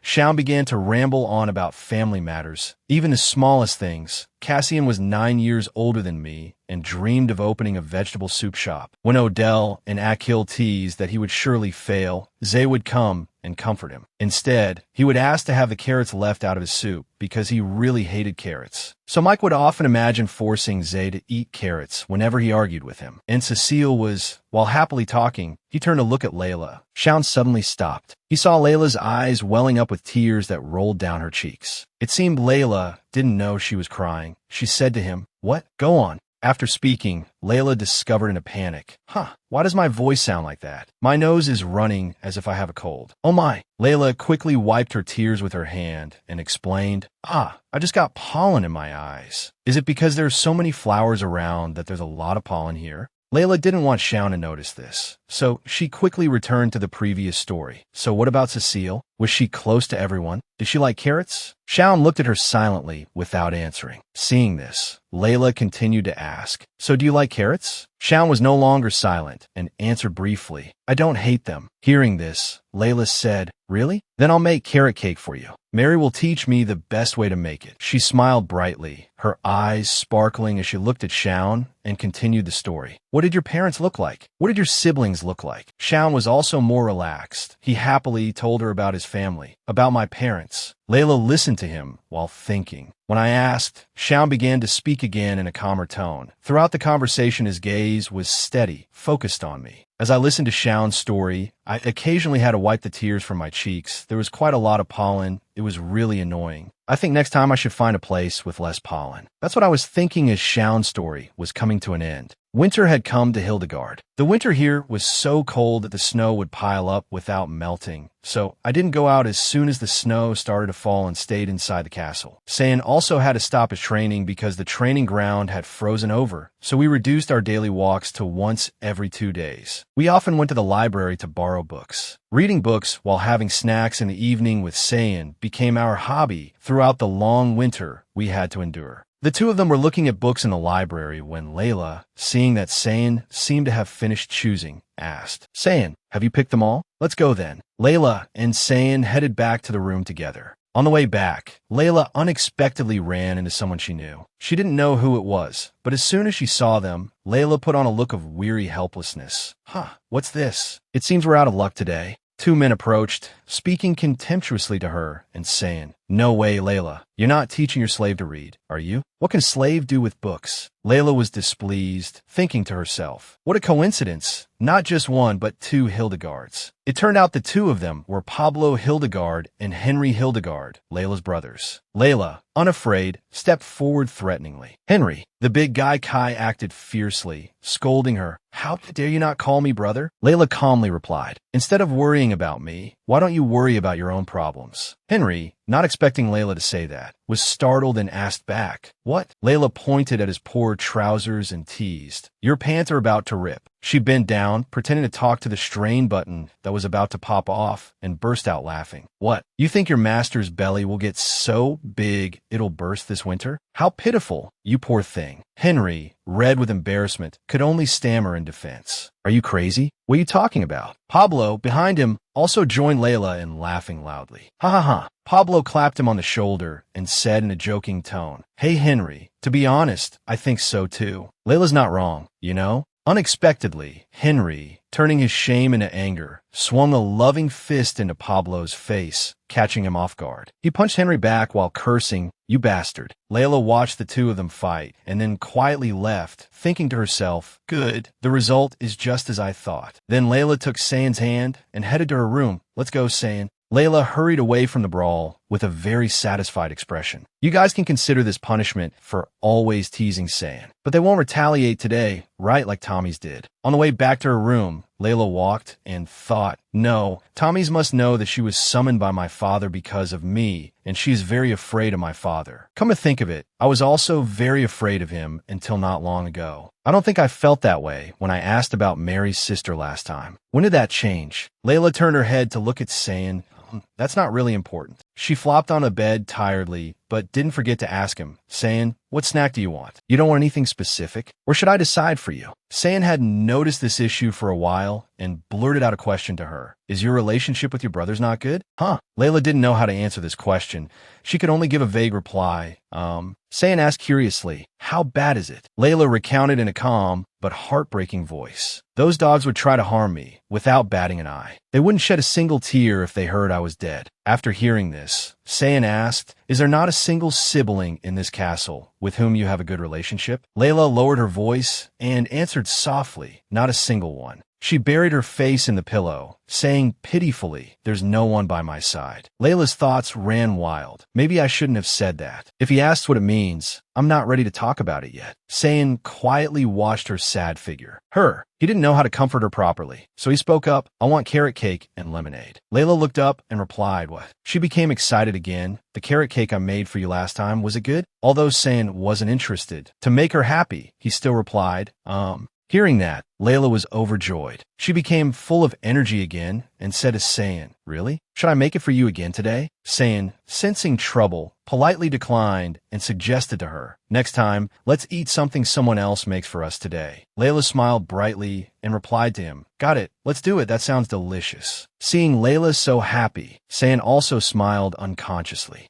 Shaun began to ramble on about family matters, even the smallest things. Cassian was 9 years older than me and dreamed of opening a vegetable soup shop. When Odell and Akil teased that he would surely fail, Zay would come and comfort him. Instead, he would ask to have the carrots left out of his soup because he really hated carrots. So Mike would often imagine forcing Zay to eat carrots whenever he argued with him. And Cecile was, while happily talking, he turned to look at Layla. Shaun suddenly stopped. He saw Layla's eyes welling up with tears that rolled down her cheeks. It seemed Layla didn't know she was crying. She said to him, what? Go on. After speaking, Layla discovered in a panic. Why does my voice sound like that? My nose is running as if I have a cold. Oh my! Layla quickly wiped her tears with her hand and explained, I just got pollen in my eyes. Is it because there's so many flowers around that there's a lot of pollen here? Layla didn't want Shaun to notice this, so she quickly returned to the previous story. So what about Cecile? Was she close to everyone? Did she like carrots? Shaun looked at her silently without answering. Seeing this, Layla continued to ask, so do you like carrots? Shaun was no longer silent and answered briefly, I don't hate them. Hearing this, Layla said, really? Then I'll make carrot cake for you. Mary will teach me the best way to make it. She smiled brightly, her eyes sparkling as she looked at Shaun and continued the story. What did your parents look like? What did your siblings look like? Shaun was also more relaxed. He happily told her about his family, about my parents. Layla listened to him while thinking. When I asked, Shaun began to speak again in a calmer tone. Throughout the conversation, his gaze was steady, focused on me. As I listened to Shaun's story, I occasionally had to wipe the tears from my cheeks. There was quite a lot of pollen. It was really annoying. I think next time I should find a place with less pollen. That's what I was thinking as Shaun's story was coming to an end. Winter had come to Hildegard. The winter here was so cold that the snow would pile up without melting, so I didn't go out as soon as the snow started to fall and stayed inside the castle. Saiyan also had to stop his training because the training ground had frozen over, so we reduced our daily walks to once every 2 days. We often went to the library to borrow books. Reading books while having snacks in the evening with Saiyan became our hobby throughout the long winter we had to endure. The two of them were looking at books in the library when Layla, seeing that Saiyan seemed to have finished choosing, asked, "Saiyan, have you picked them all? Let's go then." Layla and Saiyan headed back to the room together. On the way back, Layla unexpectedly ran into someone she knew. She didn't know who it was, but as soon as she saw them, Layla put on a look of weary helplessness. What's this? It seems we're out of luck today." Two men approached, speaking contemptuously to her and saying, "No way, Layla. You're not teaching your slave to read, are you? What can a slave do with books?" Layla was displeased, thinking to herself, what a coincidence. Not just one, but two Hildegards. It turned out the two of them were Pablo Hildegard and Henry Hildegard, Layla's brothers. Layla, unafraid, stepped forward threateningly. "Henry," the big guy Kai acted fiercely, scolding her. "How dare you not call me brother?" Layla calmly replied, "Instead of worrying about me, why don't you worry about your own problems?" Henry, not expecting Layla to say that, was startled and asked back, "What?" Layla pointed at his poor trousers and teased, "Your pants are about to rip." She bent down, pretending to talk to the strain button that was about to pop off, and burst out laughing. "What? You think your master's belly will get so big it'll burst this winter? How pitiful, you poor thing." Henry, red with embarrassment, could only stammer in defense. "Are you crazy? What are you talking about?" Pablo, behind him, also joined Layla in laughing loudly. "Ha ha ha." Pablo clapped him on the shoulder and said in a joking tone, "Hey Henry, to be honest, I think so too. Layla's not wrong, you know?" Unexpectedly, Henry, turning his shame into anger, swung a loving fist into Pablo's face, catching him off guard. He punched Henry back while cursing, "You bastard." Layla watched the two of them fight and then quietly left, thinking to herself, "Good, the result is just as I thought." Then Layla took Saiyan's hand and headed to her room. "Let's go, Saiyan." Layla hurried away from the brawl with a very satisfied expression. You guys can consider this punishment for always teasing Saiyan, but they won't retaliate today, right, like Tommy's did. On the way back to her room, Layla walked and thought, no, Tommy's must know that she was summoned by my father because of me, and she is very afraid of my father. Come to think of it, I was also very afraid of him until not long ago. I don't think I felt that way when I asked about Mary's sister last time. When did that change? Layla turned her head to look at Saiyan. That's not really important. She flopped on a bed tiredly, but didn't forget to ask him, Saiyan, what snack do you want? You don't want anything specific? Or should I decide for you? Saiyan had noticed this issue for a while and blurted out a question to her. Is your relationship with your brothers not good? Layla didn't know how to answer this question. She could only give a vague reply. Saiyan asked curiously, how bad is it? Layla recounted in a calm but heartbreaking voice. Those dogs would try to harm me without batting an eye. They wouldn't shed a single tear if they heard I was dead. After hearing this, Saiyan asked, is there not a single sibling in this castle with whom you have a good relationship? Layla lowered her voice and answered softly, not a single one. She buried her face in the pillow, saying pitifully, there's no one by my side. Layla's thoughts ran wild. Maybe I shouldn't have said that. If he asks what it means, I'm not ready to talk about it yet. Saiyan quietly watched her sad figure. He didn't know how to comfort her properly, so he spoke up, I want carrot cake and lemonade. Layla looked up and replied, what? She became excited again. The carrot cake I made for you last time, was it good? Although Saiyan wasn't interested. To make her happy, he still replied, Hearing that, Layla was overjoyed. She became full of energy again and said to Saiyan, really? Should I make it for you again today? Saiyan, sensing trouble, politely declined and suggested to her, next time, let's eat something someone else makes for us today. Layla smiled brightly and replied to him, got it, let's do it, that sounds delicious. Seeing Layla so happy, Saiyan also smiled unconsciously.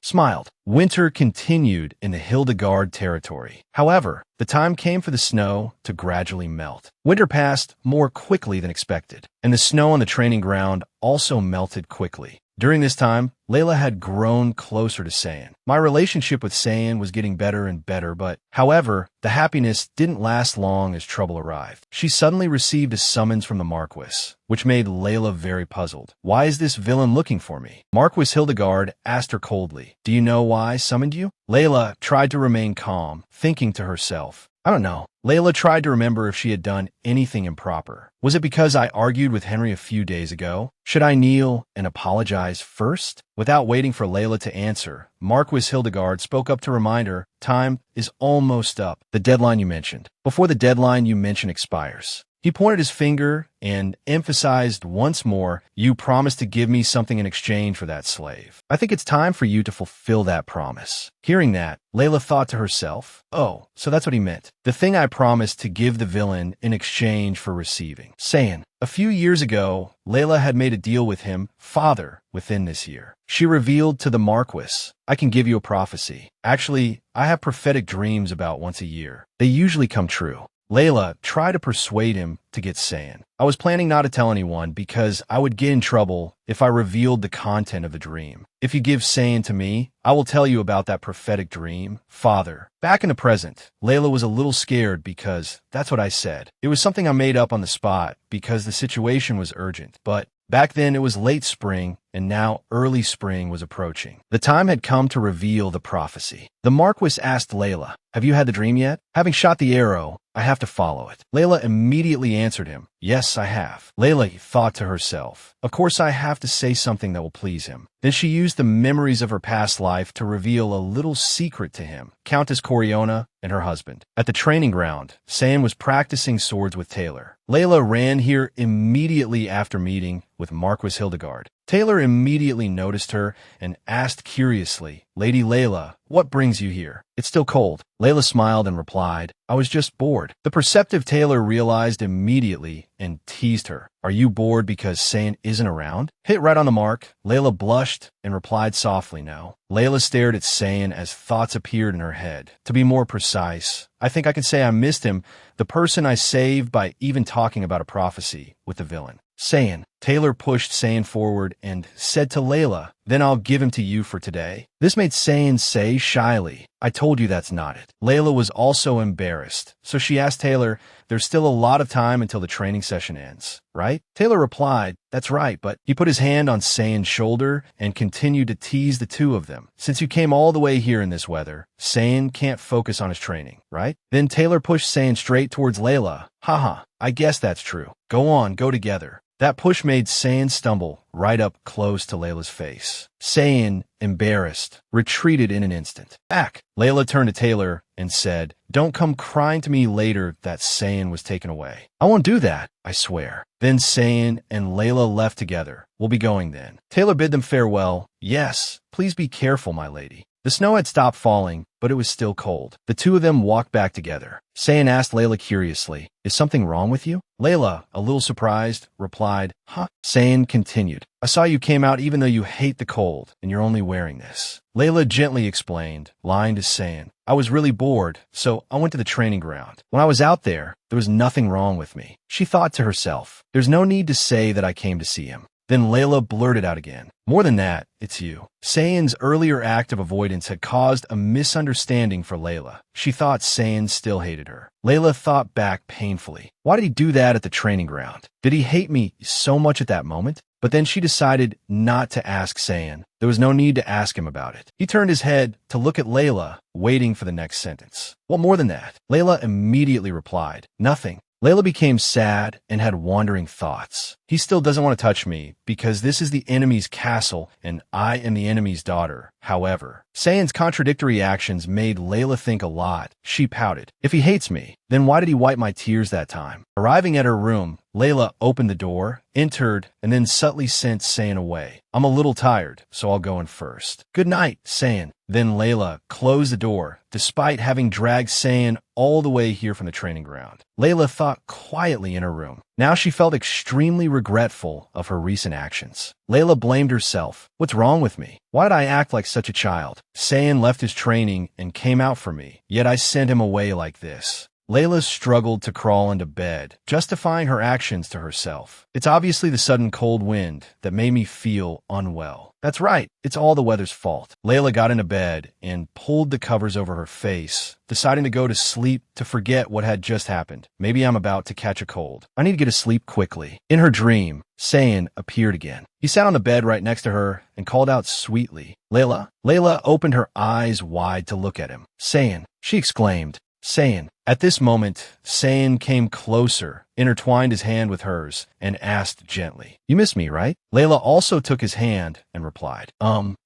Winter continued in the Hildegard territory. However, the time came for the snow to gradually melt. Winter passed more quickly than expected, and the snow on the training ground also melted quickly. During this time, Layla had grown closer to Saiyan. My relationship with Saiyan was getting better and better, but, however, the happiness didn't last long as trouble arrived. She suddenly received a summons from the Marquis, which made Layla very puzzled. Why is this villain looking for me? Marquis Hildegard asked her coldly, do you know why I summoned you? Layla tried to remain calm, thinking to herself, I don't know. Layla tried to remember if she had done anything improper. Was it because I argued with Henry a few days ago? Should I kneel and apologize first? Without waiting for Layla to answer, Marquis Hildegard spoke up to remind her, time is almost up. The deadline you mentioned. Before the deadline you mentioned expires. He pointed his finger and emphasized once more, you promised to give me something in exchange for that slave. I think it's time for you to fulfill that promise. Hearing that, Layla thought to herself, oh, so that's what he meant. The thing I promised to give the villain in exchange for receiving. Saying, a few years ago, Layla had made a deal with him, father, within this year. She revealed to the Marquis, I can give you a prophecy. Actually, I have prophetic dreams about once a year. They usually come true. Layla tried to persuade him to get Sayin. I was planning not to tell anyone because I would get in trouble if I revealed the content of the dream. If you give Sayin to me, I will tell you about that prophetic dream, father. Back in the present, Layla was a little scared because that's what I said. It was something I made up on the spot because the situation was urgent. But back then it was late spring and now early spring was approaching. The time had come to reveal the prophecy. The Marquis asked Layla, have you had the dream yet? Having shot the arrow, I have to follow it. Layla immediately answered him, yes, I have. Layla thought to herself, of course I have to say something that will please him. Then she used the memories of her past life to reveal a little secret to him, Countess Coriona and her husband. At the training ground, Sayin was practicing swords with Taylor. Layla ran here immediately after meeting with Marquis Hildegard. Taylor immediately noticed her and asked curiously, Lady Layla, what brings you here? It's still cold. Layla smiled and replied, I was just bored. The perceptive Taylor realized immediately and teased her. Are you bored because Sayin isn't around? Hit right on the mark, Layla blushed and replied softly, no. Layla stared at Sayin as thoughts appeared in her head. To be more precise, I think I could say I missed him, the person I saved by even talking about a prophecy with the villain. Sayin. Taylor pushed Sayin forward and said to Layla, then I'll give him to you for today. This made Sayin say shyly, I told you that's not it. Layla was also embarrassed, so she asked Taylor, there's still a lot of time until the training session ends, right? Taylor replied, that's right, but he put his hand on Sayin's shoulder and continued to tease the two of them. Since you came all the way here in this weather, Sayin can't focus on his training, right? Then Taylor pushed Sayin straight towards Layla. Haha, I guess that's true. Go on, go together. That push made Sayin stumble right up close to Layla's face. Sayin, embarrassed, retreated in an instant. Back! Layla turned to Taylor and said, don't come crying to me later that Sayin was taken away. I won't do that, I swear. Then Sayin and Layla left together. We'll be going then. Taylor bid them farewell. Yes, please be careful, my lady. The snow had stopped falling, but it was still cold. The two of them walked back together. Sayin asked Layla curiously, is something wrong with you? Layla, a little surprised, replied, huh? Sayin continued, I saw you came out even though you hate the cold, and you're only wearing this. Layla gently explained, lying to Sayin, I was really bored, so I went to the training ground. When I was out there, there was nothing wrong with me. She thought to herself, there's no need to say that I came to see him. Then Layla blurted out again, more than that, it's you. Sayin's earlier act of avoidance had caused a misunderstanding for Layla. She thought Sayin still hated her. Layla thought back painfully. Why did he do that at the training ground? Did he hate me so much at that moment? But then she decided not to ask Sayin. There was no need to ask him about it. He turned his head to look at Layla, waiting for the next sentence. Well, more than that. Layla immediately replied, nothing. Layla became sad and had wandering thoughts. He still doesn't want to touch me because this is the enemy's castle and I am the enemy's daughter. However, Sayin's contradictory actions made Layla think a lot. She pouted. If he hates me, then why did he wipe my tears that time? Arriving at her room, Layla opened the door, entered, and then subtly sent Sayin away. I'm a little tired, so I'll go in first. Good night, Sayin. Then Layla closed the door, despite having dragged Sayin all the way here from the training ground. Layla thought quietly in her room. Now she felt extremely regretful of her recent actions. Layla blamed herself. What's wrong with me? Why did I act like such a child? Sayin left his training and came out for me, yet I sent him away like this. Layla struggled to crawl into bed, justifying her actions to herself. It's obviously the sudden cold wind that made me feel unwell. That's right, it's all the weather's fault. Layla got into bed and pulled the covers over her face, deciding to go to sleep to forget what had just happened. Maybe I'm about to catch a cold. I need to get to sleep quickly. In her dream, Sayin appeared again. He sat on the bed right next to her and called out sweetly, Layla. Layla opened her eyes wide to look at him. Sayin, she exclaimed. Sayin. At this moment, Sayin came closer, intertwined his hand with hers, and asked gently, "You miss me, right?" Layla also took his hand and replied,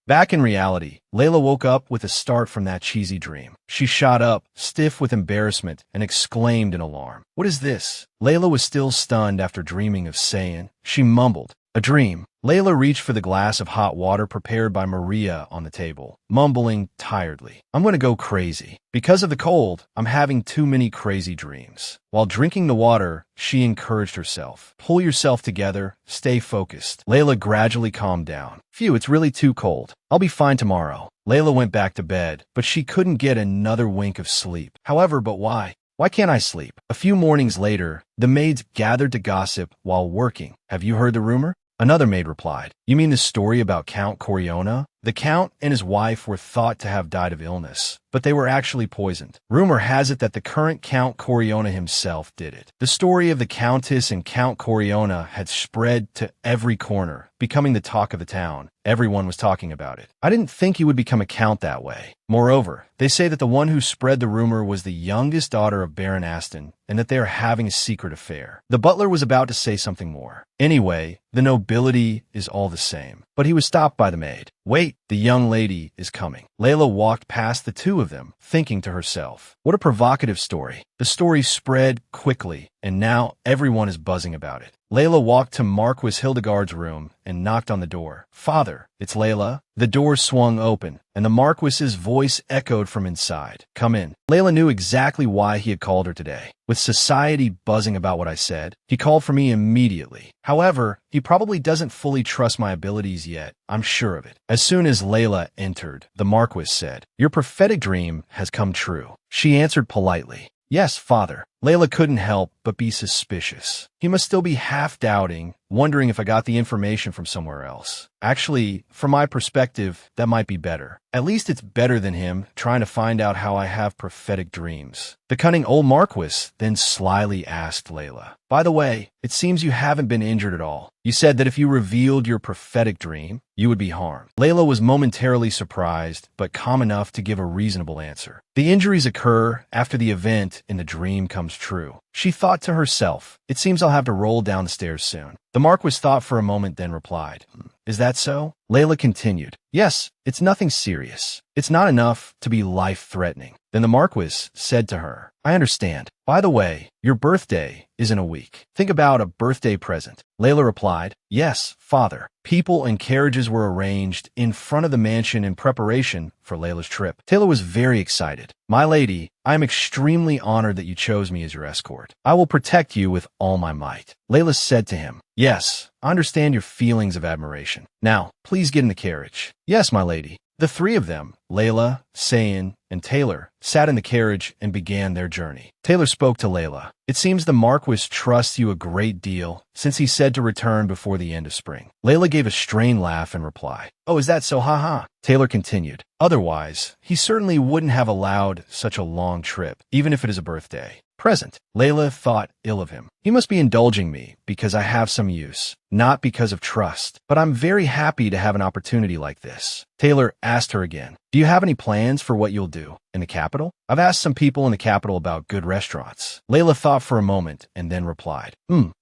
Back in reality, Layla woke up with a start from that cheesy dream. She shot up, stiff with embarrassment, and exclaimed in alarm, "What is this?" Layla was still stunned after dreaming of Sayin. She mumbled, "A dream." Layla reached for the glass of hot water prepared by Maria on the table, mumbling tiredly, "I'm going to go crazy. Because of the cold, I'm having too many crazy dreams." While drinking the water, she encouraged herself, "Pull yourself together, stay focused." Layla gradually calmed down. "Phew, it's really too cold. I'll be fine tomorrow." Layla went back to bed, but she couldn't get another wink of sleep. But why? Why can't I sleep? A few mornings later, the maids gathered to gossip while working. "Have you heard the rumor?" Another maid replied, "You mean the story about Count Coriona?" The count and his wife were thought to have died of illness, but they were actually poisoned. Rumor has it that the current Count Coriona himself did it. The story of the Countess and Count Coriona had spread to every corner, becoming the talk of the town. Everyone was talking about it. I didn't think he would become a count that way. Moreover, they say that the one who spread the rumor was the youngest daughter of Baron Aston, and that they are having a secret affair. The butler was about to say something more. Anyway, the nobility is all the same. But he was stopped by the maid. "Wait, the young lady is coming." Layla walked past the two of them, thinking to herself, "What a provocative story." The story spread quickly, and now everyone is buzzing about it. Layla walked to Marquis Hildegard's room and knocked on the door. "Father, it's Layla." The door swung open, and the Marquis's voice echoed from inside. "Come in." Layla knew exactly why he had called her today. With society buzzing about what I said, he called for me immediately. However, he probably doesn't fully trust my abilities yet. I'm sure of it. As soon as Layla entered, the Marquis said, "Your prophetic dream has come true." She answered politely, "Yes, father." Layla couldn't help but be suspicious. He must still be half doubting, wondering if I got the information from somewhere else. Actually, from my perspective, that might be better. At least it's better than him trying to find out how I have prophetic dreams. The cunning old Marquis then slyly asked Layla, "By the way, it seems you haven't been injured at all. You said that if you revealed your prophetic dream, you would be harmed." Layla was momentarily surprised, but calm enough to give a reasonable answer. "The injuries occur after the event in the dream comes true." She thought to herself, "It seems I'll have to roll down the stairs soon." The Marquis thought for a moment, then replied, "Is that so?" Layla continued, "Yes, it's nothing serious. It's not enough to be life-threatening." Then the Marquis said to her, "I understand. By the way, your birthday is in a week. Think about a birthday present." Layla replied, "Yes, father." People and carriages were arranged in front of the mansion in preparation for Layla's trip. Taylor was very excited. "My lady, I am extremely honored that you chose me as your escort. I will protect you with all my might." Layla said to him, "Yes, I understand your feelings of admiration. Now, please get in the carriage." "Yes, my lady." The three of them, Layla, Sayin, and Taylor, sat in the carriage and began their journey. Taylor spoke to Layla. "It seems the Marquis trusts you a great deal, since he said to return before the end of spring." Layla gave a strained laugh in reply. "Oh, is that so? Ha." Taylor continued, "Otherwise, he certainly wouldn't have allowed such a long trip, even if it is a birthday present." Layla thought ill of him. "He must be indulging me because I have some use, not because of trust. But I'm very happy to have an opportunity like this." Taylor asked her again, "Do you have any plans for what you'll do in the capital?" "I've asked some people in the capital about good restaurants." Layla thought for a moment and then replied,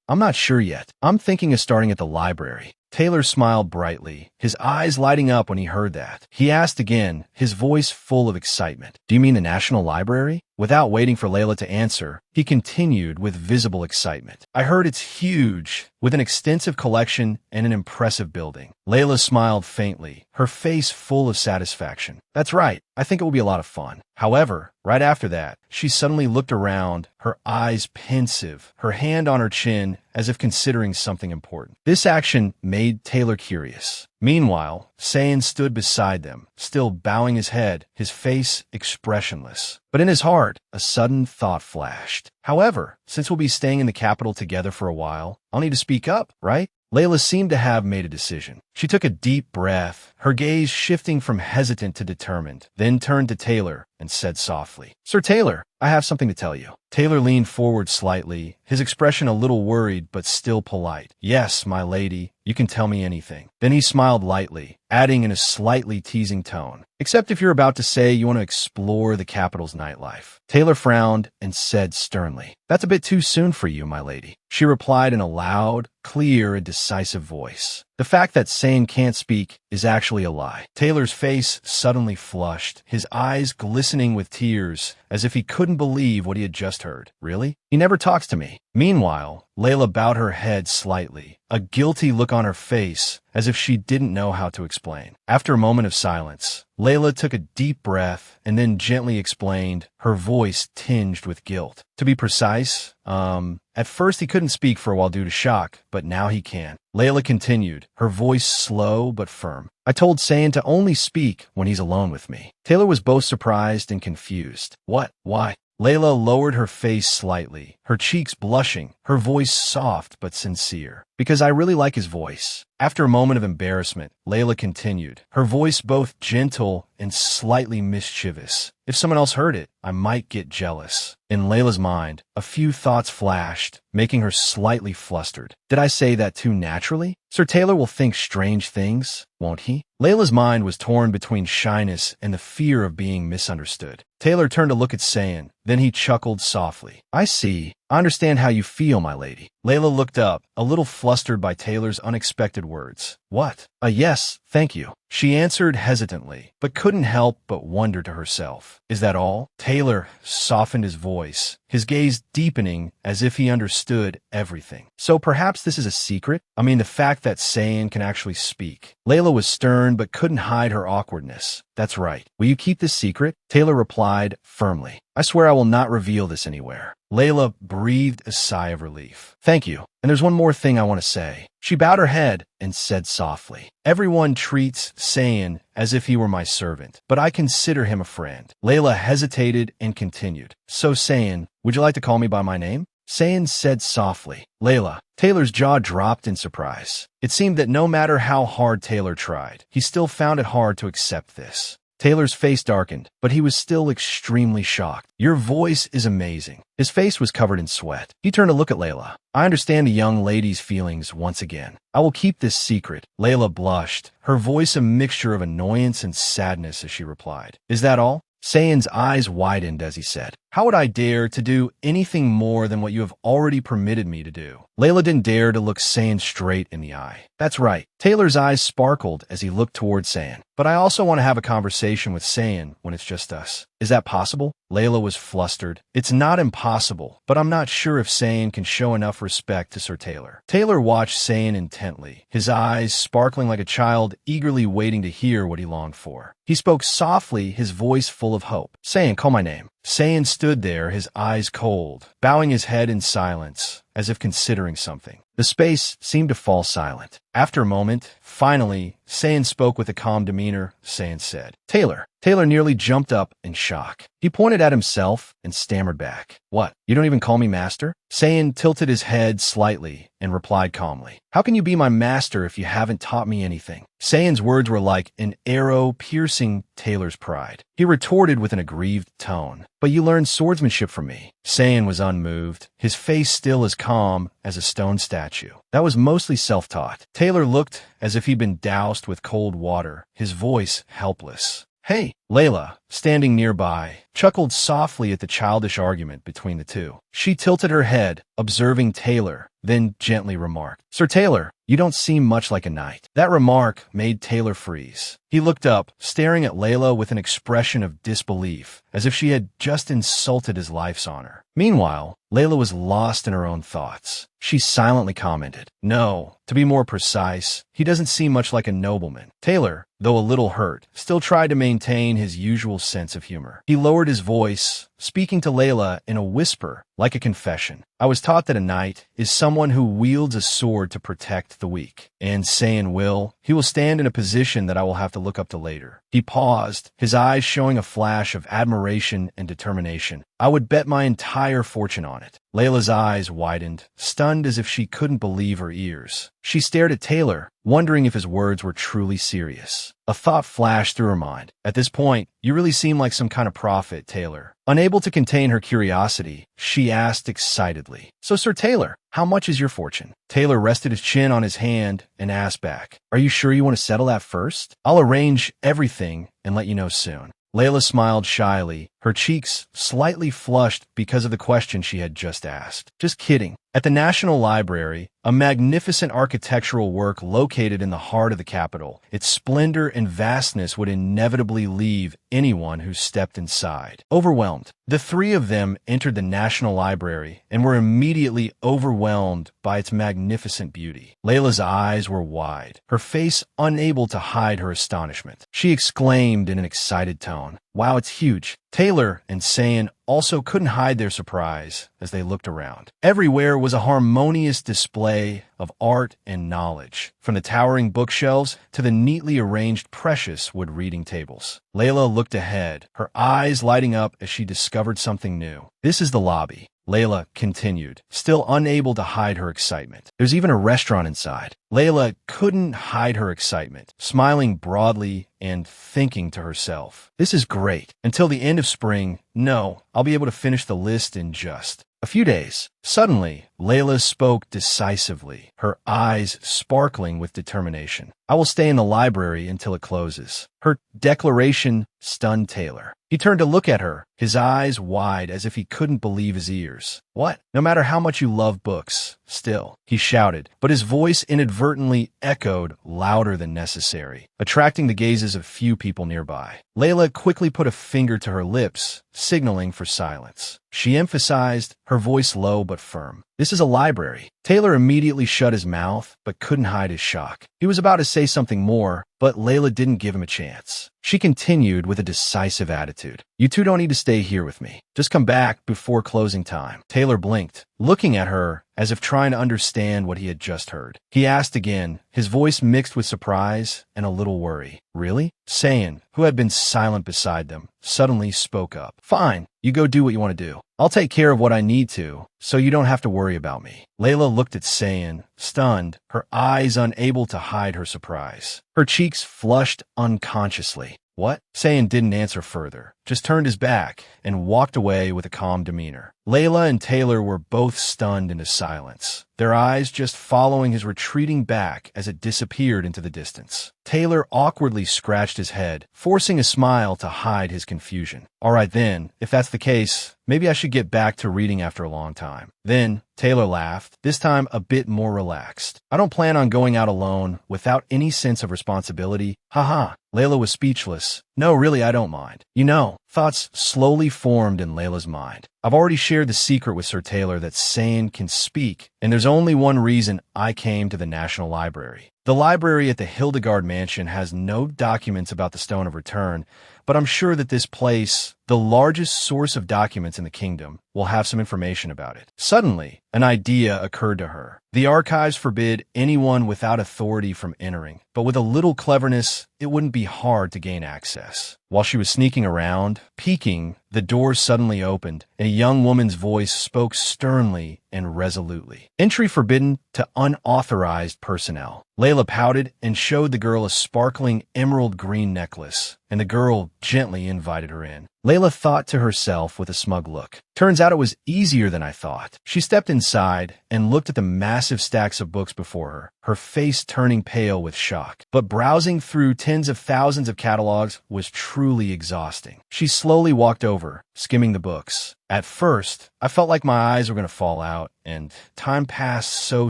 I'm not sure yet. I'm thinking of starting at the library." Taylor smiled brightly, his eyes lighting up when he heard that. He asked again, his voice full of excitement, "Do you mean the National Library?" Without waiting for Layla to answer, he continued with visible excitement, "I heard it's huge, with an extensive collection and an impressive building." Layla smiled faintly, her face full of satisfaction. "That's right. I think it will be a lot of fun." However, right after that, she suddenly looked around, her eyes pensive, her hand on her chin, as if considering something important. This action made Taylor curious. Meanwhile, Sayin stood beside them, still bowing his head, his face expressionless. But in his heart, a sudden thought flashed. "However, since we'll be staying in the capital together for a while, I'll need to speak up, right?" Layla seemed to have made a decision. She took a deep breath, her gaze shifting from hesitant to determined, then turned to Taylor, and said softly, "Sir Taylor, I have something to tell you." Taylor leaned forward slightly, his expression a little worried but still polite. "Yes, my lady, you can tell me anything." Then he smiled lightly, adding in a slightly teasing tone, "Except if you're about to say you want to explore the capital's nightlife." Taylor frowned and said sternly, "That's a bit too soon for you, my lady." She replied in a loud, clear, and decisive voice, "The fact that Sane can't speak is actually a lie." Taylor's face suddenly flushed, his eyes glistening with tears, as if he couldn't believe what he had just heard. "Really? He never talks to me." Meanwhile, Layla bowed her head slightly, a guilty look on her face, as if she didn't know how to explain. After a moment of silence, Layla took a deep breath and then gently explained, her voice tinged with guilt. "To be precise, at first he couldn't speak for a while due to shock, but now he can." Layla continued, her voice slow but firm. "I told Sane to only speak when he's alone with me." Taylor was both surprised and confused. "What? Why?" Layla lowered her face slightly, her cheeks blushing, her voice soft but sincere. "Because I really like his voice." After a moment of embarrassment, Layla continued, her voice both gentle and slightly mischievous. "If someone else heard it, I might get jealous." In Layla's mind, a few thoughts flashed, making her slightly flustered. "Did I say that too naturally? Sir Taylor will think strange things, won't he?" Layla's mind was torn between shyness and the fear of being misunderstood. Taylor turned to look at Sayan, then he chuckled softly. "I see. I understand how you feel, my lady." Layla looked up, a little flustered by Taylor's unexpected words. "What?" Yes, thank you." She answered hesitantly, but couldn't help but wonder to herself. "Is that all?" Taylor softened his voice, his gaze deepening as if he understood everything. "So perhaps this is a secret? I mean, the fact that Sayan can actually speak." Layla was stern but couldn't hide her awkwardness. "That's right. Will you keep this secret?" Taylor replied firmly. "I swear I will not reveal this anywhere." Layla breathed a sigh of relief. "Thank you. And there's one more thing I want to say." She bowed her head and said softly, "Everyone treats Sayan as if he were my servant, but I consider him a friend." Layla hesitated and continued, "So Sayan, would you like to call me by my name?" Sayan said softly, "Layla." Taylor's jaw dropped in surprise. It seemed that no matter how hard Taylor tried, he still found it hard to accept this. Taylor's face darkened, but he was still extremely shocked. "Your voice is amazing." His face was covered in sweat. He turned to look at Layla. "I understand the young lady's feelings once again. I will keep this secret." Layla blushed, her voice a mixture of annoyance and sadness as she replied, "Is that all?" Sayan's eyes widened as he said, "How would I dare to do anything more than what you have already permitted me to do?" Layla didn't dare to look Sayan straight in the eye. "That's right." Taylor's eyes sparkled as he looked toward Sayan. "But I also want to have a conversation with Sayan when it's just us. Is that possible?" Layla was flustered. "It's not impossible, but I'm not sure if Sayan can show enough respect to Sir Taylor." Taylor watched Sayan intently, his eyes sparkling like a child eagerly waiting to hear what he longed for. He spoke softly, his voice full of hope. "Sayan, call my name." Sayan stood there, his eyes cold, bowing his head in silence, as if considering something. The space seemed to fall silent. After a moment, finally, Sayan spoke with a calm demeanor. Sayan said, "Taylor." Taylor nearly jumped up in shock. He pointed at himself and stammered back. "What? You don't even call me master?" Sayan tilted his head slightly and replied calmly, "How can you be my master if you haven't taught me anything?" Sayan's words were like an arrow piercing Taylor's pride. He retorted with an aggrieved tone, "But you learned swordsmanship from me." Sayan was unmoved, his face still as calm as a stone statue. "That was mostly self-taught." Taylor looked as if he'd been doused with cold water, his voice helpless. "Hey!" Layla, standing nearby, chuckled softly at the childish argument between the two. She tilted her head, observing Taylor, then gently remarked, "Sir Taylor, you don't seem much like a knight." That remark made Taylor freeze. He looked up, staring at Layla with an expression of disbelief, as if she had just insulted his life's honor. Meanwhile, Layla was lost in her own thoughts. She silently commented, "No, to be more precise, he doesn't seem much like a nobleman." Taylor, though a little hurt, still tried to maintain his usual sense of humor. He lowered his voice, speaking to Layla in a whisper, like a confession. "I was taught that a knight is someone who wields a sword to protect the weak. And Sayan he will stand in a position that I will have to look up to later." He paused, his eyes showing a flash of admiration and determination. "I would bet my entire fortune on it." Layla's eyes widened, stunned as if she couldn't believe her ears. She stared at Taylor, wondering if his words were truly serious. A thought flashed through her mind. At this point, you really seem like some kind of prophet, Taylor. Unable to contain her curiosity, she asked excitedly, "So, Sir Taylor, how much is your fortune?" Taylor rested his chin on his hand and asked back, "Are you sure you want to settle that first? I'll arrange everything and let you know soon." Layla smiled shyly, her cheeks slightly flushed because of the question she had just asked. "Just kidding." At the National Library, a magnificent architectural work located in the heart of the capital, its splendor and vastness would inevitably leave anyone who stepped inside overwhelmed. The three of them entered the National Library and were immediately overwhelmed by its magnificent beauty. Layla's eyes were wide, her face unable to hide her astonishment. She exclaimed in an excited tone, "Wow, it's huge." Taylor and Sayan also couldn't hide their surprise as they looked around. Everywhere was a harmonious display of art and knowledge, from the towering bookshelves to the neatly arranged precious wood reading tables. Layla looked ahead, her eyes lighting up as she discovered something new. "This is the lobby," Layla continued, still unable to hide her excitement. "There's even a restaurant inside." Layla couldn't hide her excitement, smiling broadly and thinking to herself, "This is great. Until the end of spring, no, I'll be able to finish the list in just a few days." Suddenly, Layla spoke decisively, her eyes sparkling with determination. "I will stay in the library until it closes." Her declaration stunned Taylor. He turned to look at her, his eyes wide as if he couldn't believe his ears. "What? No matter how much you love books, still," he shouted, but his voice inadvertently echoed louder than necessary, attracting the gazes of few people nearby. Layla quickly put a finger to her lips, signaling for silence. She emphasized, her voice low but firm, "This is a library." Taylor immediately shut his mouth, but couldn't hide his shock. He was about to say something more, but Layla didn't give him a chance. She continued with a decisive attitude, "You two don't need to stay here with me. Just come back before closing time." Taylor blinked, looking at her as if trying to understand what he had just heard. He asked again, his voice mixed with surprise and a little worry. "Really?" Sayan, who had been silent beside them, suddenly spoke up. "Fine, you go do what you want to do. I'll take care of what I need to, so you don't have to worry about me." Layla looked at Sayan, stunned, her eyes unable to hide her surprise. Her cheeks flushed unconsciously. "What?" Sayan didn't answer further, just turned his back and walked away with a calm demeanor. Layla and Taylor were both stunned into silence, their eyes just following his retreating back as it disappeared into the distance. Taylor awkwardly scratched his head, forcing a smile to hide his confusion. "All right then, if that's the case, maybe I should get back to reading after a long time." Then, Taylor laughed, this time a bit more relaxed. "I don't plan on going out alone without any sense of responsibility. Haha." Layla was speechless. "No, really, I don't mind." You know, thoughts slowly formed in Layla's mind. "I've already shared the secret with Sir Taylor that Sayan can speak, and there's only one reason I came to the National Library. The library at the Hildegard Mansion has no documents about the Stone of Return, but I'm sure that this place, the largest source of documents in the kingdom, will have some information about it." Suddenly, an idea occurred to her. The archives forbid anyone without authority from entering, but with a little cleverness, it wouldn't be hard to gain access. While she was sneaking around, peeking, the door suddenly opened, and a young woman's voice spoke sternly and resolutely. "Entry forbidden to unauthorized personnel." Layla pouted and showed the girl a sparkling emerald green necklace, and the girl gently invited her in. Layla thought to herself with a smug look, "Turns out it was easier than I thought." She stepped inside and looked at the massive stacks of books before her, her face turning pale with shock. But browsing through tens of thousands of catalogs was truly exhausting. She slowly walked over, skimming the books. At first, I felt like my eyes were going to fall out, and time passed so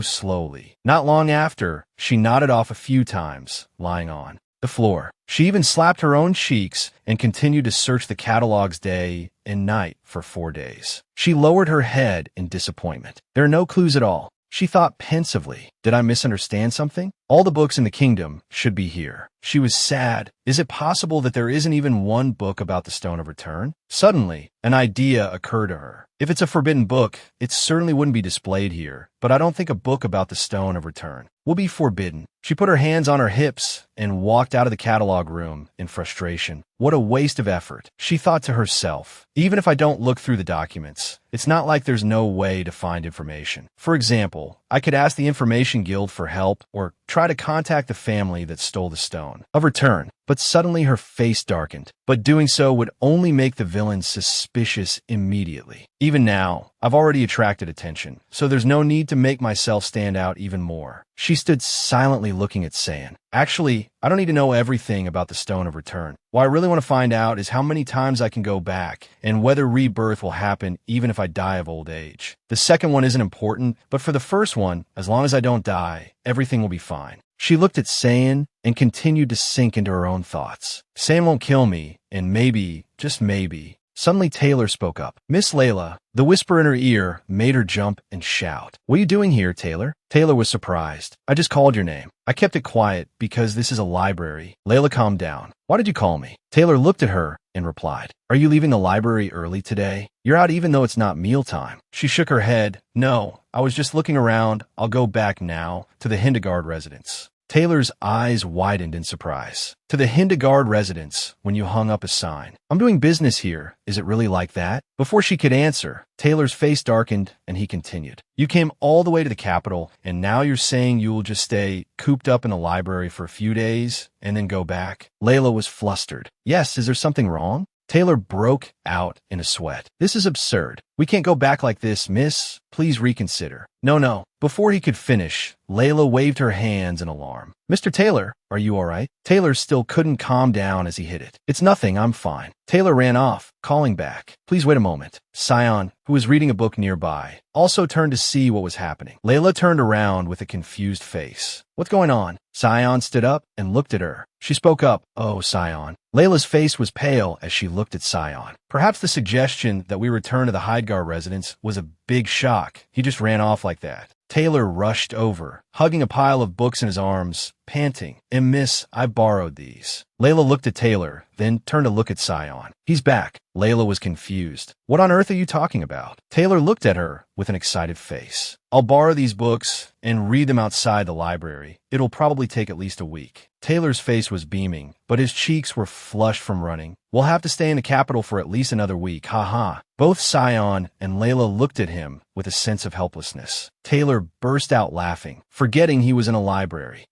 slowly. Not long after, she nodded off a few times, lying on the floor. She even slapped her own cheeks and continued to search the catalogs day and night for 4 days. She lowered her head in disappointment. There are no clues at all. She thought pensively, "Did I misunderstand something? All the books in the kingdom should be here." She was sad. Is it possible that there isn't even one book about the Stone of Return? Suddenly, an idea occurred to her. If it's a forbidden book, it certainly wouldn't be displayed here, but I don't think a book about the Stone of Return will be forbidden. She put her hands on her hips and walked out of the catalog room in frustration. What a waste of effort. She thought to herself, even if I don't look through the documents, it's not like there's no way to find information. For example, I could ask the Information Guild for help or try to contact the family that stole the Stone of Return. but suddenly her face darkened. But doing so would only make the villain suspicious immediately. Even now, I've already attracted attention, so there's no need to make myself stand out even more. She stood silently looking at Saiyan. Actually, I don't need to know everything about the Stone of Return. What I really want to find out is how many times I can go back, and whether rebirth will happen even if I die of old age. The second one isn't important, but for the first one, as long as I don't die, everything will be fine. She looked at Saiyan and continued to sink into her own thoughts. Saiyan won't kill me, and maybe, just maybe. Suddenly Taylor spoke up. Miss Layla. The whisper in her ear made her jump and shout. What are you doing here, Taylor? Taylor was surprised. I just called your name. I kept it quiet because this is a library. Layla calmed down. Why did you call me? Taylor looked at her and replied. Are you leaving the library early today? You're out even though it's not mealtime. She shook her head. No, I was just looking around. I'll go back now to the Hindegard residence. Taylor's eyes widened in surprise. To the Hindegard residence, when you hung up a sign. I'm doing business here. Is it really like that? Before she could answer, Taylor's face darkened and he continued. You came all the way to the capital, and now you're saying you will just stay cooped up in a library for a few days and then go back? Layla was flustered. Yes, is there something wrong? Taylor broke out in a sweat. This is absurd. We can't go back like this, miss. Please reconsider. No. Before he could finish, Layla waved her hands in alarm. Mr. Taylor, are you all right? Taylor still couldn't calm down as he hit it. It's nothing, I'm fine. Taylor ran off, calling back. Please wait a moment. Saiyan, who was reading a book nearby, also turned to see what was happening. Layla turned around with a confused face. What's going on? Saiyan stood up and looked at her. She spoke up. Oh, Saiyan. Layla's face was pale as she looked at Saiyan. Perhaps the suggestion that we return to the Hindegard residence was a big shock. He just ran off like that. Taylor rushed over, hugging a pile of books in his arms, panting. And miss, I borrowed these. Layla looked at Taylor, then turned to look at Saiyan. He's back. Layla was confused. What on earth are you talking about? Taylor looked at her with an excited face. I'll borrow these books and read them outside the library. It'll probably take at least a week. Taylor's face was beaming, but his cheeks were flushed from running. We'll have to stay in the capital for at least another week, haha. Both Saiyan and Layla looked at him with a sense of helplessness. Taylor burst out laughing, forgetting he was in a library.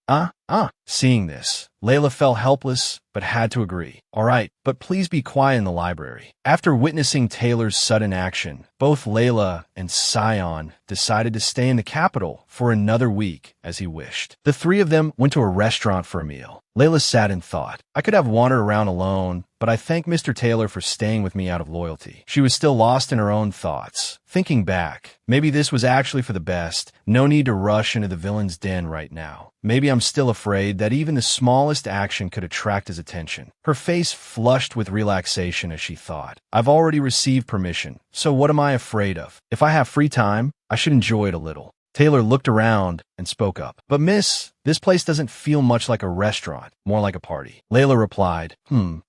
Seeing this, Layla felt helpless but had to agree. All right, but please be quiet in the library. After witnessing Taylor's sudden action, both Layla and Saiyan decided to stay in the capital for another week as he wished. The three of them went to a restaurant for a meal. Layla sat and thought, I could have wandered around alone, but I thank Mr. Taylor for staying with me out of loyalty. She was still lost in her own thoughts. Thinking back, maybe this was actually for the best. No need to rush into the villain's den right now. Maybe I'm still afraid that even the smallest action could attract his attention. Her face flushed with relaxation as she thought, I've already received permission, so what am I afraid of? If I have free time, I should enjoy it a little. Taylor looked around and spoke up. But miss, this place doesn't feel much like a restaurant, more like a party. Layla replied,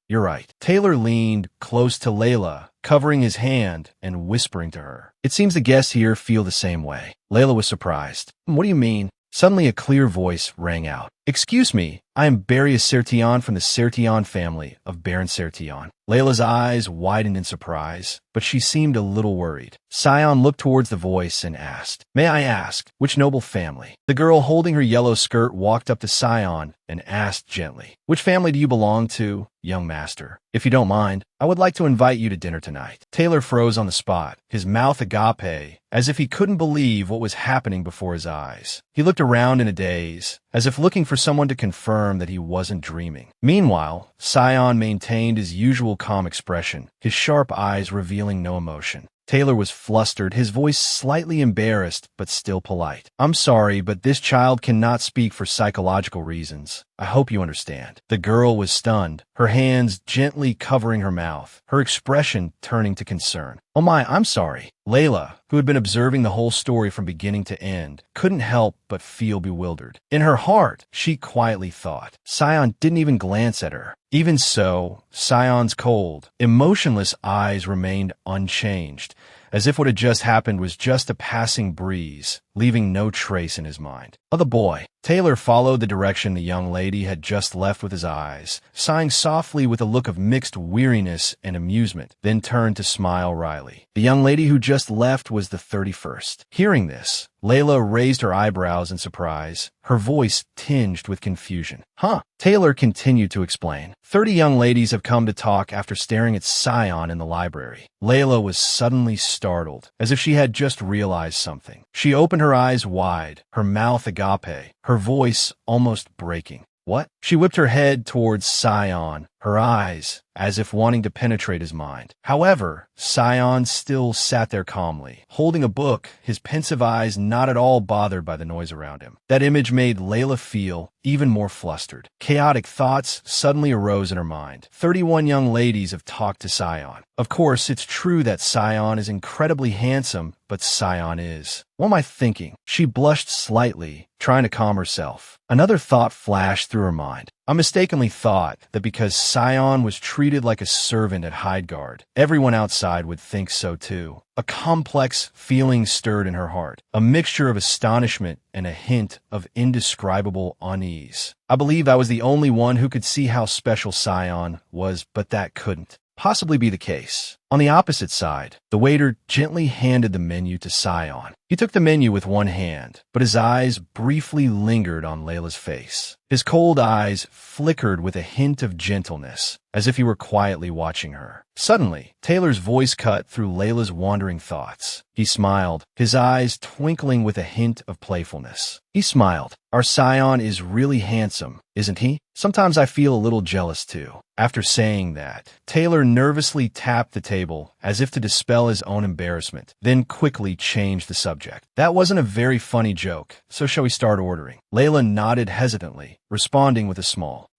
you're right. Taylor leaned close to Layla, covering his hand and whispering to her. It seems the guests here feel the same way. Layla was surprised. What do you mean? Suddenly a clear voice rang out. Excuse me, I am Barius Sertion from the Sertion family of Baron Sertion. Layla's eyes widened in surprise, but she seemed a little worried. Saiyan looked towards the voice and asked, May I ask, which noble family? The girl holding her yellow skirt walked up to Saiyan and asked gently, Which family do you belong to, young master? If you don't mind, I would like to invite you to dinner tonight. Taylor froze on the spot, his mouth agape, as if he couldn't believe what was happening before his eyes. He looked around in a daze, as if looking for someone to confirm that he wasn't dreaming. Meanwhile, Saiyan maintained his usual calm expression, his sharp eyes revealing no emotion. Taylor was flustered, his voice slightly embarrassed, but still polite. I'm sorry, but this child cannot speak for psychological reasons. I hope you understand. The girl was stunned, her hands gently covering her mouth, her expression turning to concern. Oh my, I'm sorry. Layla, who had been observing the whole story from beginning to end, couldn't help but feel bewildered. In her heart, she quietly thought. Saiyan didn't even glance at her. Even so, Saiyan's cold, emotionless eyes remained unchanged, as if what had just happened was just a passing breeze, leaving no trace in his mind. Of the boy, Taylor followed the direction the young lady had just left with his eyes, sighing softly with a look of mixed weariness and amusement, then turned to smile wryly. The young lady who just left was the 31st. Hearing this, Layla raised her eyebrows in surprise, her voice tinged with confusion. Huh? Taylor continued to explain. 30 young ladies have come to talk after staring at Scion in the library. Layla was suddenly startled, as if she had just realized something. She opened her eyes wide, her mouth agape, her voice almost breaking. What? She whipped her head towards Scion, her eyes as if wanting to penetrate his mind. However, Scion still sat there calmly, holding a book, his pensive eyes not at all bothered by the noise around him. That image made Layla feel even more flustered. Chaotic thoughts suddenly arose in her mind. 31 young ladies have talked to Scion. Of course, it's true that Scion is incredibly handsome, but Scion is. What am I thinking? She blushed slightly, trying to calm herself. Another thought flashed through her mind. I mistakenly thought that because Scion was treated like a servant at Hideguard, everyone outside would think so too. A complex feeling stirred in her heart, a mixture of astonishment and a hint of indescribable unease. I believe I was the only one who could see how special Scion was, but that couldn't possibly be the case. On the opposite side, the waiter gently handed the menu to Scion. He took the menu with one hand, but his eyes briefly lingered on Layla's face. His cold eyes flickered with a hint of gentleness, as if he were quietly watching her. Suddenly, Taylor's voice cut through Layla's wandering thoughts. He smiled, his eyes twinkling with a hint of playfulness. He smiled. Our Scion is really handsome, isn't he? Sometimes I feel a little jealous too. After saying that, Taylor nervously tapped the table as if to dispel his own embarrassment, then quickly changed the subject. That wasn't a very funny joke, so shall we start ordering? Layla nodded hesitantly, responding with a small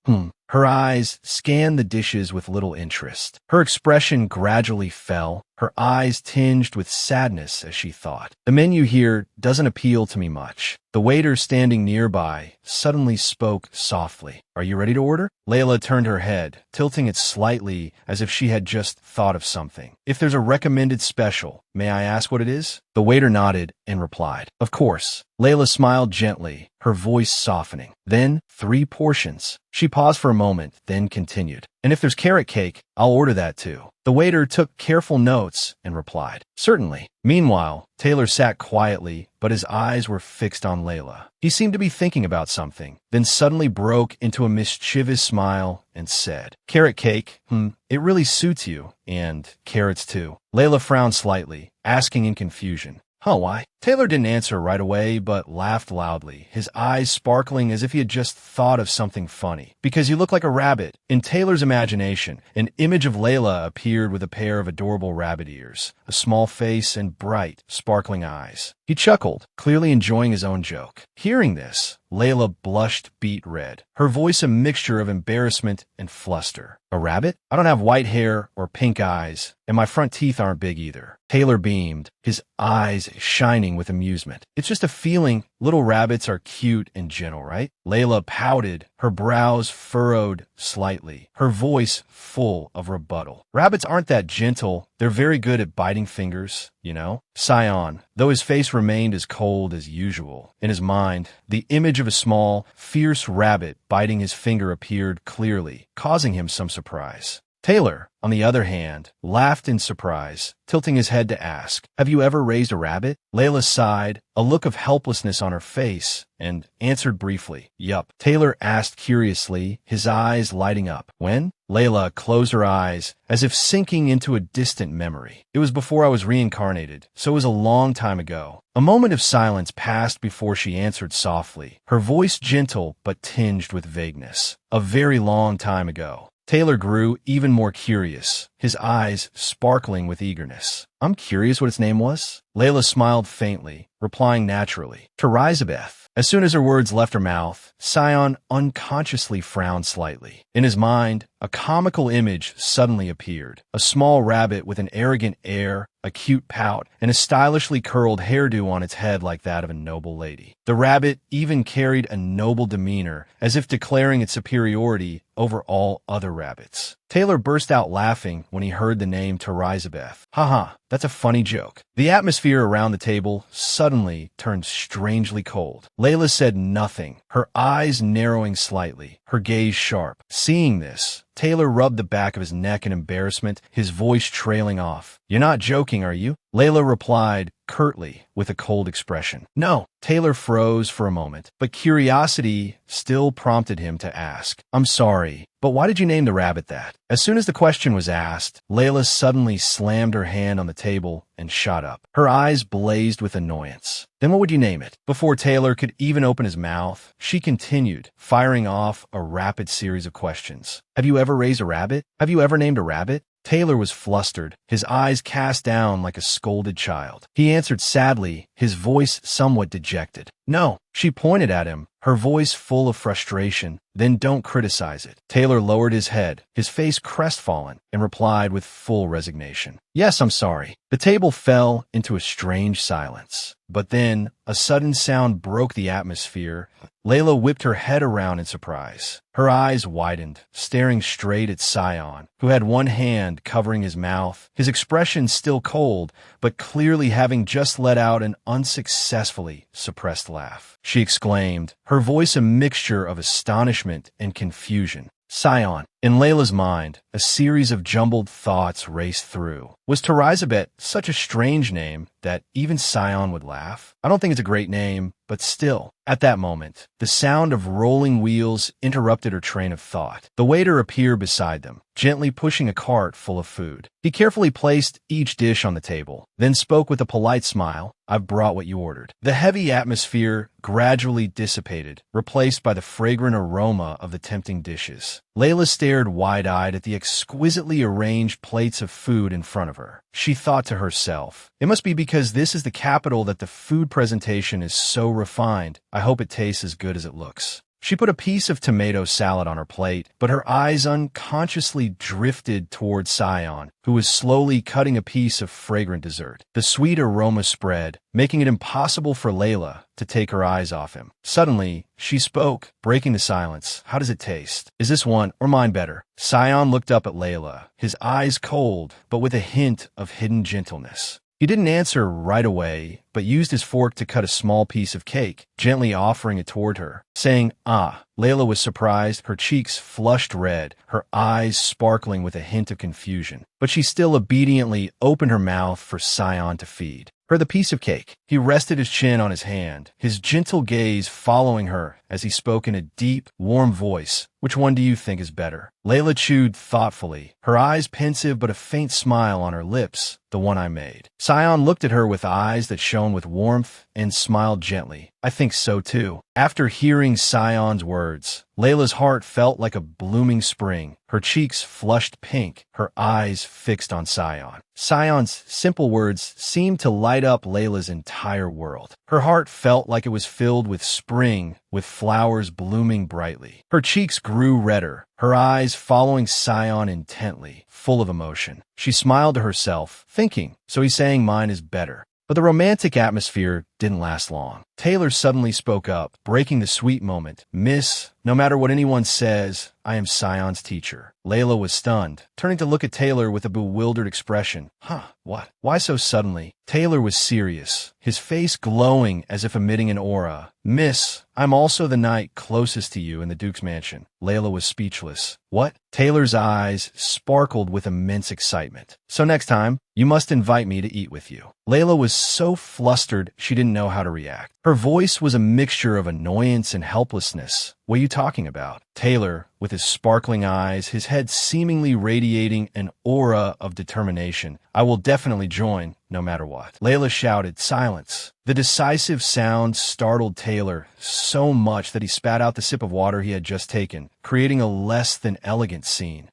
Her eyes scanned the dishes with little interest. Her expression gradually fell, her eyes tinged with sadness as she thought. The menu here doesn't appeal to me much. The waiter standing nearby suddenly spoke softly. Are you ready to order? Layla turned her head, tilting it slightly as if she had just thought of something. If there's a recommended special, may I ask what it is? The waiter nodded and replied, of course. Layla smiled gently, her voice softening. Then 3 portions. She paused for a moment, then continued. And if there's carrot cake, I'll order that too. The waiter took careful notes and replied, certainly. Meanwhile, Taylor sat quietly, but his eyes were fixed on Layla. He seemed to be thinking about something, then suddenly broke into a mischievous smile and said, carrot cake, it really suits you, and carrots too. Layla frowned slightly, asking in confusion, why? Taylor didn't answer right away, but laughed loudly, his eyes sparkling as if he had just thought of something funny. Because you look like a rabbit. In Taylor's imagination, an image of Layla appeared with a pair of adorable rabbit ears, a small face, and bright, sparkling eyes. He chuckled, clearly enjoying his own joke. Hearing this, Layla blushed beet red, her voice a mixture of embarrassment and fluster. A rabbit? I don't have white hair or pink eyes, and my front teeth aren't big either. Taylor beamed, his eyes shining with amusement. It's just a feeling. Little rabbits are cute and gentle, right? Layla pouted, her brows furrowed slightly, her voice full of rebuttal. Rabbits aren't that gentle. They're very good at biting fingers, you know? Scion, though his face remained as cold as usual, in his mind, the image of a small, fierce rabbit biting his finger appeared clearly, causing him some surprise. Taylor, on the other hand, laughed in surprise, tilting his head to ask, have you ever raised a rabbit? Layla sighed, a look of helplessness on her face, and answered briefly, yup. Taylor asked curiously, his eyes lighting up. When? Layla closed her eyes, as if sinking into a distant memory. It was before I was reincarnated, so it was a long time ago. A moment of silence passed before she answered softly, her voice gentle but tinged with vagueness. A very long time ago. Taylor grew even more curious, his eyes sparkling with eagerness. I'm curious what its name was? Layla smiled faintly, replying naturally, Terizabeth. As soon as her words left her mouth, Scion unconsciously frowned slightly. In his mind, a comical image suddenly appeared. A small rabbit with an arrogant air, a cute pout, and a stylishly curled hairdo on its head like that of a noble lady. The rabbit even carried a noble demeanor, as if declaring its superiority over all other rabbits. Taylor burst out laughing when he heard the name Terizabeth. Haha, That's a funny joke. The atmosphere around the table suddenly turned strangely cold. Layla said nothing, her eyes narrowing slightly, her gaze sharp. Seeing this, Taylor rubbed the back of his neck in embarrassment, his voice trailing off. "You're not joking, are you?" Layla replied curtly with a cold expression. "No." Taylor froze for a moment, but curiosity still prompted him to ask, "I'm sorry, but why did you name the rabbit that?" As soon as the question was asked, Layla suddenly slammed her hand on the table and shot up. Her eyes blazed with annoyance. "Then what would you name it?" Before Taylor could even open his mouth, she continued, firing off a rapid series of questions. "Have you ever raised a rabbit? Have you ever named a rabbit?" Taylor was flustered, his eyes cast down like a scolded child. He answered sadly, his voice somewhat dejected. "No." She pointed at him, her voice full of frustration. "Then don't criticize it." Taylor lowered his head, his face crestfallen, and replied with full resignation, "Yes, I'm sorry." The table fell into a strange silence. But then, a sudden sound broke the atmosphere. Layla whipped her head around in surprise. Her eyes widened, staring straight at Sion, who had one hand covering his mouth, his expression still cold, but clearly having just let out an unsuccessfully suppressed laugh. She exclaimed, her voice a mixture of astonishment and confusion. "Sion." In Layla's mind, a series of jumbled thoughts raced through. Was Terizabet such a strange name that even Sion would laugh? I don't think it's a great name, but still. At that moment, the sound of rolling wheels interrupted her train of thought. The waiter appeared beside them, gently pushing a cart full of food. He carefully placed each dish on the table, then spoke with a polite smile, "I've brought what you ordered." The heavy atmosphere gradually dissipated, replaced by the fragrant aroma of the tempting dishes. Layla stared wide-eyed at the exquisitely arranged plates of food in front of her. She thought to herself, it must be because this is the capital that the food presentation is so refined. I hope it tastes as good as it looks. She put a piece of tomato salad on her plate, but her eyes unconsciously drifted toward Sion, who was slowly cutting a piece of fragrant dessert. The sweet aroma spread, making it impossible for Layla to take her eyes off him. Suddenly, she spoke, breaking the silence. "How does it taste? Is this one or mine better?" Sion looked up at Layla, his eyes cold, but with a hint of hidden gentleness. He didn't answer right away, but used his fork to cut a small piece of cake, gently offering it toward her, saying, "Ah." Layla was surprised, her cheeks flushed red, her eyes sparkling with a hint of confusion. But she still obediently opened her mouth for Sion to feed her the piece of cake. He rested his chin on his hand, his gentle gaze following her as he spoke in a deep, warm voice. "Which one do you think is better?" Layla chewed thoughtfully, her eyes pensive but a faint smile on her lips. "The one I made." Sion looked at her with eyes that shone with warmth and smiled gently. "I think so too." After hearing Sion's words, Layla's heart felt like a blooming spring. Her cheeks flushed pink, her eyes fixed on Sion. Sion's simple words seemed to light up Layla's entire world. Her heart felt like it was filled with spring, with flowers blooming brightly. Her cheeks grew redder, her eyes following Sion intently, full of emotion. She smiled to herself, thinking, so he's saying mine is better. But the romantic atmosphere didn't last long. Taylor suddenly spoke up, breaking the sweet moment. "Miss, no matter what anyone says, I am Sion's teacher." Layla was stunned, turning to look at Taylor with a bewildered expression. What? Why so suddenly?" Taylor was serious, his face glowing as if emitting an aura. "Miss, I'm also the knight closest to you in the Duke's mansion." Layla was speechless. "What?" Taylor's eyes sparkled with immense excitement. "So next time, you must invite me to eat with you." Layla was so flustered she didn't know how to react. Her voice was a mixture of annoyance and helplessness. "What are you talking about?" Taylor, with his sparkling eyes, his head seemingly radiating an aura of determination. "I will definitely join, no matter what." Layla shouted, "Silence." The decisive sound startled Taylor so much that he spat out the sip of water he had just taken, creating a less than elegant scene.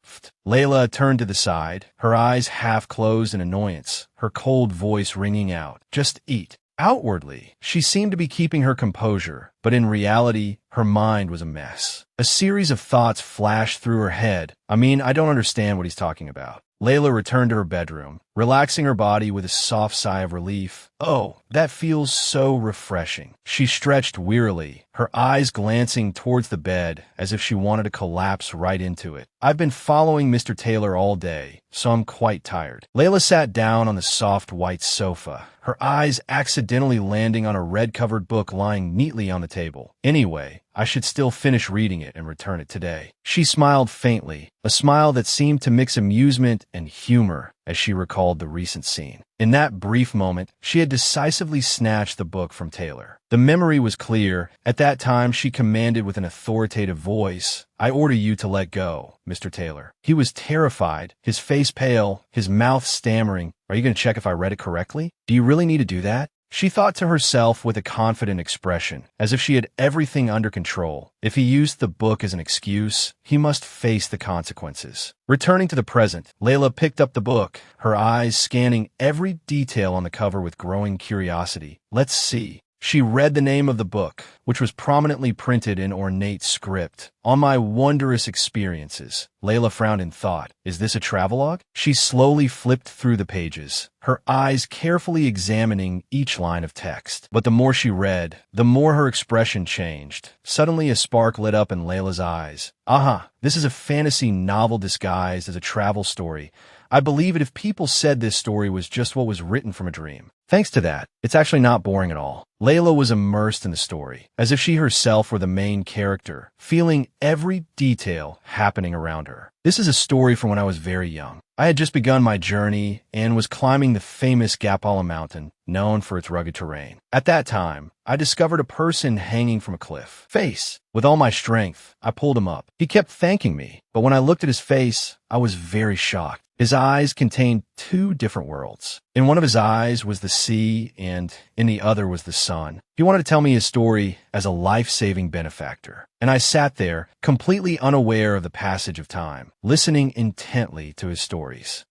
Layla turned to the side, her eyes half closed in annoyance, her cold voice ringing out, "Just eat." Outwardly, she seemed to be keeping her composure, but in reality, her mind was a mess. A series of thoughts flashed through her head. I don't understand what he's talking about. Layla returned to her bedroom, relaxing her body with a soft sigh of relief. Oh, that feels so refreshing. She stretched wearily, her eyes glancing towards the bed as if she wanted to collapse right into it. I've been following Mr. Taylor all day, so I'm quite tired. Layla sat down on the soft white sofa, her eyes accidentally landing on a red-covered book lying neatly on the table. Anyway, I should still finish reading it and return it today. She smiled faintly, a smile that seemed to mix amusement and humor as she recalled the recent scene. In that brief moment, she had decisively snatched the book from Taylor. The memory was clear. At that time, she commanded with an authoritative voice, "I order you to let go, Mr. Taylor." He was terrified, his face pale, his mouth stammering. "Are you going to check if I read it correctly? Do you really need to do that?" She thought to herself with a confident expression, as if she had everything under control. If he used the book as an excuse, he must face the consequences. Returning to the present, Layla picked up the book, her eyes scanning every detail on the cover with growing curiosity. Let's see. She read the name of the book, which was prominently printed in ornate script. "On my wondrous experiences." Layla frowned in thought. Is this a travelogue? She slowly flipped through the pages, her eyes carefully examining each line of text. But the more she read, the more her expression changed. Suddenly a spark lit up in Layla's eyes. Aha, this is a fantasy novel disguised as a travel story. I believe it if people said this story was just what was written from a dream. Thanks to that, it's actually not boring at all. Layla was immersed in the story, as if she herself were the main character, feeling every detail happening around her. This is a story from when I was very young. I had just begun my journey and was climbing the famous Gapala mountain, known for its rugged terrain. At that time, I discovered a person hanging from a cliff. With all my strength, I pulled him up. He kept thanking me, but when I looked at his face, I was very shocked. His eyes contained two different worlds. In one of his eyes was the sea, and in the other was the sun. He wanted to tell me his story as a life-saving benefactor. And I sat there, completely unaware of the passage of time, listening intently to his stories.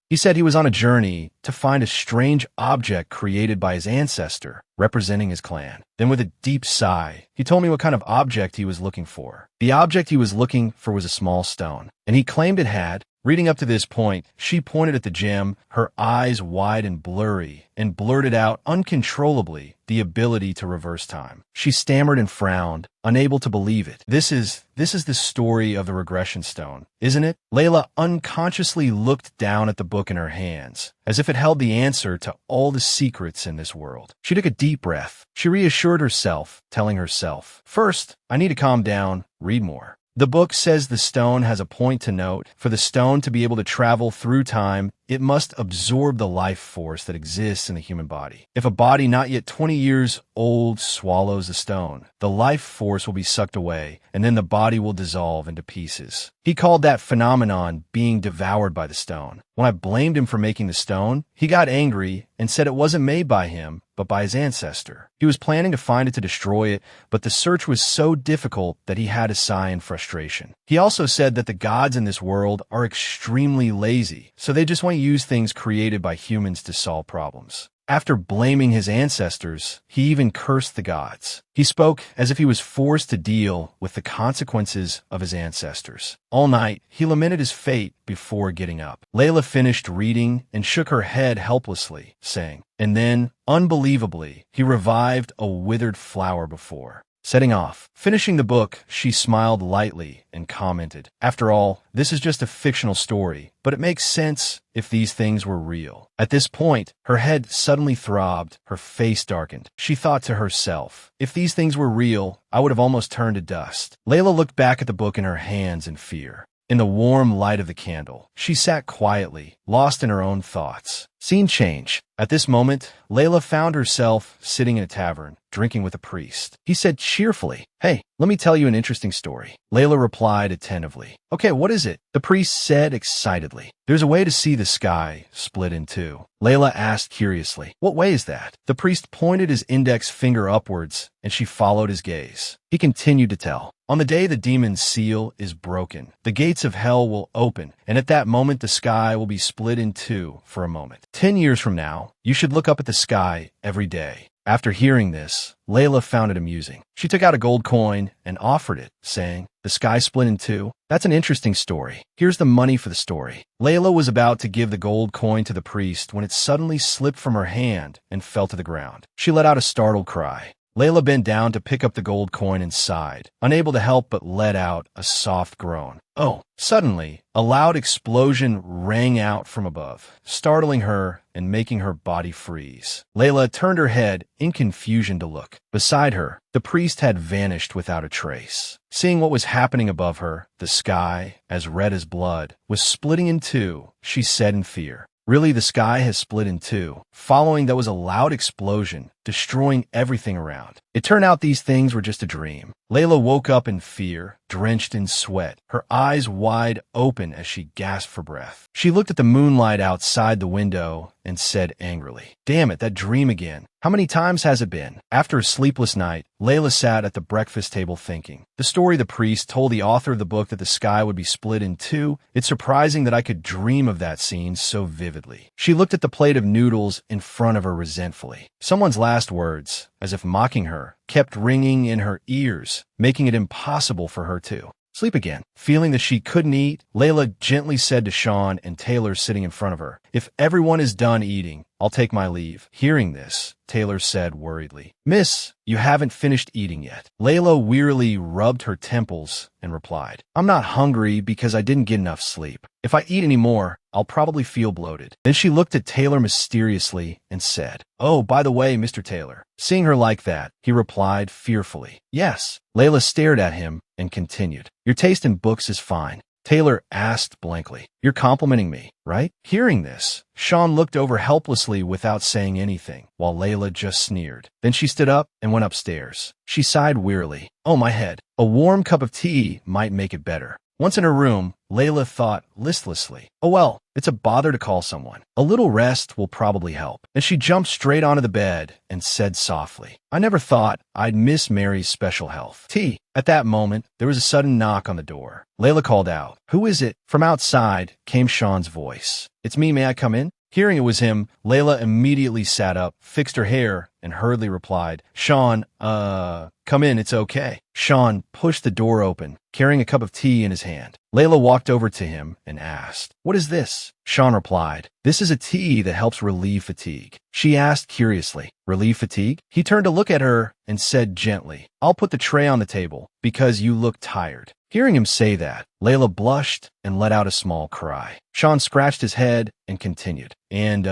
He said he was on a journey to find a strange object created by his ancestor, representing his clan. Then with a deep sigh, he told me what kind of object he was looking for. The object he was looking for was a small stone, and he claimed it had. Reading up to this point, she pointed at the gem, her eyes wide and blurry, and blurted out uncontrollably the ability to reverse time. She stammered and frowned, unable to believe it. This is the story of the regression stone, isn't it? Layla unconsciously looked down at the book in her hands, as if it held the answer to all the secrets in this world. She took a deep breath. She reassured herself, telling herself, "First, I need to calm down, read more." The book says the stone has a point to note. For the stone to be able to travel through time, it must absorb the life force that exists in the human body. If a body not yet 20 years old swallows a stone, the life force will be sucked away, and then the body will dissolve into pieces. He called that phenomenon being devoured by the stone. When I blamed him for making the stone, he got angry and said it wasn't made by him, but by his ancestor. He was planning to find it to destroy it, but the search was so difficult that he had to sigh in frustration. He also said that the gods in this world are extremely lazy, so they just want to use things created by humans to solve problems. After blaming his ancestors, he even cursed the gods. He spoke as if he was forced to deal with the consequences of his ancestors. All night, he lamented his fate before getting up. Layla finished reading and shook her head helplessly, saying, and then, unbelievably, he revived a withered flower before. Setting off. Finishing the book, she smiled lightly and commented, "After all, this is just a fictional story, but it makes sense if these things were real." At this point, her head suddenly throbbed, her face darkened. She thought to herself, if these things were real, I would have almost turned to dust. Layla looked back at the book in her hands in fear. In the warm light of the candle, she sat quietly, lost in her own thoughts. Scene change. At this moment, Layla found herself sitting in a tavern, drinking with a priest. He said cheerfully, "Hey, let me tell you an interesting story." Layla replied attentively, "Okay, what is it?" The priest said excitedly, "There's a way to see the sky split in two." Layla asked curiously, "What way is that?" The priest pointed his index finger upwards, and she followed his gaze. He continued to tell, "On the day the demon's seal is broken, the gates of hell will open, and at that moment the sky will be split in two for a moment. 10 years from now, you should look up at the sky every day." After hearing this, Layla found it amusing. She took out a gold coin and offered it, saying, The sky split in two. That's an interesting story. Here's the money for the story. Layla was about to give the gold coin to the priest when it suddenly slipped from her hand and fell to the ground. She let out a startled cry. Layla bent down to pick up the gold coin and sighed, unable to help but let out a soft groan. Oh! Suddenly, a loud explosion rang out from above, startling her and making her body freeze. Layla turned her head in confusion to look. Beside her, the priest had vanished without a trace. Seeing what was happening above her, the sky, as red as blood, was splitting in two. She said in fear, "Really, the sky has split in two." Following that was a loud explosion, destroying everything around. It turned out these things were just a dream. Layla woke up in fear, drenched in sweat, her eyes wide open as she gasped for breath. She looked at the moonlight outside the window and said angrily, "Damn it, that dream again. How many times has it been?" After a sleepless night, Layla sat at the breakfast table thinking. The story the priest told the author of the book that the sky would be split in two. It's surprising that I could dream of that scene so vividly. She looked at the plate of noodles in front of her resentfully. Someone's last words, as if mocking her, kept ringing in her ears, making it impossible for her to sleep again. Feeling that she couldn't eat, Layla gently said to Sean and Taylor sitting in front of her, "If everyone is done eating, I'll take my leave." Hearing this, Taylor said worriedly, "Miss, you haven't finished eating yet." Layla wearily rubbed her temples and replied, "I'm not hungry because I didn't get enough sleep. If I eat any more, I'll probably feel bloated." Then she looked at Taylor mysteriously and said, "Oh, by the way, Mr. Taylor." Seeing her like that, he replied fearfully, "Yes." Layla stared at him and continued, "Your taste in books is fine." Taylor asked blankly, "You're complimenting me, right?" Hearing this, Sean looked over helplessly without saying anything, while Layla just sneered. Then she stood up and went upstairs. She sighed wearily. "Oh, my head. A warm cup of tea might make it better." Once in her room, Layla thought listlessly, "Oh well, it's a bother to call someone. A little rest will probably help." Then she jumped straight onto the bed and said softly, "I never thought I'd miss Mary's special health tea." At that moment, there was a sudden knock on the door. Layla called out, "Who is it?" From outside came Sean's voice. "It's me, may I come in?" Hearing it was him, Layla immediately sat up, fixed her hair, and hurriedly replied, "Sean, come in, it's okay." Sean pushed the door open, carrying a cup of tea in his hand. Layla walked over to him and asked, "What is this?" Sean replied, "This is a tea that helps relieve fatigue." She asked curiously, "Relieve fatigue?" He turned to look at her and said gently, "I'll put the tray on the table because you look tired." Hearing him say that, Layla blushed and let out a small cry. Sean scratched his head and continued, "And,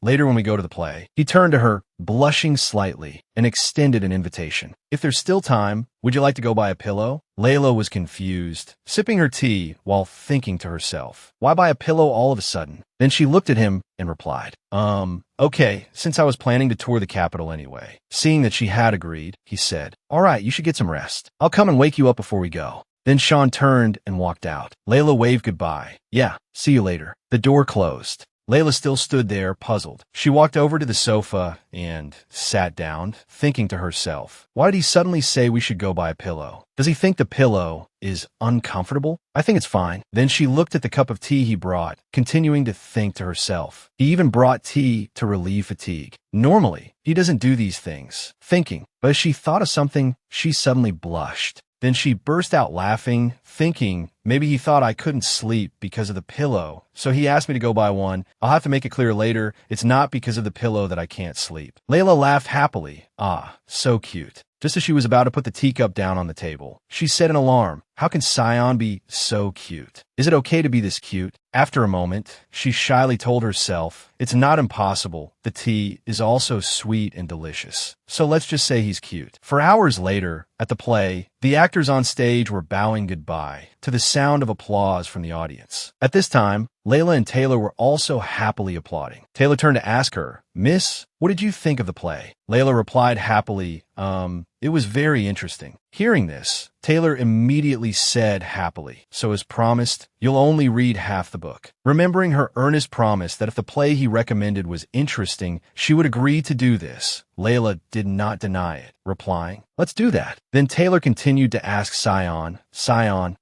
later when we go to the play." He turned to her, blushing slightly, and extended an invitation. "If there's still time, would you like to go buy a pillow?" Layla was confused, sipping her tea while thinking to herself, "Why buy a pillow all of a sudden?" Then she looked at him and replied, Okay, since I was planning to tour the Capitol anyway." Seeing that she had agreed, he said, "All right, you should get some rest. I'll come and wake you up before we go." Then Sean turned and walked out. Layla waved goodbye. "Yeah, see you later." The door closed. Layla still stood there, puzzled. She walked over to the sofa and sat down, thinking to herself, why did he suddenly say we should go buy a pillow? Does he think the pillow is uncomfortable? I think it's fine. Then she looked at the cup of tea he brought, continuing to think to herself. He even brought tea to relieve fatigue. Normally, he doesn't do these things. Thinking, but as she thought of something, she suddenly blushed. Then she burst out laughing, thinking maybe he thought I couldn't sleep because of the pillow, so he asked me to go buy one. I'll have to make it clear later, it's not because of the pillow that I can't sleep. Layla laughed happily. Ah, so cute. Just as she was about to put the teacup down on the table, she set an alarm. How can Sion be so cute? Is it okay to be this cute? After a moment, she shyly told herself, it's not impossible. The tea is also sweet and delicious. So let's just say he's cute. For hours later, at the play, the actors on stage were bowing goodbye to the sound of applause from the audience. At this time, Layla and Taylor were also happily applauding. Taylor turned to ask her, Miss, what did you think of the play? Layla replied happily, it was very interesting. Hearing this, Taylor immediately said happily, so as promised, you'll only read half the book. Remembering her earnest promise that if the play he recommended was interesting, she would agree to do this, Layla did not deny it, replying, let's do that. Then Taylor continued to ask Sion,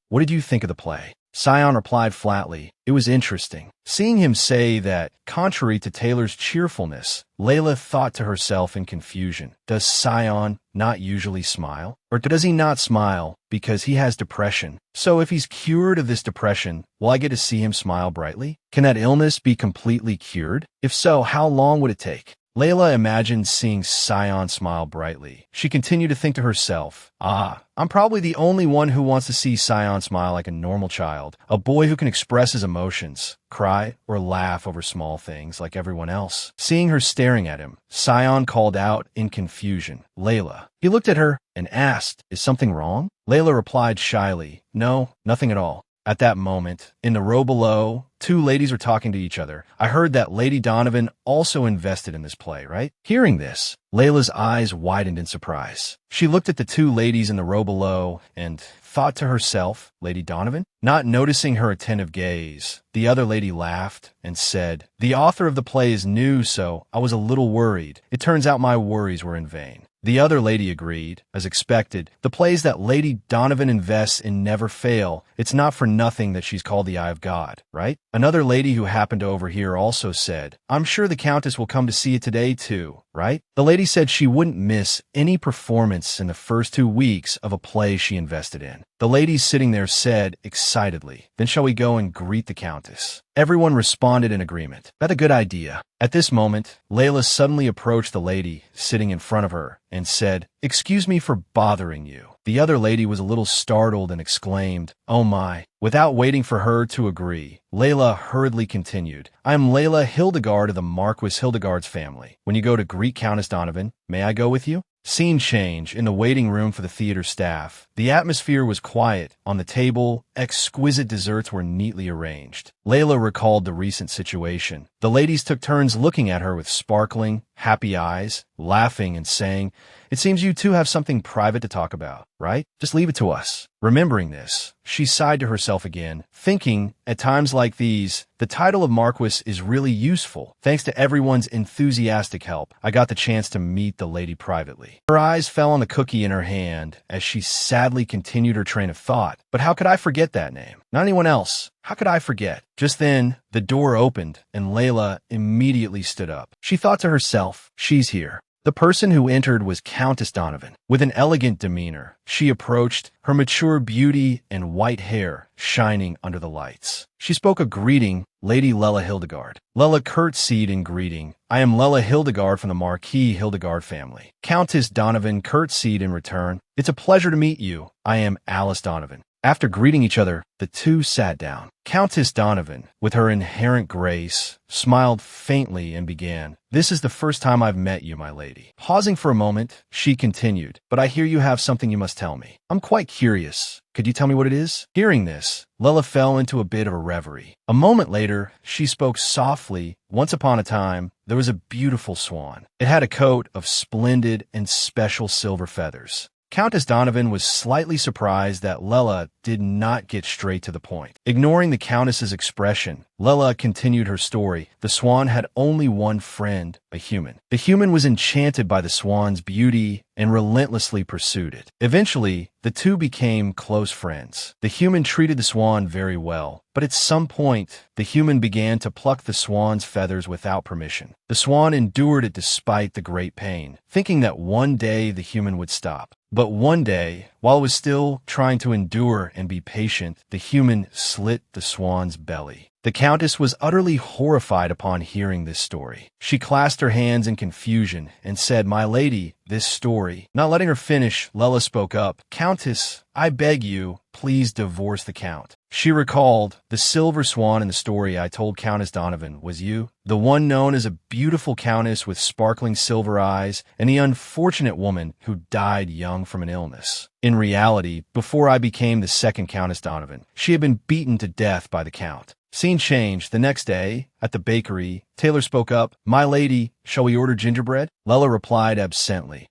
what did you think of the play? Sion replied flatly. It was interesting. Seeing him say that, contrary to Taylor's cheerfulness, Layla thought to herself in confusion, does Sion not usually smile? Or does he not smile because he has depression? So if he's cured of this depression, will I get to see him smile brightly? Can that illness be completely cured? If so, how long would it take? Layla imagined seeing Sion smile brightly. She continued to think to herself, I'm probably the only one who wants to see Sion smile like a normal child, a boy who can express his emotions, cry, or laugh over small things like everyone else. Seeing her staring at him, Sion called out in confusion, Layla. He looked at her and asked, is something wrong? Layla replied shyly, no, nothing at all. At that moment, in the row below, two ladies were talking to each other. I heard that Lady Donovan also invested in this play, right? Hearing this, Layla's eyes widened in surprise. She looked at the two ladies in the row below and thought to herself, Lady Donovan? Not noticing her attentive gaze, the other lady laughed and said, the author of the play is new, so I was a little worried. It turns out my worries were in vain. The other lady agreed. As expected, the plays that Lady Donovan invests in never fail. It's not for nothing that she's called the Eye of God, right? Another lady who happened to overhear also said, I'm sure the Countess will come to see it today too, right? The lady said she wouldn't miss any performance in the first 2 weeks of a play she invested in. The ladies sitting there said excitedly, then shall we go and greet the Countess? Everyone responded in agreement. That's a good idea. At this moment, Layla suddenly approached the lady sitting in front of her and said, excuse me for bothering you. The other lady was a little startled and exclaimed, oh my. Without waiting for her to agree, Layla hurriedly continued, I am Layla Hildegard of the Marquis Hildegard's family. When you go to greet Countess Donovan, may I go with you? Scene change in the waiting room for the theater staff. The atmosphere was quiet. On the table, exquisite desserts were neatly arranged. Layla recalled the recent situation. The ladies took turns looking at her with sparkling, happy eyes, laughing and saying, it seems you two have something private to talk about, right? Just leave it to us. Remembering this, she sighed to herself again, thinking, at times like these, the title of Marquis is really useful. Thanks to everyone's enthusiastic help, I got the chance to meet the lady privately. Her eyes fell on the cookie in her hand as she sadly continued her train of thought. But how could I forget that name? Not anyone else. How could I forget? Just then, the door opened and Layla immediately stood up. She thought to herself, she's here. The person who entered was Countess Donovan. With an elegant demeanor, she approached, her mature beauty and white hair shining under the lights. She spoke a greeting, Lady Lela Hildegard. Lela curtsied in greeting. I am Lela Hildegard from the Marquis Hildegard family. Countess Donovan curtsied in return. It's a pleasure to meet you. I am Alice Donovan. After greeting each other, the two sat down. Countess Donovan, with her inherent grace, smiled faintly and began, this is the first time I've met you, my lady. Pausing for a moment, she continued, but I hear you have something you must tell me. I'm quite curious. Could you tell me what it is? Hearing this, Lela fell into a bit of a reverie. A moment later, she spoke softly. Once upon a time, there was a beautiful swan. It had a coat of splendid and special silver feathers. Countess Donovan was slightly surprised that Lela did not get straight to the point. Ignoring the Countess's expression, Lela continued her story. The swan had only one friend, a human. The human was enchanted by the swan's beauty and relentlessly pursued it. Eventually, the two became close friends. The human treated the swan very well, but at some point, the human began to pluck the swan's feathers without permission. The swan endured it despite the great pain, thinking that one day the human would stop. But one day, while it was still trying to endure and be patient, the human slit the swan's belly. The Countess was utterly horrified upon hearing this story. She clasped her hands in confusion and said, my lady, this story. Not letting her finish, Lela spoke up. Countess, I beg you, please divorce the Count. She recalled, the silver swan in the story I told Countess Donovan was you, the one known as a beautiful countess with sparkling silver eyes, and the unfortunate woman who died young from an illness. In reality, before I became the second Countess Donovan, she had been beaten to death by the Count. Scene changed. The next day, at the bakery, Taylor spoke up. My lady, shall we order gingerbread? Lela replied absently.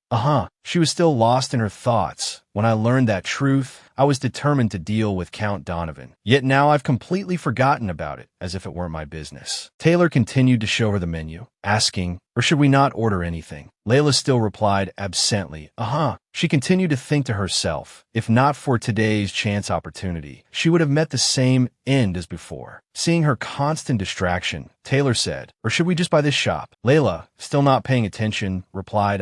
She was still lost in her thoughts. When I learned that truth, I was determined to deal with Count Donovan. Yet now I've completely forgotten about it, as if it weren't my business. Taylor continued to show her the menu, asking, or should we not order anything? Layla still replied absently, She continued to think to herself, if not for today's chance opportunity, she would have met the same end as before. Seeing her constant distraction, Taylor said, or should we just buy this shop? Layla, still not paying attention, replied,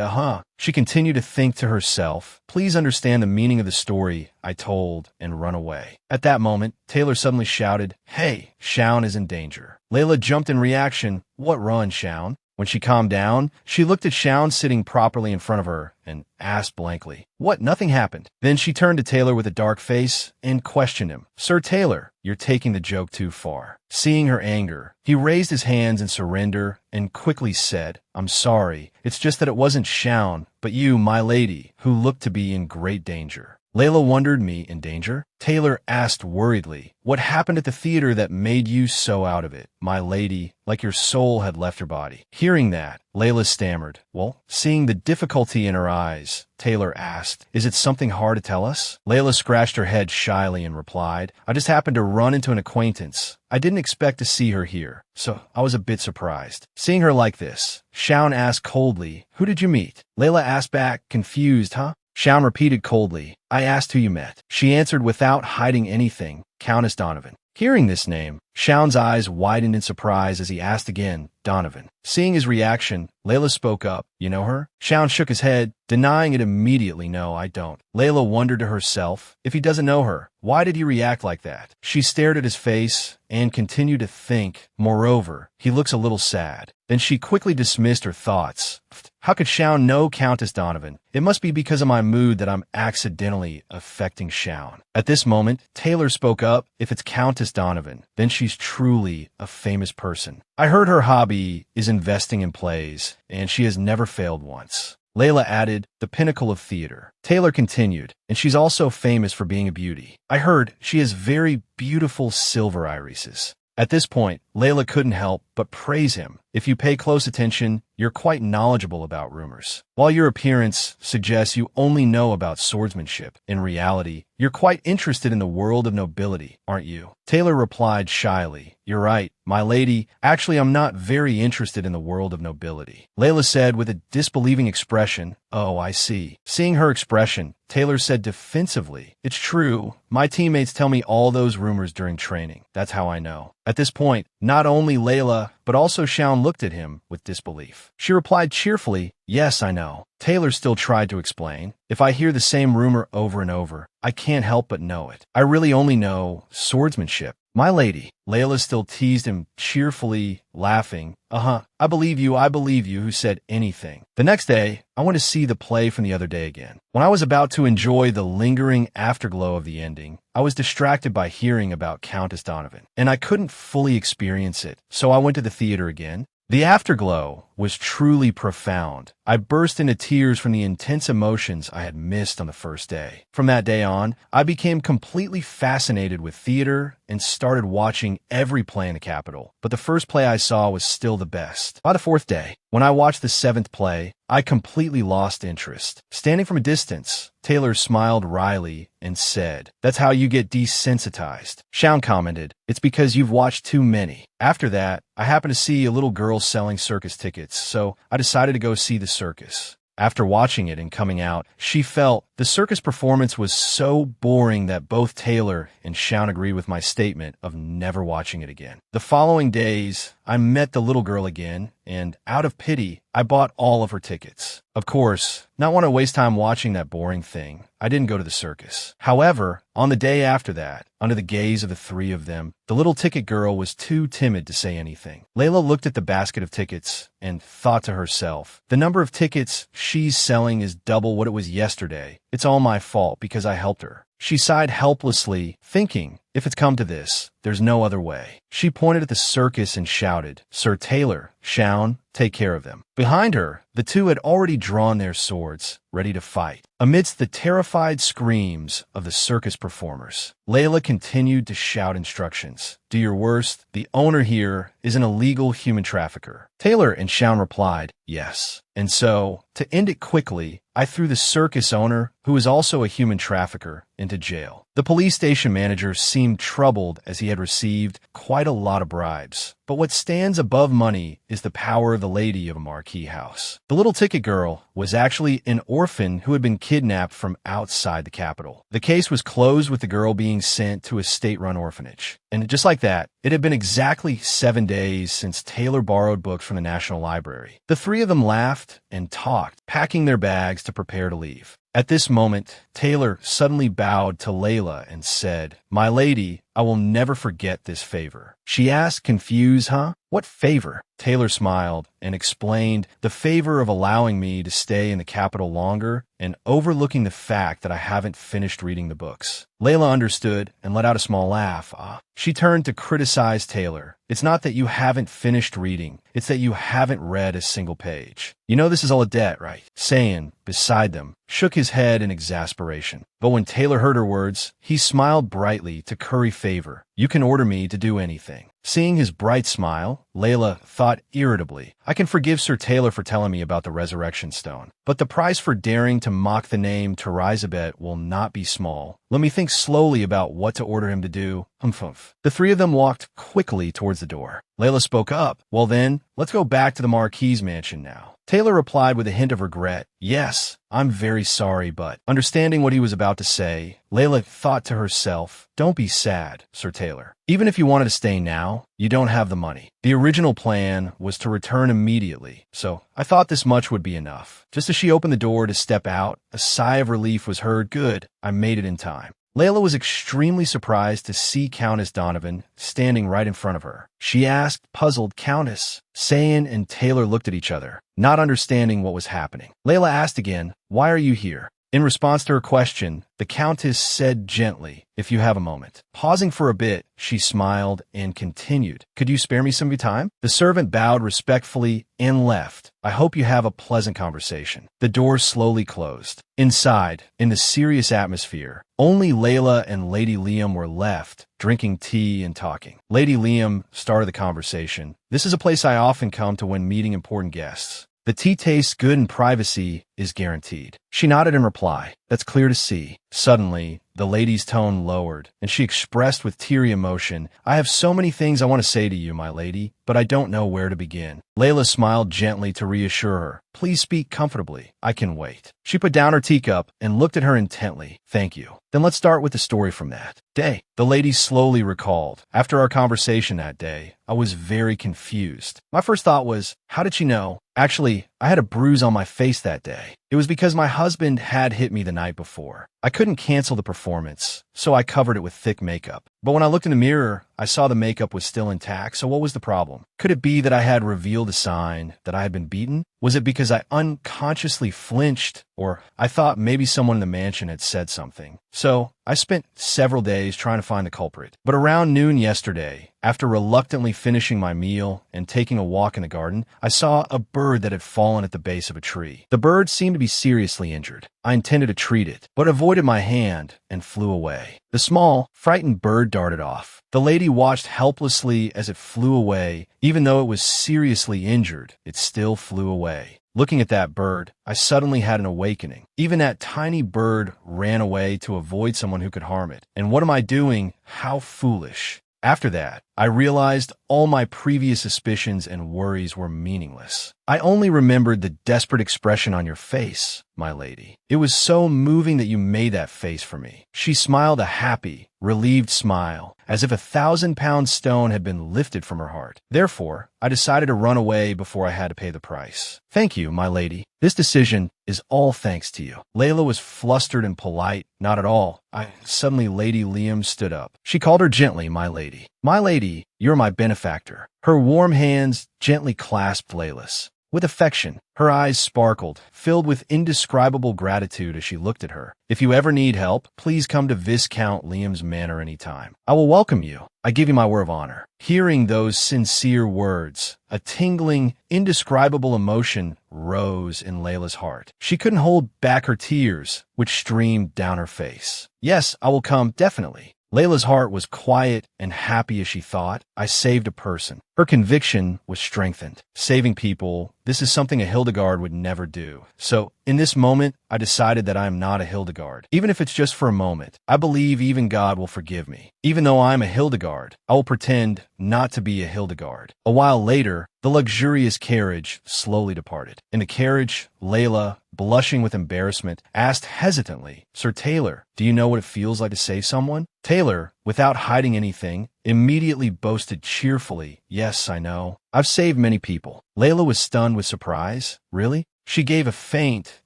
She continued to think to herself, please understand the meaning of the story I told, and run away. At that moment, Taylor suddenly shouted, hey, Shaun is in danger. Layla jumped in reaction, what run, Shaun? When she calmed down, she looked at Shaun sitting properly in front of her and asked blankly, what, nothing happened? Then she turned to Taylor with a dark face and questioned him, Sir Taylor, you're taking the joke too far. Seeing her anger, he raised his hands in surrender and quickly said, I'm sorry, it's just that it wasn't Shaun, but you, my lady, who looked to be in great danger. Layla wondered, me in danger? Taylor asked worriedly, what happened at the theater that made you so out of it, my lady, like your soul had left your body? Hearing that, Layla stammered, well, seeing the difficulty in her eyes, Taylor asked, is it something hard to tell us? Layla scratched her head shyly and replied, I just happened to run into an acquaintance. I didn't expect to see her here, so I was a bit surprised. Seeing her like this, Shaun asked coldly, who did you meet? Layla asked back, confused, Shaun repeated coldly, I asked who you met. She answered without hiding anything, Countess Donovan. Hearing this name, Shaun's eyes widened in surprise as he asked again, Donovan. Seeing his reaction, Layla spoke up, you know her? Shaun shook his head, denying it immediately, no, I don't. Layla wondered to herself, if he doesn't know her, why did he react like that? She stared at his face and continued to think, moreover, he looks a little sad. Then she quickly dismissed her thoughts. How could Shaun know Countess Donovan? It must be because of my mood that I'm accidentally affecting Shaun. At this moment, Taylor spoke up, if it's Countess Donovan, then she's truly a famous person. I heard her hobby is investing in plays, and she has never failed once. Layla added, the pinnacle of theater. Taylor continued, and she's also famous for being a beauty. I heard she has very beautiful silver irises. At this point, Layla couldn't help but praise him. If you pay close attention, you're quite knowledgeable about rumors. While your appearance suggests you only know about swordsmanship, in reality, you're quite interested in the world of nobility, aren't you? Taylor replied shyly, you're right, my lady. Actually, I'm not very interested in the world of nobility. Layla said with a disbelieving expression, oh, I see. Seeing her expression, Taylor said defensively, it's true. My teammates tell me all those rumors during training. That's how I know. At this point, not only Layla, but also Shaun looked at him with disbelief. She replied cheerfully, yes, I know. Taylor still tried to explain, if I hear the same rumor over and over, I can't help but know it. I really only know swordsmanship. My lady. Layla still teased him cheerfully, laughing. I believe you, who said anything. The next day, I went to see the play from the other day again. When I was about to enjoy the lingering afterglow of the ending, I was distracted by hearing about Countess Donovan, and I couldn't fully experience it, so I went to the theater again. The afterglow was truly profound. I burst into tears from the intense emotions I had missed on the first day. From that day on, I became completely fascinated with theater and started watching every play in the capital. But the first play I saw was still the best. By the fourth day, when I watched the seventh play, I completely lost interest. Standing from a distance, Taylor smiled wryly and said, that's how you get desensitized. Shaun commented, it's because you've watched too many. After that, I happened to see a little girl selling circus tickets, so I decided to go see the circus. After watching it and coming out, she felt the circus performance was so boring that both Taylor and Shaun agreed with my statement of never watching it again. The following days, I met the little girl again, and out of pity, I bought all of her tickets. Of course, not want to waste time watching that boring thing, I didn't go to the circus. However, on the day after that, under the gaze of the three of them, the little ticket girl was too timid to say anything. Layla looked at the basket of tickets and thought to herself, the number of tickets she's selling is double what it was yesterday. It's all my fault because I helped her. She sighed helplessly, thinking, if it's come to this, there's no other way. She pointed at the circus and shouted, Sir Taylor, Shaun, take care of them. Behind her, the two had already drawn their swords, ready to fight. Amidst the terrified screams of the circus performers, Layla continued to shout instructions. Do your worst. The owner here is an illegal human trafficker. Taylor and Shaun replied, yes. And so, to end it quickly, I threw the circus owner who is also a human trafficker, into jail. The police station manager seemed troubled as he had received quite a lot of bribes. But what stands above money is the power of the lady of a marquee house. The little ticket girl was actually an orphan who had been kidnapped from outside the capital. The case was closed with the girl being sent to a state-run orphanage. And just like that, it had been exactly 7 days since Taylor borrowed books from the National Library. The three of them laughed and talked, packing their bags to prepare to leave. At this moment, Taylor suddenly bowed to Layla and said, "My lady, I will never forget this favor." She asked, confused, "Huh? What favor?" Taylor smiled and explained, "The favor of allowing me to stay in the capital longer and overlooking the fact that I haven't finished reading the books." Layla understood and let out a small laugh. She turned to criticize Taylor. "It's not that you haven't finished reading, it's that you haven't read a single page. You know this is all a debt, right?" Sayin, beside them, shook his head in exasperation. But when Taylor heard her words, he smiled brightly to curry favor. "You can order me to do anything." Seeing his bright smile, Layla thought irritably, "I can forgive Sir Taylor for telling me about the resurrection stone, but the price for daring to mock the name Terizabet will not be small. Let me think slowly about what to order him to do." Humph. The three of them walked quickly towards the door. Layla spoke up, "Well then, let's go back to the Marquis mansion now." Taylor replied with a hint of regret, "Yes, I'm very sorry, but..." Understanding what he was about to say, Layla thought to herself, "Don't be sad, Sir Taylor. Even if you wanted to stay now, you don't have the money. The original plan was to return immediately, so I thought this much would be enough." Just as she opened the door to step out, a sigh of relief was heard. "Good, I made it in time." Layla was extremely surprised to see Countess Donovan standing right in front of her. She asked, puzzled, "Countess?" Sayin and Taylor looked at each other, not understanding what was happening. Layla asked again, "Why are you here?" In response to her question, the Countess said gently, "If you have a moment." Pausing for a bit, she smiled and continued, "Could you spare me some of your time?" The servant bowed respectfully and left. "I hope you have a pleasant conversation." The door slowly closed. Inside, in the serious atmosphere, only Layla and Lady Liam were left, drinking tea and talking. Lady Liam started the conversation. "This is a place I often come to when meeting important guests. The tea tastes good and privacy is guaranteed." She nodded in reply. "That's clear to see." Suddenly, the lady's tone lowered, and she expressed with teary emotion, "I have so many things I want to say to you, my lady, but I don't know where to begin." Layla smiled gently to reassure her. "Please speak comfortably. I can wait." She put down her teacup and looked at her intently. "Thank you. Then let's start with the story from that day." The lady slowly recalled. "After our conversation that day, I was very confused. My first thought was, how did she know? Actually, I had a bruise on my face that day. It was because my husband had hit me the night before. I couldn't cancel the performance, so I covered it with thick makeup. But when I looked in the mirror, I saw the makeup was still intact, so what was the problem? Could it be that I had revealed a sign that I had been beaten? Was it because I unconsciously flinched? Or I thought maybe someone in the mansion had said something. So I spent several days trying to find the culprit. But around noon yesterday, after reluctantly finishing my meal and taking a walk in the garden, I saw a bird that had fallen at the base of a tree. The bird seemed to be seriously injured. I intended to treat it, but avoided my hand and flew away. The small, frightened bird darted off. The lady watched helplessly as it flew away. Even though it was seriously injured, it still flew away. Looking at that bird, I suddenly had an awakening. Even that tiny bird ran away to avoid someone who could harm it. And what am I doing? How foolish. After that, I realized all my previous suspicions and worries were meaningless. I only remembered the desperate expression on your face, my lady. It was so moving that you made that face for me." She smiled a happy, relieved smile, as if a 1,000-pound stone had been lifted from her heart. "Therefore, I decided to run away before I had to pay the price." "Thank you, my lady. This decision is all thanks to you." Layla was flustered and polite. "Not at all." Suddenly Lady Liam stood up. She called her gently, "My lady." "My lady, you're my benefactor." Her warm hands gently clasped Layla's. With affection, her eyes sparkled, filled with indescribable gratitude as she looked at her. "If you ever need help, please come to Viscount Liam's manor any time. I will welcome you. I give you my word of honor." Hearing those sincere words, a tingling, indescribable emotion rose in Layla's heart. She couldn't hold back her tears, which streamed down her face. "Yes, I will come, definitely." Layla's heart was quiet and happy as she thought, "I saved a person. Her conviction was strengthened. Saving people, this is something a Hildegard would never do. So, in this moment, I decided that I am not a Hildegard. Even if it's just for a moment, I believe even God will forgive me. Even though I am a Hildegard, I will pretend not to be a Hildegard. A while later, the luxurious carriage slowly departed. In the carriage, Layla, blushing with embarrassment, asked hesitantly, "Sir Taylor, do you know what it feels like to save someone?" Taylor, without hiding anything, immediately boasted cheerfully, "Yes, I know. I've saved many people." Layla was stunned with surprise. "Really?" She gave a faint,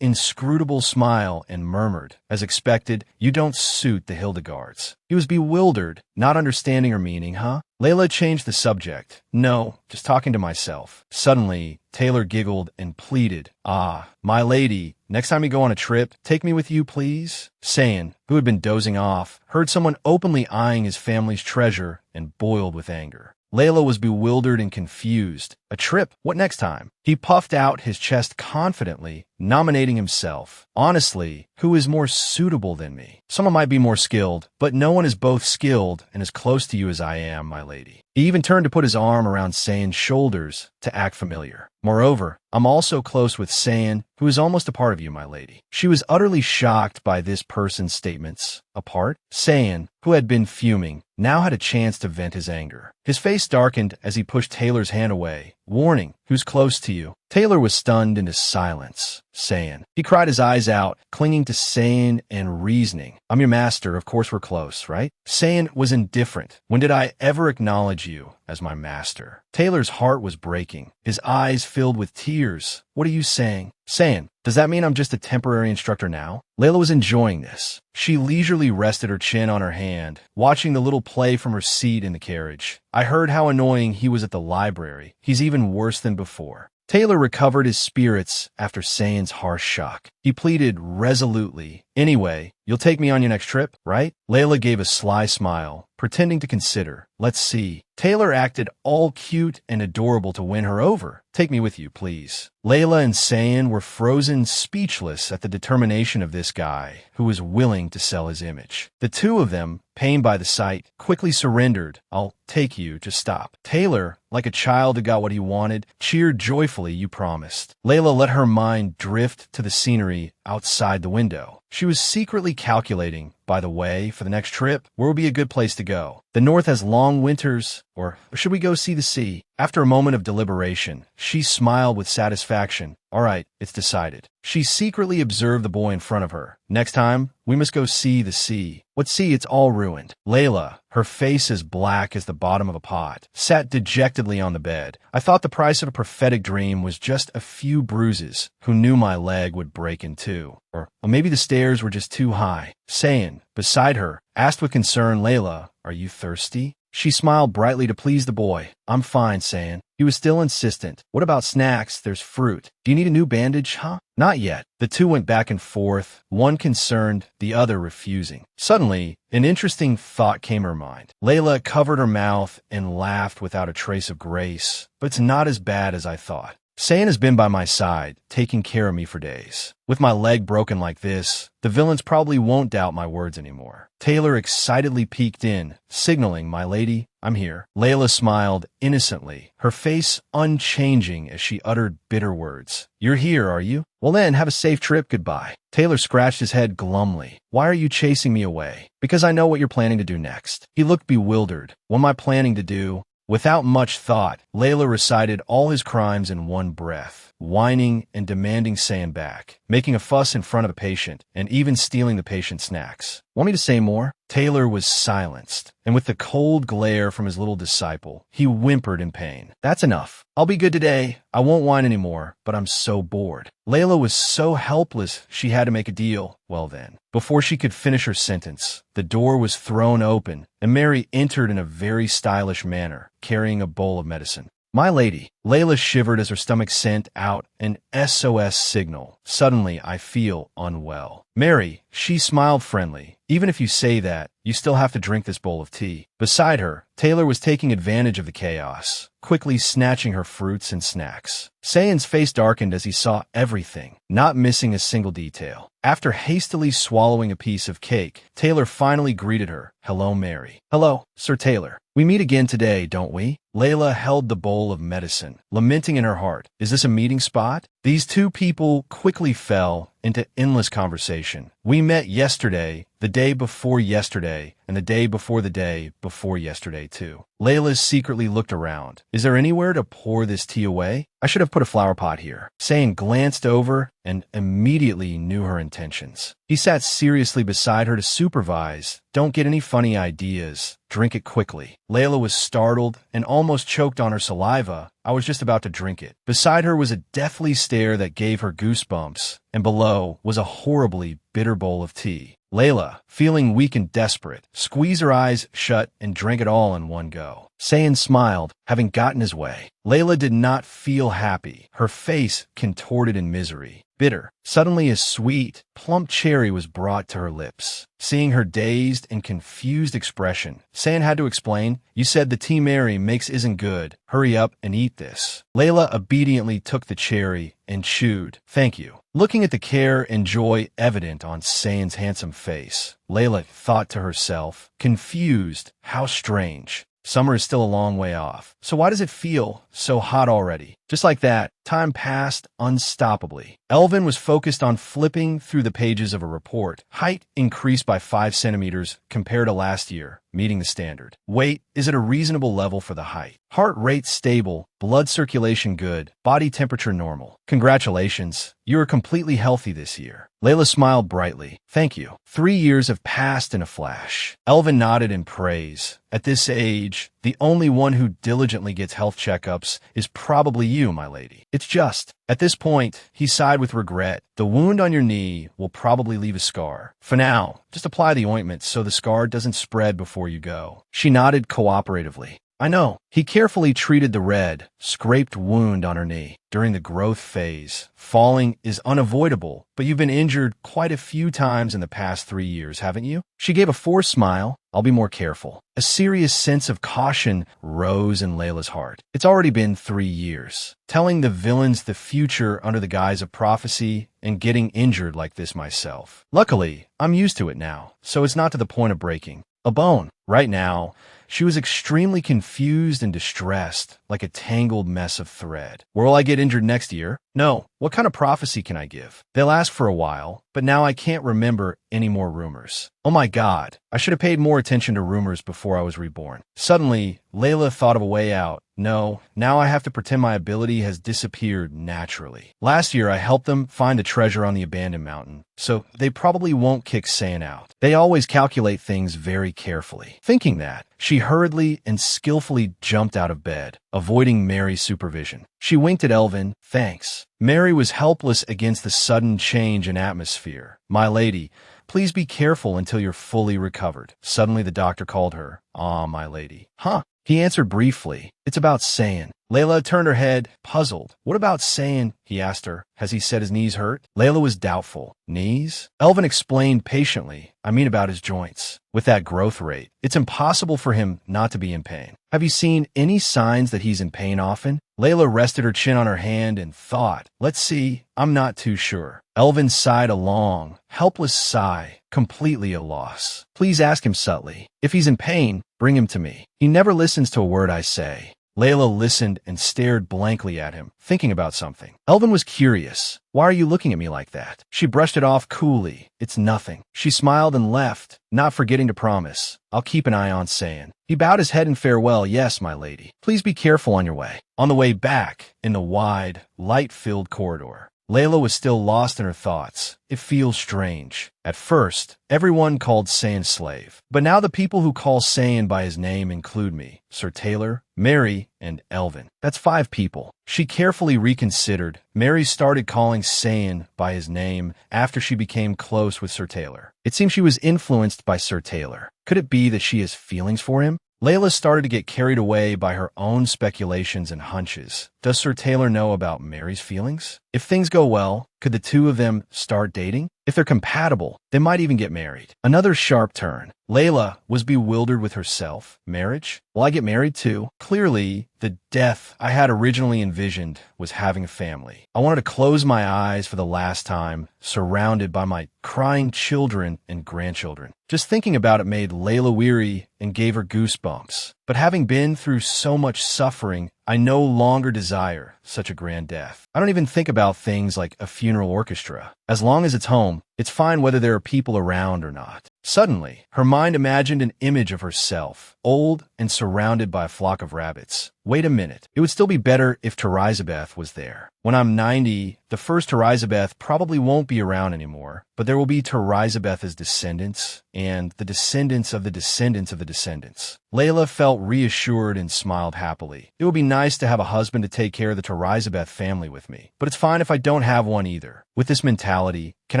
inscrutable smile and murmured, as expected, "You don't suit the Hildegards." He was bewildered, not understanding her meaning, huh? Layla changed the subject. "No, just talking to myself." Suddenly, Taylor giggled and pleaded, "Ah, my lady, next time you go on a trip, take me with you, please." Sayan, who had been dozing off, heard someone openly eyeing his family's treasure and boiled with anger. Layla was bewildered and confused. A trip? What next time? He puffed out his chest confidently, nominating himself. "Honestly, who is more suitable than me? Someone might be more skilled, but no one is both skilled and as close to you as I am, my lady." He even turned to put his arm around Sayan's shoulders to act familiar. "Moreover, I'm also close with Sayan, who is almost a part of you, my lady." She was utterly shocked by this person's statements. A part? Sayan, who had been fuming, now had a chance to vent his anger. His face darkened as he pushed Taylor's hand away. "Warning, who's close to you?" Taylor was stunned into silence. "Sayan." He cried his eyes out, clinging to Sayan and reasoning. "I'm your master, of course we're close, right?" Sayan was indifferent. "When did I ever acknowledge you as my master?" Taylor's heart was breaking. His eyes filled with tears. "What are you saying?" "Sayan, does that mean I'm just a temporary instructor now?" Layla was enjoying this. She leisurely rested her chin on her hand, watching the little play from her seat in the carriage. "I heard how annoying he was at the library. He's even worse than before." Taylor recovered his spirits after Sayan's harsh shock. He pleaded resolutely, "Anyway, you'll take me on your next trip, right?" Layla gave a sly smile, pretending to consider. "Let's see." Taylor acted all cute and adorable to win her over. "Take me with you, please." Layla and Sayan were frozen speechless at the determination of this guy, who was willing to sell his image. The two of them, pained by the sight, quickly surrendered. "I'll take you, just stop." Taylor, like a child who got what he wanted, cheered joyfully, "You promised." Layla let her mind drift to the scenery outside the window. She was secretly calculating, by the way, for the next trip, where would be a good place to go. The north has long winters, or should we go see the sea? After a moment of deliberation, she smiled with satisfaction. "All right, it's decided." She secretly observed the boy in front of her. "Next time, we must go see the sea." "What sea? It's all ruined." Layla, her face as black as the bottom of a pot, sat dejectedly on the bed. "I thought the price of a prophetic dream was just a few bruises. Who knew my leg would break in two? Or maybe the stairs were just too high." Sayan, beside her, asked with concern, "Layla, are you thirsty?" She smiled brightly to please the boy. "I'm fine, Sayan." He was still insistent. "What about snacks? There's fruit. Do you need a new bandage, huh?" "Not yet." The two went back and forth, one concerned, the other refusing. Suddenly, an interesting thought came to her mind. Layla covered her mouth and laughed without a trace of grace. "But it's not as bad as I thought. Sayan has been by my side, taking care of me for days. With my leg broken like this, the villains probably won't doubt my words anymore." Taylor excitedly peeked in, signaling, "My lady, I'm here." Layla smiled innocently, her face unchanging as she uttered bitter words. "You're here, are you? Well then, have a safe trip, goodbye." Taylor scratched his head glumly. "Why are you chasing me away?" "Because I know what you're planning to do next." He looked bewildered. "What am I planning to do?" Without much thought, Layla recited all his crimes in one breath, whining and demanding Sayan back, making a fuss in front of the patient, and even stealing the patient's snacks. "Want me to say more?" Taylor was silenced, and with the cold glare from his little disciple, he whimpered in pain. "That's enough. I'll be good today. I won't whine anymore, but I'm so bored." Layla was so helpless she had to make a deal. Well then, before she could finish her sentence, the door was thrown open, and Mary entered in a very stylish manner, carrying a bowl of medicine. "My lady." Layla shivered as her stomach sent out an SOS signal. "Suddenly, I feel unwell." "Mary," she smiled friendly. "Even if you say that, you still have to drink this bowl of tea." Beside her, Taylor was taking advantage of the chaos, quickly snatching her fruits and snacks. Sayan's face darkened as he saw everything, not missing a single detail. After hastily swallowing a piece of cake, Taylor finally greeted her. "Hello, Mary." "Hello, Sir Taylor. We meet again today, don't we?" Layla held the bowl of medicine, lamenting in her heart, is this a meeting spot? These two people quickly fell into endless conversation. We met yesterday, the day before yesterday, and the day before yesterday too. Layla secretly looked around. Is there anywhere to pour this tea away? I should have put a flower pot here. Sayin glanced over and immediately knew her intentions. He sat seriously beside her to supervise. Don't get any funny ideas. Drink it quickly. Layla was startled and almost choked on her saliva. I was just about to drink it. Beside her was a deathly stare that gave her goosebumps, and below was a horribly bitter bowl of tea. Layla, feeling weak and desperate, squeezed her eyes shut and drank it all in one go. Sayin smiled, having gotten his way. Layla did not feel happy, her face contorted in misery. Bitter. Suddenly a sweet, plump cherry was brought to her lips. Seeing her dazed and confused expression, Sayin had to explain, you said the tea Mary makes isn't good. Hurry up and eat this. Layla obediently took the cherry and chewed. Thank you. Looking at the care and joy evident on Sayin's handsome face, Layla thought to herself, confused, how strange. Summer is still a long way off. So why does it feel so hot already? Just like that, time passed unstoppably. Elvin was focused on flipping through the pages of a report. Height increased by 5 centimeters compared to last year, meeting the standard. Weight is at a reasonable level for the height. Heart rate stable, blood circulation good, body temperature normal. Congratulations, you are completely healthy this year. Layla smiled brightly. Thank you. 3 years have passed in a flash. Elvin nodded in praise. At this age, the only one who diligently gets health checkups is probably you, my lady. It's just. At this point, he sighed with regret. The wound on your knee will probably leave a scar. For now, just apply the ointment so the scar doesn't spread before you go. She nodded cooperatively. I know. He carefully treated the red, scraped wound on her knee. During the growth phase, falling is unavoidable, but you've been injured quite a few times in the past 3 years, haven't you? She gave a forced smile. I'll be more careful. A serious sense of caution rose in Layla's heart. It's already been 3 years. Telling the villains the future under the guise of prophecy and getting injured like this myself. Luckily, I'm used to it now, so it's not to the point of breaking a bone. Right now, she was extremely confused and distressed, like a tangled mess of thread. Will I get injured next year? No. What kind of prophecy can I give? They'll ask for a while, but now I can't remember any more rumors. Oh my God, I should have paid more attention to rumors before I was reborn. Suddenly, Layla thought of a way out. No, now I have to pretend my ability has disappeared naturally. Last year, I helped them find a treasure on the abandoned mountain, so they probably won't kick Sayin out. They always calculate things very carefully. Thinking that, she hurriedly and skillfully jumped out of bed, avoiding Mary's supervision. She winked at Elvin. Thanks. Mary was helpless against the sudden change in atmosphere. My lady, please be careful until you're fully recovered. Suddenly the doctor called her. Ah, my lady. Huh? He answered briefly. It's about Sayin. Layla turned her head, puzzled. What about Sayin? He asked her. Has he said his knees hurt? Layla was doubtful. Knees? Elvin explained patiently. I mean about his joints. With that growth rate, it's impossible for him not to be in pain. Have you seen any signs that he's in pain often? Layla rested her chin on her hand and thought. Let's see. I'm not too sure. Elvin sighed a long, helpless sigh, completely at a loss. Please ask him subtly. If he's in pain, bring him to me. He never listens to a word I say. Layla listened and stared blankly at him, thinking about something. Elvin was curious. Why are you looking at me like that? She brushed it off coolly. It's nothing. She smiled and left, not forgetting to promise. I'll keep an eye on Sayin. He bowed his head in farewell. Yes, my lady. Please be careful on your way. On the way back, in the wide, light-filled corridor, Layla was still lost in her thoughts. It feels strange. At first, everyone called Sayin slave. But now the people who call Sayin by his name include me, Sir Taylor, Mary, and Elvin. That's 5 people. She carefully reconsidered. Mary started calling Sayin by his name after she became close with Sir Taylor. It seems she was influenced by Sir Taylor. Could it be that she has feelings for him? Layla started to get carried away by her own speculations and hunches. Does Sir Taylor know about Mary's feelings? If things go well, Could the two of them start dating? If they're compatible, they might even get married. Another sharp turn. Layla was bewildered with herself. Marriage? Will I get married too? Clearly, the death I had originally envisioned was having a family. I wanted to close my eyes for the last time, surrounded by my crying children and grandchildren. Just thinking about it made Layla weary and gave her goosebumps. But having been through so much suffering, I no longer desire such a grand death. I don't even think about things like a funeral orchestra. As long as it's home, it's fine whether there are people around or not. Suddenly, her mind imagined an image of herself, old and surrounded by a flock of rabbits. Wait a minute. It would still be better if Terizabeth was there. When I'm 90, the first Terizabeth probably won't be around anymore, but there will be Terizabeth's descendants and the descendants of the descendants of the descendants. Layla felt reassured and smiled happily. It would be nice to have a husband to take care of the Terizabeth family with me, but it's fine if I don't have one either. With this mentality, can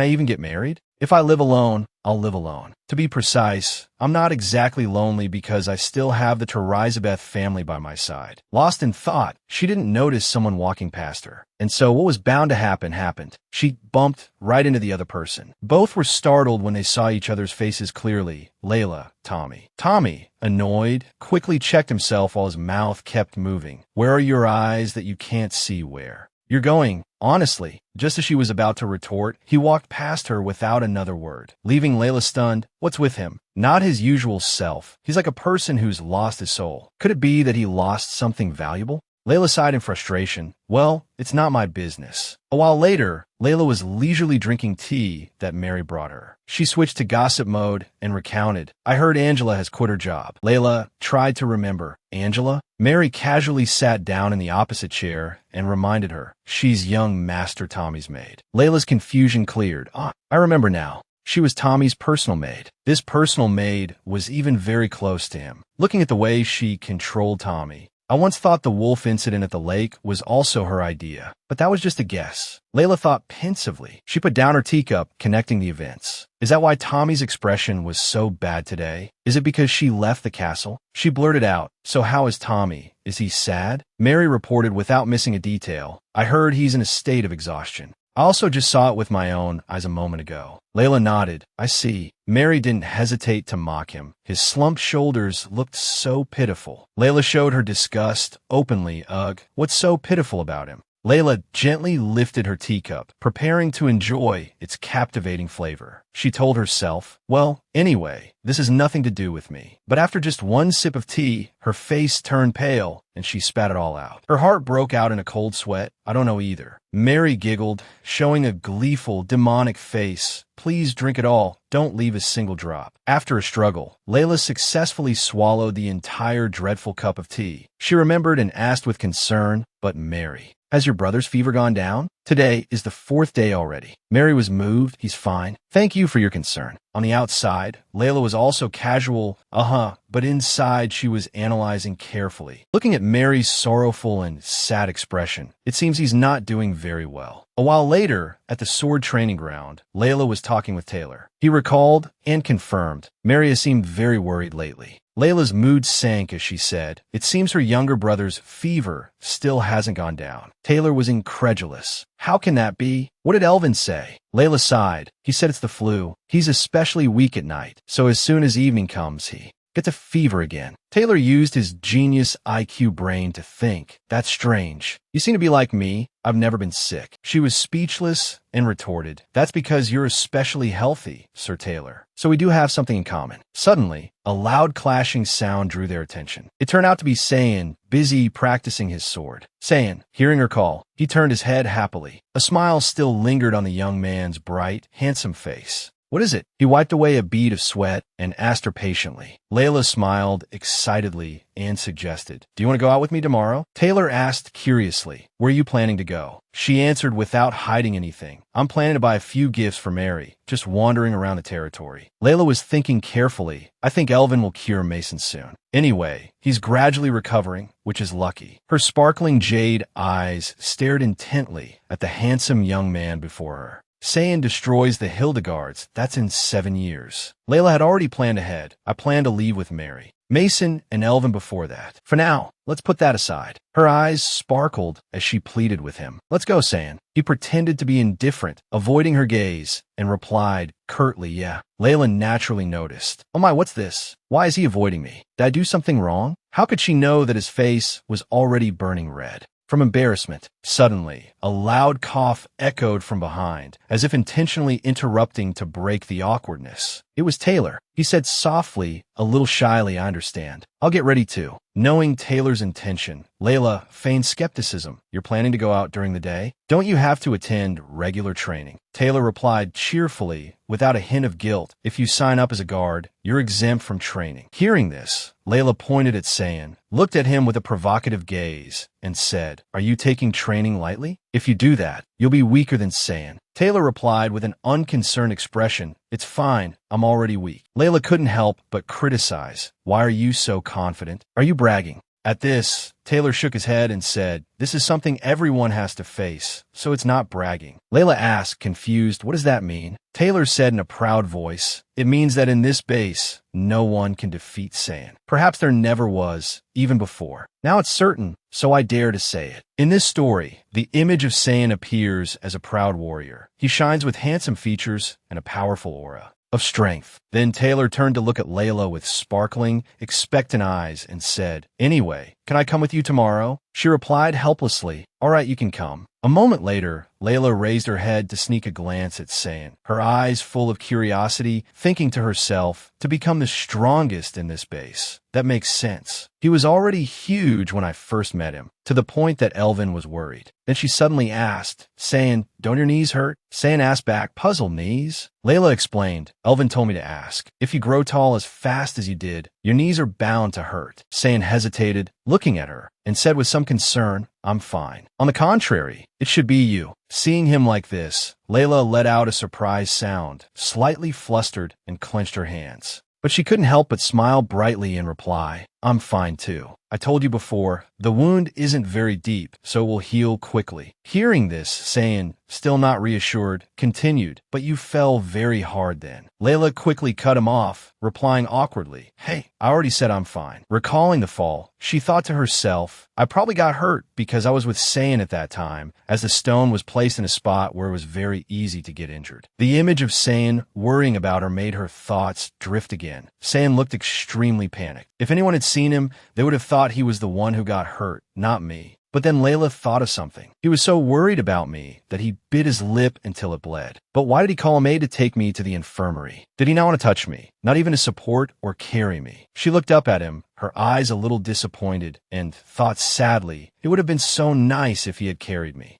I even get married? If I live alone, I'll live alone. To be precise, I'm not exactly lonely because I still have the Terizabeth family by my side. Lost in thought, she didn't notice someone walking past her. And so what was bound to happen happened. She bumped right into the other person. Both were startled when they saw each other's faces clearly. Layla, Tommy. Tommy, annoyed, quickly checked himself while his mouth kept moving. Where are your eyes that you can't see where? You're going, honestly. Just as she was about to retort, he walked past her without another word, leaving Layla stunned. What's with him? Not his usual self. He's like a person who's lost his soul. Could it be that he lost something valuable? Layla sighed in frustration. Well, it's not my business. A while later, Layla was leisurely drinking tea that Mary brought her. She switched to gossip mode and recounted. I heard Angela has quit her job. Layla tried to remember. Angela? Mary casually sat down in the opposite chair and reminded her. She's young Master Tommy's maid. Layla's confusion cleared. I remember now. She was Tommy's personal maid. This personal maid was even very close to him. Looking at the way she controlled Tommy, I once thought the wolf incident at the lake was also her idea, but that was just a guess. Layla thought pensively. She put down her teacup, connecting the events. Is that why Tommy's expression was so bad today? Is it because she left the castle? She blurted out, so how is Tommy? Is he sad? Mary reported without missing a detail. I heard he's in a state of exhaustion. I also just saw it with my own eyes a moment ago. Layla nodded. I see. Mary didn't hesitate to mock him. His slumped shoulders looked so pitiful. Layla showed her disgust openly. Ugh, what's so pitiful about him? Layla gently lifted her teacup, preparing to enjoy its captivating flavor. She told herself, well, anyway, this has nothing to do with me. But after just one sip of tea, her face turned pale, and she spat it all out. Her heart broke out in a cold sweat. I don't know either. Mary giggled, showing a gleeful, demonic face. Please drink it all. Don't leave a single drop. After a struggle, Layla successfully swallowed the entire dreadful cup of tea. She remembered and asked with concern, but Mary, has your brother's fever gone down? Today is the 4th day already. Mary was moved. He's fine. Thank you for your concern. On the outside, Layla was also casual, but inside she was analyzing carefully. Looking at Mary's sorrowful and sad expression, it seems he's not doing very well. A while later, at the sword training ground, Layla was talking with Taylor. He recalled and confirmed. Mary has seemed very worried lately. Layla's mood sank as she said, it seems her younger brother's fever still hasn't gone down. Taylor was incredulous. How can that be? What did Elvin say? Layla sighed. He said it's the flu. He's especially weak at night, so as soon as evening comes, he gets a fever again. Taylor used his genius IQ brain to think. That's strange. You seem to be like me. I've never been sick. She was speechless and retorted. That's because you're especially healthy, Sir Taylor. So we do have something in common. Suddenly, a loud clashing sound drew their attention. It turned out to be Saiyan, busy practicing his sword. Saiyan, hearing her call, he turned his head happily. A smile still lingered on the young man's bright, handsome face. What is it? He wiped away a bead of sweat and asked her patiently. Layla smiled excitedly and suggested, do you want to go out with me tomorrow? Taylor asked curiously, where are you planning to go? She answered without hiding anything. I'm planning to buy a few gifts for Mary, just wandering around the territory. Layla was thinking carefully. I think Elvin will cure Mason soon. Anyway, he's gradually recovering, which is lucky. Her sparkling jade eyes stared intently at the handsome young man before her. Saiyan destroys the Hildegards. That's in 7 years. Layla had already planned ahead. I plan to leave with Mary. Mason and Elvin before that. For now, let's put that aside. Her eyes sparkled as she pleaded with him. Let's go, San. He pretended to be indifferent, avoiding her gaze, and replied curtly, yeah. Layla naturally noticed. Oh my, what's this? Why is he avoiding me? Did I do something wrong? How could she know that his face was already burning red? From embarrassment, suddenly, a loud cough echoed from behind, as if intentionally interrupting to break the awkwardness. It was Taylor. He said softly, a little shyly, I understand. I'll get ready too. Knowing Taylor's intention, Layla feigned skepticism. You're planning to go out during the day? Don't you have to attend regular training? Taylor replied cheerfully, without a hint of guilt. If you sign up as a guard, you're exempt from training. Hearing this, Layla pointed at San, looked at him with a provocative gaze, and said, Are you taking training lightly? If you do that, you'll be weaker than San. Taylor replied with an unconcerned expression, It's fine, I'm already weak. Layla couldn't help but criticize. Why are you so confident? Are you bragging? At this, Taylor shook his head and said, This is something everyone has to face, so it's not bragging. Layla asked, confused, What does that mean? Taylor said in a proud voice, It means that in this base, no one can defeat San. Perhaps there never was, even before. Now it's certain, so I dare to say it. In this story, the image of San appears as a proud warrior. He shines with handsome features and a powerful aura of strength. Then Taylor turned to look at Layla with sparkling, expectant eyes and said, Anyway, can I come with you tomorrow? She replied helplessly, All right, you can come. A moment later, Layla raised her head to sneak a glance at San, her eyes full of curiosity, thinking to herself, to become the strongest in this base. That makes sense. He was already huge when I first met him, to the point that Elvin was worried. Then she suddenly asked, San, don't your knees hurt? San asked back, Puzzled knees? Layla explained, Elvin told me to ask. If you grow tall as fast as you did, your knees are bound to hurt. San hesitated, looking at her, and said with some concern, I'm fine. On the contrary, it should be you. Seeing him like this, Layla let out a surprised sound, slightly flustered, and clenched her hands. But she couldn't help but smile brightly in reply. I'm fine too. I told you before, the wound isn't very deep, so it will heal quickly. Hearing this, San, still not reassured, continued, But you fell very hard then. Layla quickly cut him off, replying awkwardly, Hey, I already said I'm fine. Recalling the fall, she thought to herself, I probably got hurt because I was with San at that time, as the stone was placed in a spot where it was very easy to get injured. The image of San worrying about her made her thoughts drift again. San looked extremely panicked. If anyone had seen him, they would have thought he was the one who got hurt, not me. But then Layla thought of something. He was so worried about me that he bit his lip until it bled. But why did he call a maid to take me to the infirmary? Did he not want to touch me? Not even to support or carry me? She looked up at him, her eyes a little disappointed, and thought sadly, it would have been so nice if he had carried me.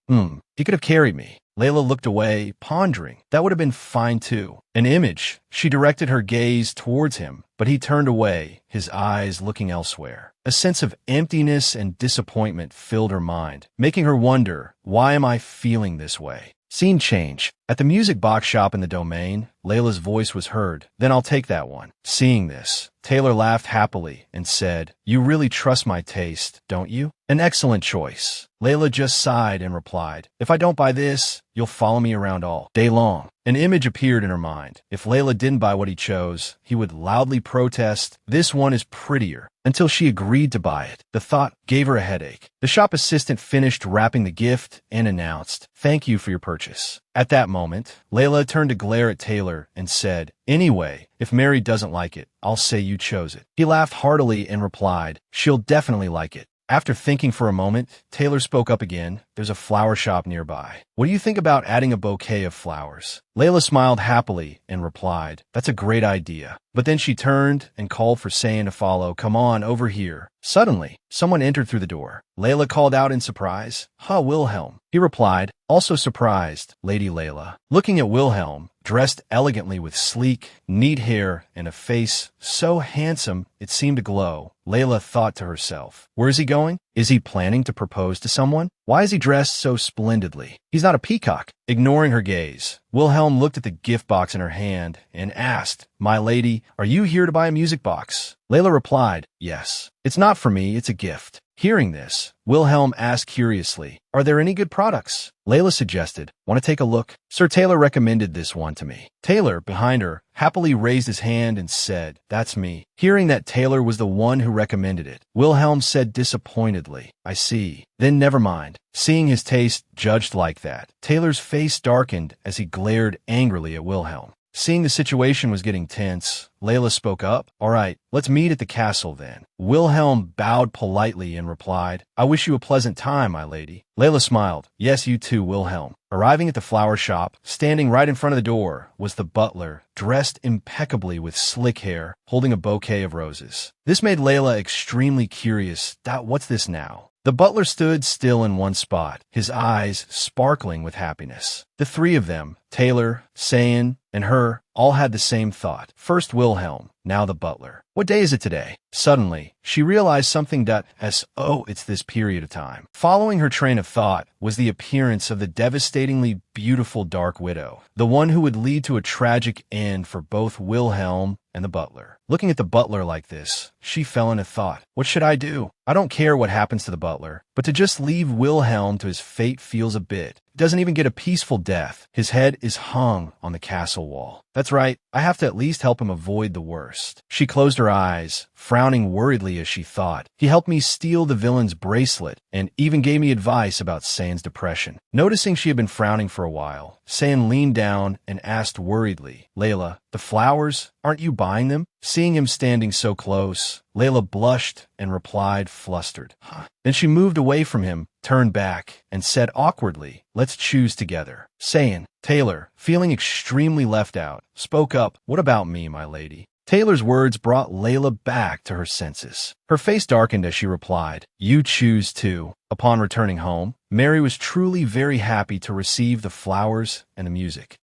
He could have carried me. Layla looked away, pondering. That would have been fine too. An image. She directed her gaze towards him, but he turned away, his eyes looking elsewhere. A sense of emptiness and disappointment filled her mind, making her wonder, why am I feeling this way? Scene change. At the music box shop in the domain, Layla's voice was heard. Then I'll take that one. Seeing this, Taylor laughed happily and said, You really trust my taste, don't you? An excellent choice. Layla just sighed and replied, If I don't buy this, you'll follow me around all day long. An image appeared in her mind. If Layla didn't buy what he chose, he would loudly protest, This one is prettier, until she agreed to buy it. The thought gave her a headache. The shop assistant finished wrapping the gift and announced, Thank you for your purchase. At that moment, Layla turned to glare at Taylor and said, Anyway, if Mary doesn't like it, I'll say you chose it. He laughed heartily and replied, She'll definitely like it. After thinking for a moment, Taylor spoke up again. There's a flower shop nearby. What do you think about adding a bouquet of flowers? Layla smiled happily and replied, That's a great idea. But then she turned and called for San to follow. Come on, over here. Suddenly, someone entered through the door. Layla called out in surprise, Wilhelm. He replied, also surprised, Lady Layla. Looking at Wilhelm, dressed elegantly with sleek, neat hair and a face so handsome it seemed to glow, Layla thought to herself, Where is he going? Is he planning to propose to someone? Why is he dressed so splendidly? He's not a peacock. Ignoring her gaze, Wilhelm looked at the gift box in her hand and asked, My lady, are you here to buy a music box? Layla replied, Yes. It's not for me, it's a gift. Hearing this, Wilhelm asked curiously, "Are there any good products?" Layla suggested, "Want to take a look? Sir Taylor recommended this one to me." Taylor, behind her, happily raised his hand and said, "That's me." Hearing that Taylor was the one who recommended it, Wilhelm said disappointedly, "I see. Then never mind." Seeing his taste judged like that, Taylor's face darkened as he glared angrily at Wilhelm. Seeing the situation was getting tense, Layla spoke up. "All right, let's meet at the castle then." Wilhelm bowed politely and replied, "I wish you a pleasant time, my lady." Layla smiled. "Yes, you too, Wilhelm." Arriving at the flower shop, standing right in front of the door, was the butler, dressed impeccably with slick hair, holding a bouquet of roses. This made Layla extremely curious. What's this now? The butler stood still in one spot, his eyes sparkling with happiness. The three of them, Taylor, Sayan, and her, all had the same thought. First Wilhelm, now the butler. What day is it today? Suddenly, she realized something it's this period of time. Following her train of thought was the appearance of the devastatingly beautiful Dark Widow, the one who would lead to a tragic end for both Wilhelm and the butler. Looking at the butler like this, she fell into thought. What should I do? I don't care what happens to the butler, but to just leave Wilhelm to his fate feels a bit. He doesn't even get a peaceful death. His head is hung on the castle wall. That's right, I have to at least help him avoid the worst. She closed her eyes, frowning worriedly as she thought. He helped me steal the villain's bracelet and even gave me advice about Sayan's depression. Noticing she had been frowning for a while, Sayan leaned down and asked worriedly, "Layla, the flowers, aren't you buying them?" Seeing him standing so close, Layla blushed and replied, flustered, "Huh." Then she moved away from him, turned back, and said awkwardly, "Let's choose together." Sayan, Taylor, feeling extremely left out, spoke up, "What about me, my lady?" Taylor's words brought Layla back to her senses. Her face darkened as she replied, "You choose too." Upon returning home, Mary was truly very happy to receive the flowers and the music.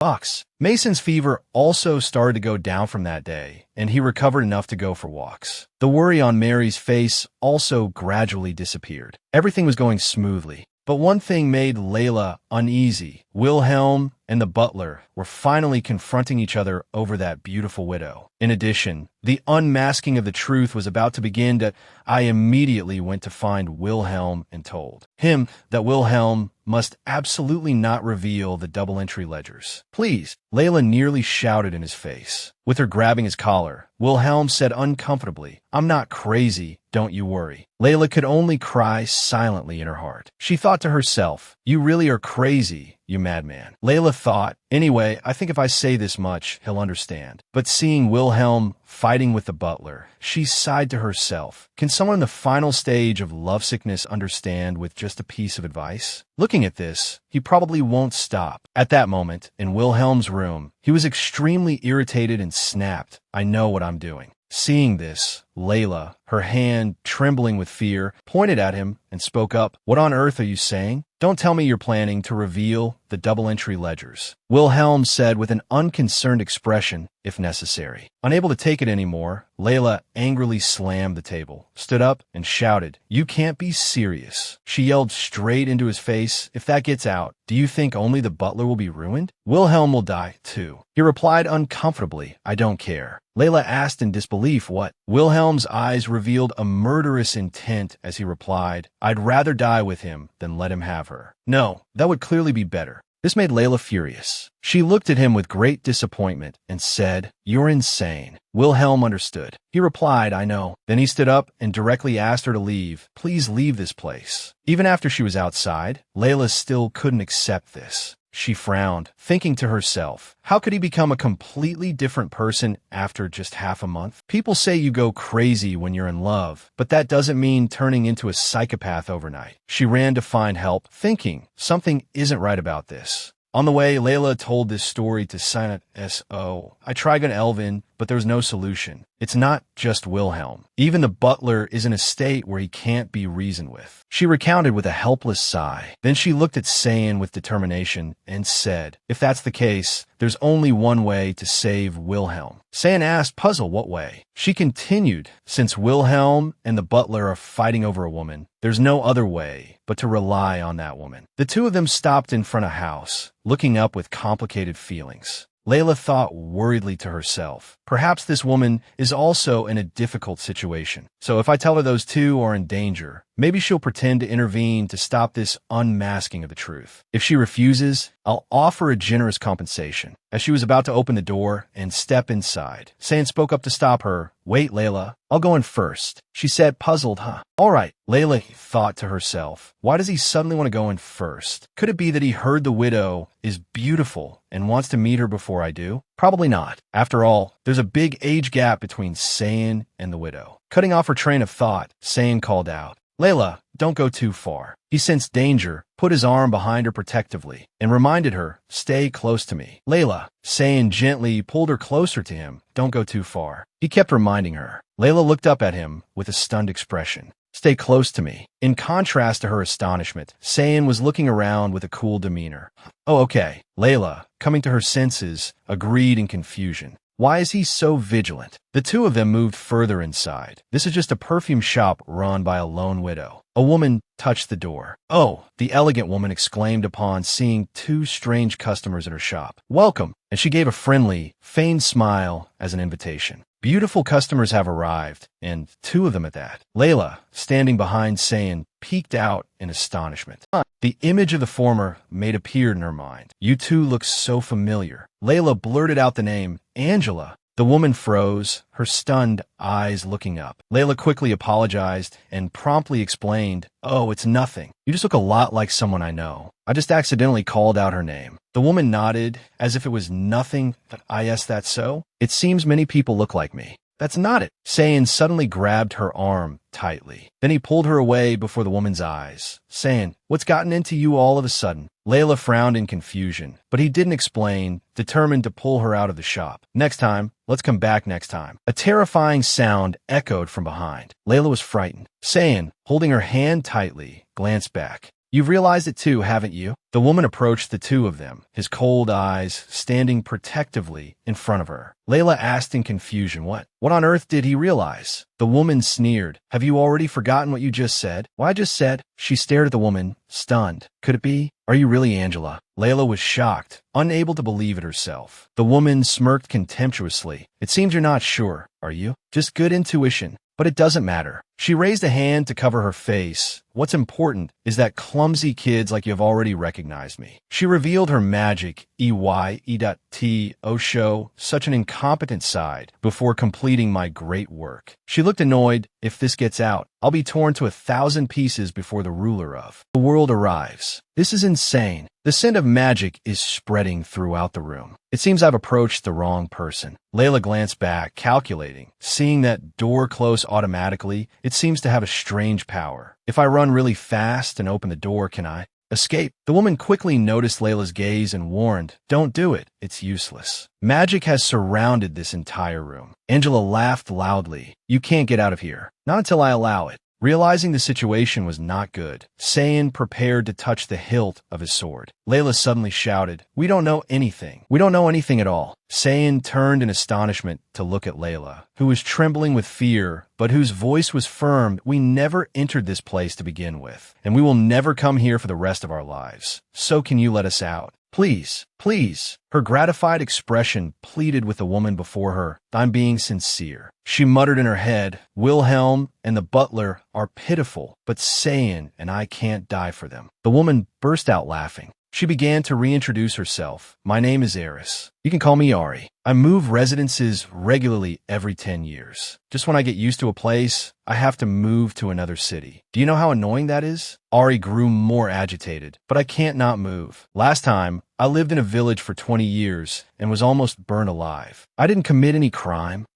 Mason's fever also started to go down from that day, and he recovered enough to go for walks. The worry on Mary's face also gradually disappeared. Everything was going smoothly. But one thing made Layla uneasy. Wilhelm and the butler were finally confronting each other over that beautiful widow. In addition, the unmasking of the truth was about to begin. I immediately went to find Wilhelm and told him that Wilhelm must absolutely not reveal the double-entry ledgers. "Please," Layla nearly shouted in his face. With her grabbing his collar, Wilhelm said uncomfortably, "I'm not crazy, don't you worry." Layla could only cry silently in her heart. She thought to herself, "You really are crazy, you madman." Layla thought, "Anyway, I think if I say this much, he'll understand." But seeing Wilhelm fighting with the butler, she sighed to herself, "Can someone in the final stage of lovesickness understand with just a piece of advice?" Looking at this, he probably won't stop. At that moment, in Wilhelm's room, he was extremely irritated and snapped, "I know what I'm doing." Seeing this, Layla, her hand trembling with fear, pointed at him and spoke up, "What on earth are you saying? Don't tell me you're planning to reveal the double-entry ledgers." Wilhelm said with an unconcerned expression, "If necessary." Unable to take it anymore, Layla angrily slammed the table, stood up, and shouted, "You can't be serious." She yelled straight into his face, "If that gets out, do you think only the butler will be ruined? Wilhelm will die, too." He replied uncomfortably, "I don't care." Layla asked in disbelief, "What?" Wilhelm's eyes revealed a murderous intent as he replied, "I'd rather die with him than let him have her." "No, that would clearly be better." This made Layla furious. She looked at him with great disappointment and said, "You're insane." Wilhelm understood. He replied, "I know." Then he stood up and directly asked her to leave. "Please leave this place." Even after she was outside, Layla still couldn't accept this. She frowned, thinking to herself, how could he become a completely different person after just half a month? People say you go crazy when you're in love, but that doesn't mean turning into a psychopath overnight. She ran to find help, thinking something isn't right about this. On the way, Layla told this story to Sinat S.O. I tried an Elvin, but there's no solution. It's not just Wilhelm. Even the butler is in a state where he can't be reasoned with. She recounted with a helpless sigh. Then she looked at Sayan with determination and said, if that's the case, there's only one way to save Wilhelm. Sayan asked, puzzled, what way? She continued, since Wilhelm and the butler are fighting over a woman, there's no other way but to rely on that woman. The two of them stopped in front of a house, looking up with complicated feelings. Layla thought worriedly to herself, perhaps this woman is also in a difficult situation. So if I tell her those two are in danger, Maybe she'll pretend to intervene to stop this unmasking of the truth. If she refuses, I'll offer a generous compensation. As she was about to open the door and step inside, Sayin spoke up to stop her. Wait, Layla, I'll go in first, she said, puzzled. All right, Layla thought to herself. Why does he suddenly want to go in first? Could it be that he heard the widow is beautiful and wants to meet her before I do? Probably not. After all, there's a big age gap between Sayin and the widow. Cutting off her train of thought, Sayin called out, Layla, don't go too far. He sensed danger, put his arm behind her protectively, and reminded her, stay close to me. Layla, Sayin gently pulled her closer to him. Don't go too far. He kept reminding her. Layla looked up at him with a stunned expression. Stay close to me. In contrast to her astonishment, Sayin was looking around with a cool demeanor. Oh, okay. Layla, coming to her senses, agreed in confusion. Why is he so vigilant? The two of them moved further inside. This is just a perfume shop run by a lone widow. A woman touched the door. Oh, the elegant woman exclaimed upon seeing two strange customers at her shop. Welcome, and she gave a friendly, feigned smile as an invitation. Beautiful customers have arrived, and two of them at that. Layla, standing behind Sayin, peeked out in astonishment. The image of the former made appear in her mind. You two look so familiar. Layla blurted out the name, Angela. The woman froze, her stunned eyes looking up. Layla quickly apologized and promptly explained, oh, it's nothing. You just look a lot like someone I know. I just accidentally called out her name. The woman nodded, as if it was nothing. Yes, that's so? It seems many people look like me. That's not it. Sayin suddenly grabbed her arm tightly. Then he pulled her away before the woman's eyes, saying, what's gotten into you all of a sudden? Layla frowned in confusion, but he didn't explain, determined to pull her out of the shop. Next time, let's come back next time. A terrifying sound echoed from behind. Layla was frightened. Sayin, holding her hand tightly, glanced back. You've realized it too, haven't you? The woman approached the two of them, his cold eyes standing protectively in front of her. Layla asked in confusion, what on earth did he realize? The woman sneered. Have you already forgotten what you just said? Well, I just said. She stared at the woman, stunned. Could it be? Are you really Angela? Layla was shocked, unable to believe it herself. The woman smirked contemptuously. It seems you're not sure, are you? Just good intuition. But it doesn't matter. She raised a hand to cover her face. What's important is that clumsy kids like you have already recognized me. She revealed her magic, E.T. Osho, such an incompetent side, before completing my great work. She looked annoyed. If this gets out, I'll be torn to 1,000 pieces before the ruler of the world arrives. This is insane. The scent of magic is spreading throughout the room. It seems I've approached the wrong person. Layla glanced back, calculating. Seeing that door close automatically, it seems to have a strange power. If I run really fast and open the door, can I escape? The woman quickly noticed Layla's gaze and warned, don't do it. It's useless. Magic has surrounded this entire room. Angela laughed loudly. You can't get out of here. Not until I allow it. Realizing the situation was not good, Sayin prepared to touch the hilt of his sword. Layla suddenly shouted, we don't know anything. We don't know anything at all. Sayin turned in astonishment to look at Layla, who was trembling with fear, but whose voice was firm. We never entered this place to begin with, and we will never come here for the rest of our lives. So can you let us out? Please, please. Her gratified expression pleaded with the woman before her. I'm being sincere. She muttered in her head, Wilhelm and the butler are pitiful, but Sayin and I can't die for them. The woman burst out laughing. She began to reintroduce herself. My name is Eris. You can call me Ari. I move residences regularly every 10 years. Just when I get used to a place, I have to move to another city. Do you know how annoying that is? Ari grew more agitated, but I can't not move. Last time, I lived in a village for 20 years and was almost burned alive. I didn't commit any crime.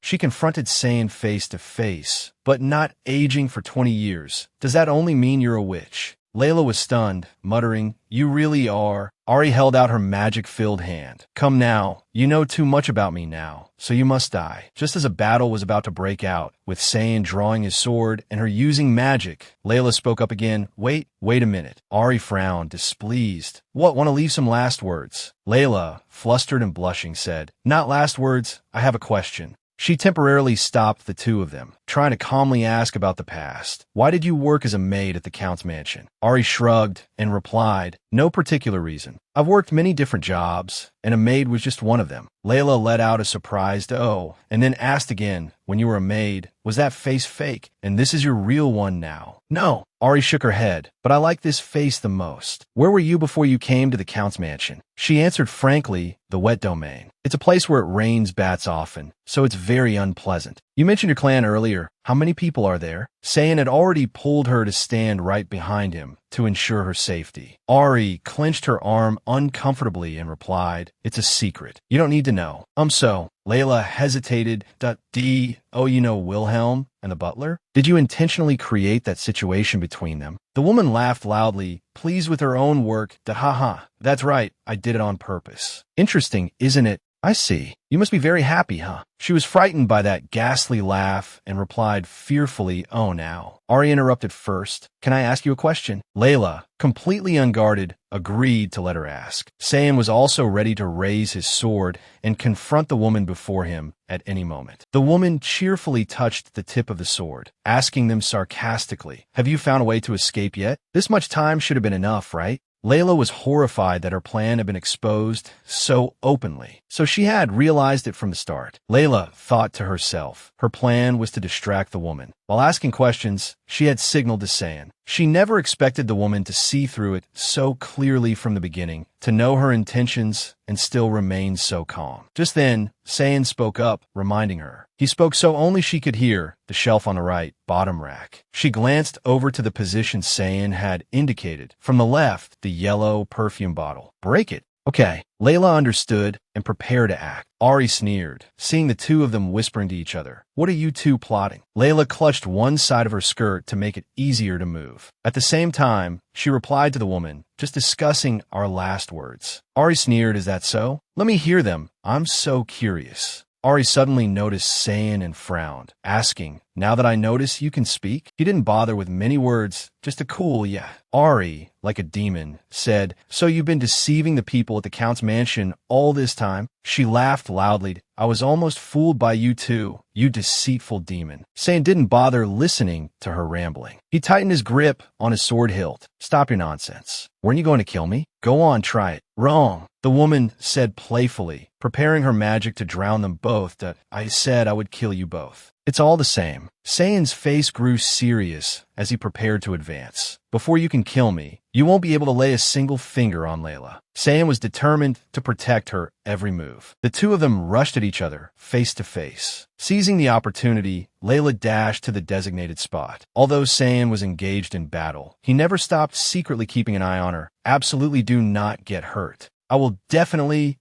She confronted Sayin face to face, but not aging for 20 years. Does that only mean you're a witch? Layla was stunned, muttering, you really are. Ari held out her magic-filled hand. Come now, you know too much about me now, so you must die. Just as a battle was about to break out, with Sayin drawing his sword and her using magic, Layla spoke up again. Wait a minute. Ari frowned, displeased. What, want to leave some last words? Layla, flustered and blushing, said, not last words, I have a question. She temporarily stopped the two of them, trying to calmly ask about the past. Why did you work as a maid at the Count's mansion? Ari shrugged and replied, no particular reason. I've worked many different jobs, and a maid was just one of them. Layla let out a surprised oh, and then asked again, when you were a maid, was that face fake? And this is your real one now? No. Ari shook her head, but I like this face the most. Where were you before you came to the Count's mansion? She answered frankly, the wet domain. It's a place where it rains bats often, so it's very unpleasant. You mentioned your clan earlier. How many people are there? Sayan had already pulled her to stand right behind him to ensure her safety. Ari clenched her arm uncomfortably and replied, it's a secret. You don't need to know. So. Layla hesitated. Oh, you know Wilhelm and the butler? Did you intentionally create that situation between them? The woman laughed loudly, pleased with her own work. Haha, that's right, I did it on purpose. Interesting, isn't it? I see. You must be very happy, huh? She was frightened by that ghastly laugh and replied fearfully, oh now. Ari interrupted first. Can I ask you a question? Layla, completely unguarded, agreed to let her ask. Sayan was also ready to raise his sword and confront the woman before him at any moment. The woman cheerfully touched the tip of the sword, asking them sarcastically, have you found a way to escape yet? This much time should have been enough, right? Layla was horrified that her plan had been exposed so openly, so she had realized it from the start. Layla thought to herself, her plan was to distract the woman. While asking questions, she had signaled to Sayan. She never expected the woman to see through it so clearly from the beginning, to know her intentions and still remain so calm. Just then, Sayan spoke up, reminding her. He spoke so only she could hear, the shelf on the right, bottom rack. She glanced over to the position Sayan had indicated. From the left, the yellow perfume bottle. Break it. Okay. Layla understood and prepared to act. Ari sneered, seeing the two of them whispering to each other. What are you two plotting? Layla clutched one side of her skirt to make it easier to move. At the same time, she replied to the woman, just discussing our last words. Ari sneered, is that so? Let me hear them. I'm so curious. Ari suddenly noticed Sayan and frowned, asking, now that I notice you can speak? He didn't bother with many words, just a cool yeah. Ari, like a demon, said, so you've been deceiving the people at the Count's mansion all this time? She laughed loudly. I was almost fooled by you too, you deceitful demon. Sayan didn't bother listening to her rambling. He tightened his grip on his sword hilt. Stop your nonsense. Weren't you going to kill me? Go on, try it. Wrong, the woman said playfully, preparing her magic to drown them both. I said I would kill you both. It's all the same. Sayan's face grew serious as he prepared to advance. Before you can kill me, you won't be able to lay a single finger on Layla. Sayan was determined to protect her every move. The two of them rushed at each other, face to face. Seizing the opportunity, Layla dashed to the designated spot. Although Sayan was engaged in battle, he never stopped secretly keeping an eye on her. Absolutely do not get hurt. I will definitely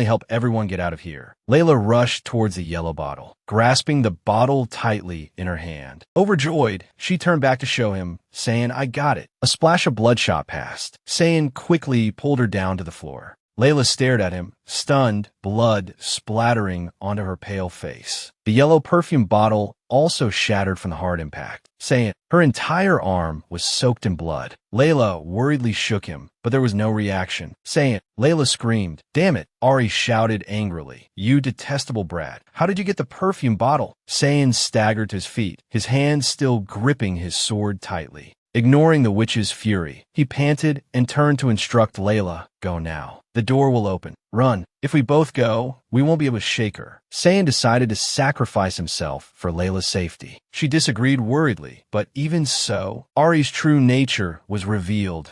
help everyone get out of here. Layla rushed towards the yellow bottle, grasping the bottle tightly in her hand. Overjoyed, she turned back to show him, saying, I got it. A splash of blood shot past. Sayan quickly pulled her down to the floor. Layla stared at him, stunned, blood splattering onto her pale face. The yellow perfume bottle also shattered from the hard impact. Sayan, her entire arm was soaked in blood. Layla worriedly shook him, but there was no reaction. Sayan, Layla screamed. Damn it, Ari shouted angrily. You detestable brat. How did you get the perfume bottle? Sayan staggered to his feet, his hands still gripping his sword tightly. Ignoring the witch's fury, he panted and turned to instruct Layla, go now. The door will open. Run. If we both go, we won't be able to shake her. Sayan decided to sacrifice himself for Layla's safety. She disagreed worriedly, but even so, Ari's true nature was revealed.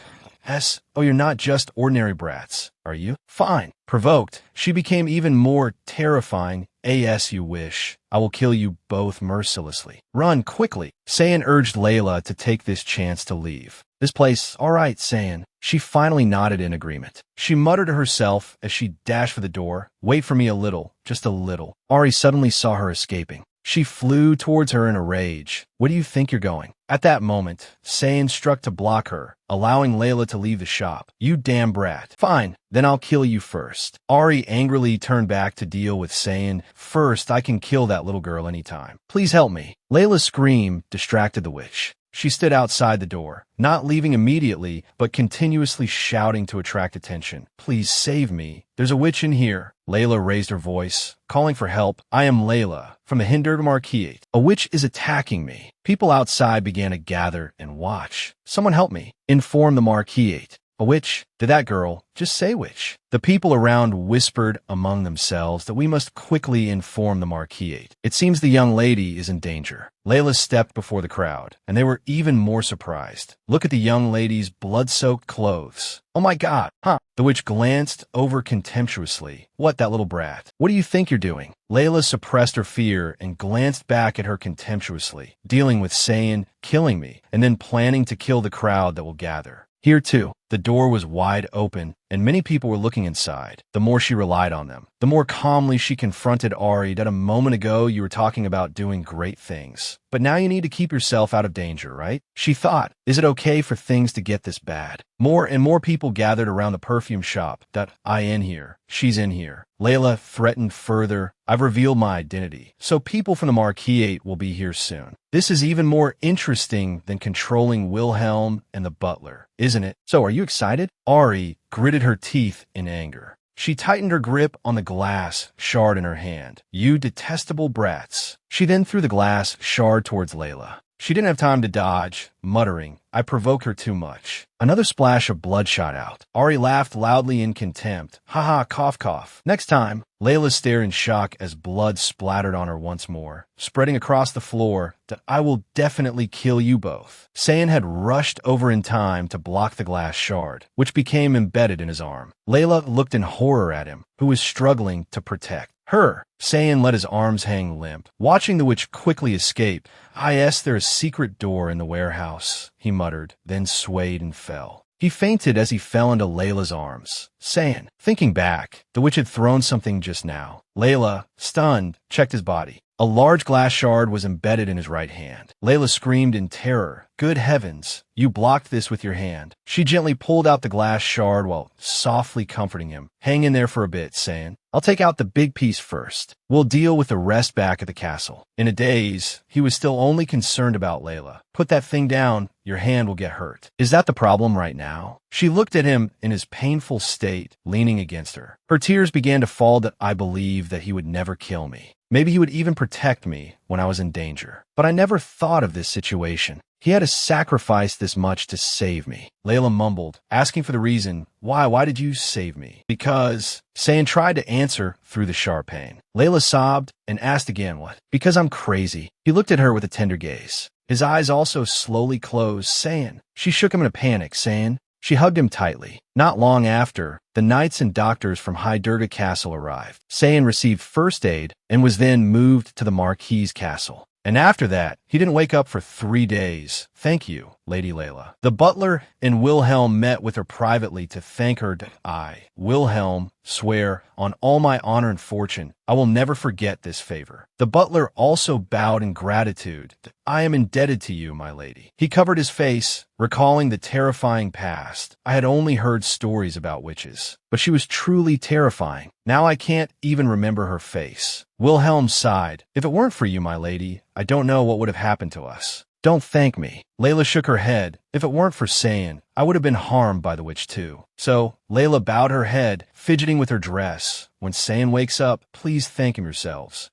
Oh, you're not just ordinary brats, are you? Fine. Provoked, she became even more terrifying. You wish. I will kill you both mercilessly. Run quickly. Sayan urged Layla to take this chance to leave. This place, all right, Sayan. She finally nodded in agreement. She muttered to herself as she dashed for the door. Wait for me a little, just a little. Ari suddenly saw her escaping. She flew towards her in a rage. Where do you think you're going? At that moment, Sayan struck to block her, allowing Layla to leave the shop. You damn brat. Fine, then I'll kill you first. Ari angrily turned back to deal with Sayan. First, I can kill that little girl anytime. Please help me. Layla's scream distracted the witch. She stood outside the door, not leaving immediately, but continuously shouting to attract attention. Please save me. There's a witch in here. Layla raised her voice, calling for help. I am Layla, from the Hindur Marquis. A witch is attacking me. People outside began to gather and watch. Someone help me. Inform the Marquis. A witch? Did that girl just say witch? The people around whispered among themselves that we must quickly inform the Marquis. It seems the young lady is in danger. Layla stepped before the crowd, and they were even more surprised. Look at the young lady's blood-soaked clothes. Oh my God, huh? The witch glanced over contemptuously. What, that little brat? What do you think you're doing? Layla suppressed her fear and glanced back at her contemptuously, dealing with saying, killing me, and then planning to kill the crowd that will gather. Here, too, the door was wide open, and many people were looking inside. The more she relied on them, the more calmly she confronted Ari that a moment ago you were talking about doing great things. But now you need to keep yourself out of danger, right? She thought, is it okay for things to get this bad? More and more people gathered around the perfume shop. I in here. She's in here. Layla threatened further. I've revealed my identity, so people from the Marquis will be here soon. This is even more interesting than controlling Wilhelm and the butler, isn't it? So are you excited? Ari gritted her teeth in anger. She tightened her grip on the glass shard in her hand. You detestable brats. She then threw the glass shard towards Layla. She didn't have time to dodge, muttering, I provoke her too much. Another splash of blood shot out. Ari laughed loudly in contempt. Ha, cough, cough. Next time, Layla stared in shock as blood splattered on her once more, spreading across the floor. That I will definitely kill you both. Sayan had rushed over in time to block the glass shard, which became embedded in his arm. Layla looked in horror at him, who was struggling to protect her. Sayan let his arms hang limp, watching the witch quickly escape. There's a secret door in the warehouse, he muttered, then swayed and fell. He fainted as he fell into Layla's arms. Sayan, thinking back, the witch had thrown something just now. Layla, stunned, checked his body. A large glass shard was embedded in his right hand. Layla screamed in terror. Good heavens, you blocked this with your hand. She gently pulled out the glass shard while softly comforting him. Hang in there for a bit, Sayan. I'll take out the big piece first. We'll deal with the rest back at the castle. In a daze, he was still only concerned about Layla. Put that thing down, your hand will get hurt. Is that the problem right now? She looked at him in his painful state, leaning against her. Her tears began to fall. That I believed that he would never kill me. Maybe he would even protect me when I was in danger. But I never thought of this situation. He had to sacrifice this much to save me. Layla mumbled, asking for the reason. Why did you save me? Because... Sayan tried to answer through the sharp pain. Layla sobbed and asked again, what? Because I'm crazy. He looked at her with a tender gaze. His eyes also slowly closed. Sayan. She shook him in a panic, Sayan. She hugged him tightly. Not long after, the knights and doctors from High Durga Castle arrived. Sayan received first aid and was then moved to the Marquis' castle. And after that, he didn't wake up for 3 days. Thank you, Lady Layla. The butler and Wilhelm met with her privately to thank her. I, Wilhelm, swear on all my honor and fortune, I will never forget this favor. The butler also bowed in gratitude. I am indebted to you, my lady. He covered his face, recalling the terrifying past. I had only heard stories about witches, but she was truly terrifying. Now I can't even remember her face. Wilhelm sighed. If it weren't for you, my lady, I don't know what would have happened to us. Don't thank me. Layla shook her head. If it weren't for Sayan, I would have been harmed by the witch too. So, Layla bowed her head, fidgeting with her dress. When Sayan wakes up, please thank him yourselves.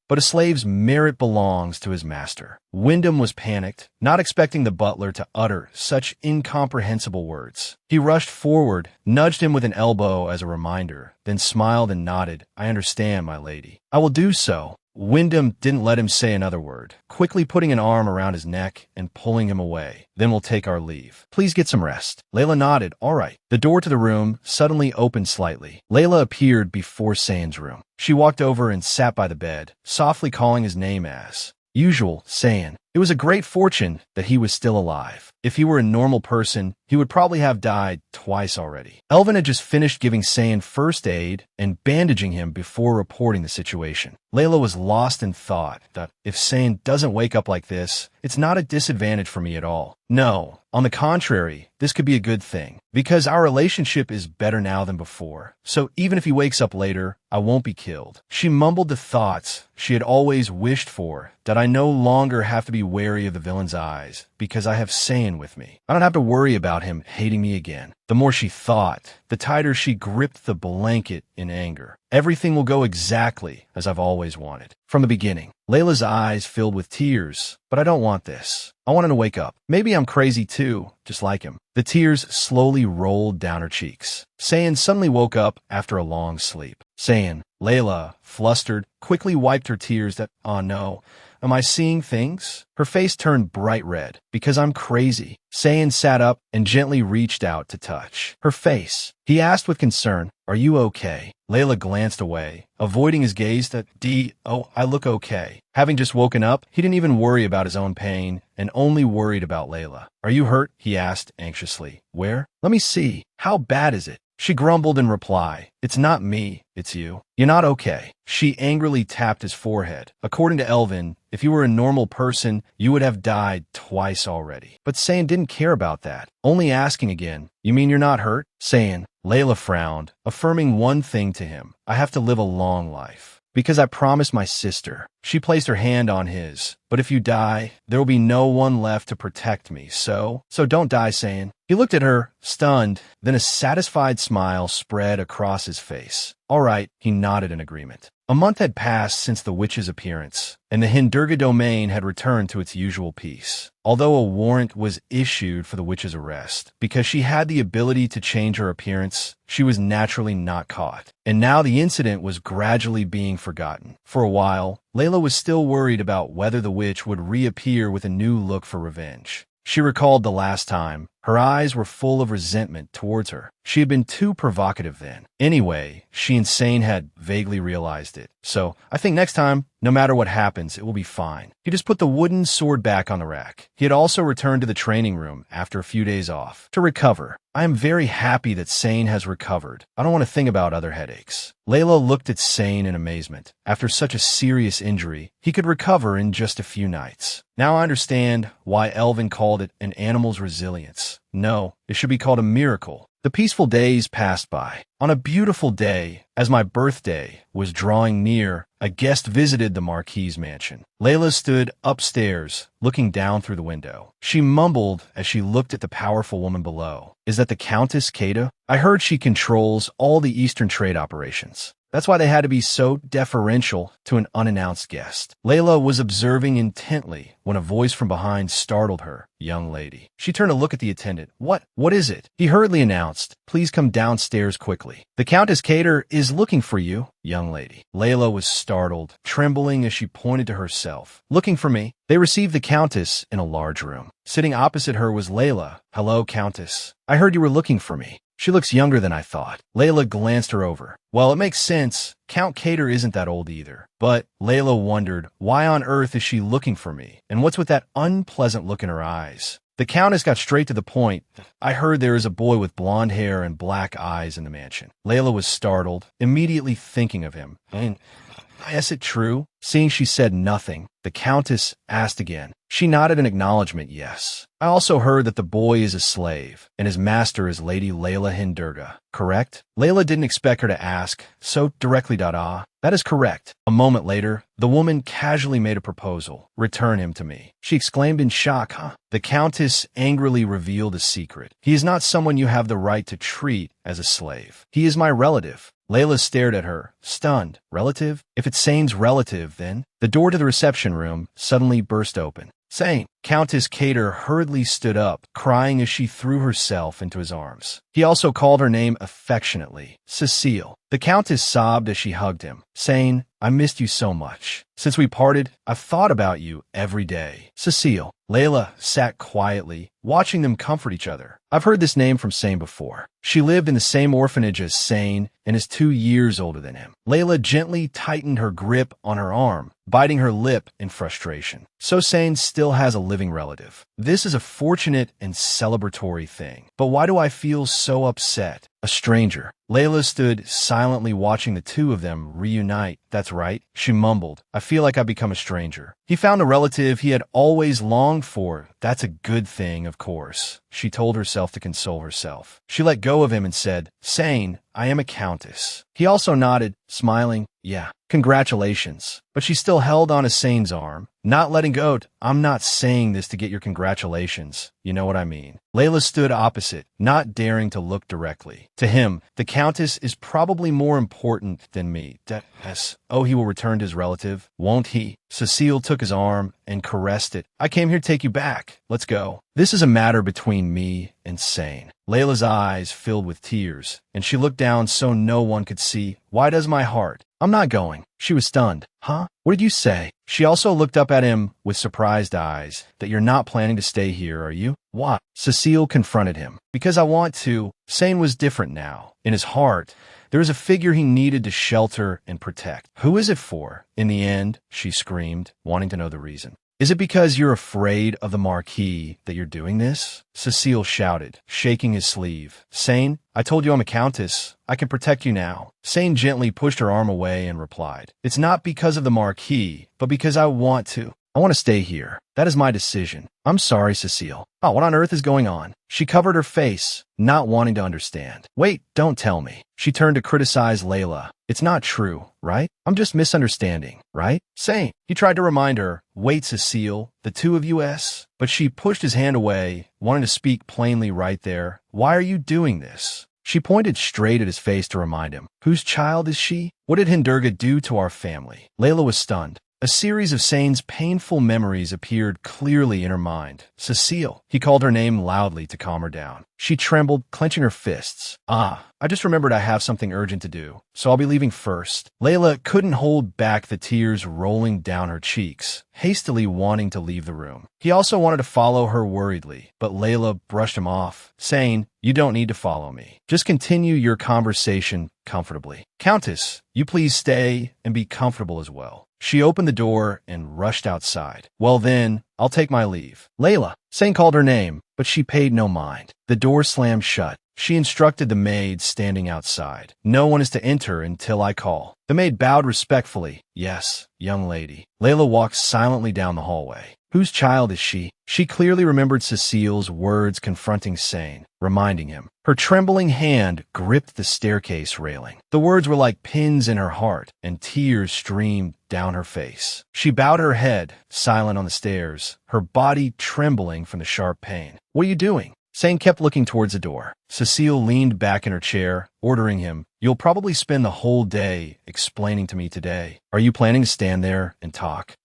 But a slave's merit belongs to his master. Wyndham was panicked, not expecting the butler to utter such incomprehensible words. He rushed forward, nudged him with an elbow as a reminder, then smiled and nodded. I understand, my lady. I will do so. Wyndham didn't let him say another word, quickly putting an arm around his neck and pulling him away. Then we'll take our leave. Please get some rest. Layla nodded. All right. The door to the room suddenly opened slightly. Layla appeared before Sayan's room. She walked over and sat by the bed, softly calling his name as usual, Sayan. It was a great fortune that he was still alive. If he were a normal person, he would probably have died twice already. Elvin had just finished giving Sayan first aid and bandaging him before reporting the situation. Layla was lost in thought that if Sayan doesn't wake up like this, it's not a disadvantage for me at all. No, on the contrary, this could be a good thing, because our relationship is better now than before. So even if he wakes up later, I won't be killed. She mumbled the thoughts she had always wished for, that I no longer have to be wary of the villain's eyes because I have Sane with me. I don't have to worry about him hating me again. The more she thought, the tighter she gripped the blanket in anger. Everything will go exactly as I've always wanted. From the beginning. Layla's eyes filled with tears, but I don't want this. I want him to wake up. Maybe I'm crazy too, just like him. The tears slowly rolled down her cheeks. Sayan suddenly woke up after a long sleep. Sayan, Layla, flustered, quickly wiped her tears that, oh no, am I seeing things? Her face turned bright red. Because I'm crazy. Sayan sat up and gently reached out to touch her face. He asked with concern, are you okay? Layla glanced away, avoiding his gaze that, oh, I look okay. Having just woken up, he didn't even worry about his own pain and only worried about Layla. Are you hurt? He asked anxiously. Where? Let me see. How bad is it? She grumbled in reply. It's not me, it's you. You're not okay. She angrily tapped his forehead. According to Elvin, if you were a normal person, you would have died twice already. But Sayan didn't care about that, only asking again, you mean you're not hurt? Sayan, Layla frowned, affirming one thing to him. I have to live a long life. Because I promised my sister. She placed her hand on his. But if you die, there will be no one left to protect me, so don't die, Sayan. He looked at her, stunned, then a satisfied smile spread across his face. All right, he nodded in agreement. A month had passed since the witch's appearance, and the Hindurga domain had returned to its usual peace. Although a warrant was issued for the witch's arrest, because she had the ability to change her appearance, she was naturally not caught. And now the incident was gradually being forgotten. For a while, Layla was still worried about whether the witch would reappear with a new look for revenge. She recalled the last time. Her eyes were full of resentment towards her. She had been too provocative then. Anyway, she and Sane had vaguely realized it. So, I think next time, no matter what happens, it will be fine. He just put the wooden sword back on the rack. He had also returned to the training room after a few days off to recover. I am very happy that Sane has recovered. I don't want to think about other headaches. Layla looked at Sane in amazement. After such a serious injury, he could recover in just a few nights. Now I understand why Elvin called it an animal's resilience. No, it should be called a miracle. The peaceful days passed by. On a beautiful day, as my birthday was drawing near, a guest visited the Marquis's mansion. Layla stood upstairs, looking down through the window. She mumbled as she looked at the powerful woman below. Is that the Countess Kata? I heard she controls all the Eastern trade operations. That's why they had to be so deferential to an unannounced guest. Layla was observing intently when a voice from behind startled her. Young lady. She turned to look at the attendant. What is it? He hurriedly announced, please come downstairs quickly. The Countess Cater is looking for you, young lady. Layla was startled, trembling as she pointed to herself. Looking for me? They received the Countess in a large room. Sitting opposite her was Layla. Hello, Countess. I heard you were looking for me. She looks younger than I thought. Layla glanced her over. Well, it makes sense. Count Cater isn't that old either. But Layla wondered, why on earth is she looking for me? And what's with that unpleasant look in her eyes? The Countess got straight to the point. I heard there is a boy with blonde hair and black eyes in the mansion. Layla was startled, immediately thinking of him. And is it true? Seeing she said nothing, the Countess asked again. She nodded in acknowledgement, yes. I also heard that the boy is a slave, and his master is Lady Layla Hindurga, correct? Layla didn't expect her to ask, so directly that is correct. A moment later, the woman casually made a proposal. Return him to me. She exclaimed in shock, huh? The Countess angrily revealed a secret. He is not someone you have the right to treat as a slave. He is my relative. Layla stared at her, stunned. Relative? If it's Sane's relative, then? The door to the reception room suddenly burst open. Sane. Countess Cater hurriedly stood up, crying as she threw herself into his arms. He also called her name affectionately, Cecile. The Countess sobbed as she hugged him. Sane, I missed you so much. Since we parted, I've thought about you every day. Cecile. Layla sat quietly, watching them comfort each other. I've heard this name from Sane before. She lived in the same orphanage as Sane and is 2 years older than him. Layla gently tightened her grip on her arm, biting her lip in frustration. So Sane still has a living relative. This is a fortunate and celebratory thing. But why do I feel so upset? A stranger. Layla stood silently watching the two of them reunite. That's right, she mumbled. I feel like I've become a stranger. He found a relative he had always longed for. That's a good thing, of course. she told herself to console herself. She let go of him and said, "Sane, I am a countess." He also nodded, smiling, "Yeah, congratulations." But she still held on to Sane's arm, not letting go. "I'm not saying this to get your congratulations. You know what I mean." Layla stood opposite, not daring to look directly. To him, the countess is probably more important than me. Yes. Oh, he will return to his relative, won't he? Cecile took his arm and caressed it. "I came here to take you back. Let's go. This is a matter between me and Sane." Layla's eyes filled with tears, and she looked down so no one could see. "Why does my heart?" "I'm not going." She was stunned. "Huh? What did you say?" She also looked up at him with surprised eyes. "That you're not planning to stay here, are you?" "Why?" Cecile confronted him. "Because I want to." Sane was different now. In his heart, there was a figure he needed to shelter and protect. "Who is it for?" In the end, she screamed, wanting to know the reason. "Is it because you're afraid of the Marquis that you're doing this?" Cecile shouted, shaking his sleeve. "Sane, I told you I'm a countess. I can protect you now." Sane gently pushed her arm away and replied, "It's not because of the Marquis, but because I want to. I want to stay here. That is my decision." "I'm sorry, Cecile." "Oh, what on earth is going on?" She covered her face, not wanting to understand. "Wait, don't tell me." She turned to criticize Layla. "It's not true, right? I'm just misunderstanding, right?" "Same." He tried to remind her. "Wait, Cecile, the two of us." But she pushed his hand away, wanting to speak plainly right there. "Why are you doing this?" She pointed straight at his face to remind him. "Whose child is she? What did Hindurga do to our family?" Layla was stunned. A series of Sane's painful memories appeared clearly in her mind. "Cecile." He called her name loudly to calm her down. She trembled, clenching her fists. I just remembered I have something urgent to do, so I'll be leaving first." Layla couldn't hold back the tears rolling down her cheeks, hastily wanting to leave the room. He also wanted to follow her worriedly, but Layla brushed him off, saying, "You don't need to follow me. Just continue your conversation comfortably. Countess, you please stay and be comfortable as well." She opened the door and rushed outside. "Well then, I'll take my leave." "Layla." Sane called her name, but she paid no mind. The door slammed shut. She instructed the maid standing outside. "No one is to enter until I call." The maid bowed respectfully. "Yes, young lady." Layla walked silently down the hallway. Whose child is she? She clearly remembered Cecile's words confronting Sane, reminding him. Her trembling hand gripped the staircase railing. The words were like pins in her heart, and tears streamed down her face. She bowed her head, silent on the stairs, her body trembling from the sharp pain. "What are you doing?" Sane kept looking towards the door. Cecile leaned back in her chair, ordering him, "You'll probably spend the whole day explaining to me today. Are you planning to stand there and talk?"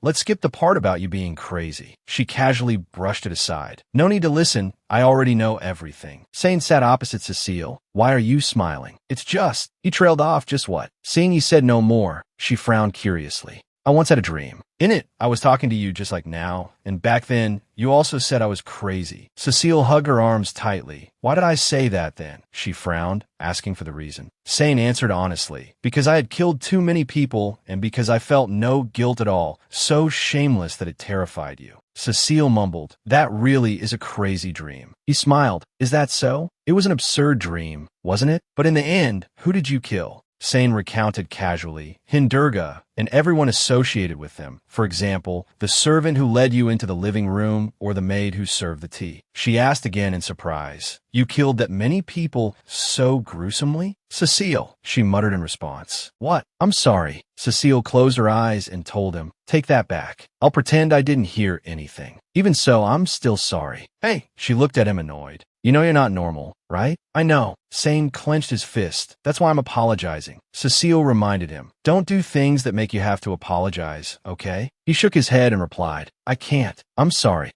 Let's skip the part about you being crazy." She casually brushed it aside. "No need to listen. I already know everything." Sane sat opposite Cecile. "Why are you smiling?" "It's just..." He trailed off. "Just what?" Seeing he said no more, she frowned curiously. "I once had a dream. In it, I was talking to you just like now, and back then, you also said I was crazy." Cecile hugged her arms tightly. "Why did I say that then?" She frowned, asking for the reason. Sane answered honestly, "Because I had killed too many people, and because I felt no guilt at all, so shameless that it terrified you." Cecile mumbled, "That really is a crazy dream." He smiled. "Is that so? It was an absurd dream, wasn't it? But in the end, who did you kill?" Sane recounted casually. "Hindurga, and everyone associated with them. For example, the servant who led you into the living room or the maid who served the tea." She asked again in surprise, "You killed that many people so gruesomely?" "Cecile," she muttered in response. "What?" "I'm sorry." Cecile closed her eyes and told him, "Take that back. I'll pretend I didn't hear anything. Even so, I'm still sorry." "Hey!" She looked at him annoyed. "You know you're not normal, right?" "I know." Sane clenched his fist. "That's why I'm apologizing." Cecile reminded him, "Don't do things that make you have to apologize, okay?" He shook his head and replied, "I can't. I'm sorry."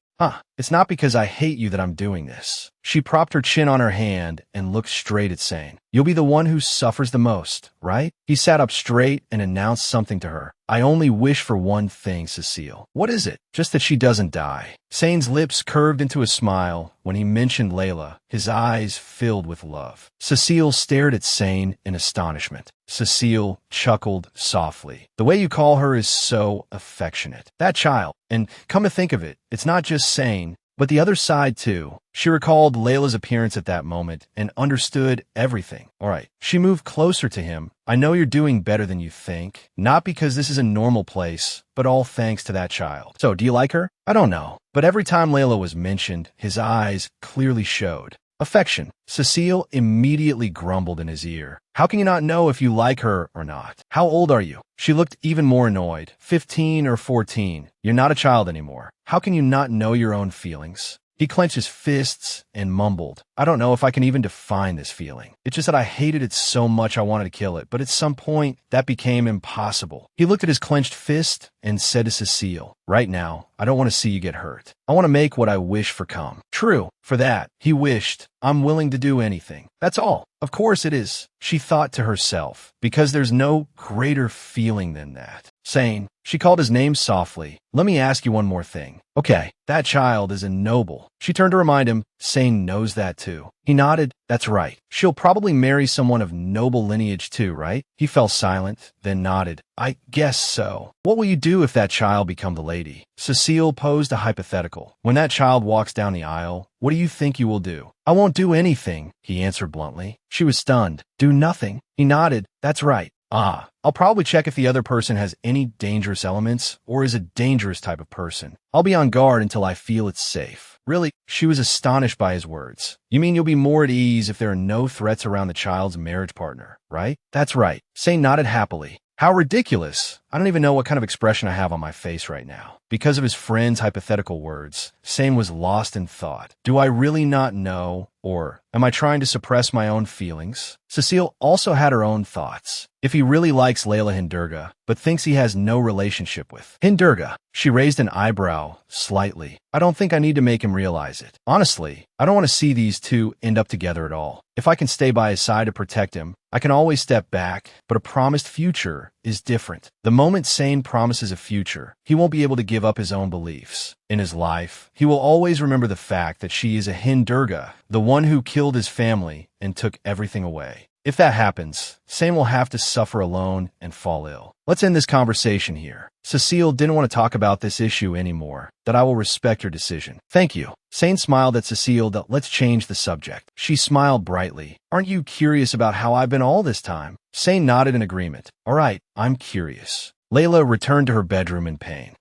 It's not because I hate you that I'm doing this." She propped her chin on her hand and looked straight at Sane. "You'll be the one who suffers the most, right?" He sat up straight and announced something to her. "I only wish for one thing, Cecile." "What is it?" "Just that she doesn't die." Sane's lips curved into a smile when he mentioned Layla, his eyes filled with love. Cecile stared at Sane in astonishment. Cecile chuckled softly. "The way you call her is so affectionate. That child. And come to think of it, it's not just Sane. but the other side too. She recalled Layla's appearance at that moment and understood everything. All right. She moved closer to him. I know you're doing better than you think. Not because this is a normal place, but all thanks to that child. So, do you like her? I don't know. But every time Layla was mentioned, his eyes clearly showed affection. Cecile immediately grumbled in his ear. How can you not know if you like her or not? How old are you? She looked even more annoyed. 15 or 14. You're not a child anymore. How can you not know your own feelings? He clenched his fists and mumbled, I don't know if I can even define this feeling. It's just that I hated it so much I wanted to kill it, but at some point, that became impossible. He looked at his clenched fist and said to Cecile, right now, I don't want to see you get hurt. I want to make what I wish for come true. For that, he wished, I'm willing to do anything. That's all. Of course it is, she thought to herself, because there's no greater feeling than that. Sane, she called his name softly. Let me ask you one more thing. Okay, that child is a noble. She turned to remind him, Sane knows that too. He nodded. That's right. She'll probably marry someone of noble lineage too, right? He fell silent, then nodded. I guess so. What will you do if that child become the lady? Cecile posed a hypothetical. When that child walks down the aisle, what do you think you will do? I won't do anything, he answered bluntly. She was stunned. Do nothing? He nodded. That's right. I'll probably check if the other person has any dangerous elements or is a dangerous type of person. I'll be on guard until I feel it's safe. Really, she was astonished by his words. You mean you'll be more at ease if there are no threats around the child's marriage partner, right? That's right. Sane nodded happily. How ridiculous. I don't even know what kind of expression I have on my face right now. Because of his friend's hypothetical words, Sane was lost in thought. Do I really not know? Or am I trying to suppress my own feelings? Cecile also had her own thoughts. If he really likes Layla Hindurga, but thinks he has no relationship with Hindurga, she raised an eyebrow slightly. I don't think I need to make him realize it. Honestly, I don't want to see these two end up together at all. If I can stay by his side to protect him, I can always step back, but a promised future is different. The moment Sane promises a future, he won't be able to give up his own beliefs. In his life, he will always remember the fact that she is a Hindurga, the one who killed his family and took everything away. If that happens, Sane will have to suffer alone and fall ill. Let's end this conversation here. Cecile didn't want to talk about this issue anymore, that I will respect your decision. Thank you. Sane smiled at Cecile that let's change the subject. She smiled brightly. Aren't you curious about how I've been all this time? Sane nodded in agreement. All right, I'm curious. Layla returned to her bedroom in pain.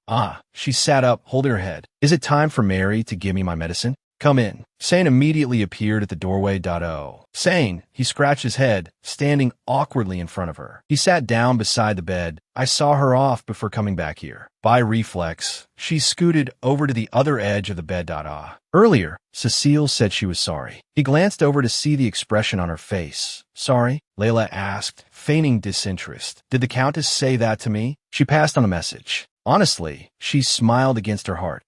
She sat up, holding her head. Is it time for Mary to give me my medicine? Come in. Sane immediately appeared at the doorway. Sane, he scratched his head, standing awkwardly in front of her. He sat down beside the bed. I saw her off before coming back here. By reflex, she scooted over to the other edge of the bed. Earlier, Cecile said she was sorry. He glanced over to see the expression on her face. Sorry? Layla asked, feigning disinterest. Did the Countess say that to me? She passed on a message. Honestly, she smiled against her heart.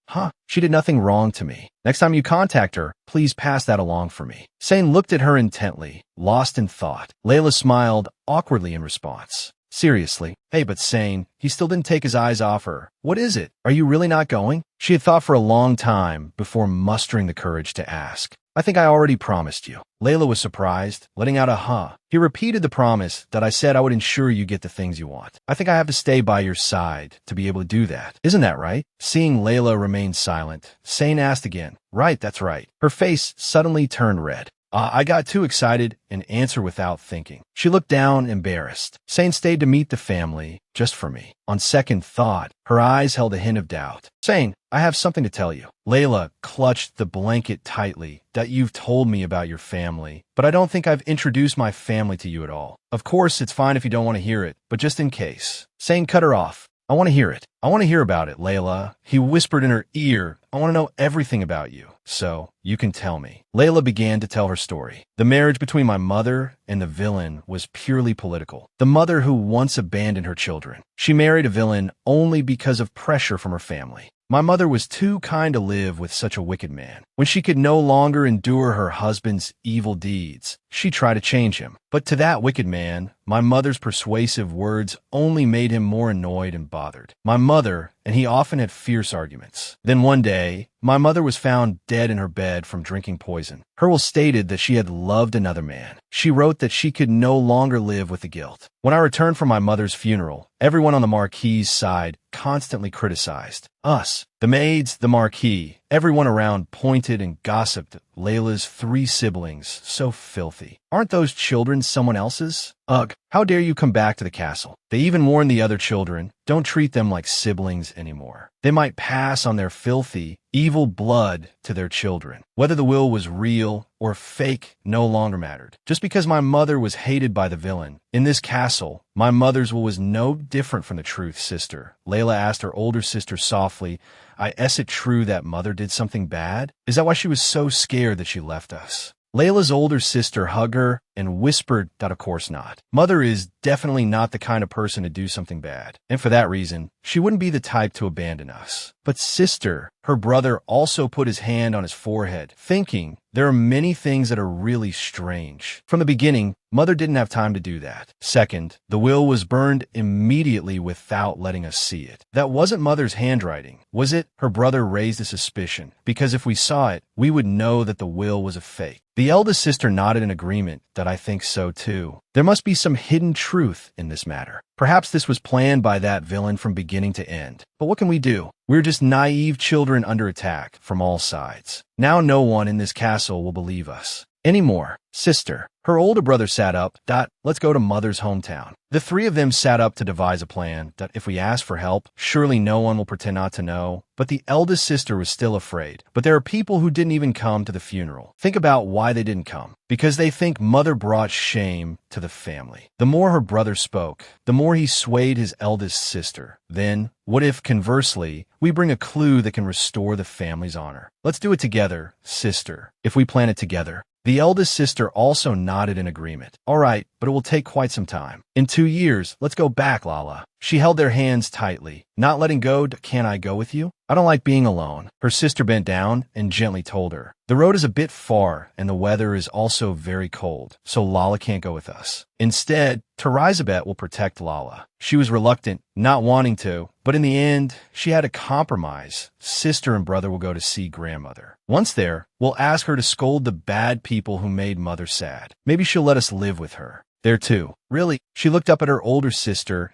She did nothing wrong to me. Next time you contact her, please pass that along for me. Sane looked at her intently, lost in thought. Layla smiled awkwardly in response. Seriously? Hey, but Sane, he still didn't take his eyes off her. What is it? Are you really not going? She had thought for a long time before mustering the courage to ask. I think I already promised you. Layla was surprised, letting out a huh. He repeated the promise that I said I would ensure you get the things you want. I think I have to stay by your side to be able to do that. Isn't that right? Seeing Layla remain silent, Sane asked again. Right, that's right. Her face suddenly turned red. I got too excited and answered without thinking. She looked down, embarrassed. Sane stayed to meet the family, just for me. On second thought, her eyes held a hint of doubt. Sane, I have something to tell you. Layla clutched the blanket tightly. That you've told me about your family, but I don't think I've introduced my family to you at all. Of course, it's fine if you don't want to hear it, but just in case. Sane cut her off. I want to hear it. I want to hear about it, Layla. He whispered in her ear. I want to know everything about you, so you can tell me. Layla began to tell her story. The marriage between my mother and the villain was purely political. The mother who once abandoned her children. She married a villain only because of pressure from her family. My mother was too kind to live with such a wicked man. When she could no longer endure her husband's evil deeds, she tried to change him. But to that wicked man, my mother's persuasive words only made him more annoyed and bothered. My mother and he often had fierce arguments. Then one day, my mother was found dead in her bed from drinking poison. Her will stated that she had loved another man. She wrote that she could no longer live with the guilt. When I returned from my mother's funeral, everyone on the Marquis's side constantly criticized us. The maids, the marquis, everyone around pointed and gossiped. Layla's 3 siblings, so filthy. Aren't those children someone else's? Ugh, how dare you come back to the castle? They even warned the other children, don't treat them like siblings anymore. They might pass on their filthy, evil blood to their children. Whether the will was real or fake no longer mattered. Just because my mother was hated by the villain, in this castle, my mother's will was no different from the truth, sister. Layla asked her older sister softly, is it true that mother did something bad? Is that why she was so scared that she left us? Layla's older sister hugged her and whispered that of course not. Mother is definitely not the kind of person to do something bad, and for that reason, she wouldn't be the type to abandon us. But sister, her brother also put his hand on his forehead, thinking, there are many things that are really strange. From the beginning, Mother didn't have time to do that. Second, the will was burned immediately without letting us see it. That wasn't Mother's handwriting, was it? Her brother raised a suspicion, because if we saw it, we would know that the will was a fake. The eldest sister nodded in agreement that I think so too. There must be some hidden truth in this matter. Perhaps this was planned by that villain from beginning to end. But what can we do? We're just naive children under attack from all sides. Now no one in this castle will believe us anymore. Sister, her older brother sat up. Let's go to Mother's hometown. The 3 of them sat up to devise a plan. If we ask for help, surely no one will pretend not to know. But the eldest sister was still afraid. But there are people who didn't even come to the funeral. Think about why they didn't come. Because they think Mother brought shame to the family. The more her brother spoke, the more he swayed his eldest sister. Then, what if, conversely, we bring a clue that can restore the family's honor? Let's do it together, sister. If we plan it together. The eldest sister also nodded in agreement. All right, but it will take quite some time. In 2 years, let's go back, Lala. She held their hands tightly. Not letting go, can I go with you? I don't like being alone. Her sister bent down and gently told her. The road is a bit far and the weather is also very cold, so Lala can't go with us. Instead, Terizabet will protect Lala. She was reluctant, not wanting to, but in the end, she had a compromise. Sister and brother will go to see grandmother. Once there, we'll ask her to scold the bad people who made Mother sad. Maybe she'll let us live with her. There too. Really, she looked up at her older sister.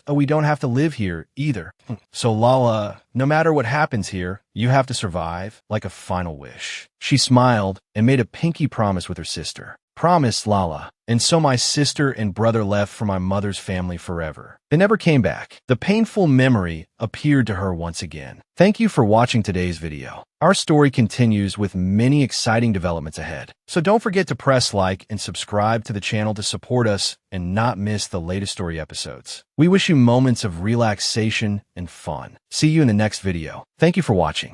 We don't have to live here either. So Lala, no matter what happens here, you have to survive like a final wish. She smiled and made a pinky promise with her sister. Promise, Lala. And so my sister and brother left for my mother's family forever. They never came back. The painful memory appeared to her once again. Thank you for watching today's video. Our story continues with many exciting developments ahead. So don't forget to press like and subscribe to the channel to support us and not miss the latest story episodes. We wish you moments of relaxation and fun. See you in the next video. Thank you for watching.